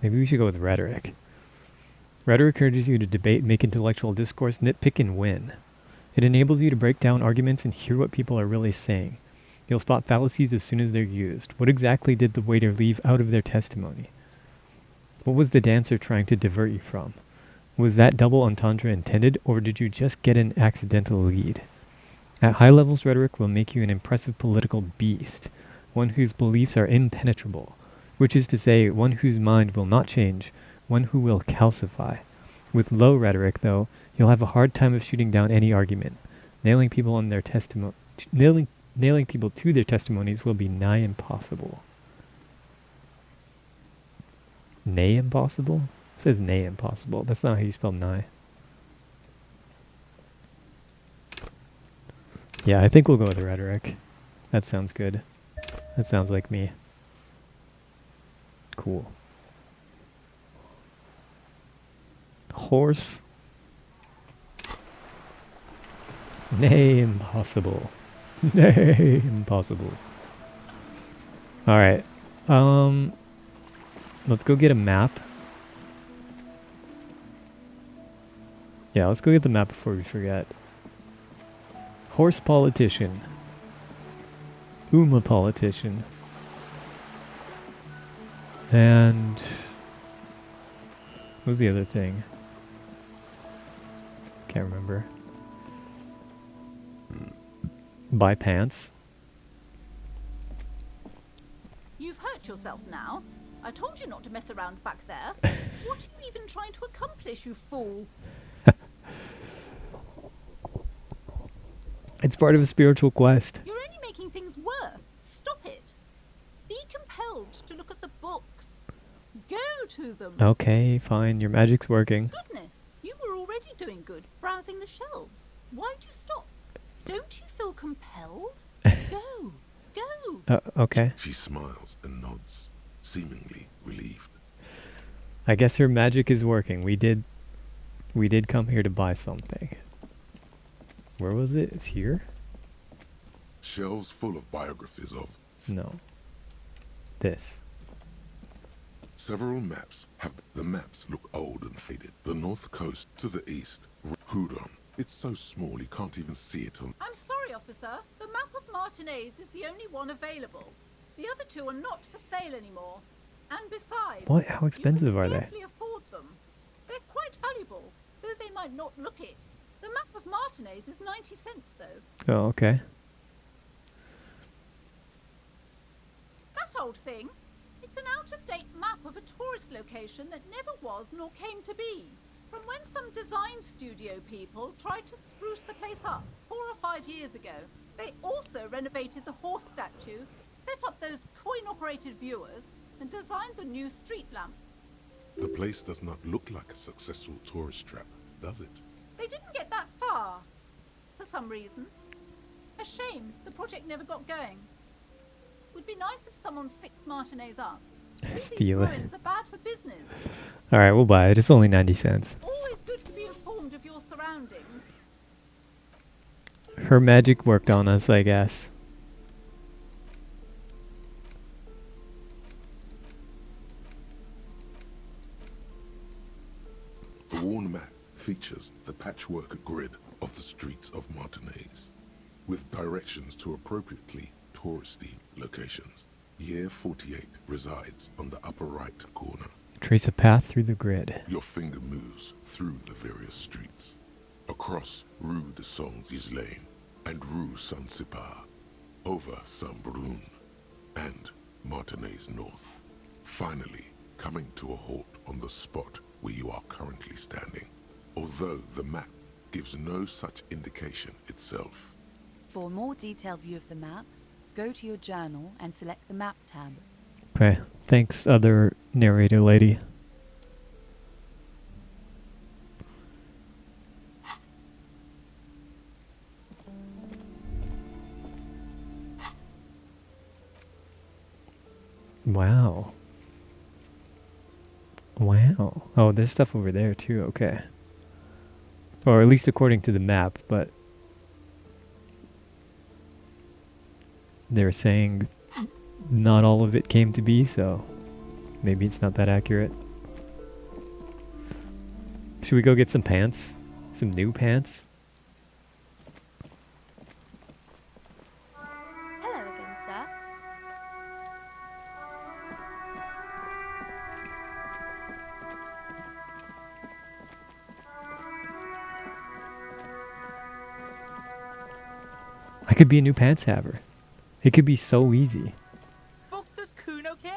Maybe we should go with rhetoric. Rhetoric encourages you to debate, make intellectual discourse, nitpick, and win. It enables you to break down arguments and hear what people are really saying. You'll spot fallacies as soon as they're used. What exactly did the waiter leave out of their testimony? What was the dancer trying to divert you from? Was that double entendre intended, or did you just get an accidental lead? At high levels, rhetoric will make you an impressive political beast, one whose beliefs are impenetrable, which is to say, one whose mind will not change, one who will calcify. With low rhetoric, though, you'll have a hard time of shooting down any argument. Nailing people on their nailing people to their testimonies will be nigh impossible. Nay impossible? It says nay impossible. That's not how you spell nigh. Yeah, I think we'll go with rhetoric. That sounds good. That sounds like me. Cool. Horse. Nay, impossible. Nay, impossible. Alright. Let's go get a map. Yeah, let's go get the map before we forget. Horse politician. Uma politician. And what was the other thing? Can't remember. Buy pants. You've hurt yourself now. I told you not to mess around back there. What are you even trying to accomplish, you fool? It's part of a spiritual quest. You're only making things worse. Stop it. Be compelled to look at the books. Go to them. Okay, fine. Your magic's working. Goodness, you were already doing good, browsing the shelves. Why'd you stop? Don't you feel compelled? Go. Go. Okay. She smiles and nods, seemingly relieved. I guess her magic is working. We did come here to buy something. Where was it? It's here? Shelves full of biographies of... No. This. Several maps have... The maps look old and faded. The north coast to the east. Hudon. It's so small you can't even see it on... I'm sorry, officer. The map of Martinez is the only one available. The other two are not for sale anymore. And besides, What? How expensive you are can they? scarcely afford them. They're quite valuable, though they might not look it. The map of Martinez is 90 cents, though. Oh, okay. That old thing? It's an out-of-date map of a tourist location that never was nor came to be. From when some design studio people tried to spruce the place up 4 or 5 years ago. They also renovated the horse statue, set up those coin-operated viewers, and designed the new street lamps. The place does not look like a successful tourist trap, does it? They didn't get that far, for some reason. A shame the project never got going. Would be nice if someone fixed Martinez up. All these Steal it. ruins are bad for business. Alright, we'll buy it. It's only 90 cents. Always good to be informed of your surroundings. Her magic worked on us, I guess. The worn map features the patchwork grid of the streets of Martinez, with directions to appropriately touristy locations. Year 48 resides on the upper right corner. Trace a path through the grid. Your finger moves through the various streets, across Rue de Saint-Ghislain and Rue Saint-Sipar, over Saint-Brun and Martinez North, finally coming to a halt on the spot where you are currently standing, although the map gives no such indication itself. For a more detailed view of the map, go to your journal and select the map tab. Okay, thanks, other narrator lady. Wow. Wow. Oh, there's stuff over there too, okay. Or at least according to the map, but they're saying not all of it came to be, so maybe it's not that accurate. Should we go get some pants? Some new pants? Hello again, sir. I could be a new pants haver. It could be so easy. Fuck does Kuno care?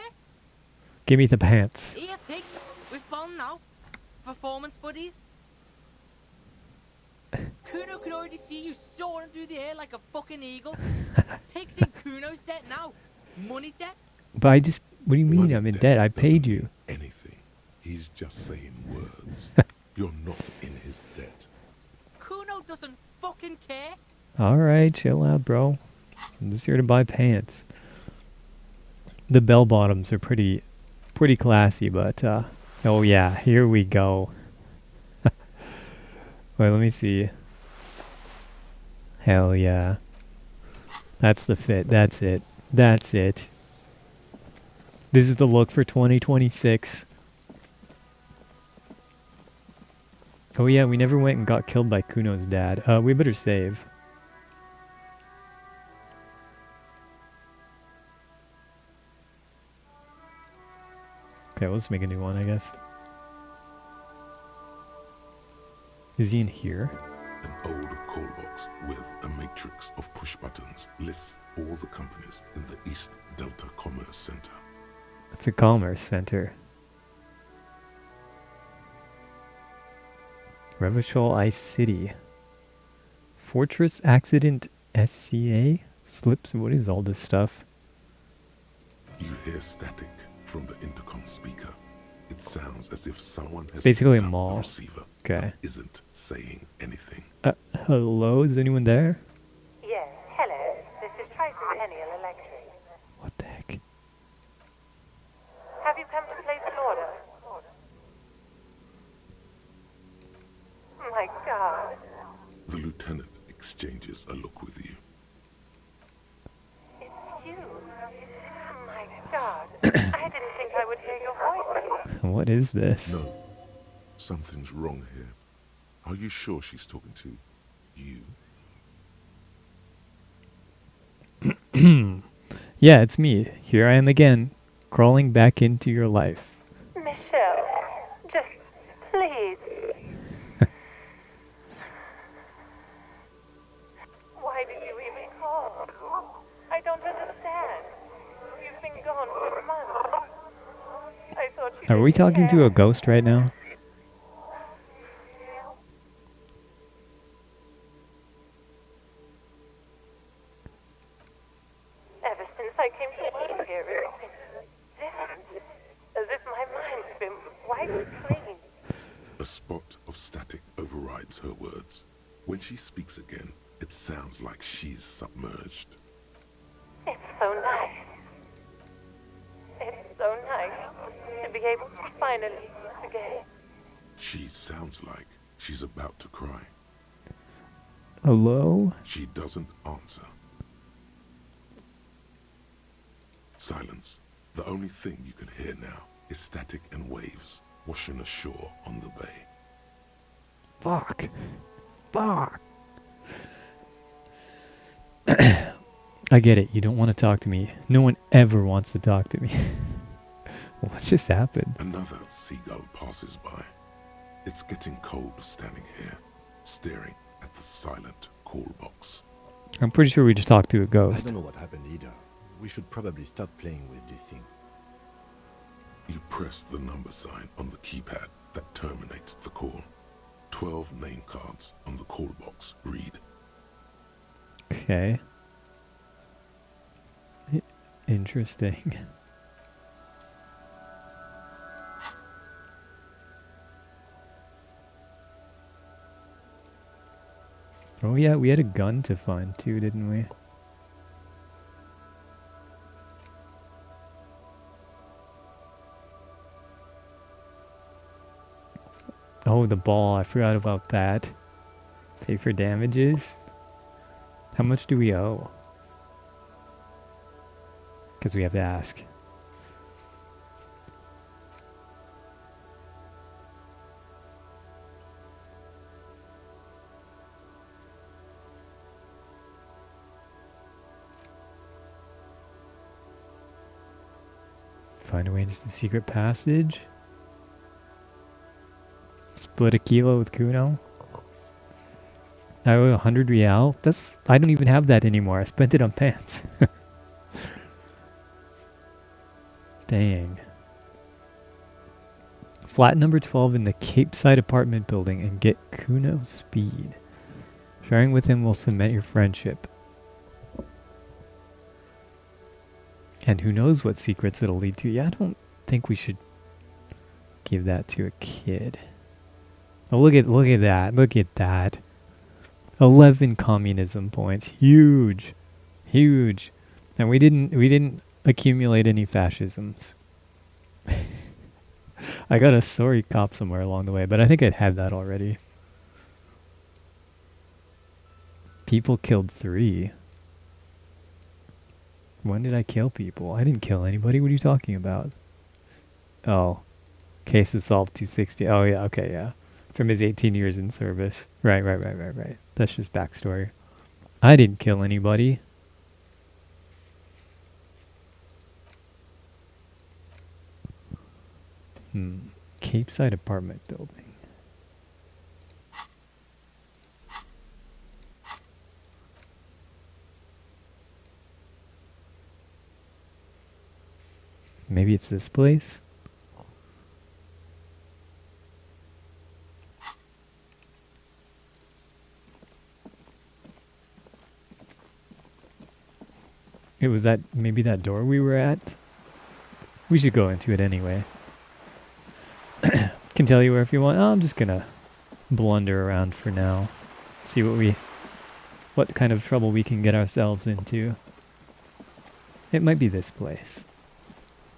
Give me the pants. Here, pig. We're fun now. Performance buddies. Kuno can already see you soaring through the air like a fucking eagle. Pig's in Kuno's debt now. Money debt. But I just... What do you mean Money I'm in debt debt? I doesn't paid you. mean anything. He's just saying words. You're not in his debt. Kuno doesn't fucking care. Alright, chill out, bro. I'm just here to buy pants. The bell bottoms are pretty classy, but oh yeah, here we go. Wait, let me see. Hell yeah. That's the fit. That's it. That's it. This is the look for 2026. Oh yeah, we never went and got killed by Kuno's dad. We better save. Okay, let's make a new one, I guess. Is he in here? An old call box with a matrix of push buttons lists all the companies in the East Delta Commerce Center. It's a commerce center. Revachol Ice City. Fortress Accident SCA? Slips? What is all this stuff? You hear static from the intercom speaker. It sounds as if someone has basically picked a up mall. the receiver Okay. but isn't saying anything. Hello? Is anyone there? Yes, hello. This is Tricentennial Electric. What the heck? Have you come to place an order? My God. The lieutenant exchanges a look with you. It's you. My God. I didn't think I would hear your voice. What is this? No, something's wrong here. Are you sure she's talking to you? Yeah, it's me. Here I am again, crawling back into your life. Michelle, just please. Why did you even call? I don't understand. You've been gone for months. I thought you Are we didn't talking to care. a ghost right now? Ever since I came to work here, it's been different. As if my mind's been wiped clean. A spot of static overrides her words. When she speaks again, it sounds like she's submerged. It's so nice. It's so nice to be able to finally once again. She sounds like she's about to cry. Hello? She doesn't answer. Silence. The only thing you can hear now is static and waves washing ashore on the bay. Fuck. Fuck. I get it. You don't want to talk to me. No one ever wants to talk to me. What just happened? Another seagull passes by. It's getting cold standing here, staring at the silent call box. I'm pretty sure we just talked to a I ghost. don't know what happened either. We should probably stop playing with this thing. You press the number sign on the keypad that terminates the call. 12 name cards on the call box read. Okay. Interesting. Oh yeah, we had a gun to find too, didn't we? Oh, the ball. I forgot about that. Pay for damages. How much do we owe? Because we have to ask. Find a way into the secret passage. Split a kilo with Kuno. I owe 100 real. I don't even have that anymore. I spent it on pants. Dang. Flat number 12 in the Cape Side apartment building and get Kuno speed. Sharing with him will cement your friendship. And who knows what secrets it'll lead to. Yeah, I don't think we should give that to a kid. Oh, look at that. Look at that. 11 communism points. Huge. Huge. And we didn't accumulate any fascisms. I got a sorry cop somewhere along the way, but I think I'd had that already. People killed 3. When did I kill people? I didn't kill anybody. What are you talking about? Oh. Cases solved 260. Oh, yeah. Okay, yeah. From his 18 years in service. Right. That's just backstory. I didn't kill anybody. Cape Side apartment building. Maybe it's this place? It was maybe that door we were at? We should go into it anyway. Can tell you where if you want. I'm just gonna blunder around for now. See what kind of trouble we can get ourselves into. It might be this place.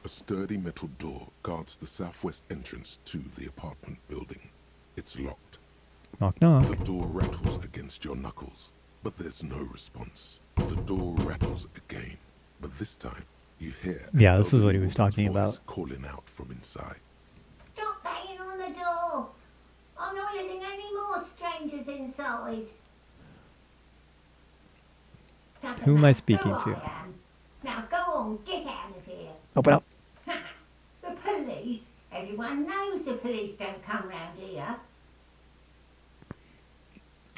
A sturdy metal door guards the southwest entrance to the apartment building. It's locked. Knock knock. The door rattles against your knuckles, but there's no response. The door rattles again, but this time you hear Yeah, this is what he was talking about. Calling out from inside. Stop banging on the door. I'm not letting any more strangers inside. Who am I speaking to? Now go on, get out of here. Open up. The police? Everyone knows the police don't come round here.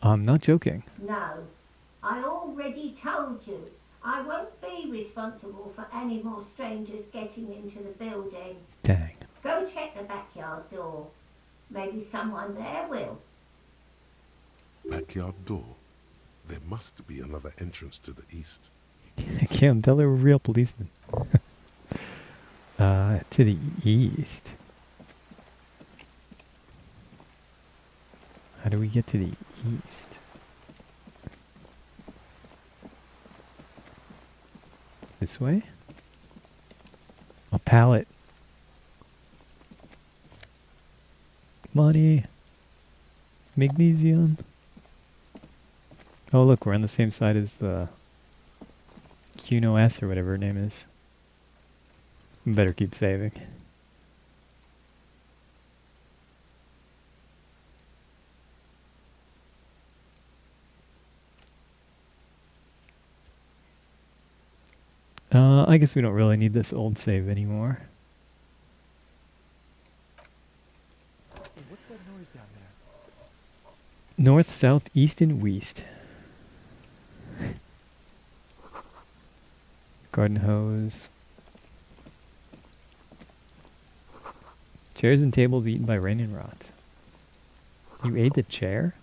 I'm not joking. No, I already told you. I won't be responsible for any more strangers getting into the building. Dang. Go check the backyard door. Maybe someone there will. Backyard door. There must be another entrance to the east. Kim, tell her we're real policemen. To the east. How do we get to the east? This way? A pallet. Money. Magnesium. Oh look, we're on the same side as the Cuno S or whatever her name is. Better keep saving. I guess we don't really need this old save anymore. Hey, what's that noise down there? North, south, east, and west. Garden hose. Chairs and tables eaten by rain and rot. You ate the chair?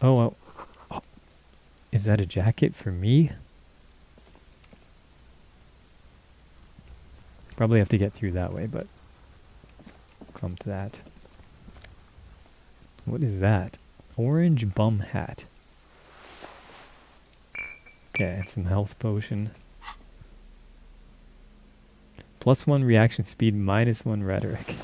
Oh, is that a jacket for me? Probably have to get through that way, but come to that. What is that? Orange bum hat. Okay, and some health potion. +1 reaction speed, -1 rhetoric.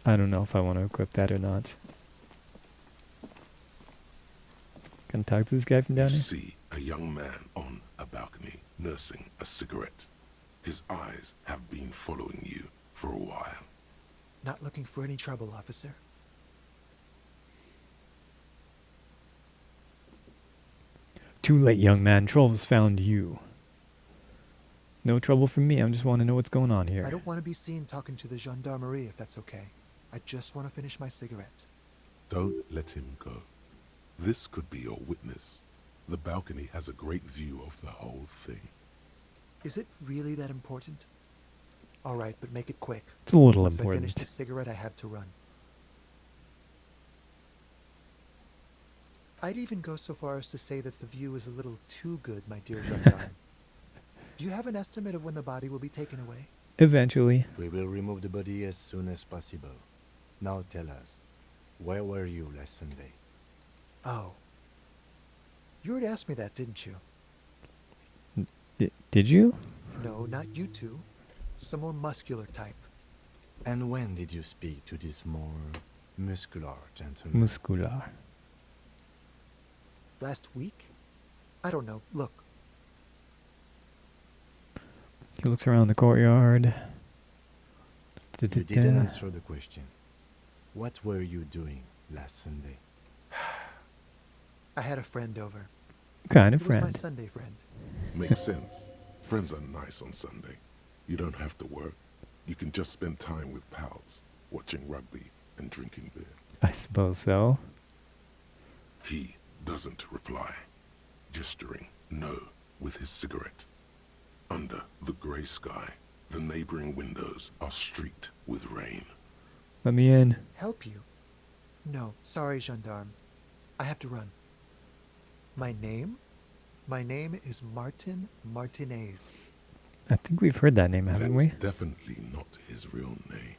I don't know if I want to equip that or not. Can I talk to this guy from down You here? see a young man on a balcony nursing a cigarette. His eyes have been following you for a while. Not looking for any trouble, officer. Too late, young man. Trolls found you. No trouble from me. I just want to know what's going on here. I don't want to be seen talking to the gendarmerie if that's okay. I just want to finish my cigarette. Don't let him go. This could be your witness. The balcony has a great view of the whole thing. Is it really that important? All right, but make it quick. It's a little Once important. I finish this cigarette, I have to run. I'd even go so far as to say that the view is a little too good, my dear gendarme. Do you have an estimate of when the body will be taken away? Eventually. We will remove the body as soon as possible. Now tell us, where were you last Sunday? Oh. You already asked me that, didn't you? Did you? No, not you two. Some more muscular type. And when did you speak to this more muscular gentleman? Muscular. Last week? I don't know. Look. He looks around the courtyard. You didn't answer the question. What were you doing last Sunday? I had a friend over. Kind of He was my friend. Sunday friend. Makes sense. Friends are nice on Sunday. You don't have to work. You can just spend time with pals, watching rugby and drinking beer. I suppose so. He doesn't reply, gesturing no with his cigarette. Under the grey sky, the neighboring windows are streaked with rain. Let me in. Help you? No, sorry, gendarme. I have to run. My name? My name is Martin Martinez. I think we've heard that name, haven't That's we? definitely not his real name.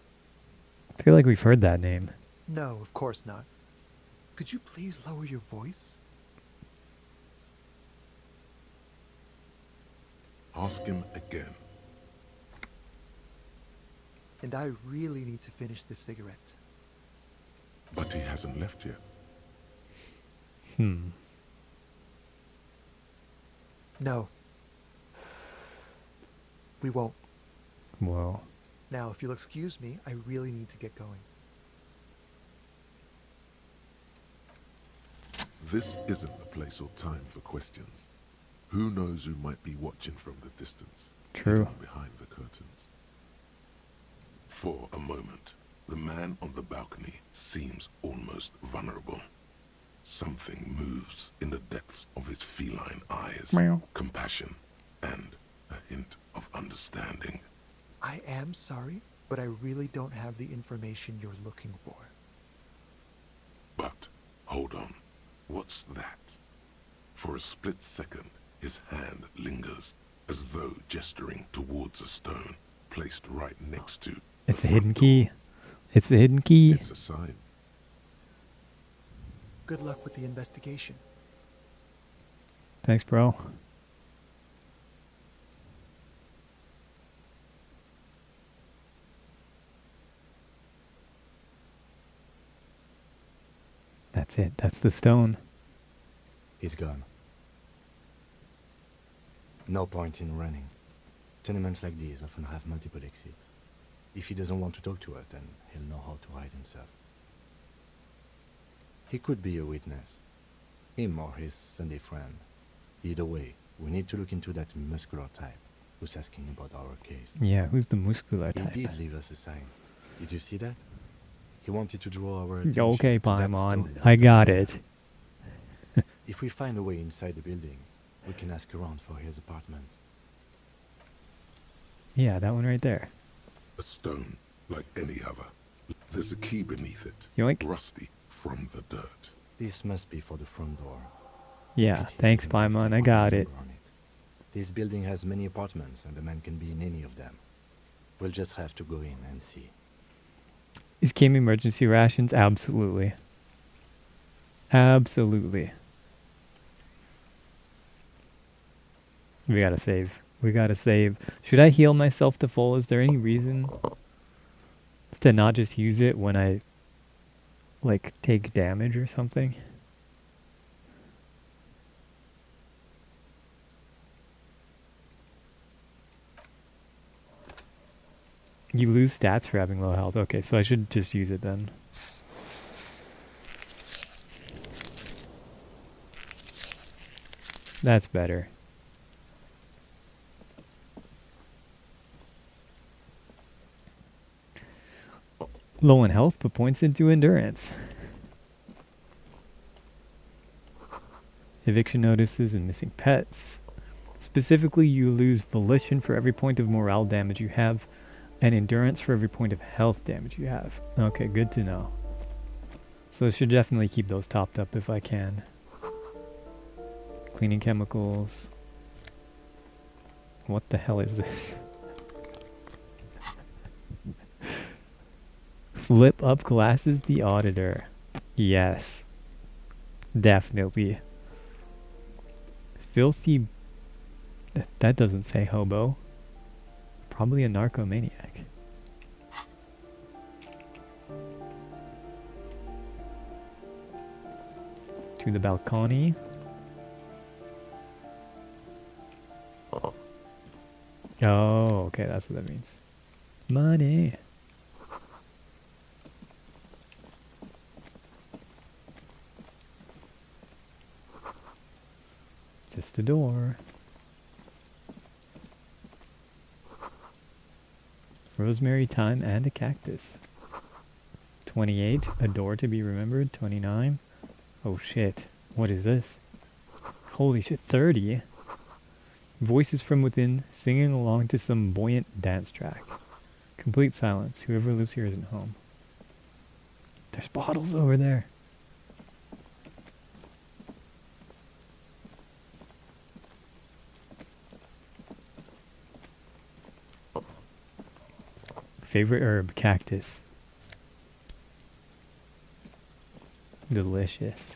I feel like we've heard that name. No, of course not. Could you please lower your voice? Ask him again. And I really need to finish this cigarette. But he hasn't left yet. No. We won't. Whoa. Now, if you'll excuse me, I really need to get going. This isn't the place or time for questions. Who knows who might be watching from the distance, True. hidden behind the curtains. For a moment, the man on the balcony seems almost vulnerable. Something moves in the depths of his feline eyes. Meow. Compassion and a hint of understanding. I am sorry, but I really don't have the information you're looking for. But, hold on. What's that? For a split second, his hand lingers, as though gesturing towards a stone placed right next to It's the hidden key. It's the hidden key. It's a sign. Good luck with the investigation. Thanks, bro. That's it. That's the stone. He's gone. No point in running. Tenements like these often have multiple exits. If he doesn't want to talk to us, then he'll know how to hide himself. He could be a witness. Him or his Sunday friend. Either way, we need to look into that muscular type who's asking about our case. Yeah, who's the muscular type? He did leave us a sign. Did you see that? He wanted to draw our attention Okay, to that Paimon. stone. I got it. If we find a way inside the building, we can ask around for his apartment. Yeah, that one right there. A stone, like any other. There's a key beneath it. Yoink. Rusty from the dirt. This must be for the front door. Yeah, thanks, Paimon. I got it. This building has many apartments, and the man can be in any of them. We'll just have to go in and see. Is Kim emergency rations? Absolutely. Absolutely. We gotta save. We gotta save. Should I heal myself to full? Is there any reason to not just use it when I, like, take damage or something? You lose stats for having low health. Okay, so I should just use it then. That's better. Low in health, but points into endurance. Eviction notices and missing pets. Specifically, you lose volition for every point of morale damage you have, and endurance for every point of health damage you have. Okay, good to know. So I should definitely keep those topped up if I can. Cleaning chemicals. What the hell is this? Flip up glasses, the auditor. Yes. Definitely. Filthy... That doesn't say hobo. Probably a narcomaniac. To the balcony. Oh, okay, that's what that means. Money. Just a door. Rosemary, thyme, and a cactus. 28, a door to be remembered. 29. Oh shit, what is this? Holy shit, 30. Voices from within, singing along to some buoyant dance track. Complete silence. Whoever lives here isn't home. There's bottles over there. Favorite herb, cactus. Delicious.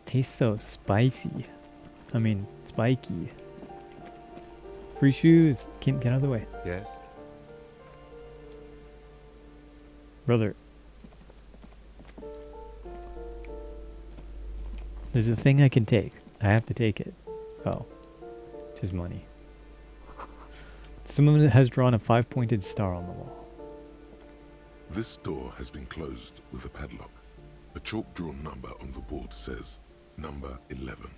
Tastes so spicy. I mean, spiky. Free shoes. Kim, get out of the way. Yes? Brother. There's a thing I can take. I have to take it. Oh. Just money. Someone has drawn a 5-pointed star on the wall. This door has been closed with a padlock. A chalk-drawn number on the board says number 11.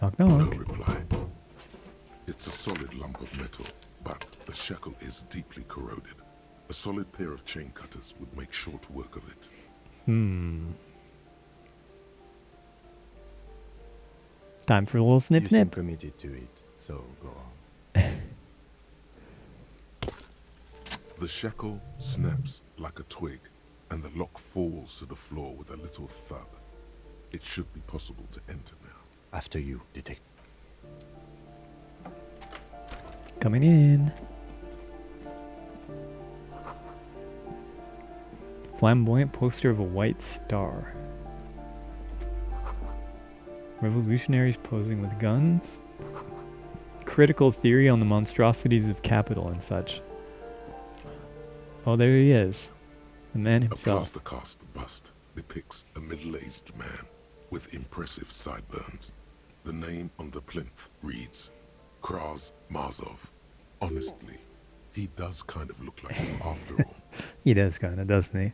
Knock No knock. reply. It's a solid lump of metal, but the shackle is deeply corroded. A solid pair of chain cutters would make short work of it. Time for a little snip You seem snip. committed to it, so go on. The shackle snaps like a twig, and the lock falls to the floor with a little thud. It should be possible to enter now. After you, detective. Coming in. Flamboyant poster of a white star. Revolutionaries posing with guns. Critical theory on the monstrosities of capital and such. Oh, there he is. The man A himself. plaster-cast bust depicts a middle-aged man with impressive sideburns. The name on the plinth reads Kraz Mazov. Honestly, he does kind of look like him after all. He does kinda, doesn't he?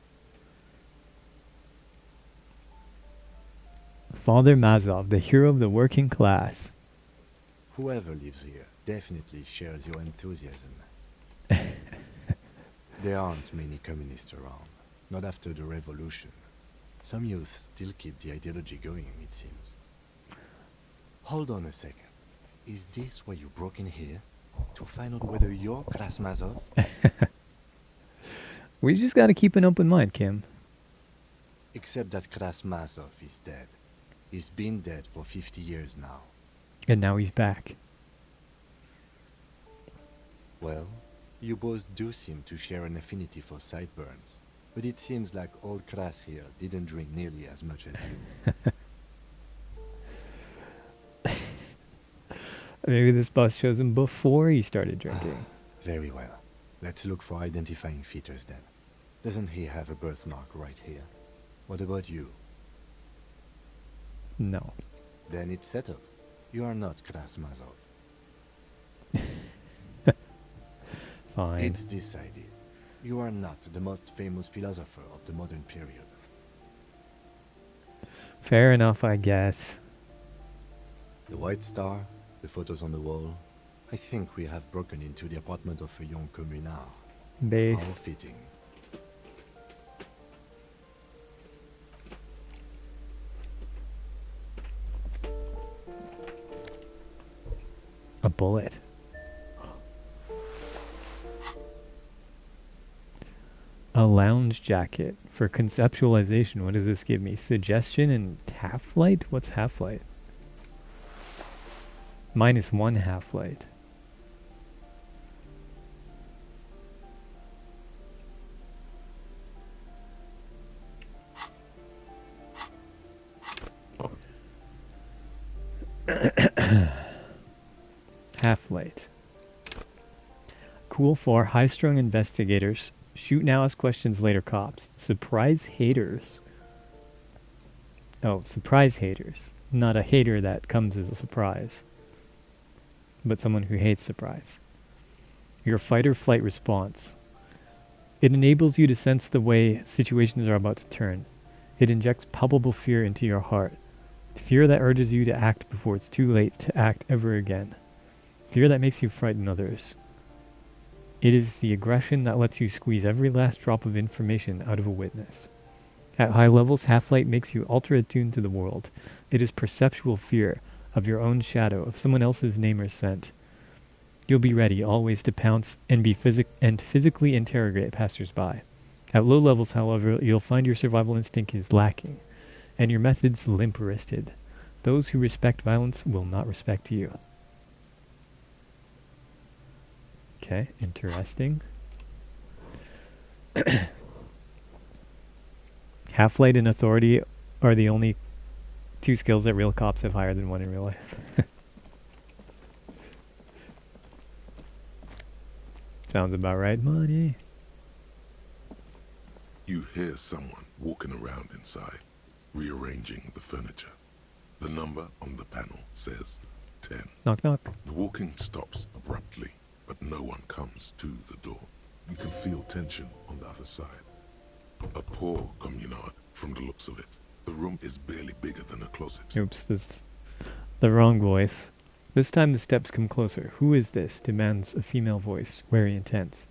Father Mazov, the hero of the working class. Whoever lives here definitely shares your enthusiasm. There aren't many communists around, not after the revolution. Some youth still keep the ideology going, it seems. Hold on a second. Is this why you broke in here? To find out whether you're Krasmazov? We just gotta keep an open mind, Kim. Except that Krasmazov is dead. He's been dead for 50 years now. And now he's back. Well, you both do seem to share an affinity for sideburns. But it seems like old Kras here didn't drink nearly as much as you. Maybe this bus shows him before he started drinking. Very well. Let's look for identifying features then. Doesn't he have a birthmark right here? What about you? No. Then it's settled. You are not Krasmazov. Fine. It's decided. You are not the most famous philosopher of the modern period. Fair enough, I guess. The White Star, the photos on the wall. I think we have broken into the apartment of a young communard. How Based. fitting. A bullet. A lounge jacket. For conceptualization, what does this give me? Suggestion and half-light? What's half-light? -1 half-light. Half-light. Cool for high-strung investigators. Shoot now, ask questions later, cops. Surprise haters. Oh, surprise haters. Not a hater that comes as a surprise, but someone who hates surprise. Your fight or flight response. It enables you to sense the way situations are about to turn. It injects palpable fear into your heart. Fear that urges you to act before it's too late to act ever again. Fear that makes you frighten others. It is the aggression that lets you squeeze every last drop of information out of a witness. At high levels, half-light makes you ultra-attuned to the world. It is perceptual fear of your own shadow, of someone else's name or scent. You'll be ready always to pounce and physically interrogate passers-by. At low levels, however, you'll find your survival instinct is lacking, and your methods limp-wristed. Those who respect violence will not respect you. Okay, interesting. Half-light and authority are the only two skills that real cops have higher than one in real life. Sounds about right, money. You hear someone walking around inside, rearranging the furniture. The number on the panel says 10. Knock knock. The walking stops abruptly. but no one comes to the door. You can feel tension on the other side. A poor communard, from the looks of it. The room is barely bigger than a closet. Oops, this is the wrong voice. This time the steps come closer. Who is this? Demands a female voice, very intense.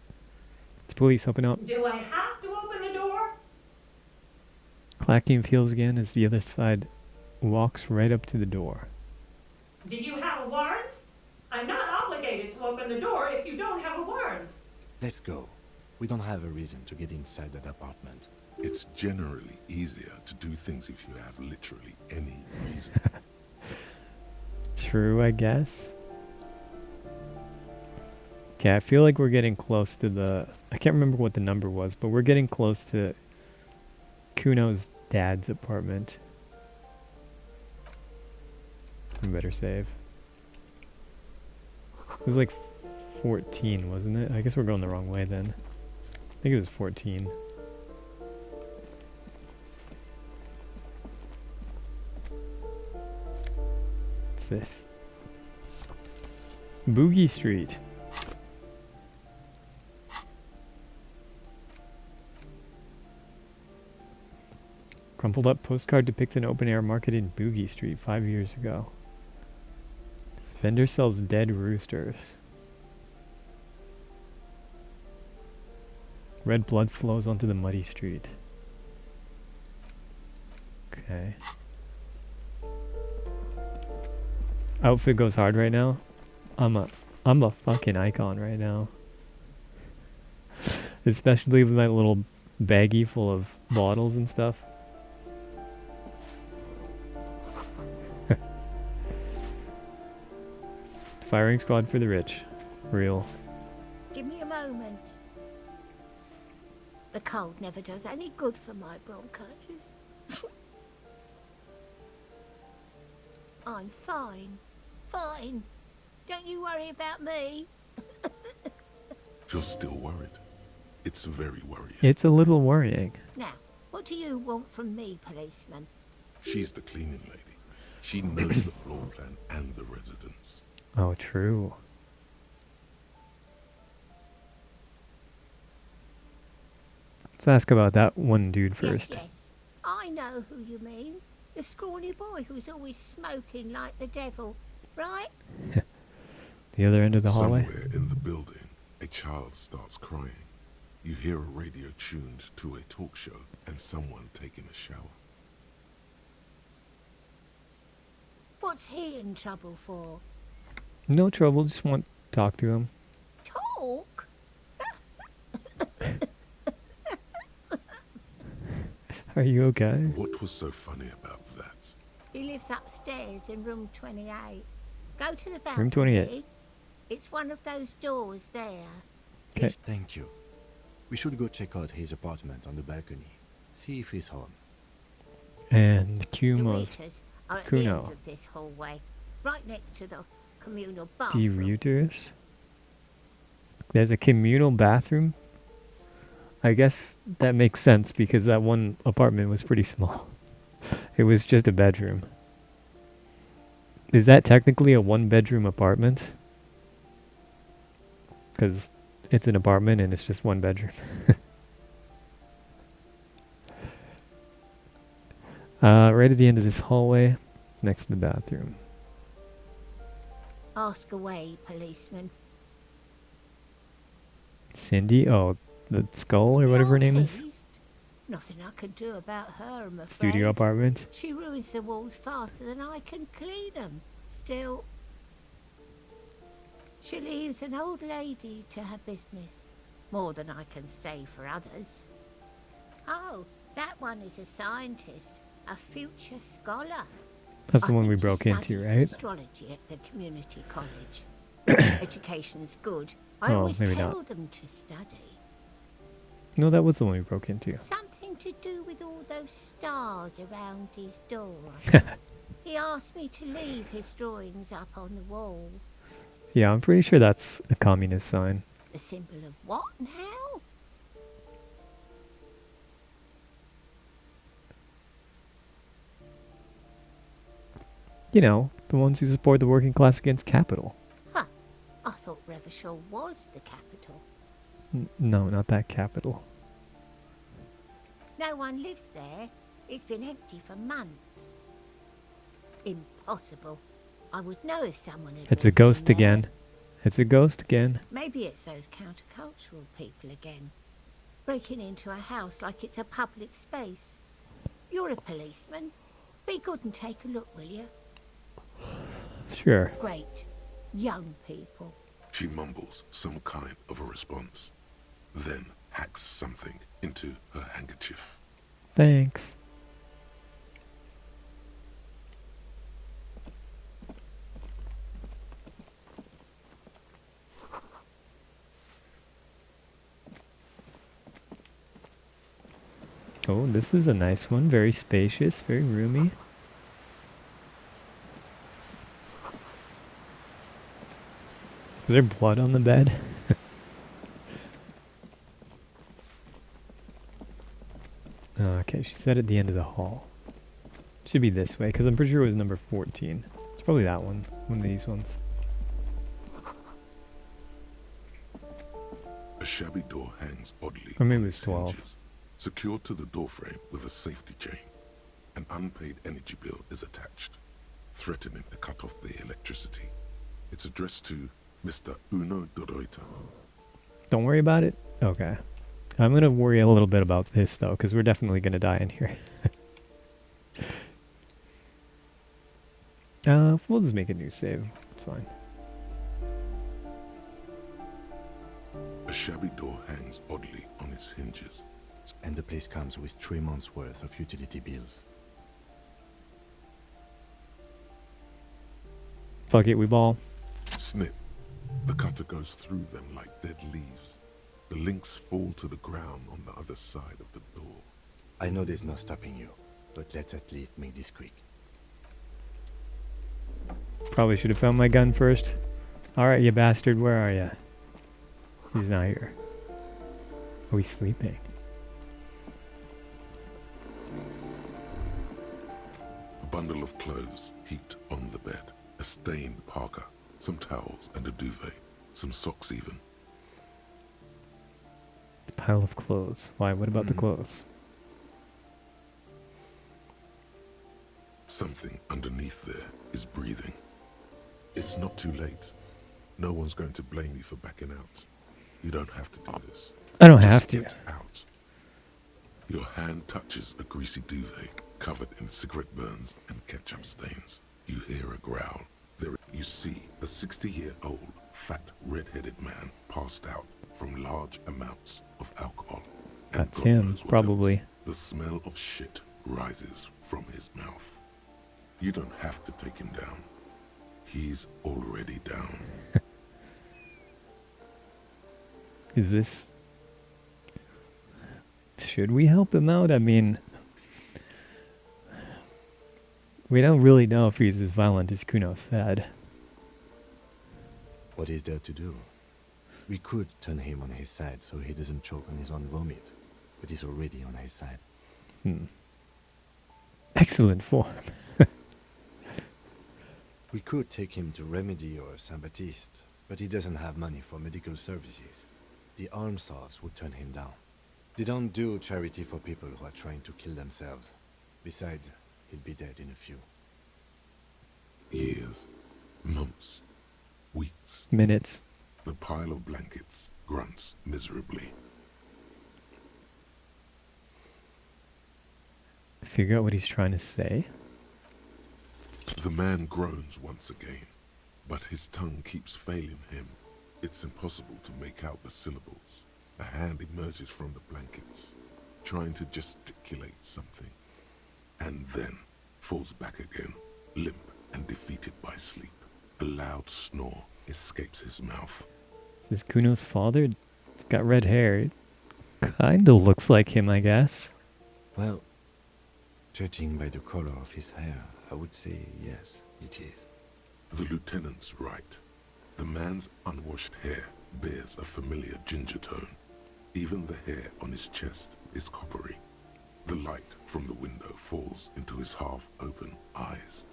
It's police, open up. Do I have to open the door? Clacking feels again as the other side walks right up to the door. Do you have a warrant? I'm not obligated to open the door if you don't have a warrant. Let's go. We don't have a reason to get inside that apartment. It's generally easier to do things if you have literally any reason. True, I guess. Okay, I feel like we're getting close to the... I can't remember what the number was, but we're getting close to Kuno's dad's apartment. We better save. It was like 14, wasn't it? I guess we're going the wrong way then. I think it was 14. What's this? Boogie Street. Crumpled up postcard depicts an open-air market in Boogie Street 5 years ago. This vendor sells dead roosters. Red blood flows onto the muddy street. Okay. Outfit goes hard right now. I'm a fucking icon right now. Especially with my little baggie full of bottles and stuff. Firing squad for the rich. Real. Give me a moment. The cold never does any good for my bronchitis. I'm fine. Fine. Don't you worry about me. You're still worried. It's very worrying. It's a little worrying. Now, what do you want from me, policeman? She's the cleaning lady. She knows the floor plan and the residence. Oh, true. Let's ask about that one dude first. Yes, yes. I know who you mean. The scrawny boy who's always smoking like the devil, right? The other end of the hallway? Somewhere in the building, a child starts crying. You hear a radio tuned to a talk show and someone taking a shower. What's he in trouble for? No trouble, just want to talk to him. Talk? Are you okay? What was so funny about that? He lives upstairs in room 28. Go to the balcony. Room 28. It's one of those doors there. Okay. Thank you. We should go check out his apartment on the balcony. See if he's home. And The Kumo's waiters are at the end Kuno. of this hallway, right next to the communal bathroom. Derouters. There's a communal bathroom. I guess that makes sense because that one apartment was pretty small. It was just a bedroom. Is that technically a one-bedroom apartment? Because it's an apartment and it's just one bedroom. Right at the end of this hallway, next to the bathroom. Ask away, policeman. Cindy? Oh, the skull or whatever her name is? Artist? Nothing I can do about her, I'm afraid. Studio apartment? She ruins the walls faster than I can clean them. Still, she leaves an old lady to her business. More than I can say for others. Oh, that one is a scientist, a future scholar. That's the I one we think he broke into, studies right? Astrology at the community college. Education's good. I Oh, always maybe tell not. them to study. No, that was the one we broke into. Something to do with all those stars around his door. He asked me to leave his drawings up on the wall. Yeah, I'm pretty sure that's a communist sign. The symbol of what now? You know, the ones who support the working class against capital. Huh. I thought revolution for sure was the capital. No, not that capital. No one lives there. It's been empty for months. Impossible. I would know if someone had It's a moved in ghost there. again. It's a ghost again. Maybe it's those countercultural people again. Breaking into a house like it's a public space. You're a policeman. Be good and take a look, will you? Sure. Great. Young people. She mumbles some kind of a response, then hacks something into her handkerchief. Thanks. Oh, this is a nice one. Very spacious, very roomy. Is there blood on the bed? Okay, she said at the end of the hall. Should be this way, because I'm pretty sure it was number 14. It's probably that one. One of these ones. A shabby door hangs oddly Or maybe on it was its 12. hinges, secured to the doorframe with a safety chain. An unpaid energy bill is attached, threatening to cut off the electricity. It's addressed to Mr. Uno Doroita. Don't worry about it? Okay. I'm going to worry a little bit about this, though, because we're definitely going to die in here. We'll just make a new save. It's fine. A shabby door hangs oddly on its hinges. And the place comes with 3 months' worth of utility bills. Fuck it, we ball. Snip. The cutter goes through them like dead leaves. The links fall to the ground on the other side of the door. I know there's no stopping you, but let's at least make this quick. Probably should have found my gun first. Alright, you bastard, where are you? He's not here. Oh, he's sleeping. A bundle of clothes heaped on the bed. A stained parka, some towels and a duvet. Some socks even. The pile of clothes. Why? What about the clothes? Something underneath there is breathing. It's not too late. No one's going to blame you for backing out. You don't have to do this. I don't Just have to. get out. Your hand touches a greasy duvet covered in cigarette burns and ketchup stains. You hear a growl. There you see a 60-year-old, fat, red-headed man passed out from large amounts of alcohol. And That's God him, knows what probably. else. The smell of shit rises from his mouth. You don't have to take him down. He's already down. Is this... Should we help him out? I mean... We don't really know if he's as violent as Kuno said. What is there to do? We could turn him on his side so he doesn't choke on his own vomit, but he's already on his side. Excellent form. We could take him to Remedy or Saint-Baptiste, but he doesn't have money for medical services. The arm saws would turn him down. They don't do charity for people who are trying to kill themselves. Besides, he'll be dead in a few. Years, months, weeks. Minutes. The pile of blankets grunts miserably. Figure out what he's trying to say. The man groans once again, but his tongue keeps failing him. It's impossible to make out the syllables. A hand emerges from the blankets, trying to gesticulate something, and then falls back again, limp and defeated by sleep. A loud snore escapes his mouth. Is this Kuno's father? He's got red hair. It kinda looks like him, I guess. Well, judging by the color of his hair, I would say yes, it is. The lieutenant's right. The man's unwashed hair bears a familiar ginger tone. Even the hair on his chest is coppery. The light from the window falls into his half-open eyes.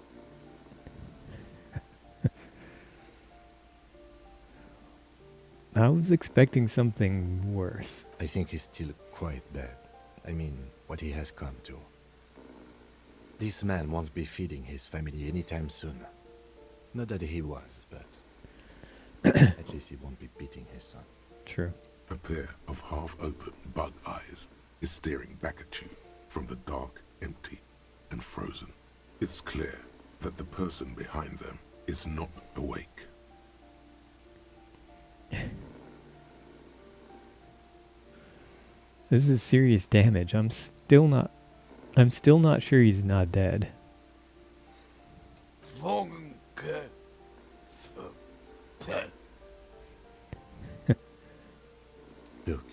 I was expecting something worse. I think he's still quite bad. I mean, what he has come to. This man won't be feeding his family anytime soon. Not that he was, but at least he won't be beating his son. True. A pair of half-open bug eyes is staring back at you from the dark, empty, and frozen. It's clear that the person behind them is not awake. This is serious damage. I'm still not sure he's not dead. Look,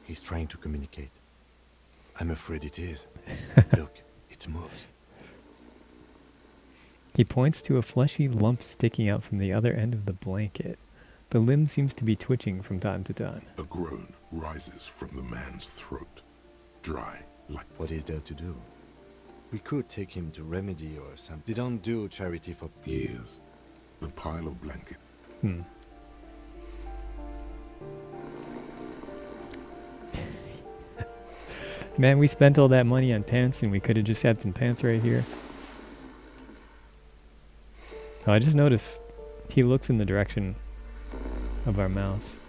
he's trying to communicate. I'm afraid it is. Look, it moves. He points to a fleshy lump sticking out from the other end of the blanket. The limb seems to be twitching from time to time. A groan rises from the man's throat, dry like... What is there to do? We could take him to Remedy or something. They don't do charity for... Years. The pile of blanket. Man, we spent all that money on pants and we could have just had some pants right here. Oh, I just noticed he looks in the direction of our mouse.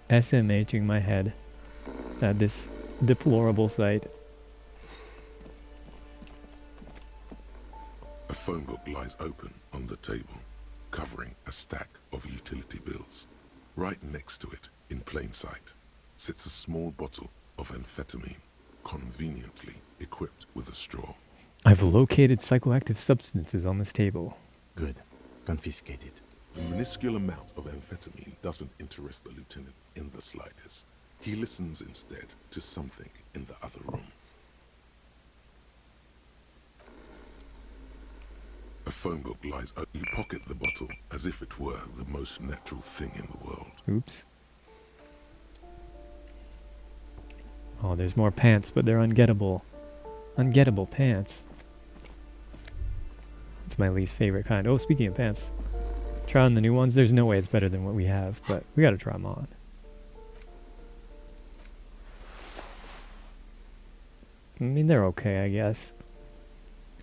SMHing my head at this deplorable sight. A phone book lies open on the table, covering a stack of utility bills. Right next to it, in plain sight, sits a small bottle of amphetamine, conveniently equipped with a straw. I've located psychoactive substances on this table. Good. Confiscate it. The minuscule amount of amphetamine doesn't interest the lieutenant in the slightest. He listens instead to something in the other room. A phone book lies open. You pocket the bottle as if it were the most natural thing in the world. Oops. Oh, there's more pants, but they're ungettable. Ungettable pants. It's my least favorite kind. Oh, speaking of pants. Try on the new ones. There's no way it's better than what we have, but we gotta try them on. I mean, they're okay, I guess.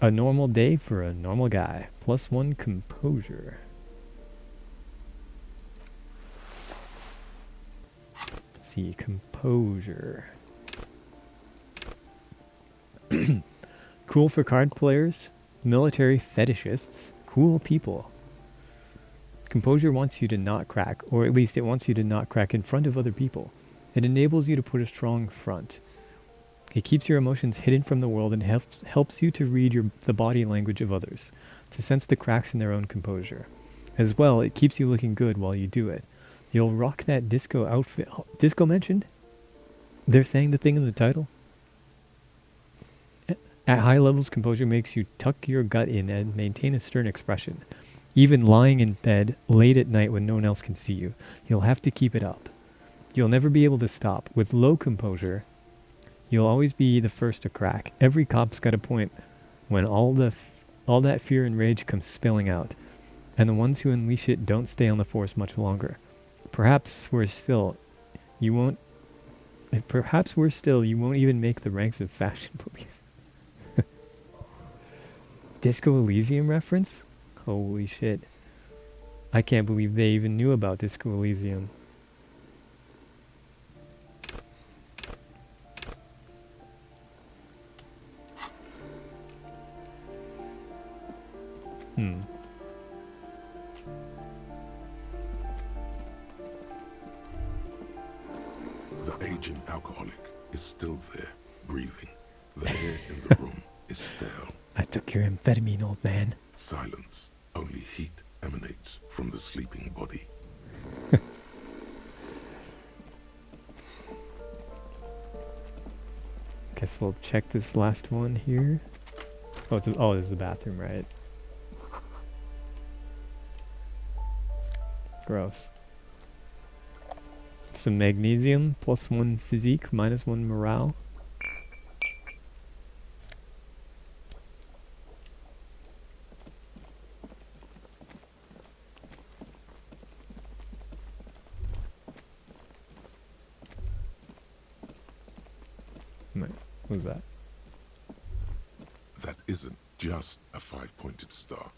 A normal day for a normal guy. +1 composure. Let's see, composure. Cool for card players, military fetishists, cool people. Composure wants you to not crack, or at least it wants you to not crack in front of other people. It enables you to put a strong front. It keeps your emotions hidden from the world and helps you to read the body language of others, to sense the cracks in their own composure. As well, it keeps you looking good while you do it. You'll rock that disco outfit. Oh, disco mentioned? They're saying the thing in the title? At high levels, composure makes you tuck your gut in and maintain a stern expression. Even lying in bed late at night when no one else can see you, you'll have to keep it up. You'll never be able to stop. With low composure, you'll always be the first to crack. Every cop's got a point when all that fear and rage comes spilling out, and the ones who unleash it don't stay on the force much longer. Perhaps worse still, you won't even make the ranks of fashion police. Disco Elysium reference? Holy shit. I can't believe they even knew about Disco Elysium. The aging alcoholic is still there, breathing. The air in the room is stale. I took your amphetamine, old man. Silence. Only heat emanates from the sleeping body. Guess we'll check this last one here. Oh, this is the bathroom, right? Gross. Some magnesium, +1 physique, -1 morale. What was that? That isn't just a five-pointed star.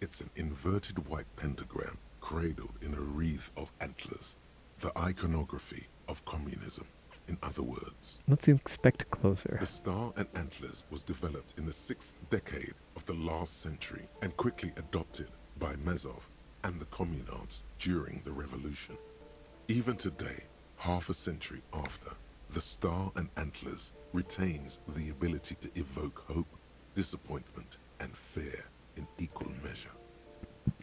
It's an inverted white pentagram cradled in a wreath of antlers. The iconography of communism, in other words. Let's inspect closer. The star and antlers was developed in the 6th decade of the last century and quickly adopted by Mazov and the communards during the revolution. Even today, half a century after, the star and antlers retains the ability to evoke hope, disappointment, and fear in equal measure.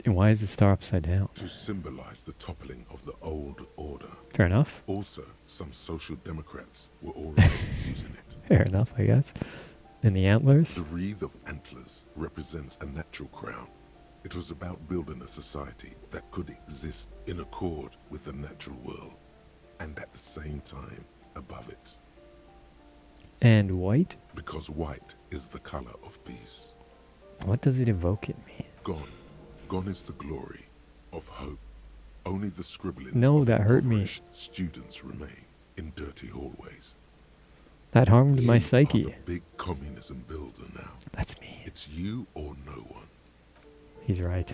And why is the star upside down? To symbolize the toppling of the old order. Fair enough. Also, some social democrats were already using it. Fair enough, I guess. And the antlers? The wreath of antlers represents a natural crown. It was about building a society that could exist in accord with the natural world, and at the same time above it. And white? Because white is the color of peace. What does it evoke in me? Gone. Gone is the glory of hope. Only the scribblings No, that hurt me. impoverished students remain in dirty hallways. That harmed my You psyche. are the big communism builder now. That's me. It's you or no one. He's right.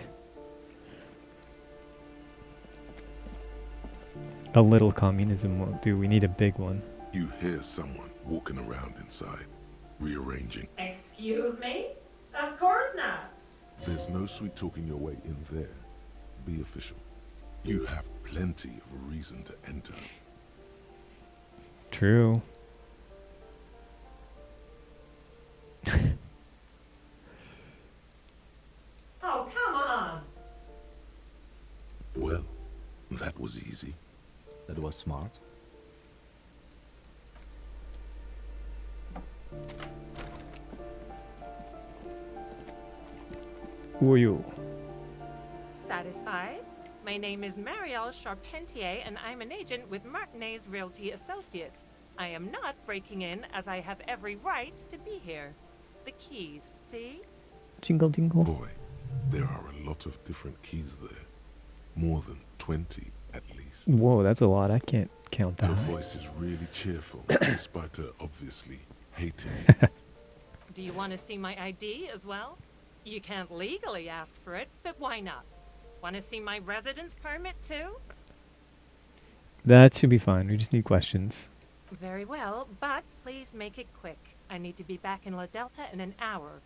A little communism won't do. We need a big one. You hear someone walking around inside, rearranging. Excuse me? Of course not. There's no sweet talking your way in there. Be official. You have plenty of reason to enter. True. Oh, come on. Well, that was easy. That was smart. Who are you? Satisfied? My name is Marielle Charpentier, and I'm an agent with Martinez Realty Associates. I am not breaking in, as I have every right to be here. The keys, see? Jingle jingle. Boy, there are a lot of different keys there. More than 20 at least. Whoa, that's a lot. I can't count Her that. voice is really cheerful, despite her obviously hating you. Do you want to see my ID as well? You can't legally ask for it, but why not? Want to see my residence permit too? That should be fine. We just need questions. Very well, but please make it quick. I need to be back in La Delta in an hour.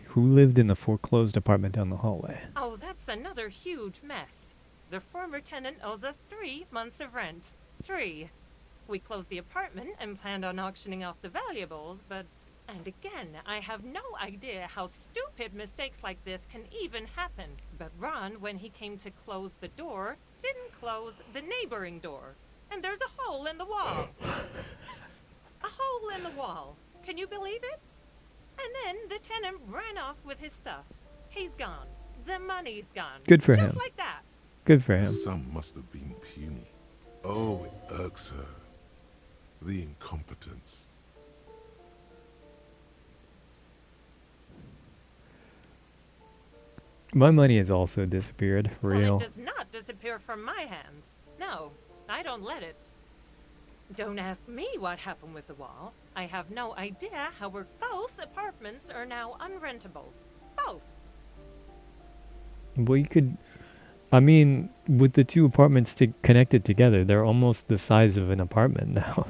Who lived in the foreclosed apartment down the hallway? Oh, that's another huge mess. The former tenant owes us 3 months of rent. 3. We closed the apartment and planned on auctioning off the valuables, but... And again, I have no idea how stupid mistakes like this can even happen. But Ron, when he came to close the door, didn't close the neighboring door. And there's a hole in the wall. A hole in the wall. Can you believe it? And then the tenant ran off with his stuff. He's gone. The money's gone. Good for Just him. like that. Good for him. Some must have been puny. Oh, it irks her. The incompetence. My money has also disappeared. For Well, real. it does not disappear from my hands. No, I don't let it. Don't ask me what happened with the wall. I have no idea how both apartments are now unrentable. Both. Well, you could... I mean, with the two apartments connected together, they're almost the size of an apartment now.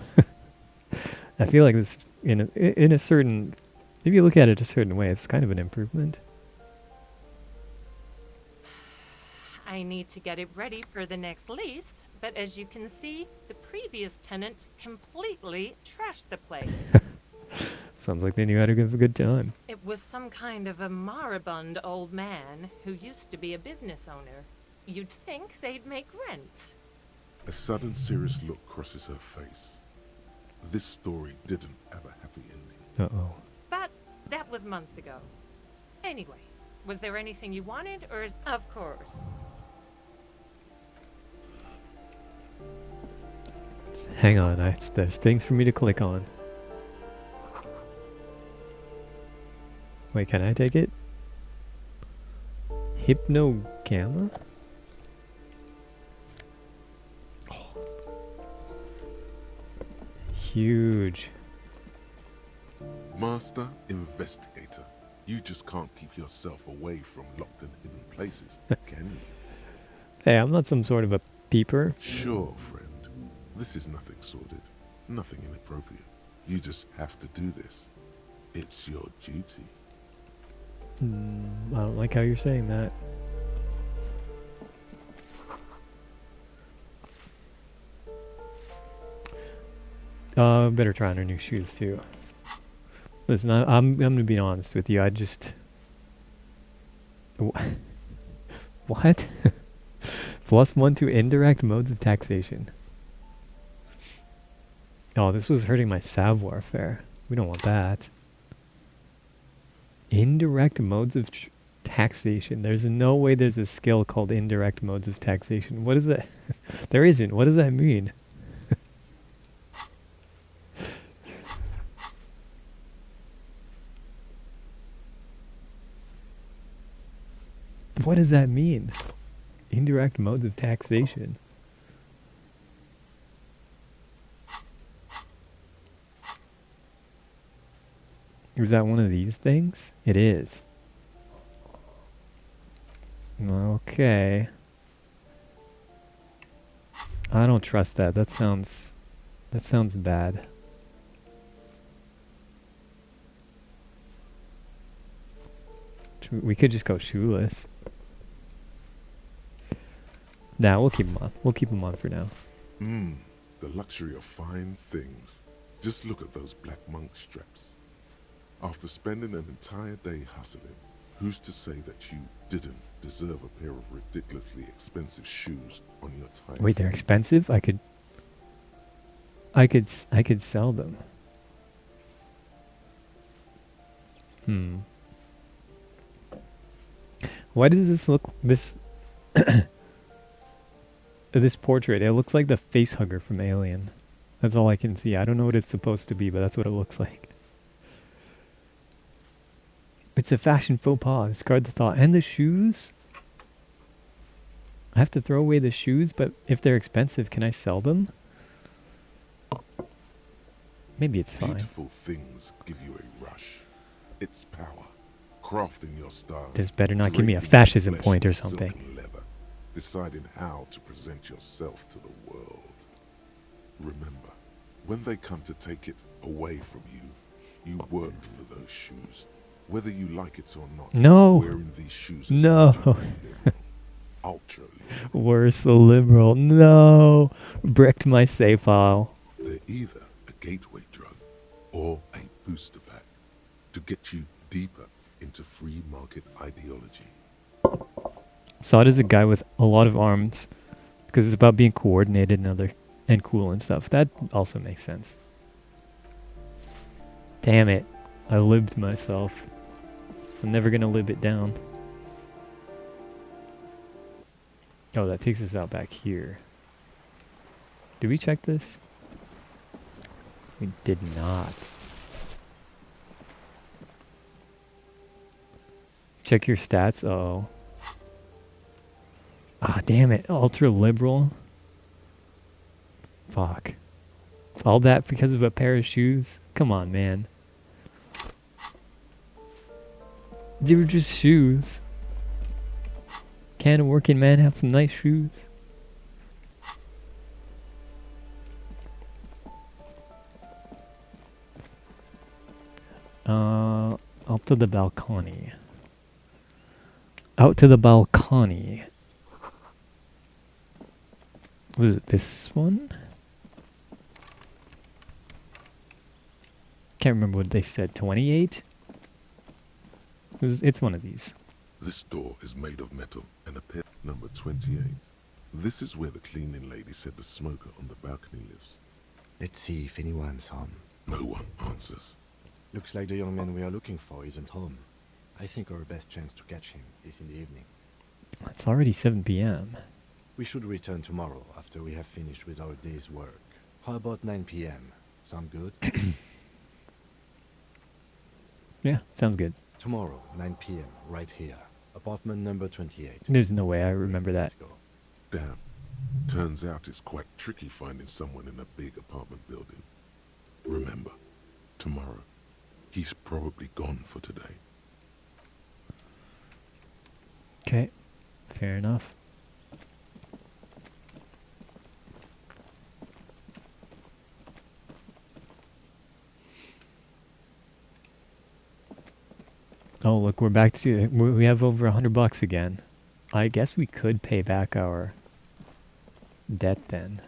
I feel like this, in a certain... If you look at it a certain way, it's kind of an improvement. I need to get it ready for the next lease, but as you can see, the previous tenant completely trashed the place. Sounds like they knew how to give a good time. It was some kind of a moribund old man who used to be a business owner. You'd think they'd make rent. A sudden serious look crosses her face. This story didn't have a happy ending. Uh-oh. But that was months ago. Anyway, was there anything you wanted, or is... Of course. Hang on, there's things for me to click on. Wait, can I take it? Hypno Gamma? huge. Master investigator, you just can't keep yourself away from locked and hidden places, can you? Hey, I'm not some sort of a peeper. Sure, friend. This is nothing sordid, nothing inappropriate. You just have to do this. It's your duty. I don't like how you're saying that. Better try on her new shoes too. Listen, I'm gonna be honest with you. I just what? +1 to indirect modes of taxation. Oh, this was hurting my savoir faire. We don't want that. Indirect modes of taxation. There's no way there's a skill called indirect modes of taxation. What is that? There isn't. What does that mean? What does that mean? Indirect modes of taxation. Is that one of these things? It is. Okay. I don't trust that. That sounds bad. We could just go shoeless. Nah, we'll keep them on. We'll keep them on for now. The luxury of fine things. Just look at those black monk straps. After spending an entire day hustling, who's to say that you didn't deserve a pair of ridiculously expensive shoes on your tired Wait, they're feet? expensive? I could sell them. Why does this look this this portrait? It looks like the face hugger from Alien. That's all I can see. I don't know what it's supposed to be, but that's what it looks like. It's a fashion faux pas. Discard the thought. And the shoes? I have to throw away the shoes, but if they're expensive, can I sell them? Maybe it's fine. Beautiful things give you a rush. It's power. Crafting your style. This better not give me a draping your fascism flesh point or in something. silken leather, deciding how to present yourself to the world. Remember, when they come to take it away from you, you worked for those shoes. Whether you like it or not, No. wearing these shoes is No. ultra liberal. Worse, a liberal. No. Bricked my save file. They're either a gateway drug or a booster pack to get you deeper into free market ideology. Saw it as a guy with a lot of arms because it's about being coordinated and cool and stuff. That also makes sense. Damn it. I libbed myself. I'm never gonna lib it down. Oh, that takes us out back here. Did we check this? We did not. Check your stats. Uh-oh. Ah, damn it. Ultra liberal. Fuck. All that because of a pair of shoes? Come on, man. They were just shoes. Can a working man have some nice shoes? Out to the balcony. Out to the balcony. Was it this one? Can't remember what they said. 28? It's one of these. This door is made of metal and a pit number 28. This is where the cleaning lady said the smoker on the balcony lives. Let's see if anyone's home. No one answers. Looks like the young man we are looking for isn't home. I think our best chance to catch him is in the evening. It's already 7 p.m. We should return tomorrow after we have finished with our day's work. How about 9 p.m.? Sound good? Yeah, sounds good. Tomorrow, 9 p.m., right here. Apartment number 28. There's no way I remember that. Let's go. Damn. Turns out it's quite tricky finding someone in a big apartment building. Remember, tomorrow, he's probably gone for today. Okay, fair enough. Oh, look, we're back to... We have over $100 again. I guess we could pay back our debt then.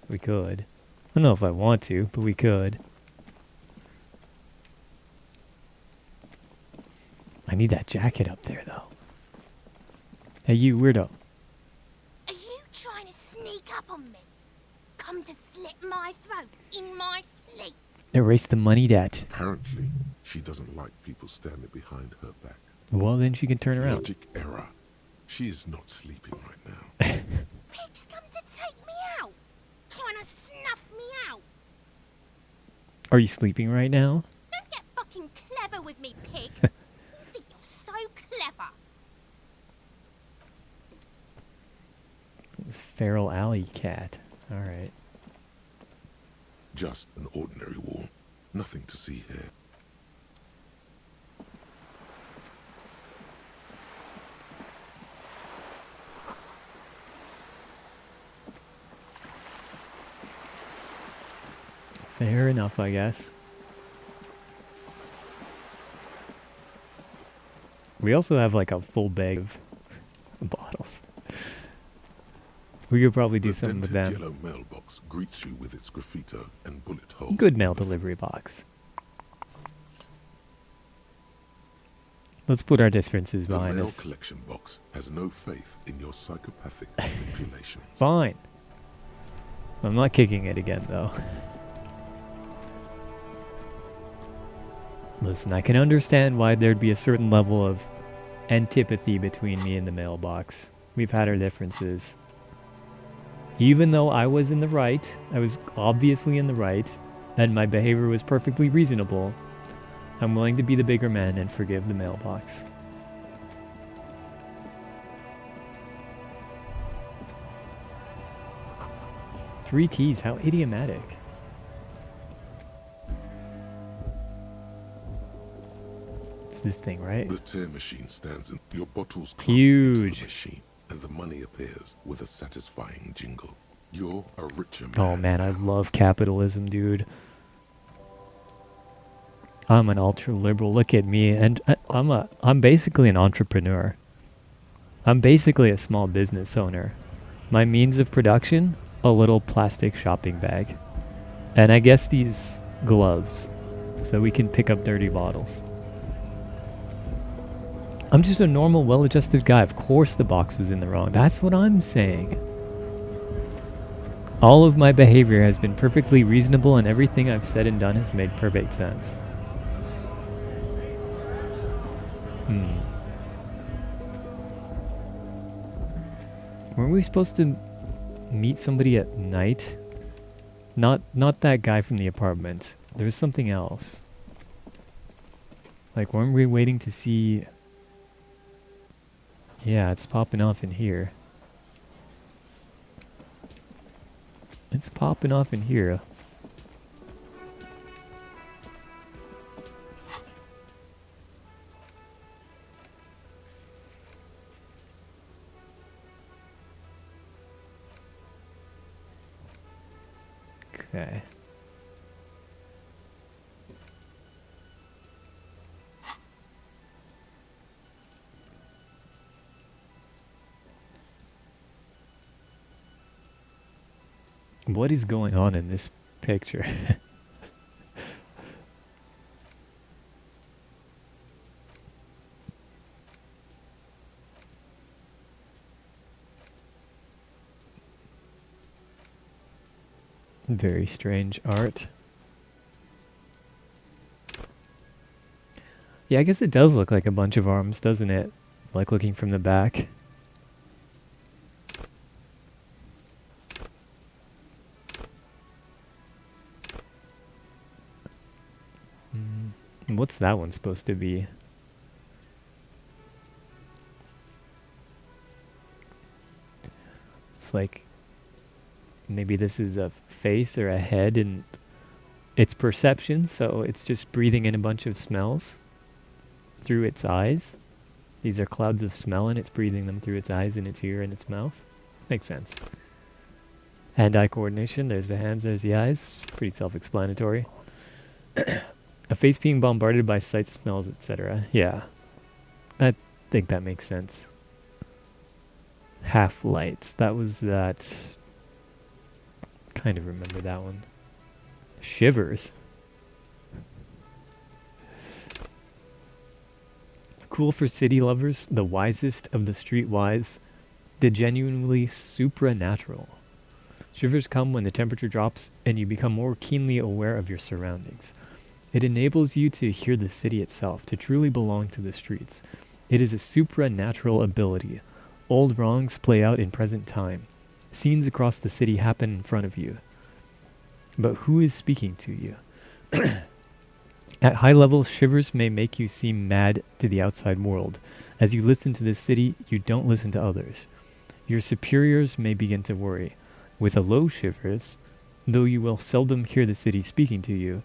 We could. I don't know if I want to, but we could. I need that jacket up there, though. Hey, you weirdo. Are you trying to sneak up on me? Come to slit my throat in my sleep? Erase the money debt. Apparently, she doesn't like people standing behind her back. Well, then she can turn around. Logic error. She is not sleeping right now. Pig's come to take me out. Trying to snuff me out. Are you sleeping right now? Don't get fucking clever with me, pig. You think you're so clever. This feral alley cat. Alright. Just an ordinary wall. Nothing to see here. Fair enough, I guess. We also have like a full bag of bottles. We could probably do something with them. The yellow mailbox greets you with its graffito and bullet holes. Good mail delivery box. Let's put our differences behind the mail us. collection box has no faith in your psychopathic manipulations. Fine. I'm not kicking it again, though. Listen, I can understand why there'd be a certain level of antipathy between me and the mailbox. We've had our differences. Even though I was in the right, I was obviously in the right, and my behavior was perfectly reasonable, I'm willing to be the bigger man and forgive the mailbox. Three T's, how idiomatic. It's this thing, right? The tear machine stands in your bottles. Huge. The machine, and the money appears with a satisfying jingle. You're a richer man. Oh man, I love capitalism, dude. I'm an ultra liberal. Look at me, and I'm basically an entrepreneur. I'm basically a small business owner. My means of production, a little plastic shopping bag, and I guess these gloves, so we can pick up dirty bottles. I'm just a normal, well-adjusted guy. Of course the box was in the wrong. That's what I'm saying. All of my behavior has been perfectly reasonable, and everything I've said and done has made perfect sense. Weren't we supposed to meet somebody at night? Not that guy from the apartment. There's something else. Like, weren't we waiting to see... Yeah, it's popping off in here. It's popping off in here. Okay. What is going on in this picture? Very strange art. Yeah, I guess it does look like a bunch of arms, doesn't it? Like looking from the back. What's that one supposed to be? It's like maybe this is a face or a head, and It's perception, so it's just breathing in a bunch of smells through its eyes. These are clouds of smell, and it's breathing them through its eyes and its ear and its mouth. Makes sense. Hand-eye coordination. There's the hands, there's the eyes. Pretty self-explanatory. A face being bombarded by sights, smells, etc. Yeah. I think that makes sense. Half-lights. That was that... Kind of remember that one. Shivers. Cool for city lovers, the wisest of the streetwise, the genuinely supranatural. Shivers come when the temperature drops and you become more keenly aware of your surroundings. It enables you to hear the city itself, to truly belong to the streets. It is a supranatural ability. Old wrongs play out in present time. Scenes across the city happen in front of you. But who is speaking to you? At high levels, shivers may make you seem mad to the outside world. As you listen to the city, you don't listen to others. Your superiors may begin to worry. With a low shivers, though you will seldom hear the city speaking to you,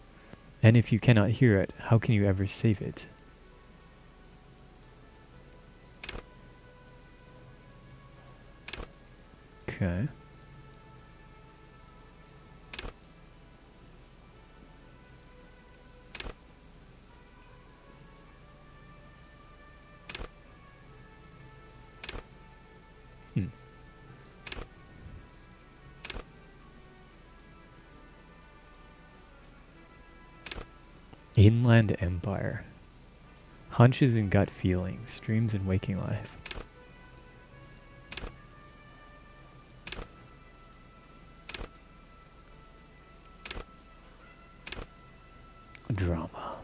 and if you cannot hear it, how can you ever save it? Okay. Inland Empire. Hunches and gut feelings, dreams and waking life. Drama.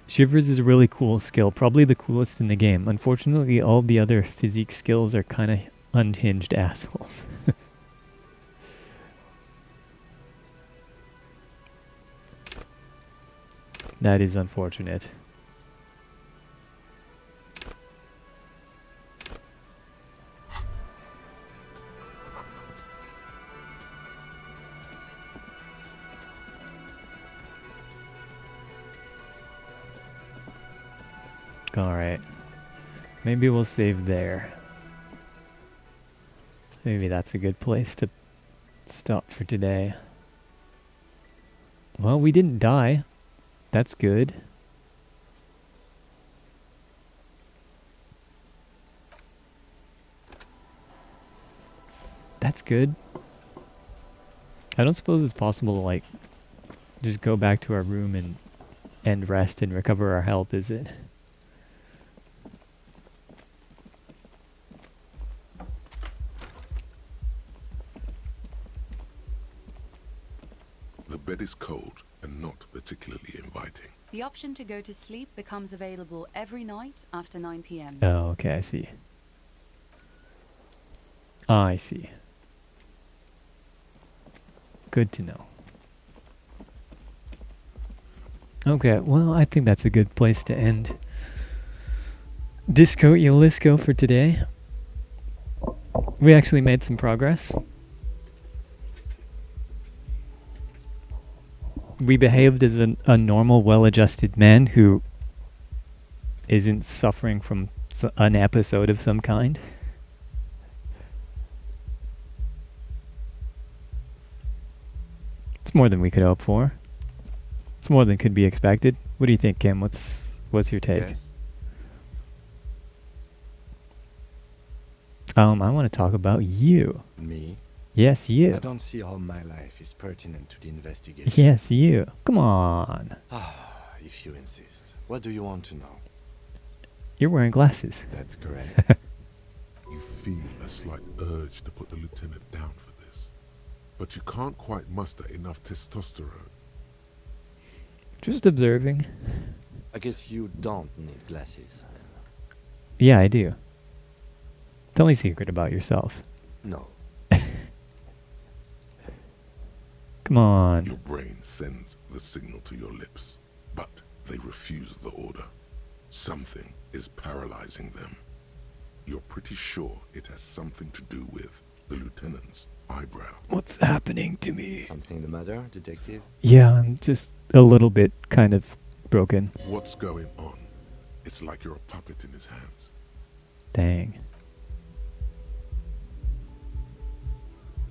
Shivers is a really cool skill, probably the coolest in the game. Unfortunately, all the other physique skills are kind of unhinged assholes. That is unfortunate. Alright. Maybe we'll save there. Maybe that's a good place to stop for today. Well, we didn't die. That's good. That's good. I don't suppose it's possible to, like, just go back to our room and rest and recover our health, is it? The bed is cold and not particularly inviting. The option to go to sleep becomes available every night after 9 p.m. Oh, okay, I see. I see. Good to know. Okay, well, I think that's a good place to end Disco Elisco for today. We actually made some progress. We behaved as a normal, well-adjusted man who isn't suffering from an episode of some kind. It's more than we could hope for. It's more than could be expected. What do you think, Kim? What's your take? Yes. I want to talk about you. Me? Yes, you. I don't see how my life is pertinent to the investigation. Yes, you. Come on. If you insist. What do you want to know? You're wearing glasses. That's correct. You feel a slight urge to put the lieutenant down for this, but you can't quite muster enough testosterone. Just observing. I guess you don't need glasses. Yeah, I do. Tell me a secret about yourself. No. Come on. Your brain sends the signal to your lips, but they refuse the order. Something is paralyzing them. You're pretty sure it has something to do with the lieutenant's eyebrow. What's happening to me? Something the matter, detective? Yeah, I'm just a little bit kind of broken. What's going on? It's like you're a puppet in his hands. Dang.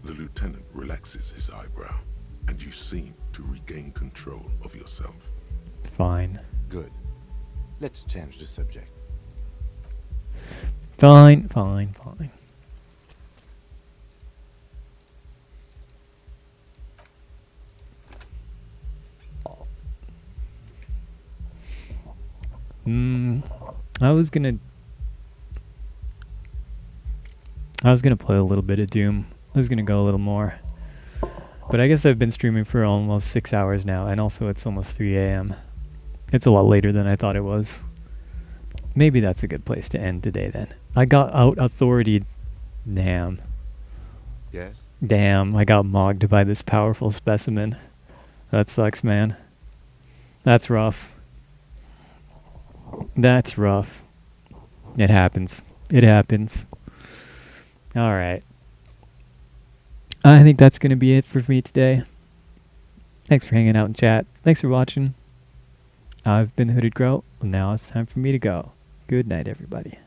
The lieutenant relaxes his eyebrow, and you seem to regain control of yourself. Fine. Good. Let's change the subject. Fine, fine, fine. I was gonna play a little bit of Doom. I was gonna go a little more. But I guess I've been streaming for almost 6 hours now, and also it's almost 3 a.m. It's a lot later than I thought it was. Maybe that's a good place to end today then. I got out authority. Damn. Yes? Damn, I got mogged by this powerful specimen. That sucks, man. That's rough. That's rough. It happens. It happens. Alright. I think that's going to be it for me today. Thanks for hanging out in chat. Thanks for watching. I've been Hooded Grow. Now it's time for me to go. Good night, everybody.